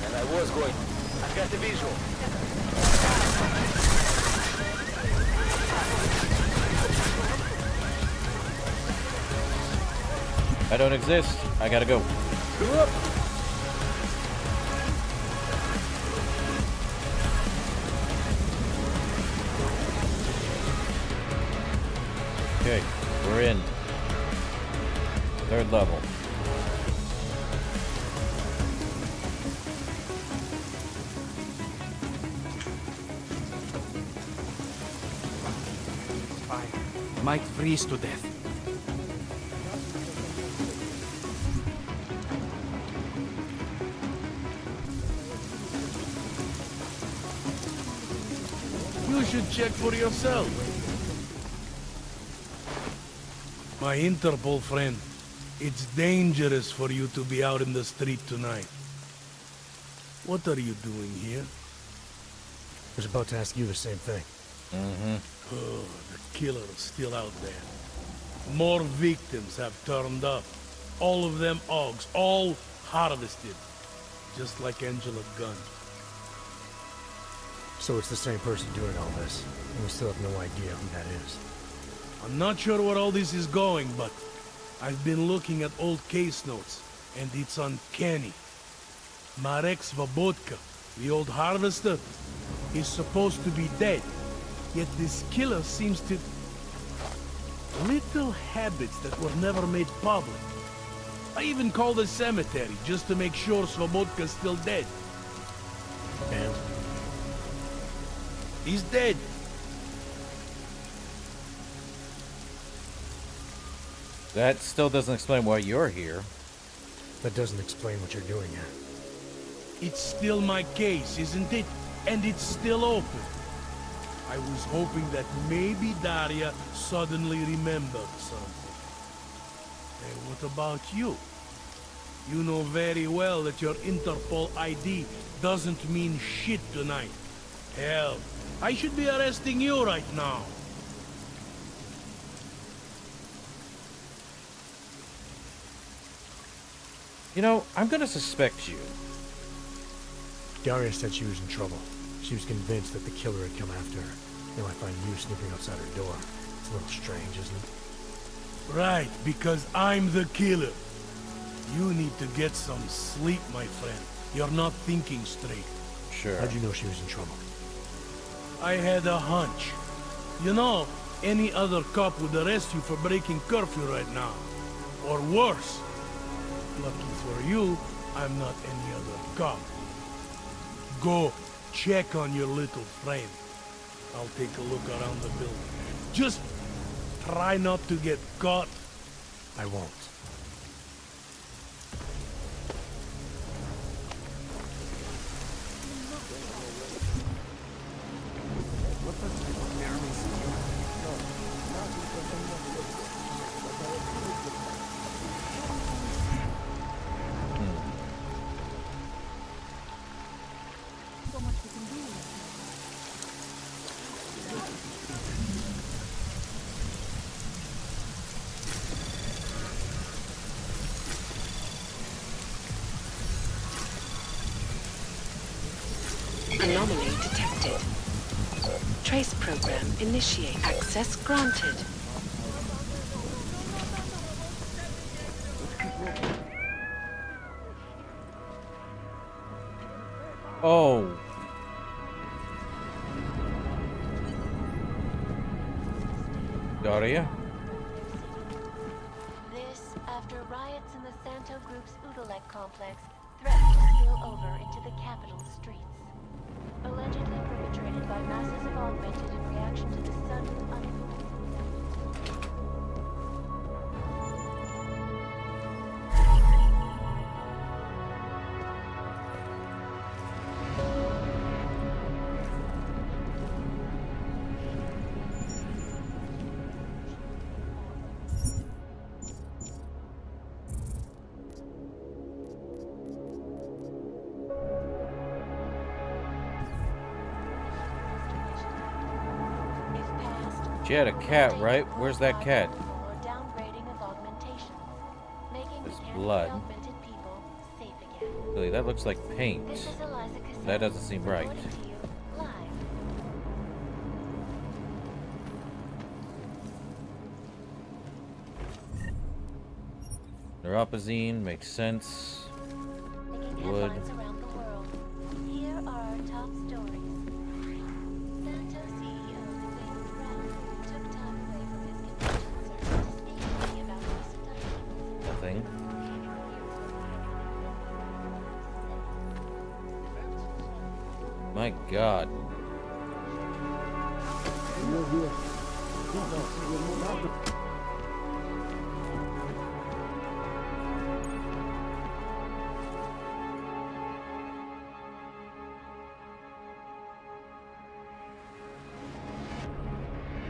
S10: And I was going. I've got the visual.
S1: I don't exist. I gotta go. Okay, we're in. 3rd level.
S3: Might freeze to death.
S10: You should check for yourself.
S18: My Interpol friend, it's dangerous for you to be out in the street tonight. What are you doing here?
S7: I was about to ask you the same thing.
S18: Oh, the killer's still out there. More victims have turned up. All of them Augs, all harvested. Just like Angela Gunn.
S7: So it's the same person doing all this, and we still have no idea who that is.
S18: I'm not sure where all this is going, but I've been looking at old case notes, and it's uncanny. Marek Svobotka, the old harvester, is supposed to be dead, yet this killer seems to... Little habits that were never made public. I even called the cemetery just to make sure Svobodka's still dead.
S7: And?
S18: He's dead.
S1: That still doesn't explain why you're here.
S7: That doesn't explain what you're doing here.
S18: It's still my case, isn't it? And it's still open. I was hoping that maybe Daria suddenly remembered something. And what about you? You know very well that your Interpol ID doesn't mean shit tonight. Hell, I should be arresting you right now.
S1: You know, I'm gonna suspect you.
S7: Daria said she was in trouble. She was convinced that the killer had come after her. Now I find you snooping outside her door. It's a little strange, isn't it?
S18: Right, because I'm the killer. You need to get some sleep, my friend. You're not thinking straight.
S1: Sure.
S7: How'd you know she was in trouble?
S18: I had a hunch. You know, any other cop would arrest you for breaking curfew right now. Or worse. Lucky for you, I'm not any other cop. Go, check on your little friend. I'll take a look around the building. Just try not to get caught.
S7: I won't.
S14: Trace program initiate. Access granted.
S1: Oh. Daria?
S6: This after riots in the Santo Group's Udalek complex threatened to spill over into the capital streets. Allegedly perpetrated by masses of augmented in reaction to the sudden
S1: She had a cat, right? Where's that cat? There's blood. Really, that looks like paint. That doesn't seem right. Neuropazine makes sense. Wood.
S6: Here are our top stories. Santo CEO took time away from his convention service to speak to me about recent updates.
S1: Nothing. My God.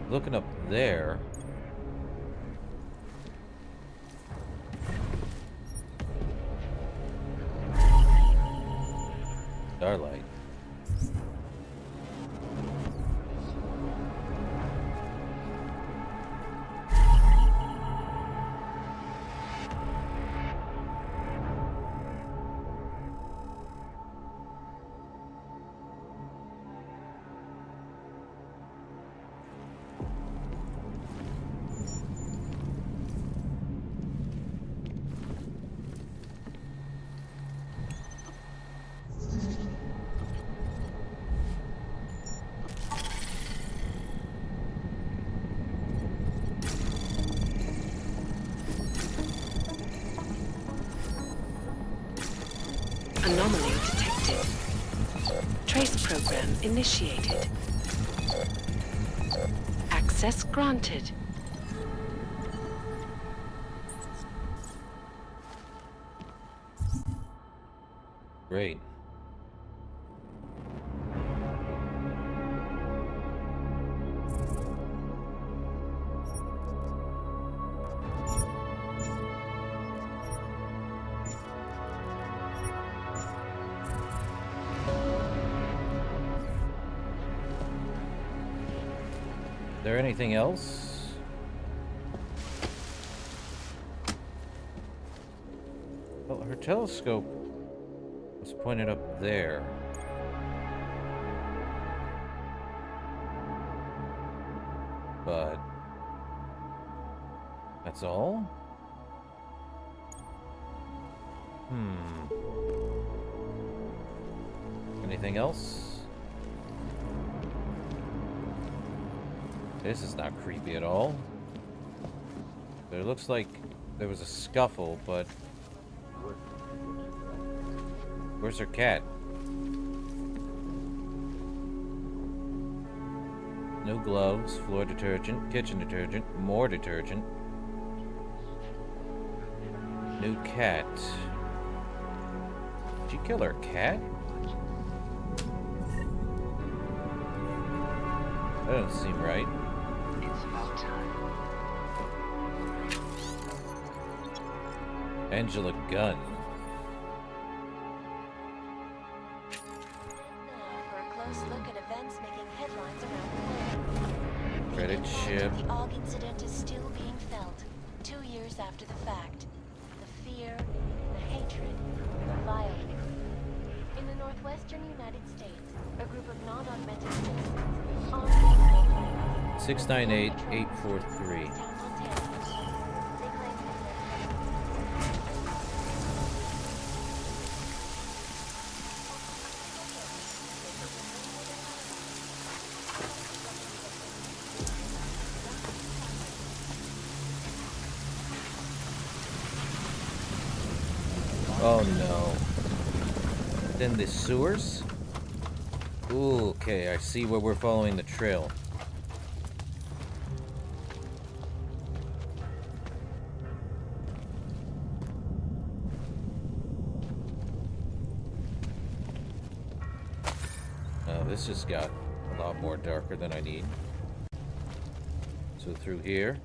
S1: Looking up there. Starlight.
S14: Anomaly detected. Trace program initiated. Access granted.
S1: Great. Is there anything else? Well, her telescope was pointed up there. But that's all? Anything else? This is not creepy at all. But it looks like there was a scuffle, but where's her cat? No gloves, floor detergent, kitchen detergent, more detergent. New cat. Did she kill her cat? That doesn't seem right.
S6: It's about time.
S1: Angela Gunn.
S6: Now for a close look at events making headlines around the world.
S1: Credit ship.
S6: The Og incident is still being felt, 2 years after the fact. The fear, the hatred, the violence. In the northwestern United States, a group of non-augmented citizens, armed
S1: 698-843. Oh no. Then the sewers? Ooh, okay, I see where we're following the trail. This just got a lot more darker than I need. So through here.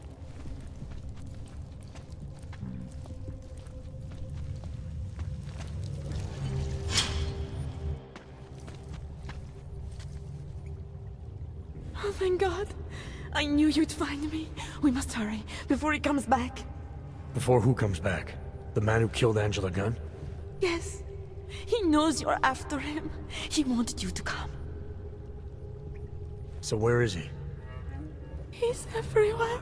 S14: Oh, thank God. I knew you'd find me. We must hurry before he comes back.
S7: Before who comes back? The man who killed Angela Gunn?
S14: Yes. He knows you're after him. He wanted you to come.
S7: So where is he?
S14: He's everywhere.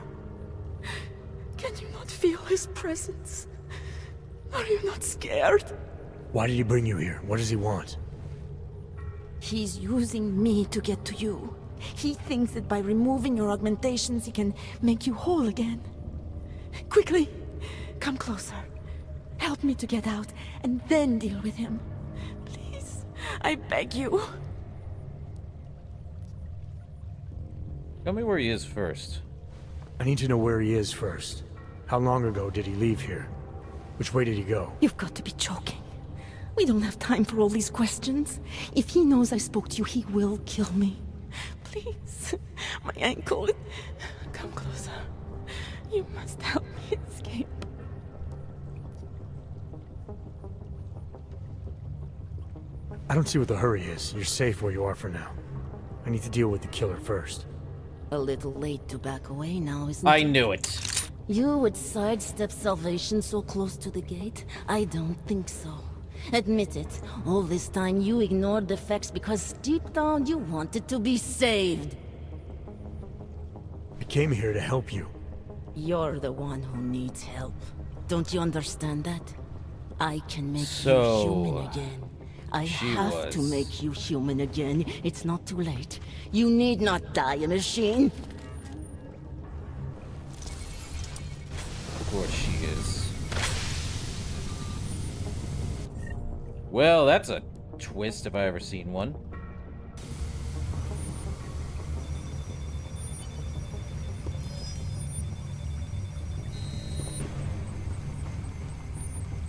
S14: Can you not feel his presence? Are you not scared?
S7: Why did he bring you here? What does he want?
S14: He's using me to get to you. He thinks that by removing your augmentations, he can make you whole again. Quickly, come closer. Help me to get out, and then deal with him. Please, I beg you.
S1: Tell me where he is first.
S7: I need to know where he is first. How long ago did he leave here? Which way did he go?
S14: You've got to be joking. We don't have time for all these questions. If he knows I spoke to you, he will kill me. Please, my ankle. Come closer. You must help me escape.
S7: I don't see what the hurry is. You're safe where you are for now. I need to deal with the killer first.
S17: A little late to back away now, isn't it?
S1: I knew it.
S17: You would sidestep salvation so close to the gate? I don't think so. Admit it, all this time you ignored the facts because deep down you wanted to be saved.
S7: I came here to help you.
S17: You're the one who needs help. Don't you understand that? I can make you human again. I have to make you human again. It's not too late. You need not die, machine.
S1: Of course she is. Well, that's a twist if I ever seen one.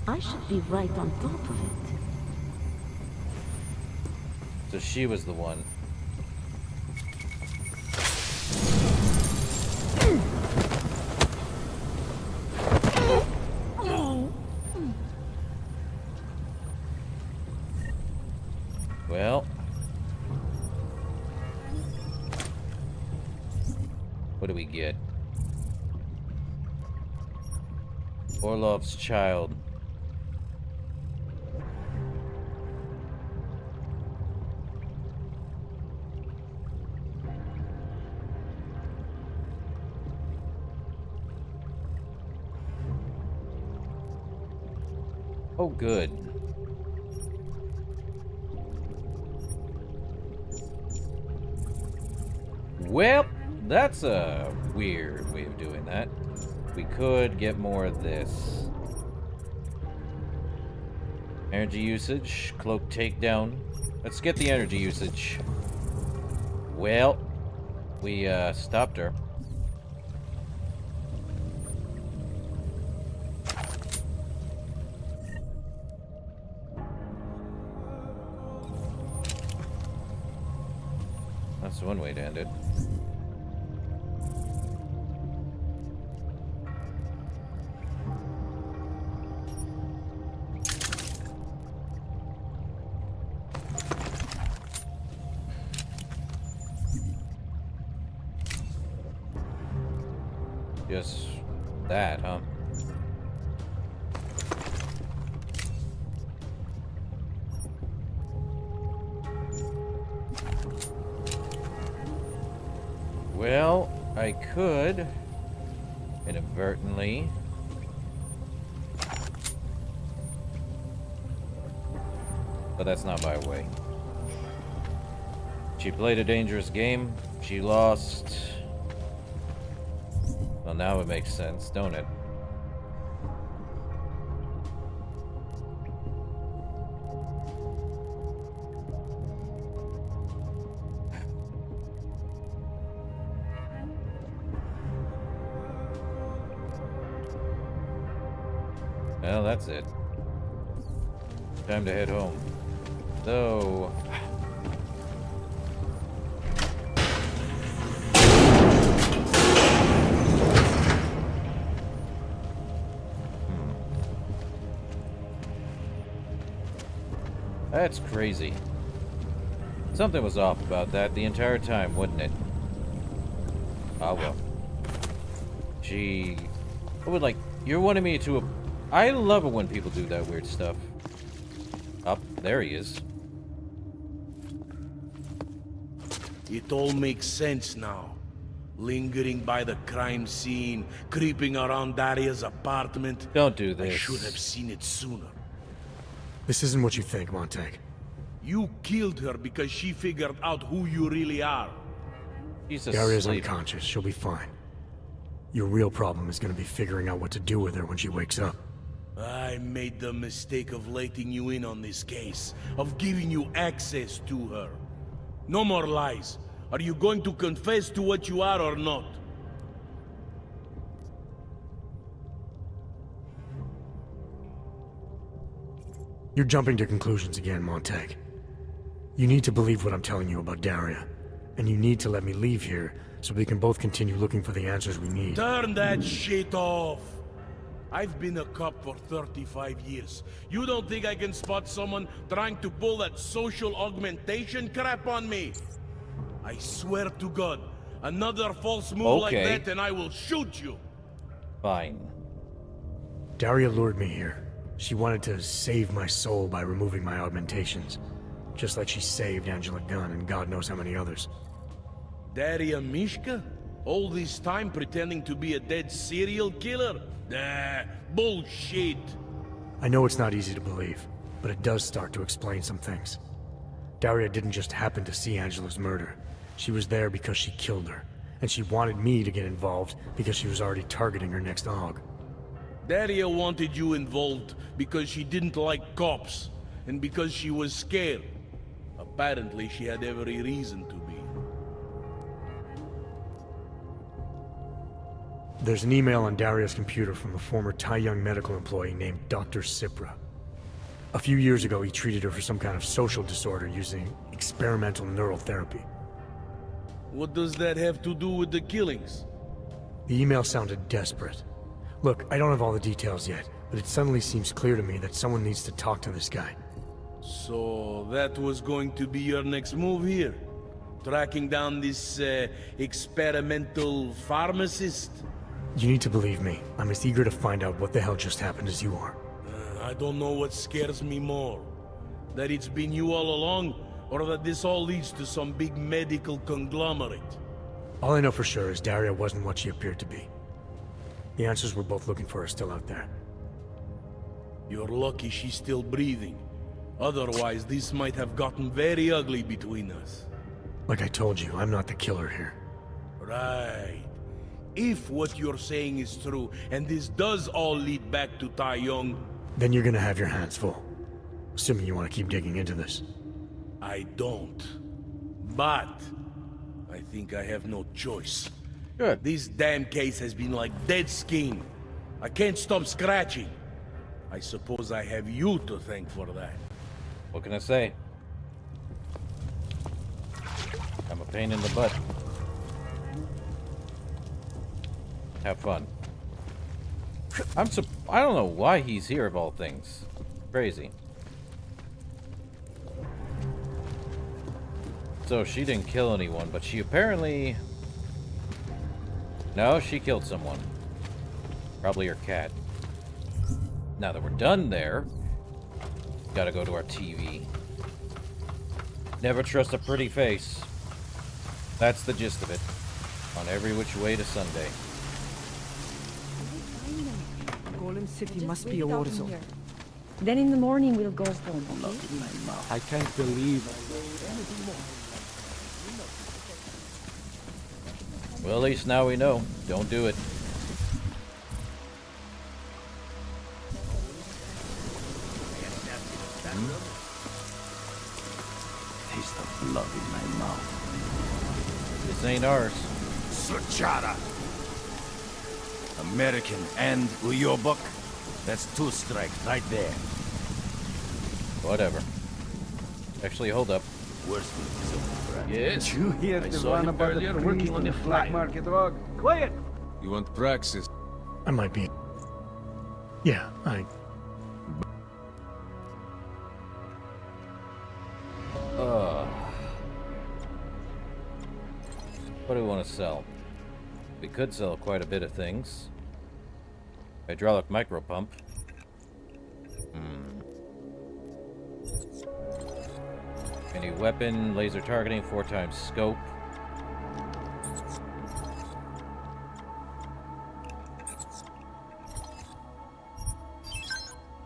S17: I should be right on top of it.
S1: So she was the one. Well. What do we get? Orlov's child. Oh, good. Well, that's a weird way of doing that. We could get more of this. Energy usage, cloak takedown. Let's get the energy usage. Well, we stopped her. That's one way to end it. Just that, huh? Well, I could inadvertently but that's not my way. She played a dangerous game. She lost. Well, now it makes sense, don't it? Well, that's it. Time to head home. So... That's crazy. Something was off about that the entire time, wouldn't it? Ah, well. Gee... I would like... You're wanting me to... I love it when people do that weird stuff. Up, there he is.
S18: It all makes sense now. Lingering by the crime scene, creeping around Daria's apartment.
S1: Don't do this.
S18: I should have seen it sooner.
S7: This isn't what you think, Montag.
S18: You killed her because she figured out who you really are.
S1: She's
S7: Daria's
S1: asleep.
S7: unconscious. She'll be fine. Your real problem is going to be figuring out what to do with her when she wakes up.
S18: I made the mistake of letting you in on this case, of giving you access to her. No more lies. Are you going to confess to what you are or not?
S7: You're jumping to conclusions again, Montag. You need to believe what I'm telling you about Daria. And you need to let me leave here so we can both continue looking for the answers we need.
S18: Turn that shit off! I've been a cop for 35 years. You don't think I can spot someone trying to pull that social augmentation crap on me? I swear to God, another false move like that and I will shoot you!
S1: Fine.
S7: Daria lured me here. She wanted to save my soul by removing my augmentations. Just like she saved Angela Gunn and God knows how many others.
S18: Daria Mishka? All this time pretending to be a dead serial killer? Bullshit!
S7: I know it's not easy to believe, but it does start to explain some things. Daria didn't just happen to see Angela's murder. She was there because she killed her, and she wanted me to get involved because she was already targeting her next aug.
S18: Daria wanted you involved because she didn't like cops, and because she was scared. Apparently, she had every reason to be.
S7: There's an email on Daria's computer from a former Tai Young medical employee named Dr. Cipra. A few years ago, he treated her for some kind of social disorder using experimental neural therapy.
S18: What does that have to do with the killings?
S7: The email sounded desperate. Look, I don't have all the details yet, but it suddenly seems clear to me that someone needs to talk to this guy.
S18: So, that was going to be your next move here? Tracking down this, experimental pharmacist?
S7: You need to believe me. I'm as eager to find out what the hell just happened as you are.
S18: I don't know what scares me more. That it's been you all along, or that this all leads to some big medical conglomerate.
S7: All I know for sure is Daria wasn't what she appeared to be. The answers we're both looking for are still out there.
S18: You're lucky she's still breathing. Otherwise, this might have gotten very ugly between us.
S7: Like I told you, I'm not the killer here.
S18: Right. If what you're saying is true, and this does all lead back to Tai Young...
S7: Then you're gonna have your hands full. Assuming you want to keep digging into this.
S18: I don't. But... I think I have no choice.
S1: Good.
S18: This damn case has been like dead skin. I can't stop scratching. I suppose I have you to thank for that.
S1: What can I say? I'm a pain in the butt. Have fun. I don't know why he's here of all things. Crazy. So she didn't kill anyone, but she apparently... No, she killed someone. Probably her cat. Now that we're done there, gotta go to our TV. Never trust a pretty face. That's the gist of it. On every which way to Sunday.
S22: Golem City must be a war zone. Then in the morning we'll go home, okay?
S15: I can't believe
S1: Well, at least now we know. Don't do it.
S15: taste of blood in my mouth.
S1: This ain't ours.
S5: Suchara. American and Uyobok. That's 2 strikes right there.
S1: Whatever. Actually, hold up.
S5: Worse than
S15: Yes, you hear the one about the working on the black market drug. Quiet!
S5: You want praxis?
S7: I might be. Yeah,
S1: What do we want to sell? We could sell quite a bit of things. Hydraulic micro pump. Any weapon, laser targeting, 4 times scope.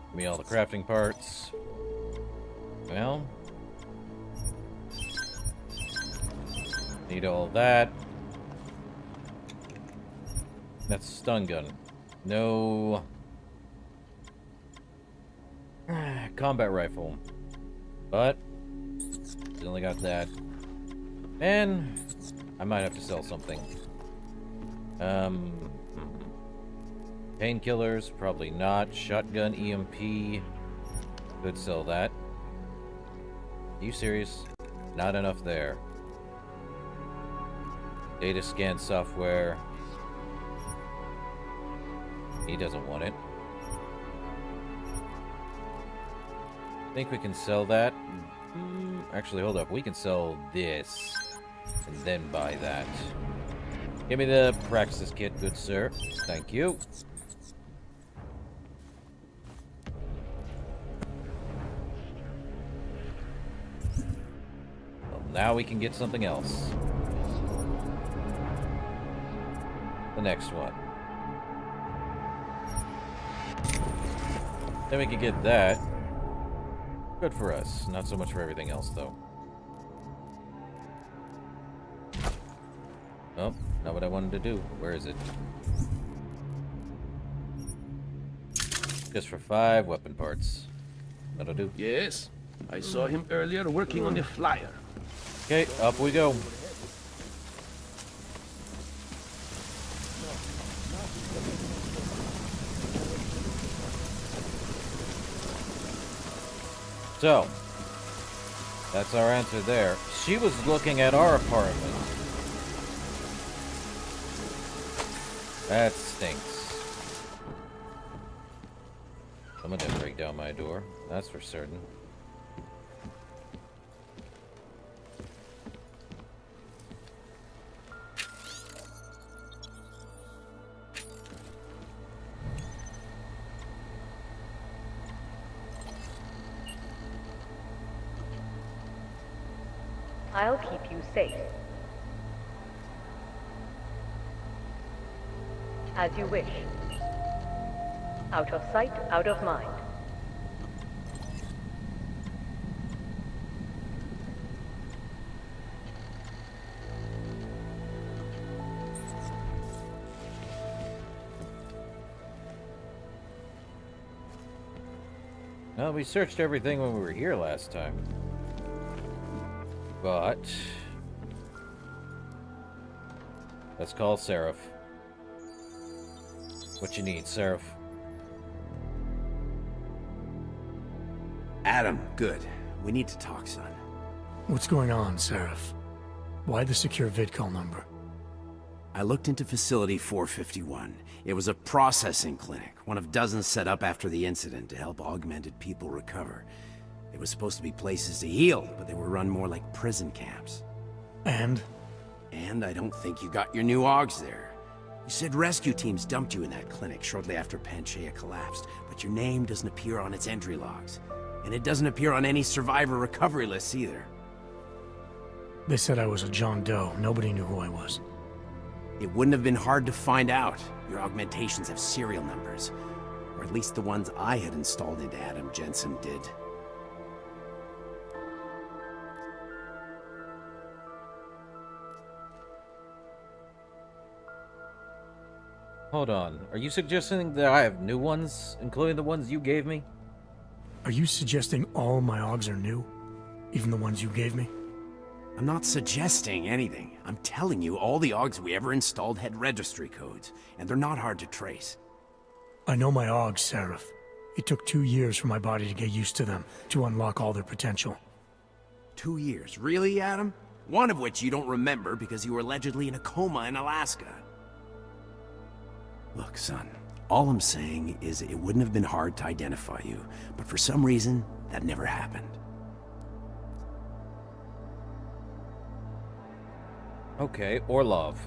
S1: Give me all the crafting parts. Well, need all that. That's a stun gun. No. Combat rifle. But we only got that. And I might have to sell something. Painkillers, probably not. Shotgun, EMP. Could sell that. Are you serious? Not enough there. Data scan software. He doesn't want it. Think we can sell that? Actually, hold up. We can sell this and then buy that. Give me the Praxis kit, good sir. Thank you. Well, now we can get something else. The next one. Then we can get that. Good for us. Not so much for everything else, though. Oh, not what I wanted to do. Where is it? Just for 5 weapon parts. That'll do.
S20: Yes, I saw him earlier working on the flyer.
S1: Okay, up we go. So, that's our answer there. She was looking at our apartment. That stinks. Someone didn't break down my door. That's for certain.
S8: I'll keep you safe. As you wish. Out of sight, out of mind.
S1: Well, we searched everything when we were here last time. But let's call Seraph. What you need, Seraph?
S9: Adam, good. We need to talk, son.
S7: What's going on, Seraph? Why the secure vidcall number?
S9: I looked into Facility 451. It was a processing clinic, one of dozens set up after the incident to help augmented people recover. They were supposed to be places to heal, but they were run more like prison camps.
S7: And?
S9: And I don't think you got your new augs there. You said rescue teams dumped you in that clinic shortly after Panchaea collapsed, but your name doesn't appear on its entry logs. And it doesn't appear on any survivor recovery lists either.
S7: They said I was a John Doe. Nobody knew who I was.
S9: It wouldn't have been hard to find out. Your augmentations have serial numbers. Or at least the ones I had installed into Adam Jensen did.
S1: Hold on. Are you suggesting that I have new ones, including the ones you gave me?
S7: Are you suggesting all my augs are new? Even the ones you gave me?
S9: I'm not suggesting anything. I'm telling you, all the augs we ever installed had registry codes, and they're not hard to trace.
S7: I know my augs, Seraph. It took 2 years for my body to get used to them, to unlock all their potential.
S9: 2 years? Really, Adam? One of which you don't remember because you were allegedly in a coma in Alaska. Look, son, all I'm saying is it wouldn't have been hard to identify you, but for some reason, that never happened.
S1: Okay, Orlov.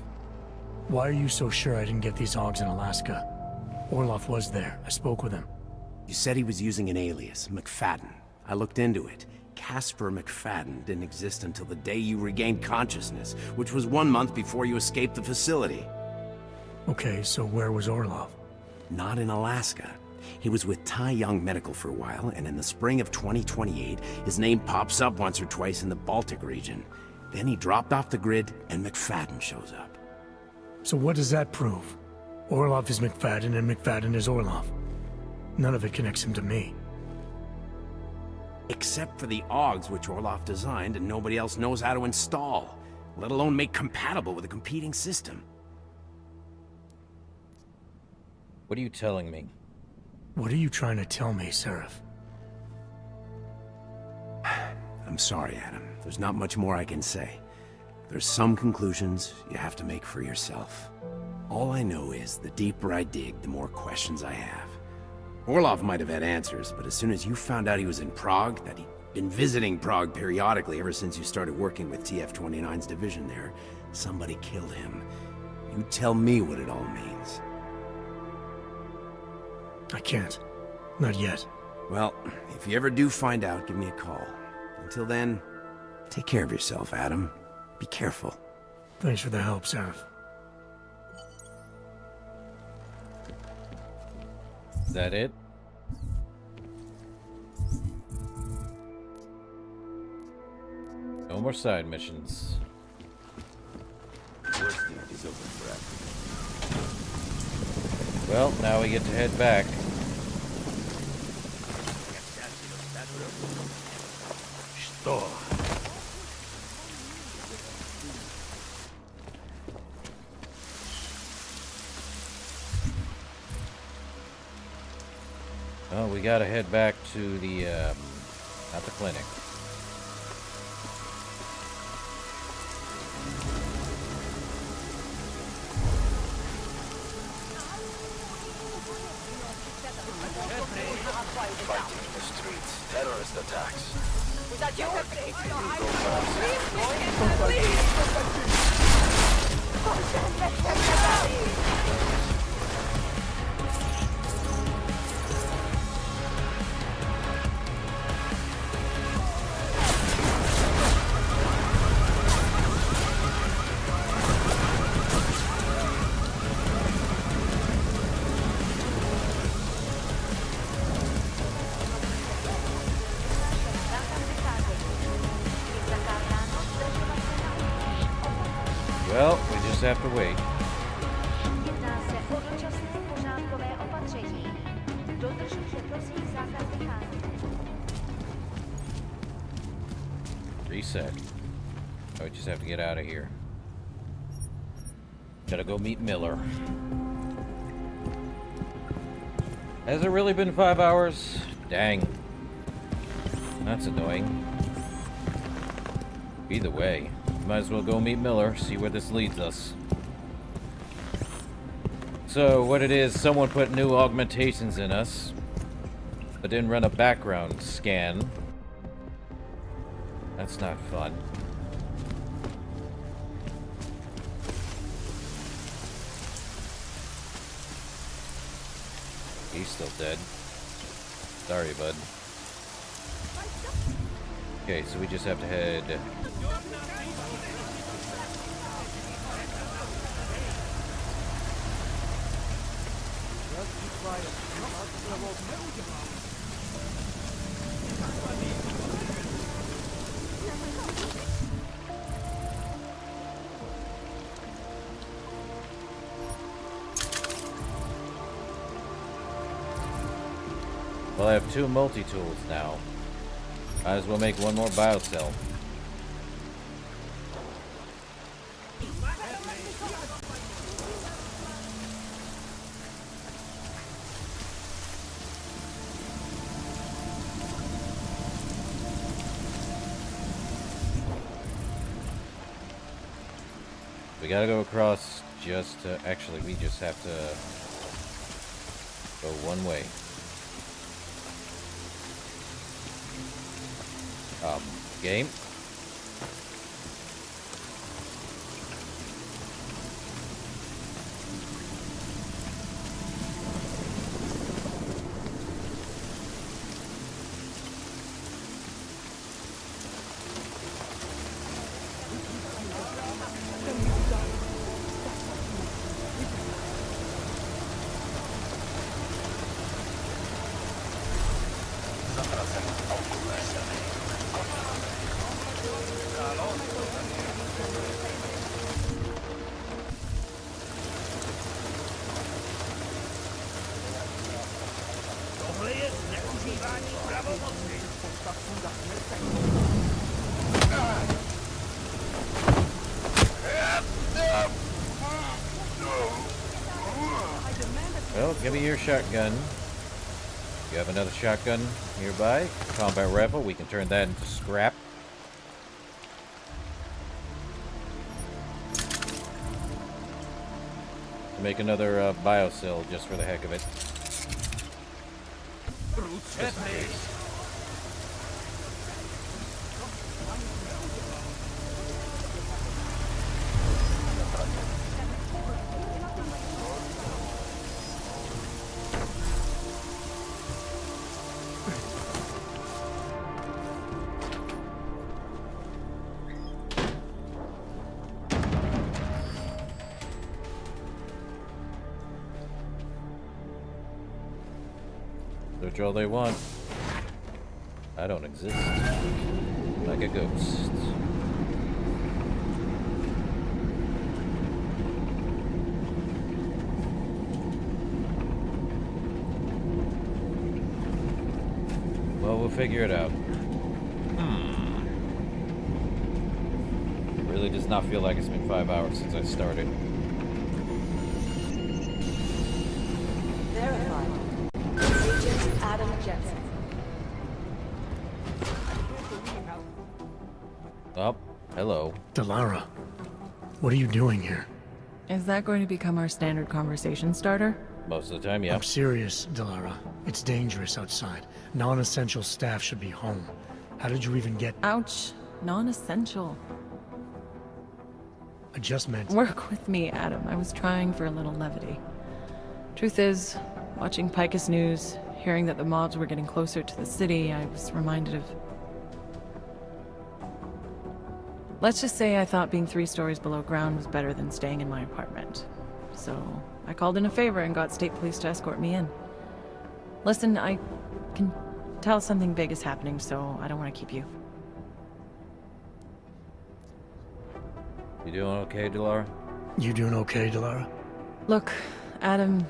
S7: Why are you so sure I didn't get these augs in Alaska? Orlov was there. I spoke with him.
S9: You said he was using an alias, McFadden. I looked into it. Casper McFadden didn't exist until the day you regained consciousness, which was 1 month before you escaped the facility.
S7: Okay, so where was Orlov?
S9: Not in Alaska. He was with Tai Young Medical for a while, and in the spring of 2028, his name pops up once or twice in the Baltic region. Then he dropped off the grid, and McFadden shows up.
S7: So what does that prove? Orlov is McFadden, and McFadden is Orlov. None of it connects him to me.
S9: Except for the augs which Orlov designed and nobody else knows how to install, let alone make compatible with a competing system.
S1: What are you telling me?
S7: What are you trying to tell me, Seraph?
S9: I'm sorry, Adam. There's not much more I can say. There's some conclusions you have to make for yourself. All I know is the deeper I dig, the more questions I have. Orlov might have had answers, but as soon as you found out he was in Prague, that he'd been visiting Prague periodically ever since you started working with TF-29's division there, somebody killed him. You tell me what it all means.
S7: I can't. Not yet.
S9: Well, if you ever do find out, give me a call. Until then, take care of yourself, Adam. Be careful.
S7: Thanks for the help, Seraph.
S1: Is that it? No more side missions. Well, now we get to head back.
S18: Что?
S1: Well, we gotta head back to the, not the clinic.
S10: Fighting in the streets, terrorist attacks.
S2: Is that you?
S1: Well, we just have to wait.
S8: Jedná se o dočasné pořádkové opatření. Dodržujte prosím zákaz vycházení.
S1: Reset. Oh, we just have to get out of here. Gotta go meet Miller. Has it really been 5 hours? Dang. That's annoying. Either way, might as well go meet Miller, see where this leads us. So, what it is, someone put new augmentations in us, but didn't run a background scan. That's not fun. He's still dead. Sorry, bud. Okay, so we just have to head... Well, I have 2 multi-tools now. Might as well make one more biocell. We gotta go across just to... Actually, we just have to go one way. Game. Well, give me your shotgun. You have another shotgun nearby? Combat rifle, we can turn that into scrap. Make another biocell just for the heck of it. Just in case. Search all they want. I don't exist. Like a ghost. Well, we'll figure it out. It really does not feel like it's been 5 hours since I started.
S12: Verified. Adam Jensen.
S1: Oh, hello.
S7: Delara, what are you doing here?
S11: Is that going to become our standard conversation starter?
S1: Most of the time, yeah.
S7: I'm serious, Delara. It's dangerous outside. Non-essential staff should be home. How did you even get...
S11: Ouch. Non-essential.
S7: I just meant...
S11: Work with me, Adam. I was trying for a little levity. Truth is, watching Picus News, hearing that the mobs were getting closer to the city, I was reminded of... Let's just say I thought being 3 stories below ground was better than staying in my apartment. So, I called in a favor and got state police to escort me in. Listen, I can tell something big is happening, so I don't want to keep you.
S1: You doing okay, Delara?
S7: You doing okay, Delara?
S11: Look, Adam,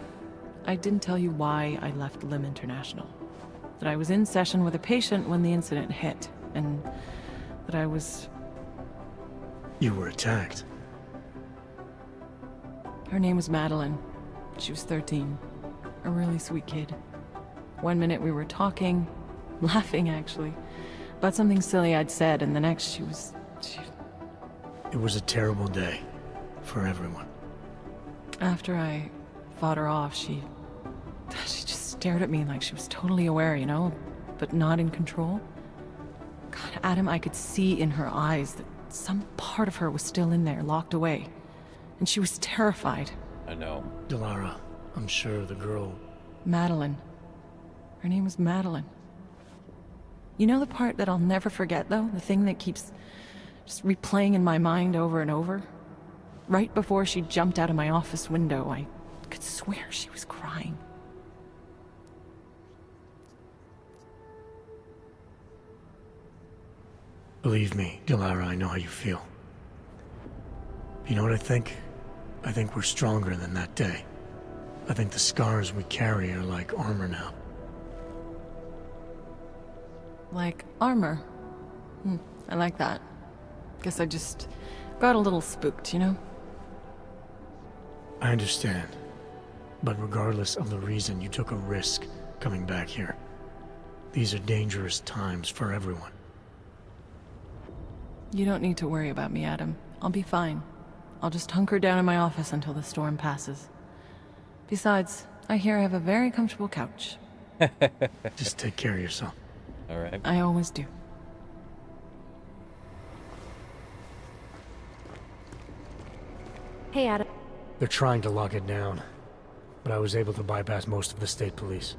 S11: I didn't tell you why I left Lim International. That I was in session with a patient when the incident hit, and that I was...
S7: You were attacked.
S11: Her name was Madeline. She was 13. A really sweet kid. One minute we were talking, laughing actually, about something silly I'd said, and the next she was...
S7: It was a terrible day. For everyone.
S11: After I fought her off, she just stared at me like she was totally aware, you know, but not in control. God, Adam, I could see in her eyes that some part of her was still in there, locked away. And she was terrified.
S1: I know.
S7: Delara, I'm sure the girl...
S11: Madeline. Her name was Madeline. You know the part that I'll never forget, though? The thing that keeps just replaying in my mind over and over? Right before she jumped out of my office window, I could swear she was crying.
S7: Believe me, Dilara, I know how you feel. You know what I think? I think we're stronger than that day. I think the scars we carry are like armor now.
S11: Like armor. I like that. Guess I just got a little spooked, you know?
S7: I understand. But regardless of the reason, you took a risk coming back here. These are dangerous times for everyone.
S11: You don't need to worry about me, Adam. I'll be fine. I'll just hunker down in my office until the storm passes. Besides, I hear I have a very comfortable couch.
S7: Just take care of yourself.
S1: All right.
S11: I always do.
S4: Hey, Adam.
S7: They're trying to lock it down, but I was able to bypass most of the state police.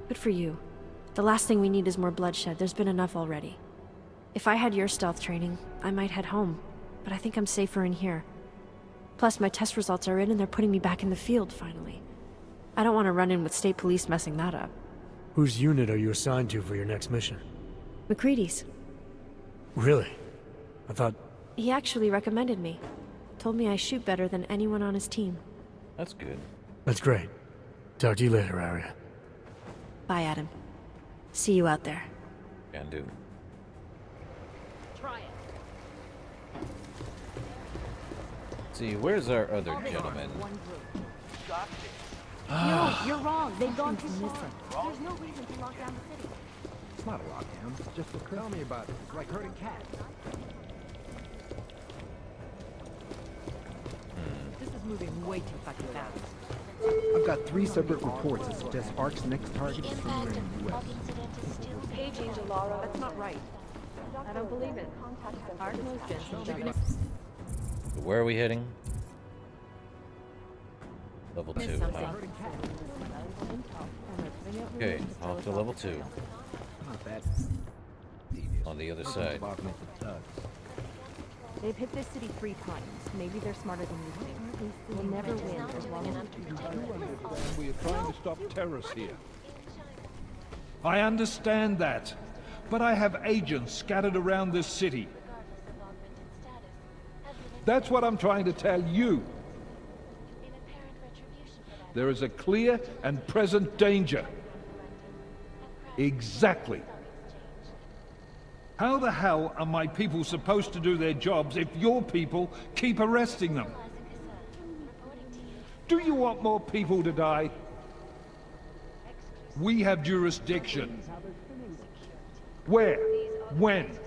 S4: Good for you. The last thing we need is more bloodshed. There's been enough already. If I had your stealth training, I might head home, but I think I'm safer in here. Plus, my test results are in and they're putting me back in the field, finally. I don't want to run in with state police messing that up.
S7: Whose unit are you assigned to for your next mission?
S4: McCready's.
S7: Really? I thought...
S4: He actually recommended me. Told me I shoot better than anyone on his team.
S1: That's good.
S7: That's great. Talk to you later, Arya.
S4: Bye, Adam. See you out there.
S1: Can do.
S2: Try it.
S1: See, where's our other gentleman?
S8: No, you're wrong. They've gone too far. There's no reason to lock down the city.
S15: It's not a lockdown. It's just a... Tell me about it. It's like herding cats.
S22: This is moving way too fucking fast.
S15: I've got 3 separate reports that suggest ARC's next target is somewhere in the U.S.
S12: Paging Delara.
S22: That's not right. I don't believe it. Art knows Jensen.
S1: Where are we heading? Level 2, huh? Okay, off to level 2.
S15: Not that
S1: On the other side.
S22: They've hit this city 3 times. Maybe they're smarter than you think. We'll never win as long as
S18: We are trying to stop terrorists here. I understand that, but I have agents scattered around this city. That's what I'm trying to tell you. There is a clear and present danger. Exactly. How the hell are my people supposed to do their jobs if your people keep arresting them? Do you want more people to die? We have jurisdiction. Where? When?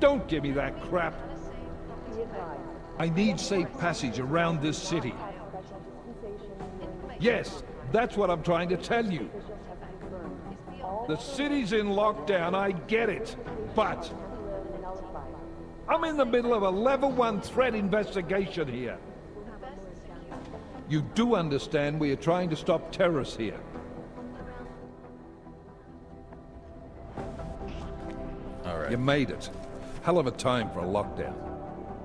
S18: Don't give me that crap. I need safe passage around this city. Yes, that's what I'm trying to tell you. The city's in lockdown, I get it, but I'm in the middle of a level 1 threat investigation here. You do understand we are trying to stop terrorists here.
S1: All right.
S18: You made it. Hell of a time for a lockdown.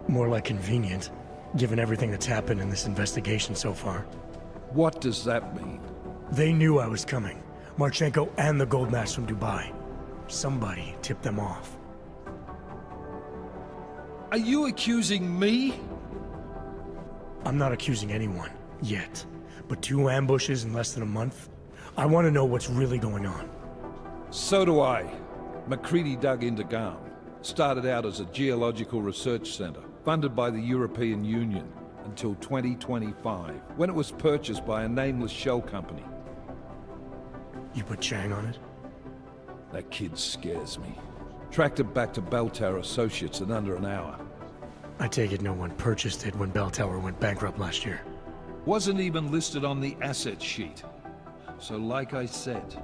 S7: More like convenient, given everything that's happened in this investigation so far.
S18: What does that mean?
S7: They knew I was coming. Marchenko and the gold mask from Dubai. Somebody tipped them off.
S18: Are you accusing me?
S7: I'm not accusing anyone, yet. But 2 ambushes in less than a month? I want to know what's really going on.
S18: So do I. McCready dug into Garm. Started out as a geological research center, funded by the European Union, until 2025, when it was purchased by a nameless shell company.
S7: You put Chang on it?
S18: That kid scares me. Tracked it back to Bell Tower Associates in under an hour.
S7: I take it no one purchased it when Bell Tower went bankrupt last year.
S18: Wasn't even listed on the asset sheet. So like I said,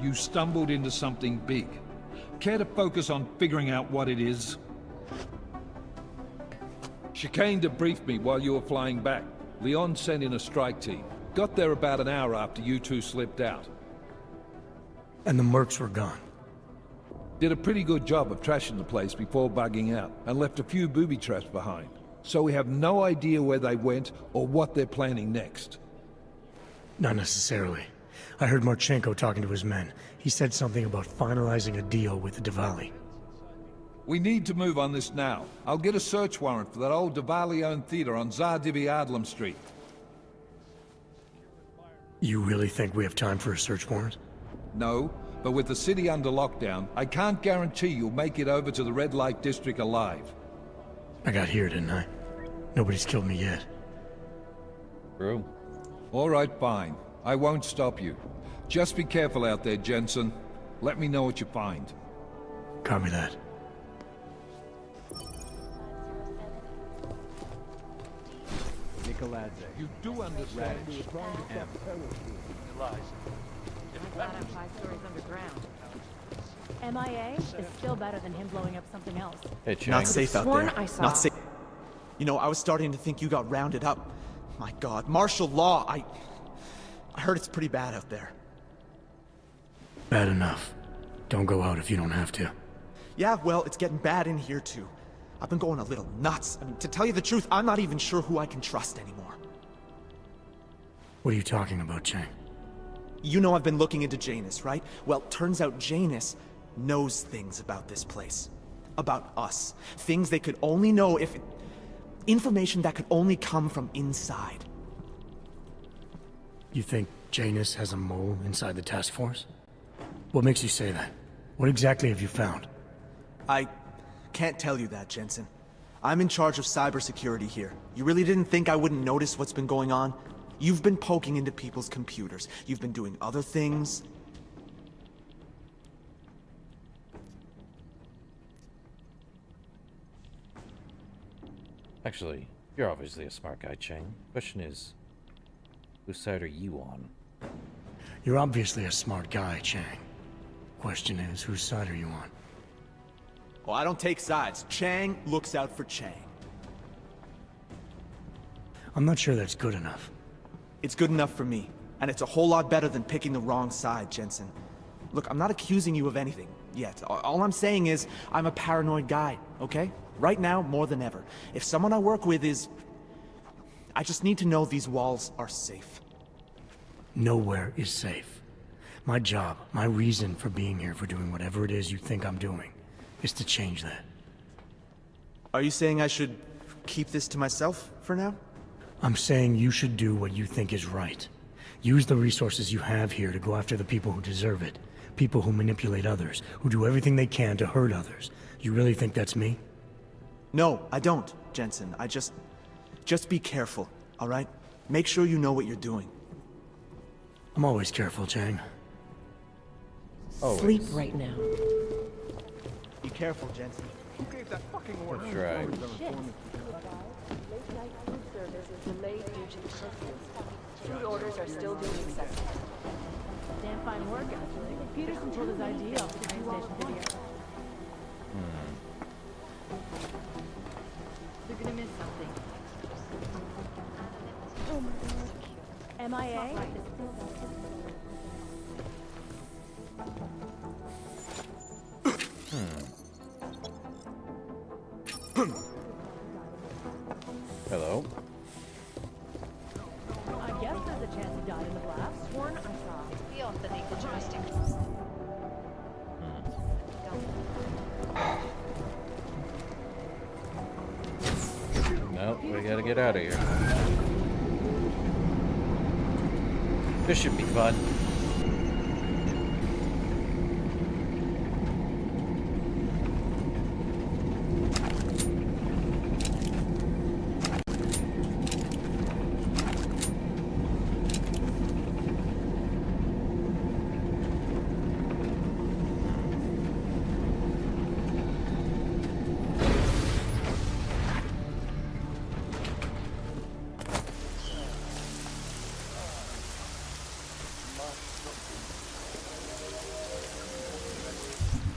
S18: you stumbled into something big. Care to focus on figuring out what it is? Chicane debriefed me while you were flying back. Leon sent in a strike team. Got there about an hour after you 2 slipped out.
S7: And the mercs were gone.
S18: Did a pretty good job of trashing the place before bugging out, and left a few booby traps behind. So we have no idea where they went or what they're planning next.
S7: Not necessarily. I heard Marchenko talking to his men. He said something about finalizing a deal with the Diwali.
S16: We need to move on this now. I'll get a search warrant for that old Diwali-owned theater on Zardibi Adlam Street.
S7: You really think we have time for a search warrant?
S16: No, but with the city under lockdown, I can't guarantee you'll make it over to the Red Light District alive.
S7: I got here, didn't I? Nobody's killed me yet.
S1: True.
S16: All right, fine. I won't stop you. Just be careful out there, Jensen. Let me know what you find.
S7: Copy that.
S16: You do understand we were trying to stop
S2: Lies.
S22: Glad I'm 5 stories underground. MIA is still better than him blowing up something else.
S1: Hey, Chang.
S19: Not safe out
S22: Sworn
S19: there.
S22: I saw.
S19: Not safe. You know, I was starting to think you got rounded up. My God, martial law. I heard it's pretty bad out there.
S7: Bad enough. Don't go out if you don't have to.
S19: Yeah, well, it's getting bad in here too. I've been going a little nuts. I mean, to tell you the truth, I'm not even sure who I can trust anymore.
S7: What are you talking about, Chang?
S19: You know I've been looking into Janus, right? Well, turns out Janus knows things about this place. About us. Things they could only know if... Information that could only come from inside.
S7: You think Janus has a mole inside the task force? What makes you say that? What exactly have you found?
S19: I can't tell you that, Jensen. I'm in charge of cybersecurity here. You really didn't think I wouldn't notice what's been going on? You've been poking into people's computers. You've been doing other things.
S1: Actually, you're obviously a smart guy, Chang. Question is, whose side are you on?
S7: You're obviously a smart guy, Chang. Question is, whose side are you on?
S19: Oh, I don't take sides. Chang looks out for Chang.
S7: I'm not sure that's good enough.
S19: It's good enough for me. And it's a whole lot better than picking the wrong side, Jensen. Look, I'm not accusing you of anything yet. All I'm saying is, I'm a paranoid guy, okay? Right now, more than ever. If someone I work with is... I just need to know these walls are safe.
S7: Nowhere is safe. My job, my reason for being here, for doing whatever it is you think I'm doing, is to change that.
S19: Are you saying I should keep this to myself for now?
S7: I'm saying you should do what you think is right. Use the resources you have here to go after the people who deserve it. People who manipulate others, who do everything they can to hurt others. You really think that's me?
S19: No, I don't, Jensen. I just be careful, all right? Make sure you know what you're doing.
S7: I'm always careful, Chang.
S1: Always.
S22: Sleep right now.
S19: Be careful, Jensen.
S20: Who gave that fucking order?
S1: That's right.
S12: Late night food service is delayed due to the curfew. Food orders are still being accepted.
S22: Damn fine work, actually. Peterson pulled his ID off the train station video. They're gonna miss something. Oh my god. MIA?
S1: Hello.
S22: I guess there's a chance he died in the blast. Sworn I saw.
S6: Beyond the legal jurisdiction.
S1: Nope, we gotta get out of here. This should be fun.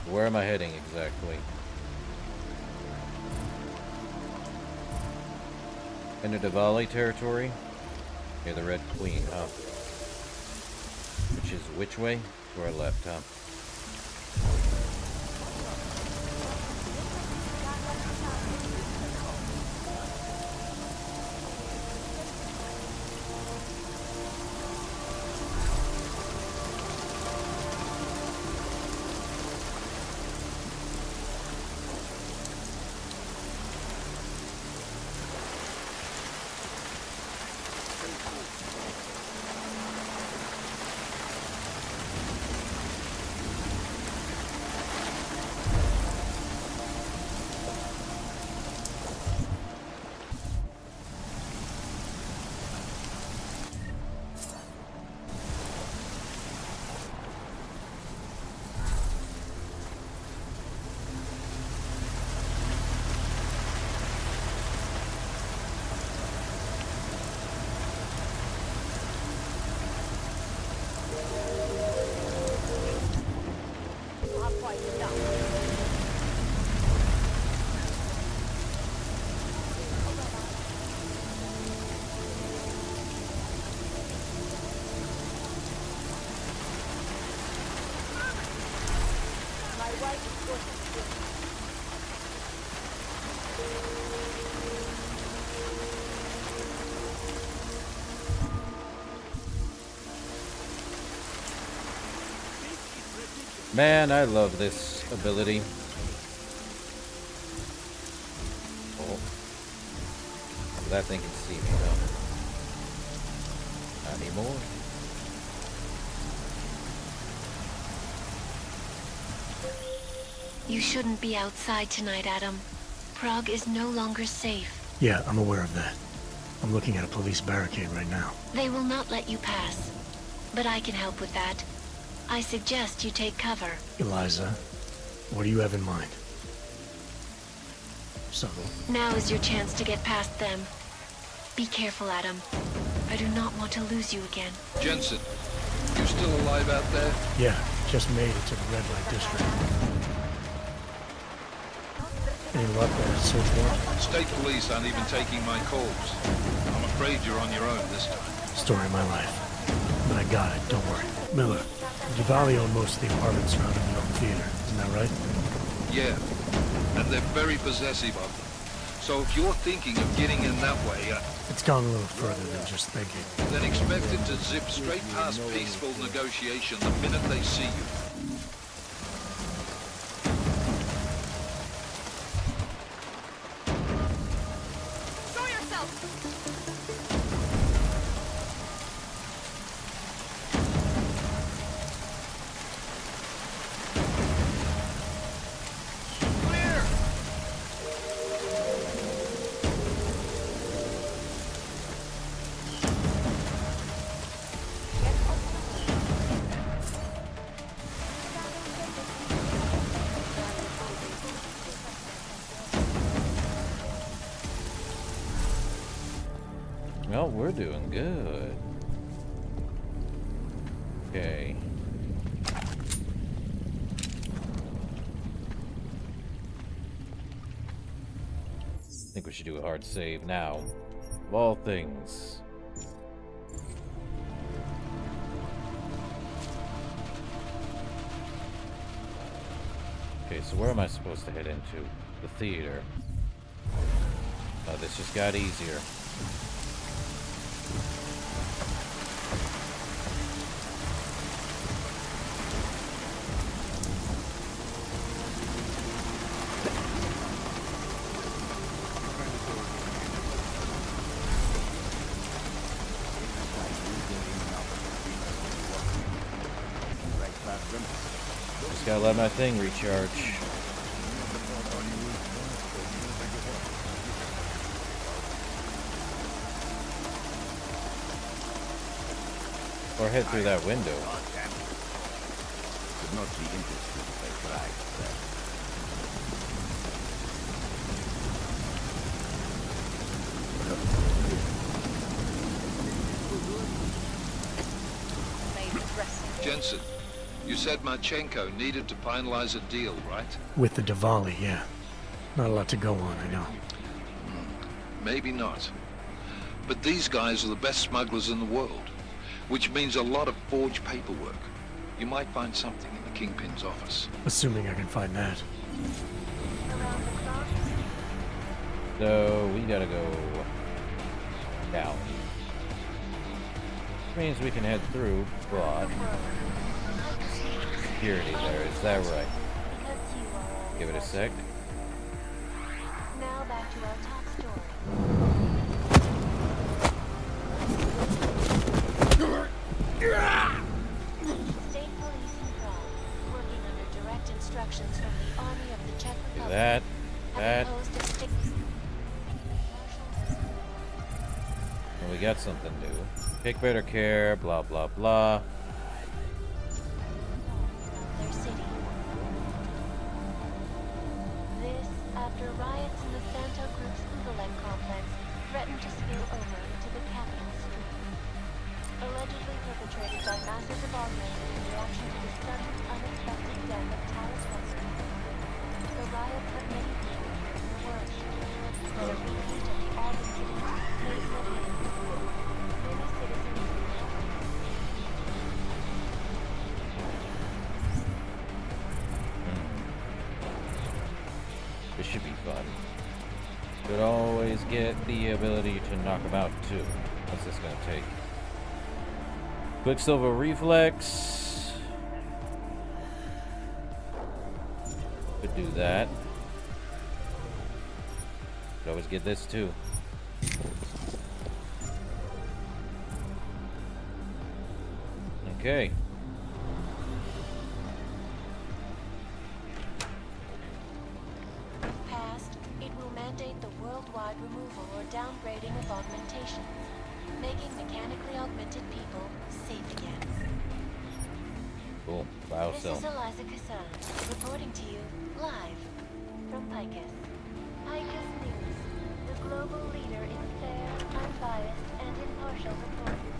S1: Where am I heading exactly? Into Diwali territory? Near the Red Queen, huh? Which is which way? To our left, huh? Man, I love this ability. Oh. So that thing can see me, though. Not anymore.
S6: You shouldn't be outside tonight, Adam. Prague is no longer safe.
S7: Yeah, I'm aware of that. I'm looking at a police barricade right now.
S6: They will not let you pass. But I can help with that. I suggest you take cover.
S7: Eliza, what do you have in mind? Subtle.
S6: Now is your chance to get past them. Be careful, Adam. I do not want to lose you again.
S16: Jensen, you still alive out there?
S7: Yeah, just made it to the red light district. Any luck with that search warrant?
S16: State police aren't even taking my calls. I'm afraid you're on your own this time.
S7: Story of my life. But I got it, don't worry. Miller, Diwali owned most of the apartments surrounding the old theater, isn't that right?
S16: Yeah, and they're very possessive of them. So if you're thinking of getting in that way,
S7: it's gone a little further than just thinking.
S16: then expect it to zip straight past peaceful negotiation the minute they see you.
S6: Show yourself!
S1: Well, we're doing good. Okay. I think we should do a hard save now. Of all things. Okay, so where am I supposed to head into? The theater. Oh, this just got easier. Just gotta let my thing recharge. Or head through that window.
S5: Could not be interested if I tried that.
S16: Jensen, you said Marchenko needed to finalize a deal, right?
S7: With the Diwali, yeah. Not a lot to go on, I know.
S16: Maybe not. But these guys are the best smugglers in the world, which means a lot of forged paperwork. You might find something in the Kingpin's office.
S7: Assuming I can find that.
S1: So we gotta go down. Which means we can head through broad. Security there, is that right? Give it a sec.
S6: Now back to our top story. State police in Prague, working under direct instructions from the army of the Czech
S1: Do
S6: Republic,
S1: that.
S6: have
S1: That.
S6: imposed a stick.
S1: And we got something new. Take better care, blah blah blah.
S6: Their city. This after riots in the Santa Cruz Ugalek complex threatened to spill over into the capital street. Allegedly perpetrated by masses of augmented in reaction to the sudden, unexpected death of Talis Russell. The riots have many people here in the world. And a repeat of the Auburn incident may slip in. Many citizens
S1: This should be fun. Could always get the ability to knock him out too. What's this gonna take? Quicksilver reflex. do that. Could always get this too. Okay.
S6: Passed, it will mandate the worldwide removal or downgrading of augmentations, making mechanically augmented people safe again.
S1: Cool.
S6: This
S1: Biocell.
S6: is Eliza Cassan, reporting to you live from Picus. Picus News, the global leader in fair, unbiased, and impartial reporting.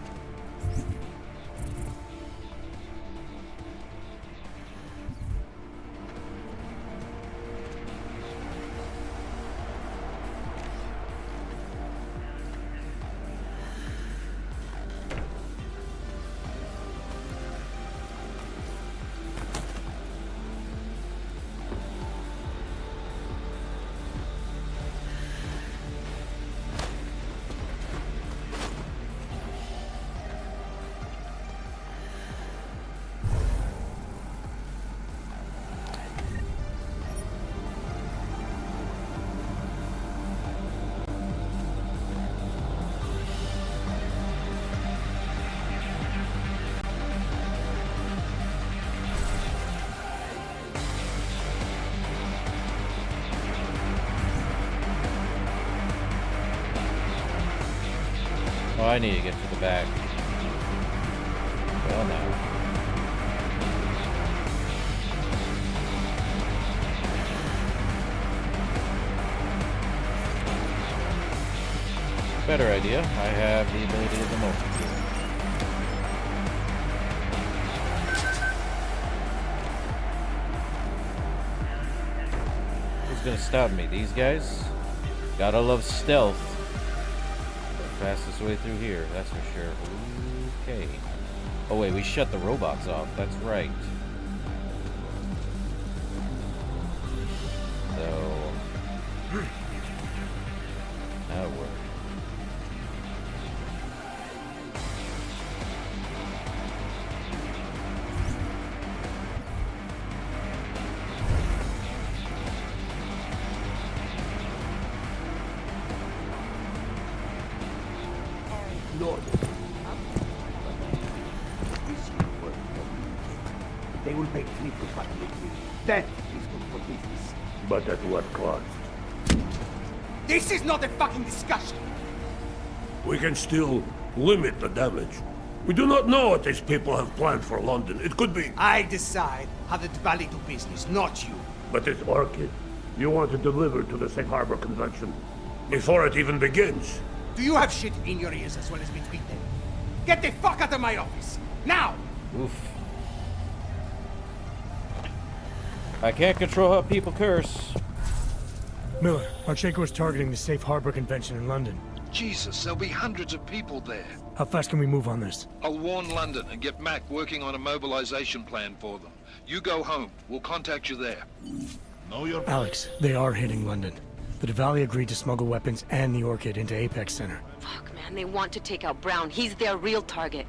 S1: Oh, I need to get to the back. Well, now. Better idea. I have the ability of the multitude. Who's gonna stop me? These guys? Gotta love stealth. Fastest way through here, that's for sure. Okay. Oh wait, we shut the robots off. That's right. So that'll work.
S15: Lord. They will pay triple what they give. That is good for business. But at what cost?
S13: This is not a fucking discussion!
S21: We can still limit the damage. We do not know what these people have planned for London. It could be...
S13: I decide how the Valley do business, not you.
S21: But this orchid, you want to deliver to the Safe Harbor Convention before it even begins.
S13: Do you have shit in your ears as well as between them? Get the fuck out of my office! Now!
S1: Oof. I can't control how people curse.
S7: Miller, Marchenko is targeting the Safe Harbor Convention in London.
S16: Jesus, there'll be hundreds of people there.
S7: How fast can we move on this?
S16: I'll warn London and get Mac working on a mobilization plan for them. You go home. We'll contact you there.
S21: Know your...
S7: Alex, they are hitting London. The Valley agreed to smuggle weapons and the Orchid into Apex Center.
S17: Fuck, man, they want to take out Brown. He's their real target.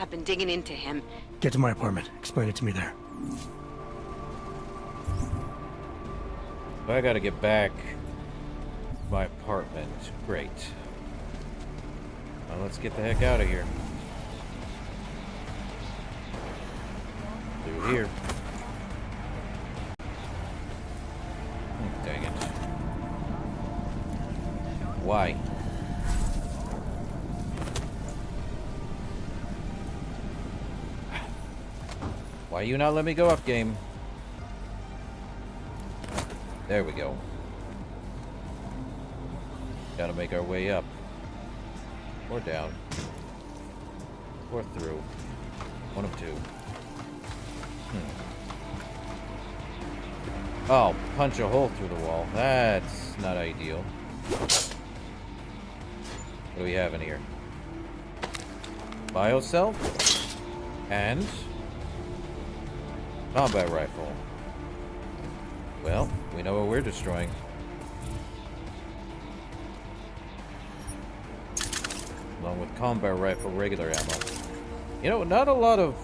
S17: I've been digging into him.
S7: Get to my apartment. Explain it to me there.
S1: I gotta get back to my apartment. Great. Well, let's get the heck out of here. Through here. Dang it. Why? Why you not let me go up, game? There we go. Gotta make our way up. Or down. Or through. One of two. Oh, punch a hole through the wall. That's not ideal. What do we have in here? Biocell? And combat rifle. Well, we know what we're destroying. Along with combat rifle regular ammo. You know, not a lot of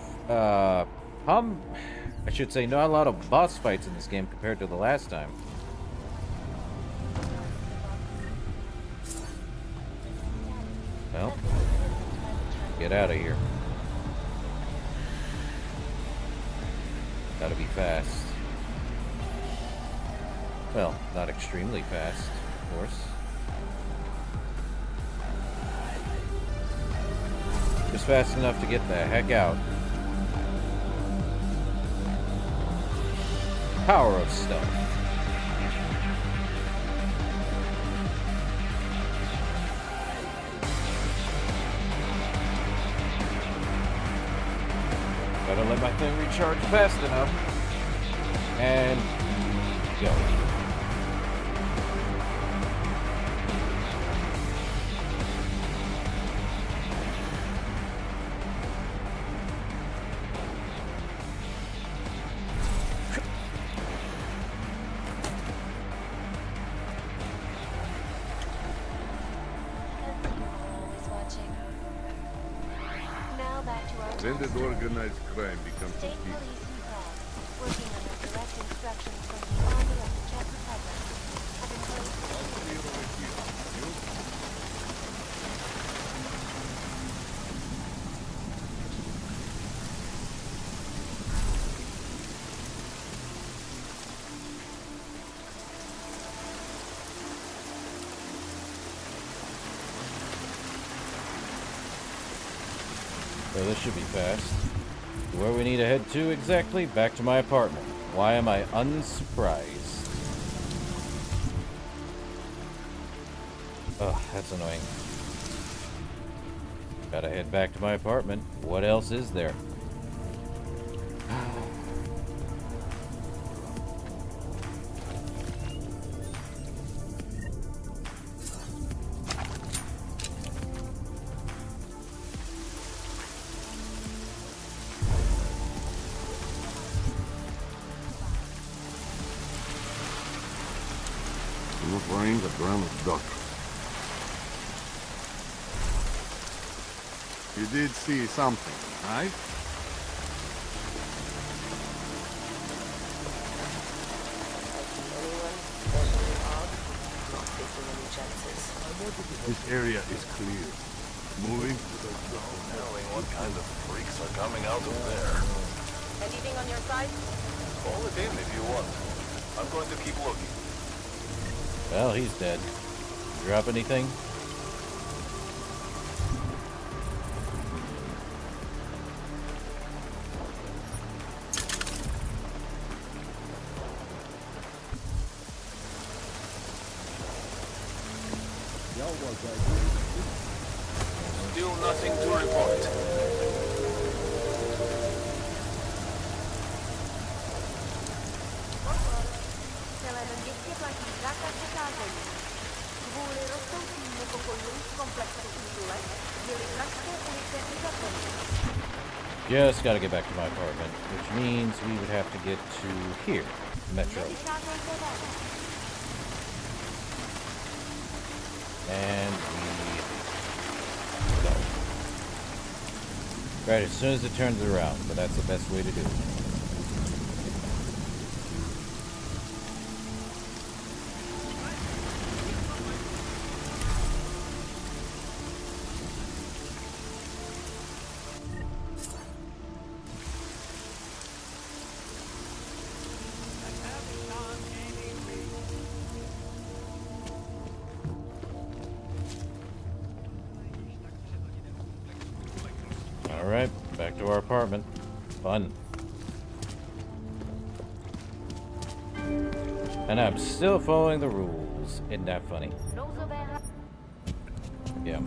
S1: I should say, not a lot of boss fights in this game compared to the last time. Well, get out of here. Gotta be fast. Well, not extremely fast, of course. Just fast enough to get the heck out. Power of stealth. Gotta let my thing recharge fast enough. And go.
S20: When did organized crime become so
S6: State
S20: big?
S6: police in Prague, working under direct instructions from the Army of the Czech Republic, have imposed
S1: So this should be fast. Where we need to head to exactly? Back to my apartment. Why am I unsurprised? Ugh, that's annoying. Gotta head back to my apartment. What else is there?
S21: Enough rain to drown a duck.
S20: You did see something, right?
S21: This area is clear. Moving?
S10: Knowing what kind of freaks are coming out of there.
S8: Anything on your side?
S10: Call it in if you want. I'm going to keep looking.
S1: Well, he's dead. Drop anything?
S10: Still nothing to report.
S8: Celému městě platí zákaz vycházení. Kvůli rostoucím nepokojům v komplexu útulek byly pražské ulice uzavřeny.
S1: Just gotta get back to my apartment, which means we would have to get to here, Metro.
S8: Nevycházejte ven.
S1: And we go. Right, as soon as it turns around, but that's the best way to do it. Alright, back to our apartment. Fun. And I'm still following the rules. Isn't that funny? Yeah.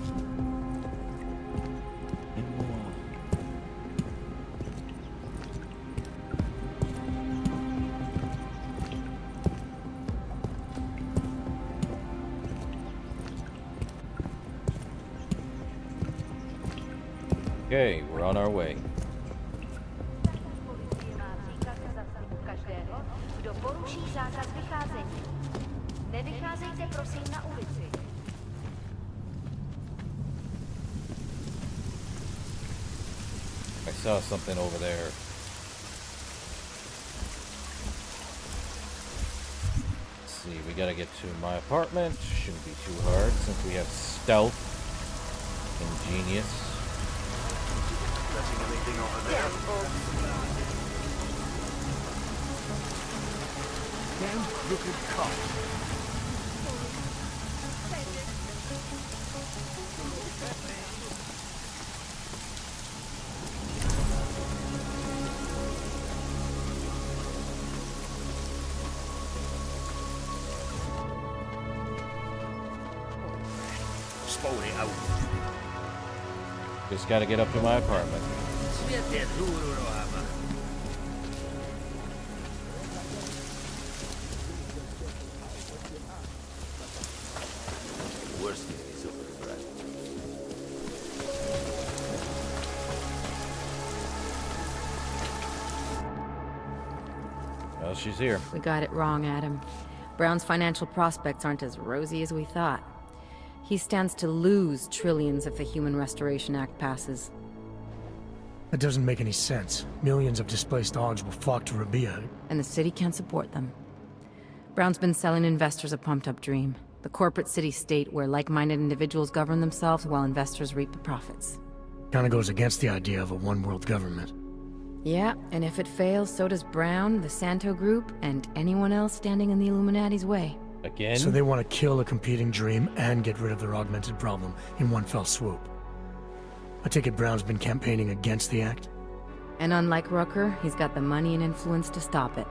S1: Okay, we're on our way.
S8: Každého, kdo poruší zákaz vycházení. Nevycházejte prosím na ulici.
S1: I saw something over there. see, we gotta get to my apartment. Shouldn't be too hard since we have stealth and genius.
S10: Touching anything over there?
S13: Damn, you could come.
S1: Just gotta get up to my apartment.
S5: Worst thing is over, right?
S1: Well, she's here.
S17: We got it wrong, Adam. Brown's financial prospects aren't as rosy as we thought. He stands to lose trillions if the Human Restoration Act passes.
S7: That doesn't make any sense. Millions of displaced dogs will flock to Rabia.
S17: And the city can't support them. Brown's been selling investors a pumped-up dream. The corporate city-state where like-minded individuals govern themselves while investors reap the profits.
S7: Kinda goes against the idea of a one-world government.
S17: Yeah, and if it fails, so does Brown, the Santo Group, and anyone else standing in the Illuminati's way.
S1: Again?
S7: So they want to kill a competing dream and get rid of their augmented problem in one fell swoop. I take it Brown's been campaigning against the act?
S17: And unlike Rucker, he's got the money and influence to stop it.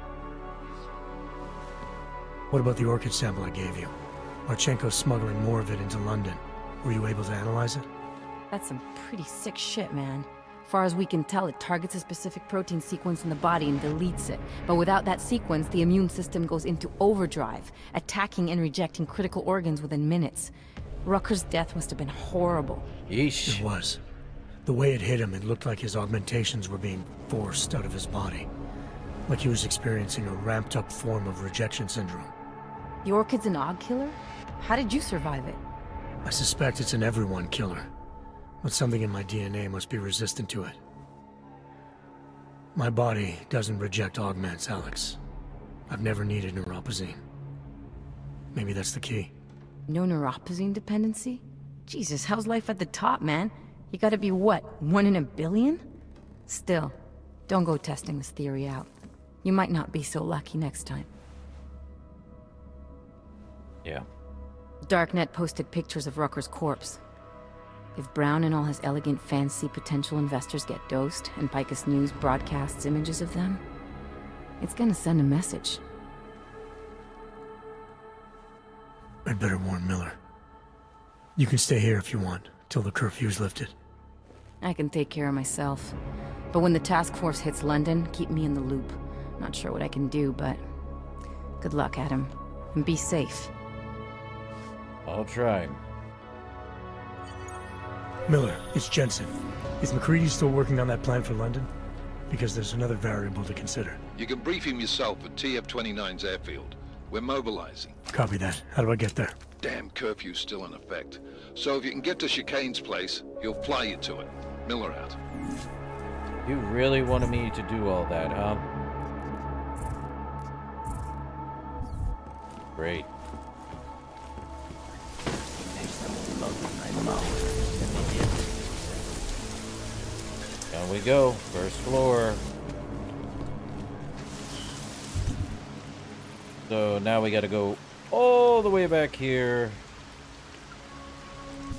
S7: What about the orchid sample I gave you? Marchenko's smuggling more of it into London. Were you able to analyze it?
S17: That's some pretty sick shit, man. Far as we can tell, it targets a specific protein sequence in the body and deletes it. But without that sequence, the immune system goes into overdrive, attacking and rejecting critical organs within minutes. Rucker's death must have been horrible.
S7: Yeesh. It was. The way it hit him, it looked like his augmentations were being forced out of his body. Like he was experiencing a ramped-up form of rejection syndrome.
S17: The orchid's an aug killer? How did you survive it?
S7: I suspect it's an everyone killer. But something in my DNA must be resistant to it. My body doesn't reject augments, Alex. I've never needed neuropazine. Maybe that's the key.
S17: No neuropazine dependency? Jesus, how's life at the top, man? You gotta be what, 1 in a billion? Still, don't go testing this theory out. You might not be so lucky next time.
S1: Yeah.
S17: Darknet posted pictures of Rucker's corpse. If Brown and all his elegant fancy potential investors get dosed, and Picus News broadcasts images of them, it's gonna send a message.
S7: I'd better warn Miller. You can stay here if you want, till the curfew's lifted.
S17: I can take care of myself. But when the task force hits London, keep me in the loop. Not sure what I can do, but... good luck, Adam. And be safe.
S1: I'll try.
S7: Miller, it's Jensen. Is McCready still working on that plan for London? Because there's another variable to consider.
S16: You can brief him yourself at TF-29's airfield. We're mobilizing.
S7: Copy that. How do I get there?
S16: Damn curfew's still in effect. So if you can get to Chicane's place, he'll fly you to it. Miller out.
S1: You really wanted me to do all that, huh? Great. Down we go. First floor. So now we gotta go all the way back here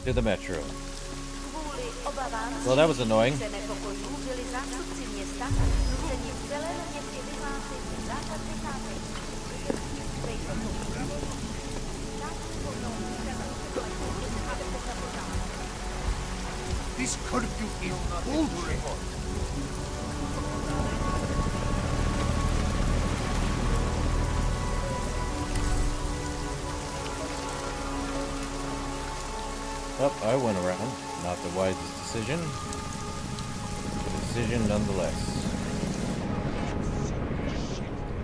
S1: to the metro. Well, that was annoying.
S13: This curfew is bullshit.
S1: Oh, I went around. Not the wisest decision. But a decision nonetheless.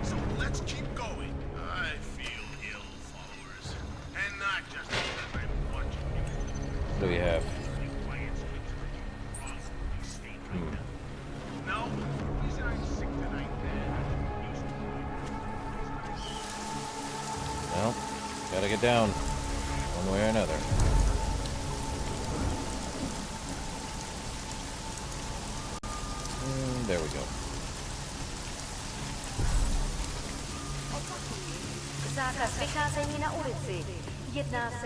S18: So let's keep going. I feel ill, followers. And not just because I'm watching you.
S1: What do we have?
S18: No, the reason I'm sick tonight,
S1: Well, gotta get down. One way or another. And there we go.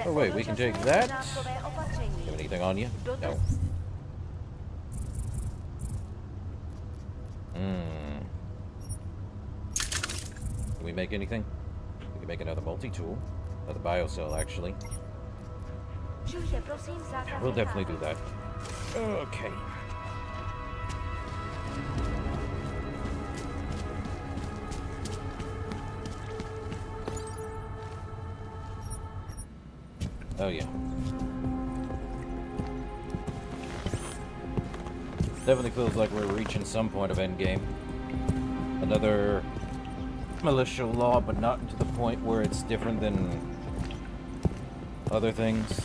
S1: Oh wait, we can take that. Have anything on you? No. Can we make anything? We can make another multi-tool. Another biocell, actually. Yeah, we'll definitely do that. Okay. Oh yeah. Definitely feels like we're reaching some point of endgame. Another militia law, but not to the point where it's different than other things.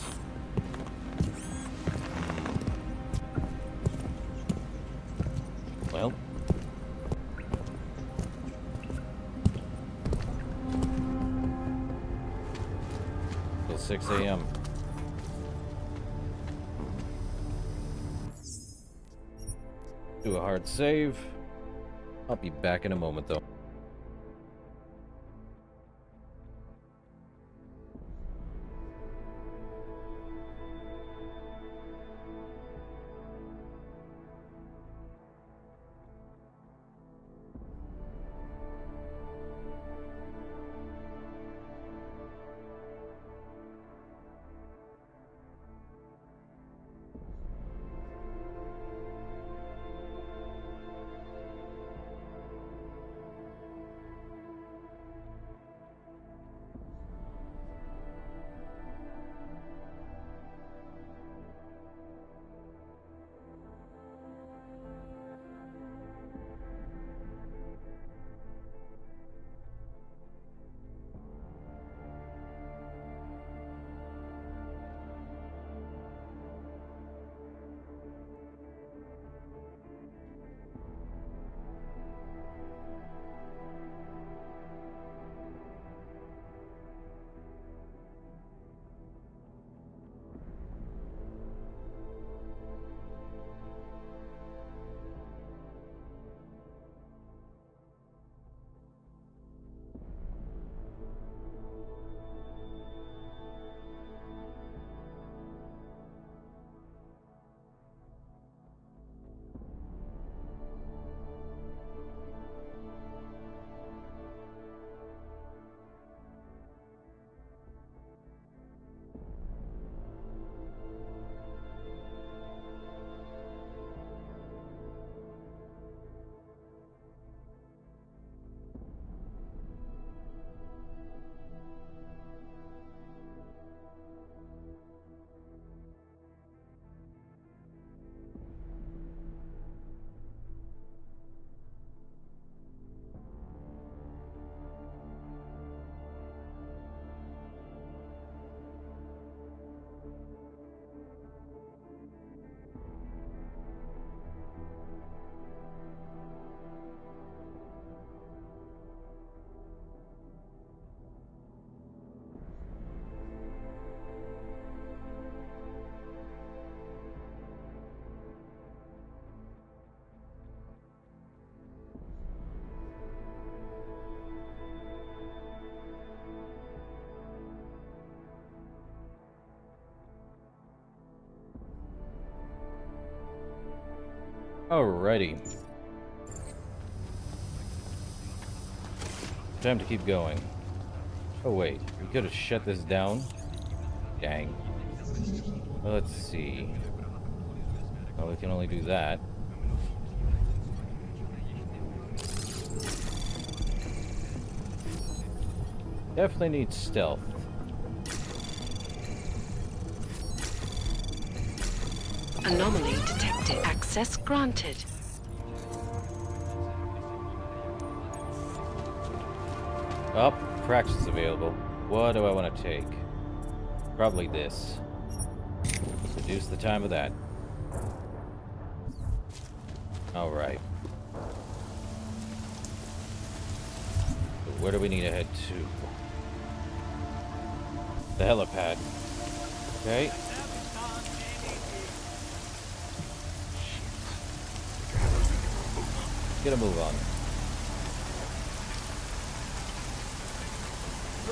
S1: Well. Till 6 a.m. Do a hard save. I'll be back in a moment, though. Alrighty. Time to keep going. Oh wait, we could have shut this down. Dang. Well, let's see. Well, we can only do that. Definitely need stealth.
S3: Anomaly detected. Access granted.
S1: Oh, fractions available. What do I want to take? Probably this. Let's reduce the time of that. Alright. So where do we need to head to? The helipad. Okay. Get a move on.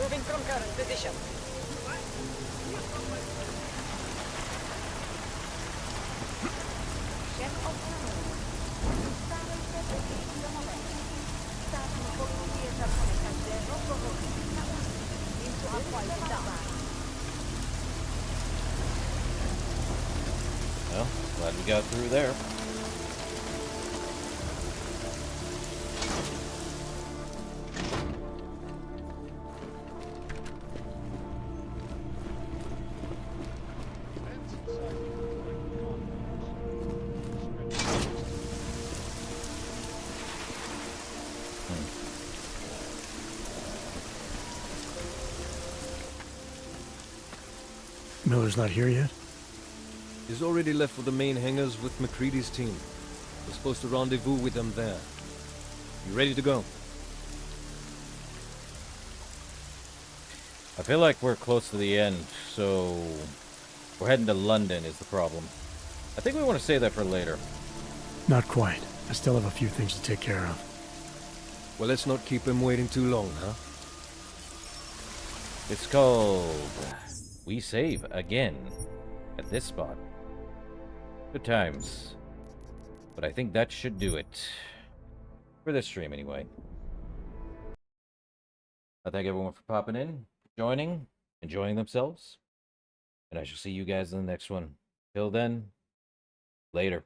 S2: Moving from current position.
S1: Well, glad we got through there.
S7: Miller's not here yet?
S9: He's already left for the main hangars with McCready's team. We're supposed to rendezvous with them there. You ready to go?
S1: I feel like we're close to the end, so we're heading to London is the problem. I think we want to save that for later.
S7: Not quite. I still have a few things to take care of.
S9: Well, let's not keep him waiting too long, huh?
S1: It's called We Save Again at this spot. Good times. But I think that should do it. For this stream, anyway. I thank everyone for popping in, joining, enjoying themselves. And I shall see you guys in the next one. Till then, later.